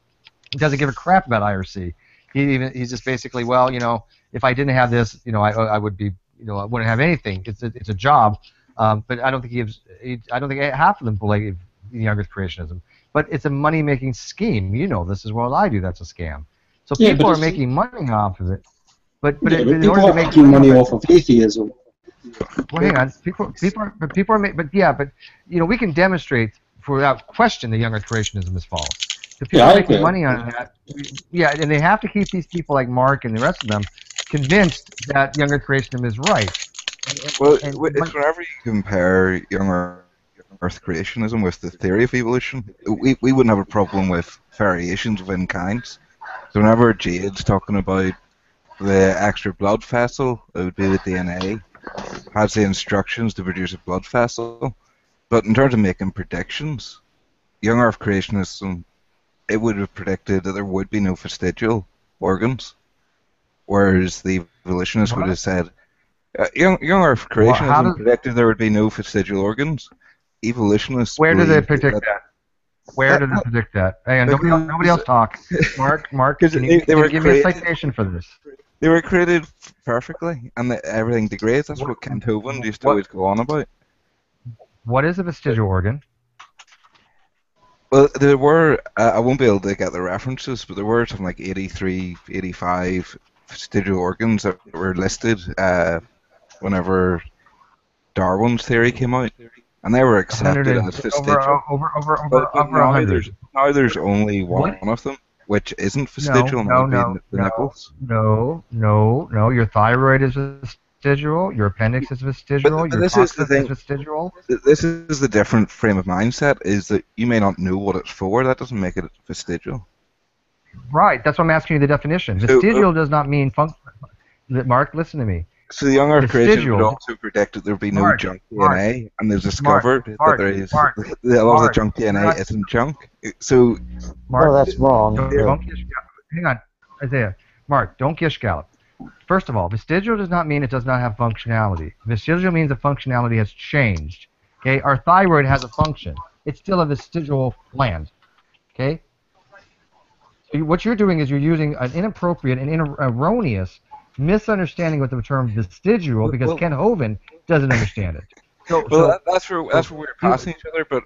doesn't give a crap about IRC. He's just basically, well, if I didn't have this, I would be, I wouldn't have anything. It's a job, but I don't think I don't think half of them believe in younger creationism. But it's a money-making scheme. You know this as well as I do. That's a scam. So people are making money off of it. But in order to make
money off of atheism.
Well, hang on. People are we can demonstrate without question the younger creationism is false. The people are making money on that. Yeah, and they have to keep these people like Mark and the rest of them convinced that younger creationism is right.
Well, it's whenever you compare younger Earth creationism with the theory of evolution, we wouldn't have a problem with variations within kinds. So whenever Jade's talking about the extra blood vessel, it would be the DNA, has the instructions to produce a blood vessel. But in terms of making predictions, young Earth creationism, it would have predicted that there would be no vestigial organs, whereas the evolutionists would have said, young Earth creationism predicted there would be no vestigial organs. Evolutionists.
Where do they predict that? Where do they predict that? Hang on, nobody else talk. Mark, can you give me a citation for this?
They were created perfectly, and everything degrades. That's what Kent Hovind used to always go on about.
What is a vestigial organ?
Well, there were, I won't be able to get the references, but there were something like 83, 85 vestigial organs that were listed whenever Darwin's theory came out, and they were accepted as vestigial. Now there's only one of them, which isn't vestigial.
No. Your thyroid is vestigial. Your appendix is vestigial. Your toxins is vestigial.
This is the different frame of mindset. Is that you may not know what it's for. That doesn't make it vestigial.
Right. That's why I'm asking you the definition. Vestigial does not mean functional. Mark, listen to me.
So the young Earth creation would also predict that there would be no junk DNA, and they've discovered that there is a lot of the junk DNA isn't junk. So,
that's wrong.
Hang on, Isaiah. Mark, don't gish gallop. First of all, vestigial does not mean it does not have functionality. Vestigial means the functionality has changed. Okay, our thyroid has a function. It's still a vestigial gland. Okay. So what you're doing is you're using an inappropriate and erroneous misunderstanding with the term vestigial because Ken Hovind doesn't understand it.
That's where we're passing each other. But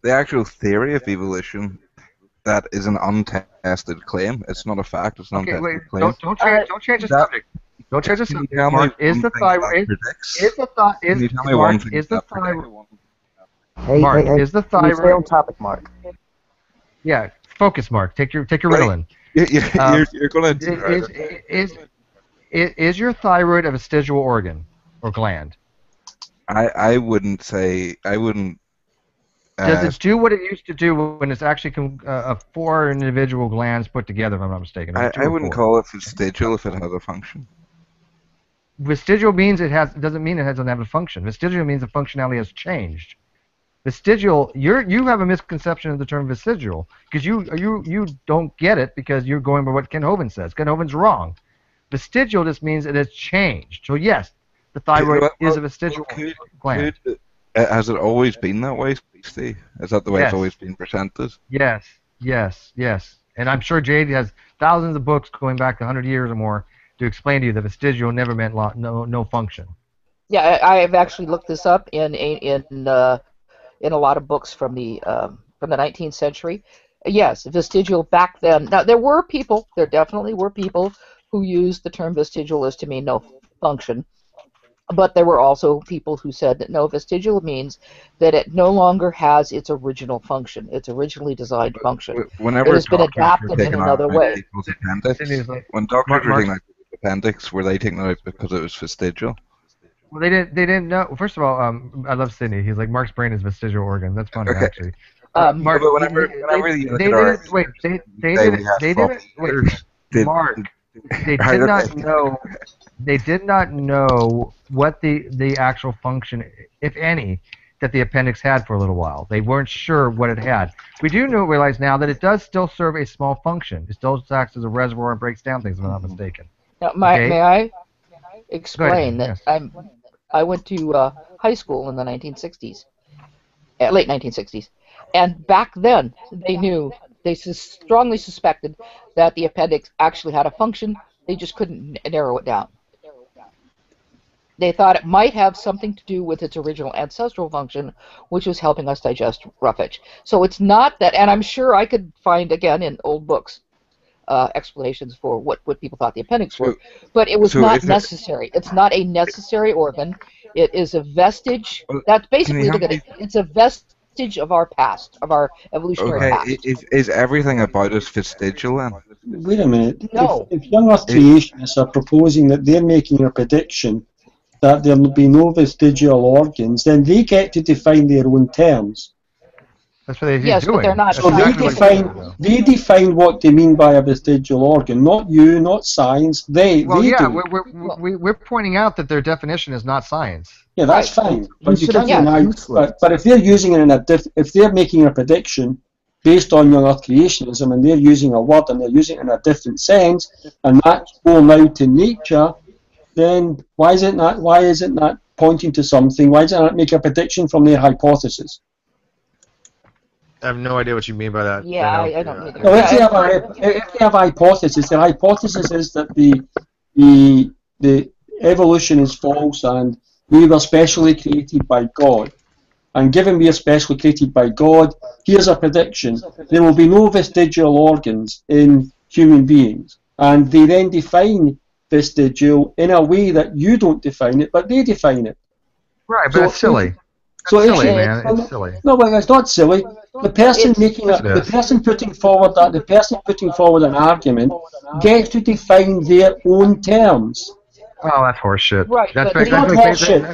the actual theory of evolution, that is an untested claim. It's not a fact. It's an untested claim.
Don't change the subject. Don't change the subject. Mark, is the thyroid?
Hey,
Mark,
hey,
is the
can you stay
thyroid?
on topic, Mark?
Yeah, focus, Mark. Take your Ritalin.
You're going
Is your thyroid a vestigial organ or gland?
I wouldn't say. I wouldn't.
Does it do what it used to do when it's actually four individual glands put together, if I'm not mistaken?
I wouldn't call it vestigial if it has a function.
Vestigial means doesn't mean it doesn't have a function. Vestigial means the functionality has changed. Vestigial, you have a misconception of the term vestigial because you don't get it because you're going by what Ken Hovind says. Ken Hovind's wrong. Vestigial just means it has changed. So yes, the thyroid is a vestigial gland.
Has it always been that way, Steve? Is that the way it's always been presented?
Yes. And I'm sure Jade has thousands of books going back 100 years or more to explain to you that vestigial never meant no function.
Yeah, I've actually looked this up in a lot of books from the 19th century. Yes, vestigial back then. Now there definitely were people who used the term vestigial as to mean no function. But there were also people who said that no, vestigial means that it no longer has its original function, its originally designed function.
Whenever
it has been adapted in another way.
When doctors were taking out the appendix, were they taking it out because it was vestigial?
Well, they didn't know. First of all, I love Sydney. He's like, Mark's brain is vestigial organ. That's funny, actually. Mark, Mark, they did not know. They did not know what the actual function, if any, that the appendix had for a little while. They weren't sure what it had. We do realize now that it does still serve a small function. It still acts as a reservoir and breaks down things, if I'm not mistaken.
Now, may I explain that I went to high school in the 1960s, late 1960s, and back then they strongly suspected that the appendix actually had a function. They just couldn't narrow it down. They thought it might have something to do with its original ancestral function, which was helping us digest roughage. So it's not that, and I'm sure I could find, again, in old books, explanations for what people thought the appendix were, but it was not necessary. It's not a necessary organ. It is a vestige. That's basically, it's a vestige of our past, of our evolutionary past.
Is everything about us vestigial then?
Wait a minute.
No.
If young Earth creationists are proposing that they're making a prediction that there will be no vestigial organs, then they get to define their own terms.
That's what they're doing.
Yes, but they're not.
So they define what they mean by a vestigial organ, not you, not science. They do.
We're pointing out that their definition is not science.
Yeah, that's fine. But you can't deny. But if they're using it if they're making a prediction based on young Earth creationism, and they're using a word and they're using it in a different sense, and that's going out to nature, then why is it not pointing to something? Why does it not make a prediction from their hypothesis?
I have no idea what you mean by that.
Yeah, I don't know.
No, if they have a hypothesis, the hypothesis is that the evolution is false and we were specially created by God. And given we are specially created by God, here's a prediction. There will be no vestigial organs in human beings. And they then define vestigial in a way that you don't define it, but they define it.
Right, but it's silly.
It's
silly.
No, but it's not silly. The person putting forward an argument gets to define their own terms.
Oh, that's horseshit.
Right,
It's not horseshit.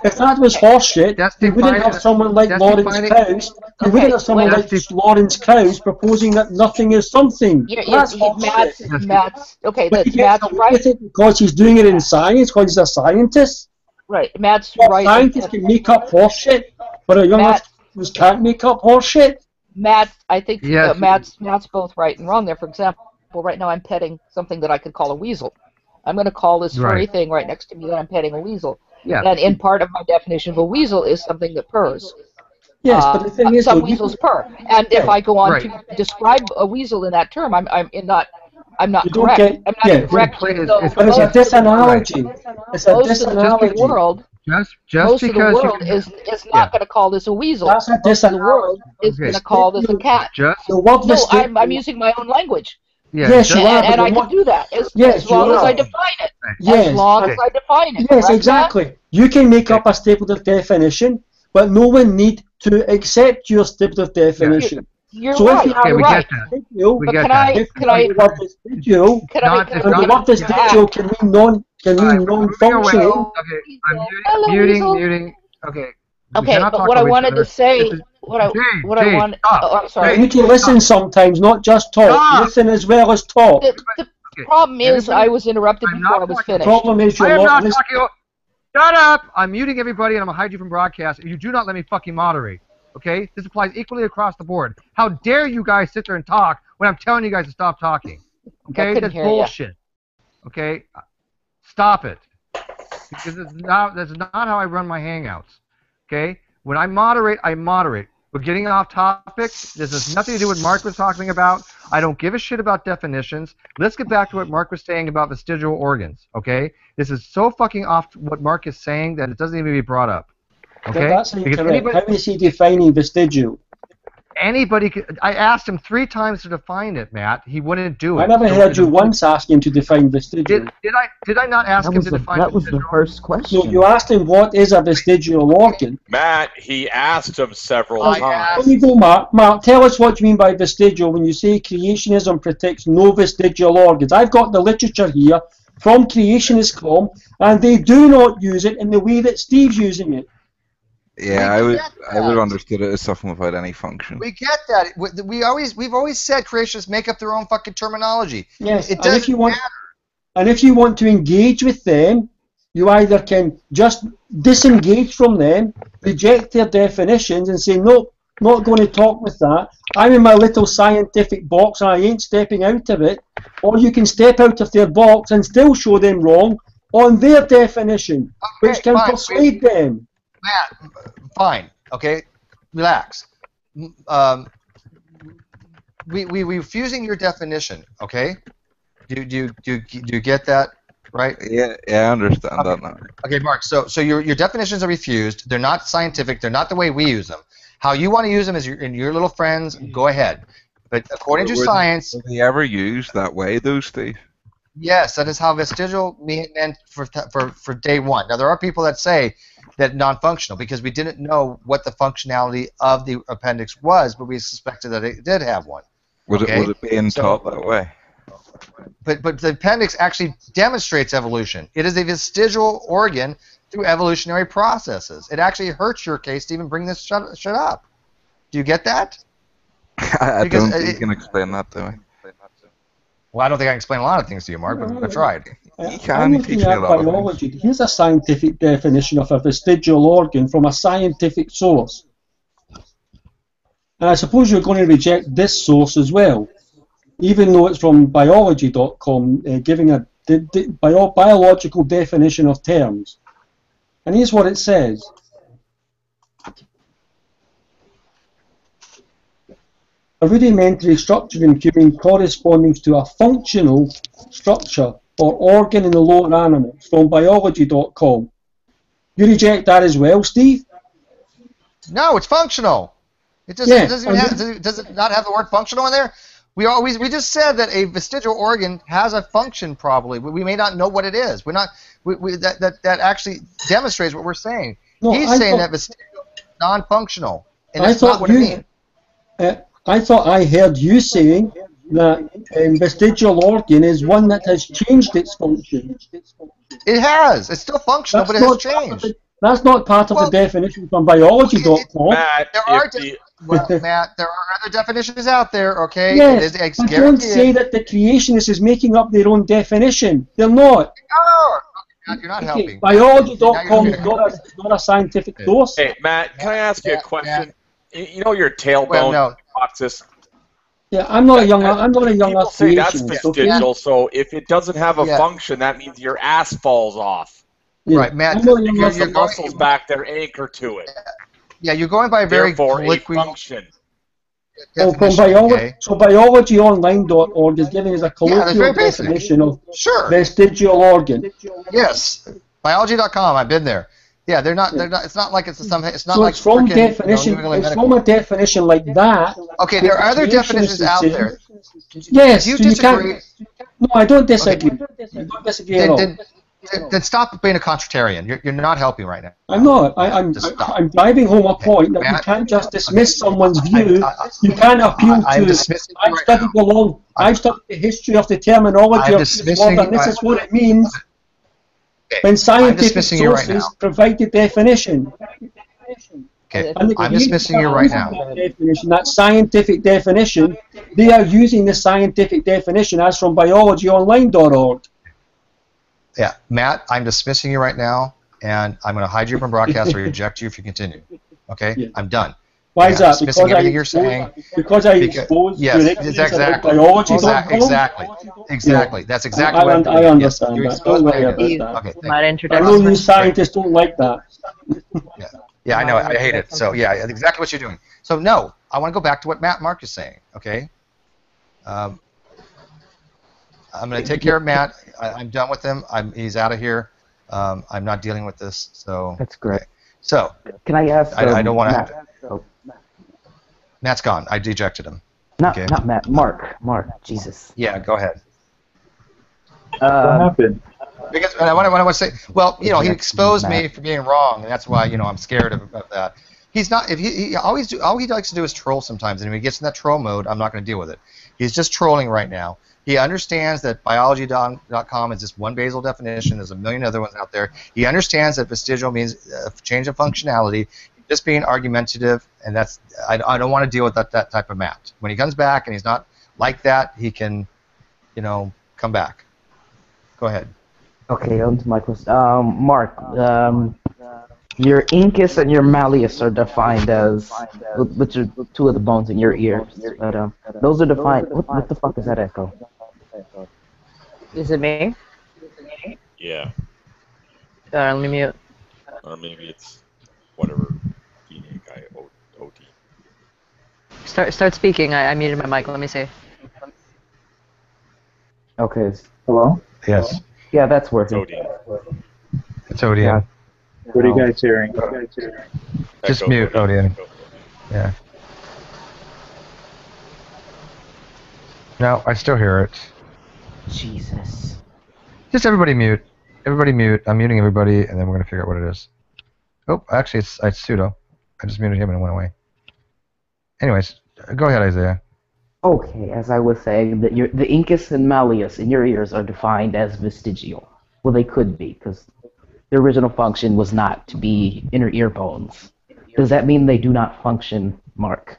If that was horseshit, we wouldn't have someone like Lawrence Krauss. We wouldn't have someone like Lawrence Krauss proposing that nothing is something. That's horseshit.
Matt's okay. Matt's right.
Because he's doing it in science, because he's a scientist.
Right, Matt's right.
Scientists can make up horseshit, but a young Earthers can't make up horseshit.
Matt, I think Matt's both right and wrong there. For example, right now I'm petting something that I could call a weasel. I'm going to call this furry thing right next to me that I'm petting a weasel.
Yeah.
And in part of my definition of a weasel is something that purs.
Yes, but the thing is,
some weasels purr. And if I go on to describe a weasel in that term, I'm not correct. I'm not correct.
But it's a disanalogy. It's a disanalogy.
Just because
the world is not going to call this a weasel.
That's a
most of the world is going to call this a cat. I'm using my own language.
Yeah,
yes, you are.
And I can do that as long as I define it.
Yes.
As long as I define it.
Yes, exactly. You can make up a stable definition,
but no one need to accept your stipulative definition.
You're
so
right.
if you have
You're
a
right.
vestigial,
But can I?
the word vestigial can mean non-functional.
Okay, I'm muting. Okay.
Okay, but what I wanted to say, what I wanted. Oh, I'm sorry.
You need to listen sometimes, not just talk. Listen as well as talk.
The problem is, I was interrupted before I was finished.
The problem is you're not listening.
Shut up! I'm muting everybody and I'm going to hide you from broadcast. You do not let me fucking moderate. Okay? This applies equally across the board. How dare you guys sit there and talk when I'm telling you guys to stop talking? Okay? That's bullshit. Okay? Stop it. Because that's not how I run my Hangouts. Okay? When I moderate, I moderate. We're getting off topic. This has nothing to do with what Mark was talking about. I don't give a shit about definitions. Let's get back to what Mark was saying about vestigial organs, okay? This is so fucking off what Mark is saying that it doesn't even be brought up, okay?
That's incorrect. How is he defining vestigial?
Anybody could, I asked him 3 times to define it, Matt. He wouldn't do it.
I never heard you once ask him to define vestigial.
Did I not ask him to define
that was the first question.
So you asked him what is a vestigial organ.
Matt, he asked him several times.
There you go, Mark. Mark, tell us what you mean by vestigial when you say creationism protects no vestigial organs. I've got the literature here from creationist.com, and they do not use it in the way that Steve's using it.
Yeah, I would have understood it as something without any function.
We get that. We've always said creationists make up their own fucking terminology.
Yes,
it doesn't matter.
And if you want to engage with them, you either can just disengage from them, reject their definitions, and say, nope, not going to talk with that. I'm in my little scientific box and I ain't stepping out of it. Or you can step out of their box and still show them wrong on their definition, which can persuade them.
Matt, fine, okay, relax. We're refusing your definition, okay? Do you get that, right?
Yeah, I understand that now.
Okay, Mark. So your definitions are refused. They're not scientific. They're not the way we use them. How you want to use them is your little friends. Go ahead. But according to science,
were they ever used that way, though, Steve?
Yes, that is how vestigial meant for day one. Now there are people that say that non-functional because we didn't know what the functionality of the appendix was, but we suspected that it did have one.
Was it being taught that way?
But the appendix actually demonstrates evolution. It is a vestigial organ through evolutionary processes. It actually hurts your case to even bring this shit up. Do you get that?
I don't think you can explain that to me.
Well, I don't think I can explain a lot of things to you, Mark, but I tried.
You can teach me a lot of
biology. Here's a scientific definition of a vestigial organ from a scientific source. And I suppose you're going to reject this source as well, even though it's from biology.com, giving a biological definition of terms. And here's what it says. A rudimentary structure in human corresponding to a functional structure or organ in the lower animals from biology.com. You reject that as well, Steve?
No, it's functional. It doesn't. Does it not have the word functional in there? We just said that a vestigial organ has a function. Probably we may not know what it is. We're not. That actually demonstrates what we're saying.
No,
He's saying that vestigial is non-functional, and that's not what it means.
I thought I heard you saying that a vestigial organ is one that has changed its function.
It has. It's still functional, but it has changed.
That's not part of the definition from biology.com.
Matt,
Matt, there are other definitions out there, okay?
Yes, but don't say that the creationists is making up their own definition. They're not.
Oh, you're not helping.
Biology.com is not a scientific source.
Hey, Matt, can I ask you a question? You know your tailbone boxes.
Yeah, I'm not a young
People say that's vestigial, so if it doesn't have a function, that means your ass falls off.
Yeah. Right, Matt.
Because the muscles back there anchor to it.
Yeah, you're going by a very liquid
function.
So biologyonline.org is giving us a colloquial definition of vestigial organ.
Yes, biology.com. I've been there. Yeah, they're not. It's not like it's some. It's not
so
like
it's from definition. It's from a definition like that.
Okay, there are other definitions out there.
Yes,
you
disagree? No, I don't disagree. I don't disagree at all.
then stop being a contrarian. You're not helping right now.
I'm not. I'm driving home a point that you can't just dismiss someone's view. You can't appeal to. I've studied the history of the terminology of this word, and this is what it means when scientific sources provide the definition.
Okay, I'm dismissing you right now.
That scientific definition, they are using the scientific definition as from biologyonline.org.
Yeah, Matt, I'm dismissing you right now, and I'm going to hide you from broadcast or reject you if you continue. Okay? Yeah. I'm done.
Why is that?
Dismissing everything you're saying.
Because I exposed
yes,
exactly.
Exactly. That's exactly what
I understand that. Don't worry about that. I know you scientists don't like that.
Yeah, I know. I hate it. So, yeah, exactly what you're doing. So, no, I want to go back to what Mark is saying, okay? I'm going to take care of Matt. I'm done with him. He's out of here. I'm not dealing with this. So
that's great.
Okay. So,
can I ask?
I don't want to have to. Matt's gone. I dejected him.
Not Matt. Mark. Jesus.
Yeah, go ahead.
What happened?
Because I want to say, well, he exposed me for being wrong, and that's why I'm scared of that. He's not. If he always all he likes to do is troll sometimes, and if he gets in that troll mode, I'm not going to deal with it. He's just trolling right now. He understands that biology.com is just one basal definition. There's a million other ones out there. He understands that vestigial means a change of functionality. He's just being argumentative, and that's I don't want to deal with that type of Matt. When he comes back and he's not like that, he can, come back. Go ahead.
Okay, on to my question. Mark, your incus and your malleus are defined as, which are two of the bones in your ear. But those are defined. What the fuck is that echo?
Is it me?
Yeah.
Let me mute.
Or maybe it's whatever DNA guy, OT.
Start speaking. I muted my mic. Let me see.
Okay.
Hello?
Yes.
Yeah, that's working.
It's Odian.
Yeah.
What are you guys hearing?
Just mute Odian. Yeah. No, I still hear it.
Jesus.
Just everybody mute. Everybody mute. I'm muting everybody, and then we're gonna figure out what it is. Oh, actually, it's pseudo. I just muted him and it went away. Anyways, go ahead, Isaiah.
Okay, as I was saying, that the incus and malleus in your ears are defined as vestigial. Well, they could be, because their original function was not to be inner ear bones. Does that mean they do not function, Mark?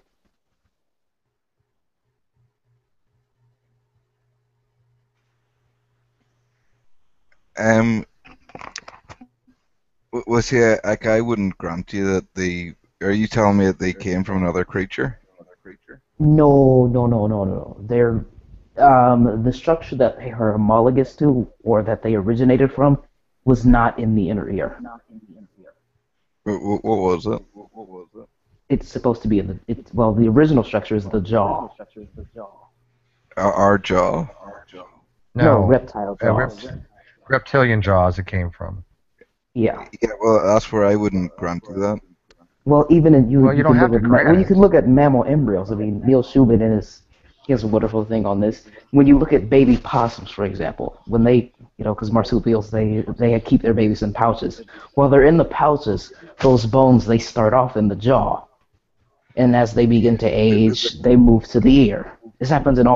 Well, see, I wouldn't grant you that are you telling me that they came from another creature?
No. They're the structure that they are homologous to, or that they originated from, was not in the inner ear.
What was it?
It's supposed to be in the original structure is the jaw.
Our jaw?
No, reptile jaws.
Reptilian jaws it came from.
Yeah.
Yeah, well, that's where I wouldn't grant you that.
Well, even in you
don't have to grant it.
You can look at mammal embryos. I mean, Neil Schubin he has a wonderful thing on this. When you look at baby possums, for example, when they, because marsupials, they keep their babies in pouches. While they're in the pouches, those bones, they start off in the jaw. And as they begin to age, they move to the ear. It happens in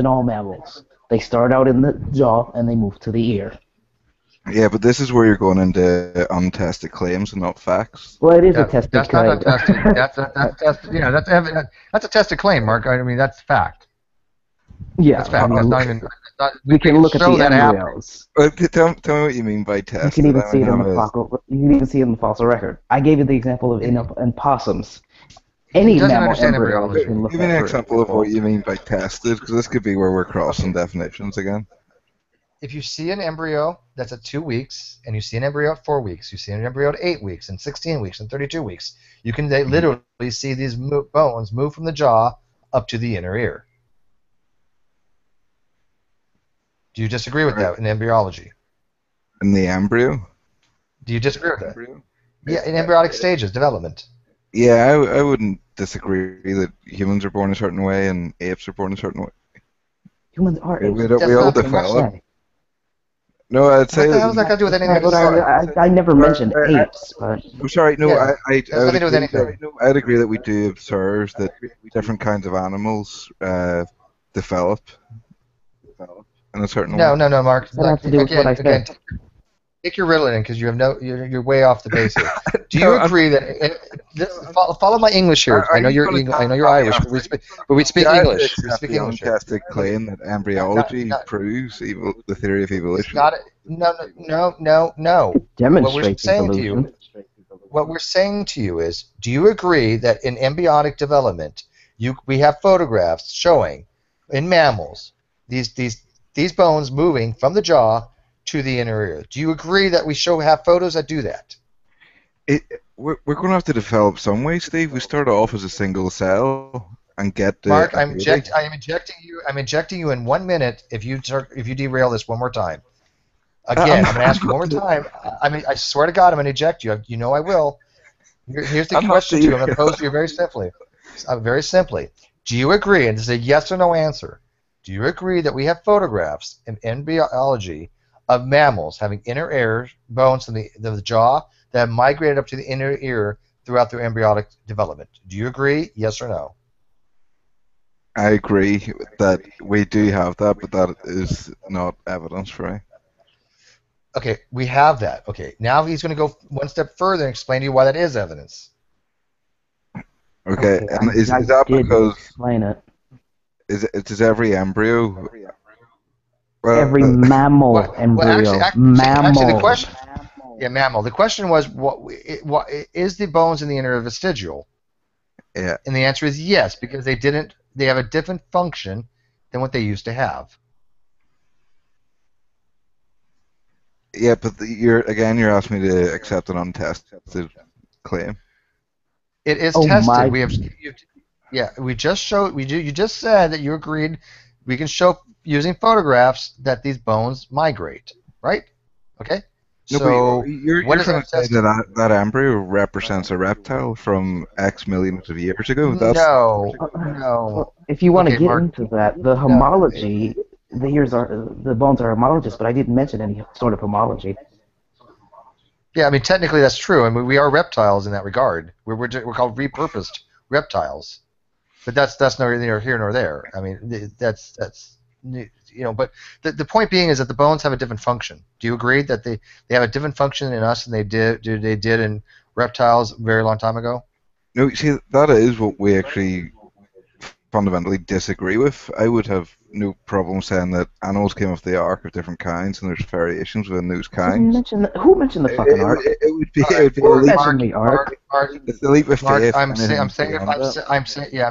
all mammals. They start out in the jaw and they move to the ear.
Yeah, but this is where you're going into untested claims and not facts.
Well, it is a tested claim.
That's a tested claim, Mark. I mean, that's fact.
Yeah,
that's fact. That's not even.
We can look at the embryos.
Tell me what you mean by tested.
You can even see it in the fossil. You can even see it in the fossil record. I gave you the example of in possums. Any mammal embryology.
Give me an example of what you mean by tested, because this could be where we're crossing definitions again.
If you see an embryo that's at 2 weeks, and you see an embryo at 4 weeks, you see an embryo at 8 weeks, and 16 weeks, and 32 weeks, you can literally see these bones move from the jaw up to the inner ear. Do you disagree with that in embryology?
In the embryo?
Do you disagree with that? Yeah, in embryonic stages, development.
Yeah, I wouldn't disagree that humans are born a certain way and apes are born a certain way.
Humans are apes.
We all develop. No, I'd say.
What the hell does that got to do with anything?
I never mentioned apes, but.
I'm sorry. No,
Yeah,
I
it has nothing to do with anything.
I'd agree that we do observe that different kinds of animals develop in a certain way.
No, Mark.
That has to do with what I said.
Take your Ritalin because you have you're way off the base here. Do you agree that follow my English here? I know you're Irish, but we speak English. We speak English.
Untested claim that embryology proves the theory of evolution.
No.
Demonstrates evolution.
What we're saying to you is, do you agree that in embryonic development, we have photographs showing in mammals these bones moving from the jaw to the inner ear? Do you agree that we have photos that do that?
We're going to have to develop some way, Steve. We start off as a single cell and get the.
Mark, I'm injecting you in 1 minute if you derail this one more time. Again, I'm going to ask you one more time. I swear to God, I'm going to eject you. You know I will. Here's the question to you. I'm going to pose to you very simply. Very simply. Do you agree? And this is a yes or no answer. Do you agree that we have photographs in embryology of mammals having inner ear bones in the jaw that have migrated up to the inner ear throughout their embryonic development? Do you agree? Yes or no?
I agree that we do have that, but that is not evidence, right?
Okay, we have that. Okay, now he's going to go one step further and explain to you why that is evidence.
Okay, and is that because
explain it?
Is every embryo?
Well, every mammal embryo.
Actually, the question. Yeah, mammal. The question was, what is the bones in the inner vestigial?
Yeah.
And the answer is yes, because they have a different function than what they used to have.
Yeah, but you're asking me to accept an untested claim.
It is tested. We just showed. You just said that you agreed. We can show using photographs that these bones migrate, right? Okay.
No,
so
you're trying to say that embryo represents a reptile from X millions of years ago?
No.
Well, if you want to get into that, the homology, the bones are homologous, but I didn't mention any sort of homology.
Yeah, I mean technically that's true. I mean we are reptiles in that regard. We're called repurposed reptiles, but that's neither here nor there. I mean that's but the point being is that the bones have a different function. Do you agree that they have a different function in us than they did in reptiles a very long time ago?
No, see, that is what we actually fundamentally disagree with. I would have no problem saying that animals came off the ark of different kinds and there's variations within those kinds.
Who mentioned the fucking ark?
It would be the
ark.
It's the leap of faith.
I'm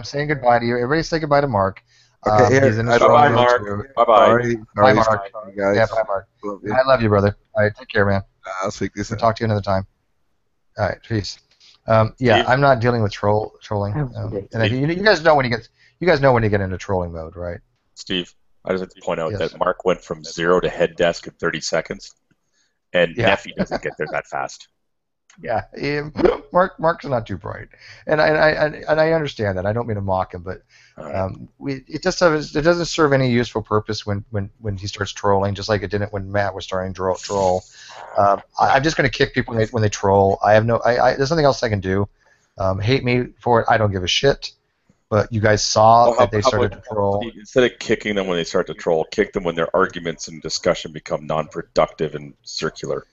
saying goodbye to you. Everybody say goodbye to Mark.
Okay,
bye, Mark. Bye-bye.
Bye, Mark.
Guys.
Yeah, bye, Mark. I love you, brother. All right, take care, man.
I'll speak to you soon.
Talk to you another time. All right, peace. I'm not dealing with trolling. And you guys know when you get into trolling mode, right?
Steve, I just have to point out that Mark went from 0 to head desk in 30 seconds, and Neffy doesn't get there that fast.
Yeah, Mark's not too bright, and I understand that. I don't mean to mock him, but it doesn't serve any useful purpose when he starts trolling, just like it didn't when Matt was starting to troll. I'm just going to kick people when they troll. There's nothing else I can do. Hate me for it. I don't give a shit. But you guys saw that they started to troll.
Instead of kicking them when they start to troll, kick them when their arguments and discussion become non-productive and circular.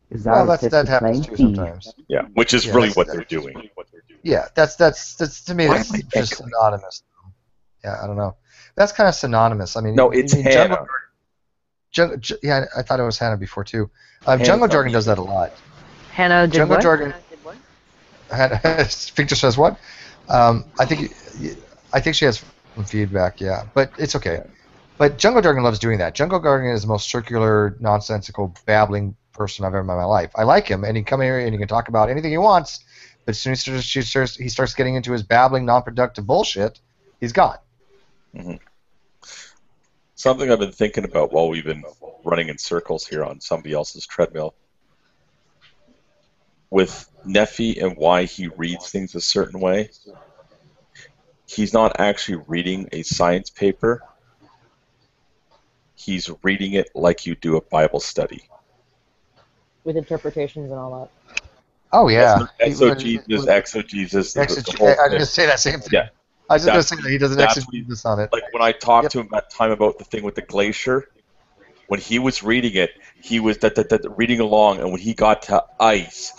That happens too sometimes.
Yeah, which is really what they're doing.
Yeah, that's to me that's just synonymous. Yeah, I don't know. That's kind of synonymous. I mean,
no, it's Hannah.
Yeah, I thought it was Hannah before too. Jungle Jargon does that a lot.
Hannah did
Jungle
what?
Jargon. Victor says what? I think she has some feedback. Yeah, but it's okay. But Jungle Jargon loves doing that. Jungle Jargon is the most circular, nonsensical, babbling person I've ever met in my life. I like him, and he can come here and he can talk about anything he wants. But as soon as he starts getting into his babbling, non-productive bullshit, he's gone.
Mm-hmm. Something I've been thinking about while we've been running in circles here on somebody else's treadmill with Neffy and why he reads things a certain way. He's not actually reading a science paper. he's reading it like you do a Bible study.
With interpretations and all that.
Oh yeah.
Exegesis.
I was going to say that same thing.
Yeah.
I was just going to say that he does an exegesis on it.
Like when I talked to him that time about the thing with the glacier, when he was reading it, he was reading along, and when he got to ice,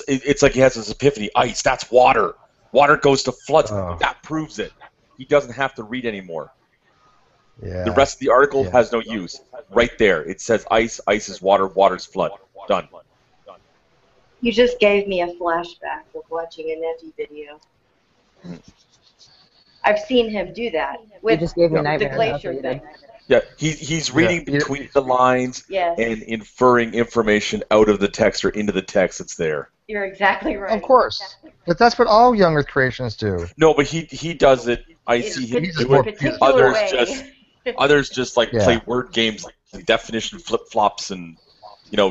it's like he has this epiphany. Ice, that's water. Water goes to floods. That proves it. He doesn't have to read anymore.
Yeah.
The rest of the article has no use. Right there, it says ice. Ice is water. Water's flood. Done.
You just gave me a flashback of watching a Nefi video. I've seen him do that with the glacier thing.
Yeah, he's reading between the lines and inferring information out of the text or into the text that's there.
You're exactly right.
Of course. But that's what all young Earth creationists do.
No, but he does it. I see him do it. Others just like play word games, like definition flip-flops, and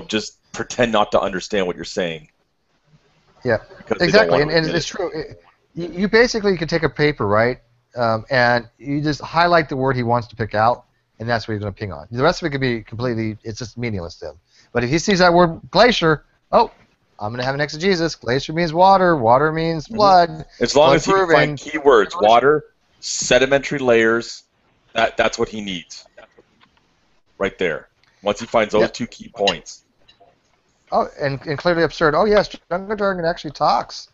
just pretend not to understand what you're saying.
Yeah, exactly, and it's true. You basically could take a paper, right, and you just highlight the word he wants to pick out, and that's what he's going to ping on. The rest of it could be it's just meaningless to him. But if he sees that word glacier, I'm going to have an exegesis. Glacier means water. Water means flood.
As long as he can find keywords, water, sedimentary layers, that's what he needs. Right there. Once he finds those 2 key points.
Oh, and clearly absurd. Oh, yes, Jungle Jargon actually talks.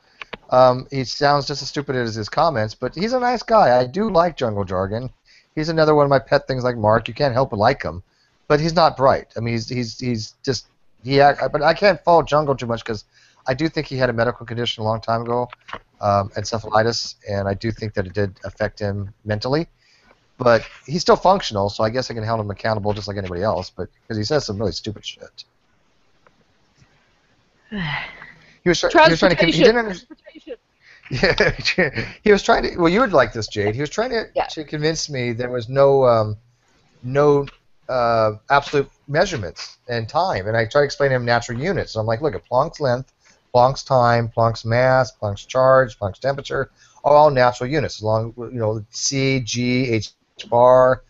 He sounds just as stupid as his comments, but he's a nice guy. I do like Jungle Jargon. He's another one of my pet things like Mark. You can't help but like him. But he's not bright. I mean, he's just... but I can't fault Jungle too much because I do think he had a medical condition a long time ago, encephalitis, and I do think that it did affect him mentally. But he's still functional, so I guess I can hold him accountable just like anybody else, but because he says some really stupid shit. He was trying to. He didn't understand. Yeah, he was trying to. Well, you would like this, Jade. He was trying to convince me there was no absolute measurements and time, and I tried to explain to him natural units. So I'm like, look at Planck's length, Planck's time, Planck's mass, Planck's charge, Planck's temperature, are all natural units. Along, C, G, H bar.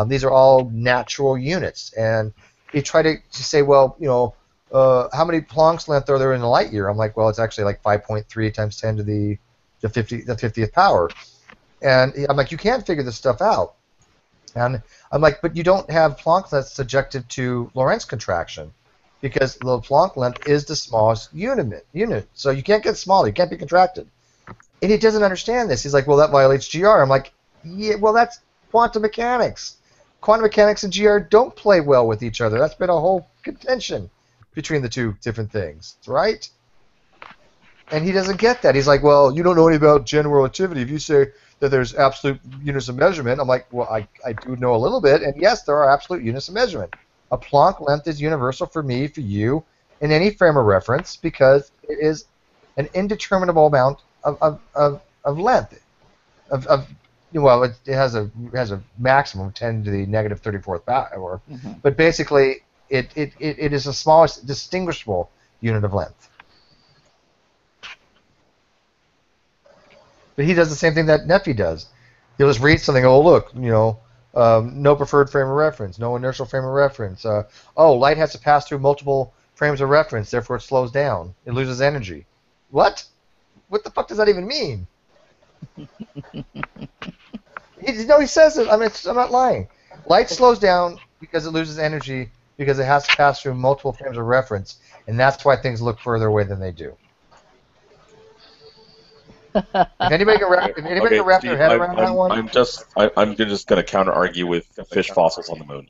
These are all natural units, and he tried to say, well, how many Planck's length are there in a light year? I'm like, well, it's actually like 5.3 times 10 to the 50th power. And I'm like, you can't figure this stuff out. And I'm like, but you don't have Planck length subjective to Lorentz contraction because the Planck length is the smallest unit. So you can't get smaller. You can't be contracted. And he doesn't understand this. He's like, well, that violates GR. I'm like, yeah, well, that's quantum mechanics. Quantum mechanics and GR don't play well with each other. That's been a whole contention between the two different things, right? And he doesn't get that. He's like, well, you don't know anything about general relativity. If you say that there's absolute units of measurement, I'm like, well, I do know a little bit, and yes, there are absolute units of measurement. A Planck length is universal for me, for you, in any frame of reference because it is an indeterminable amount of length. Well, it has a maximum 10 to the negative 34th power, but basically it is the smallest distinguishable unit of length. But he does the same thing that Nefi does. He'll just read something. Oh, look, no preferred frame of reference, no inertial frame of reference. Light has to pass through multiple frames of reference, therefore it slows down. It loses energy. What? What the fuck does that even mean? He says it. I mean, I'm not lying. Light slows down because it loses energy because it has to pass through multiple frames of reference, and that's why things look further away than they do. If anybody can wrap their head around that one,
I'm just going to counter argue with fish fossils on the moon.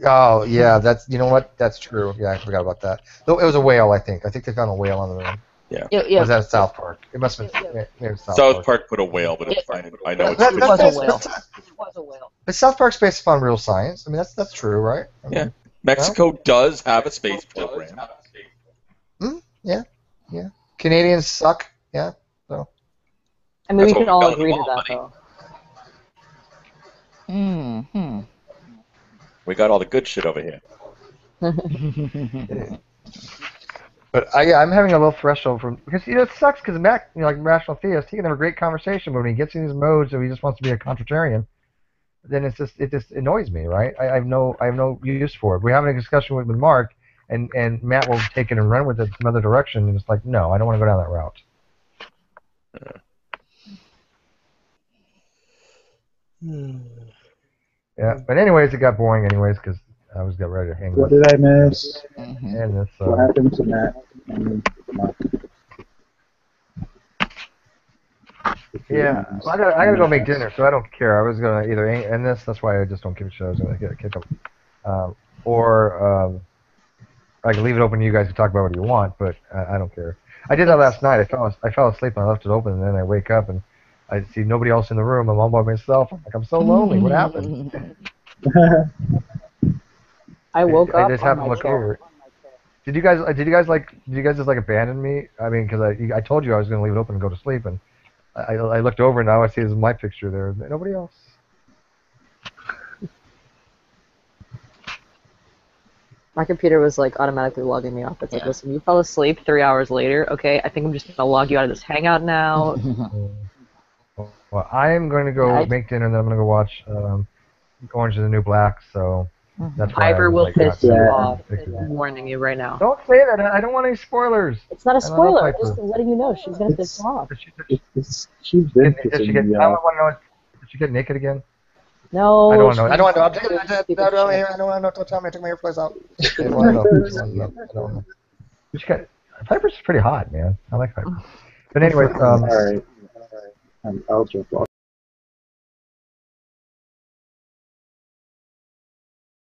Oh yeah, that's true. Yeah, I forgot about that. Though it was a whale, I think. I think they found a whale on the moon.
Yeah.
Or was that at South Park? It must have been maybe
South Park put a whale, but it's fine. I know it's
true. It was a whale.
But South Park's based upon real science. I mean, that's true, right?
Yeah. Mexico does have a space program.
Yeah. Canadians suck. Yeah. So.
I mean, we can all agree to that, though.
We got all the good shit over here.
But I'm having a little threshold because it sucks because Mac, like rational theist, he can have a great conversation, but when he gets in these modes, so he just wants to be a contrarian. then it just annoys me, right? I have no use for it. We're having a discussion with Mark, and Matt will take it and run with it some other direction, and it's like, no, I don't want to go down that route. Yeah, but anyways, it got boring anyways because I was getting ready to hang.
What did I miss?
And this,
what happened to Matt and Mark?
Yeah, well, I gotta go make dinner, so I don't care. I was gonna either end this. That's why I just don't give a shit. I was gonna kick them, or I can leave it open to you guys to talk about what you want, but I don't care. I did that last night. I fell asleep and I left it open, and then I wake up and I see nobody else in the room. I'm all by myself. I'm like, I'm so lonely. What happened?
I woke up.
I just happened to look over. Did you guys just like abandon me? I mean, because I told you I was gonna leave it open and go to sleep, and I looked over and now I see this is my picture there. Nobody else.
My computer was like automatically logging me off. It's like, listen, you fell asleep 3 hours later. Okay, I think I'm just gonna log you out of this Hangout now.
Well, I am going to go make dinner, and then I'm going to go watch Orange is the New Black. So that's why
Ivor will piss you off.
Fix it.
I'm warning you right now.
Don't say that. I don't want any spoilers.
It's not a spoiler. I'm just letting you know she's gonna piss you off.
She's been pissing me
I
off.
want to know. Did she get naked again?
No.
I don't want to know.
I don't want to know. Don't tell me. I took my earplugs out. I don't want to know. Piper's pretty hot, man. I like Piper. But anyway,
all right. I'll jump off.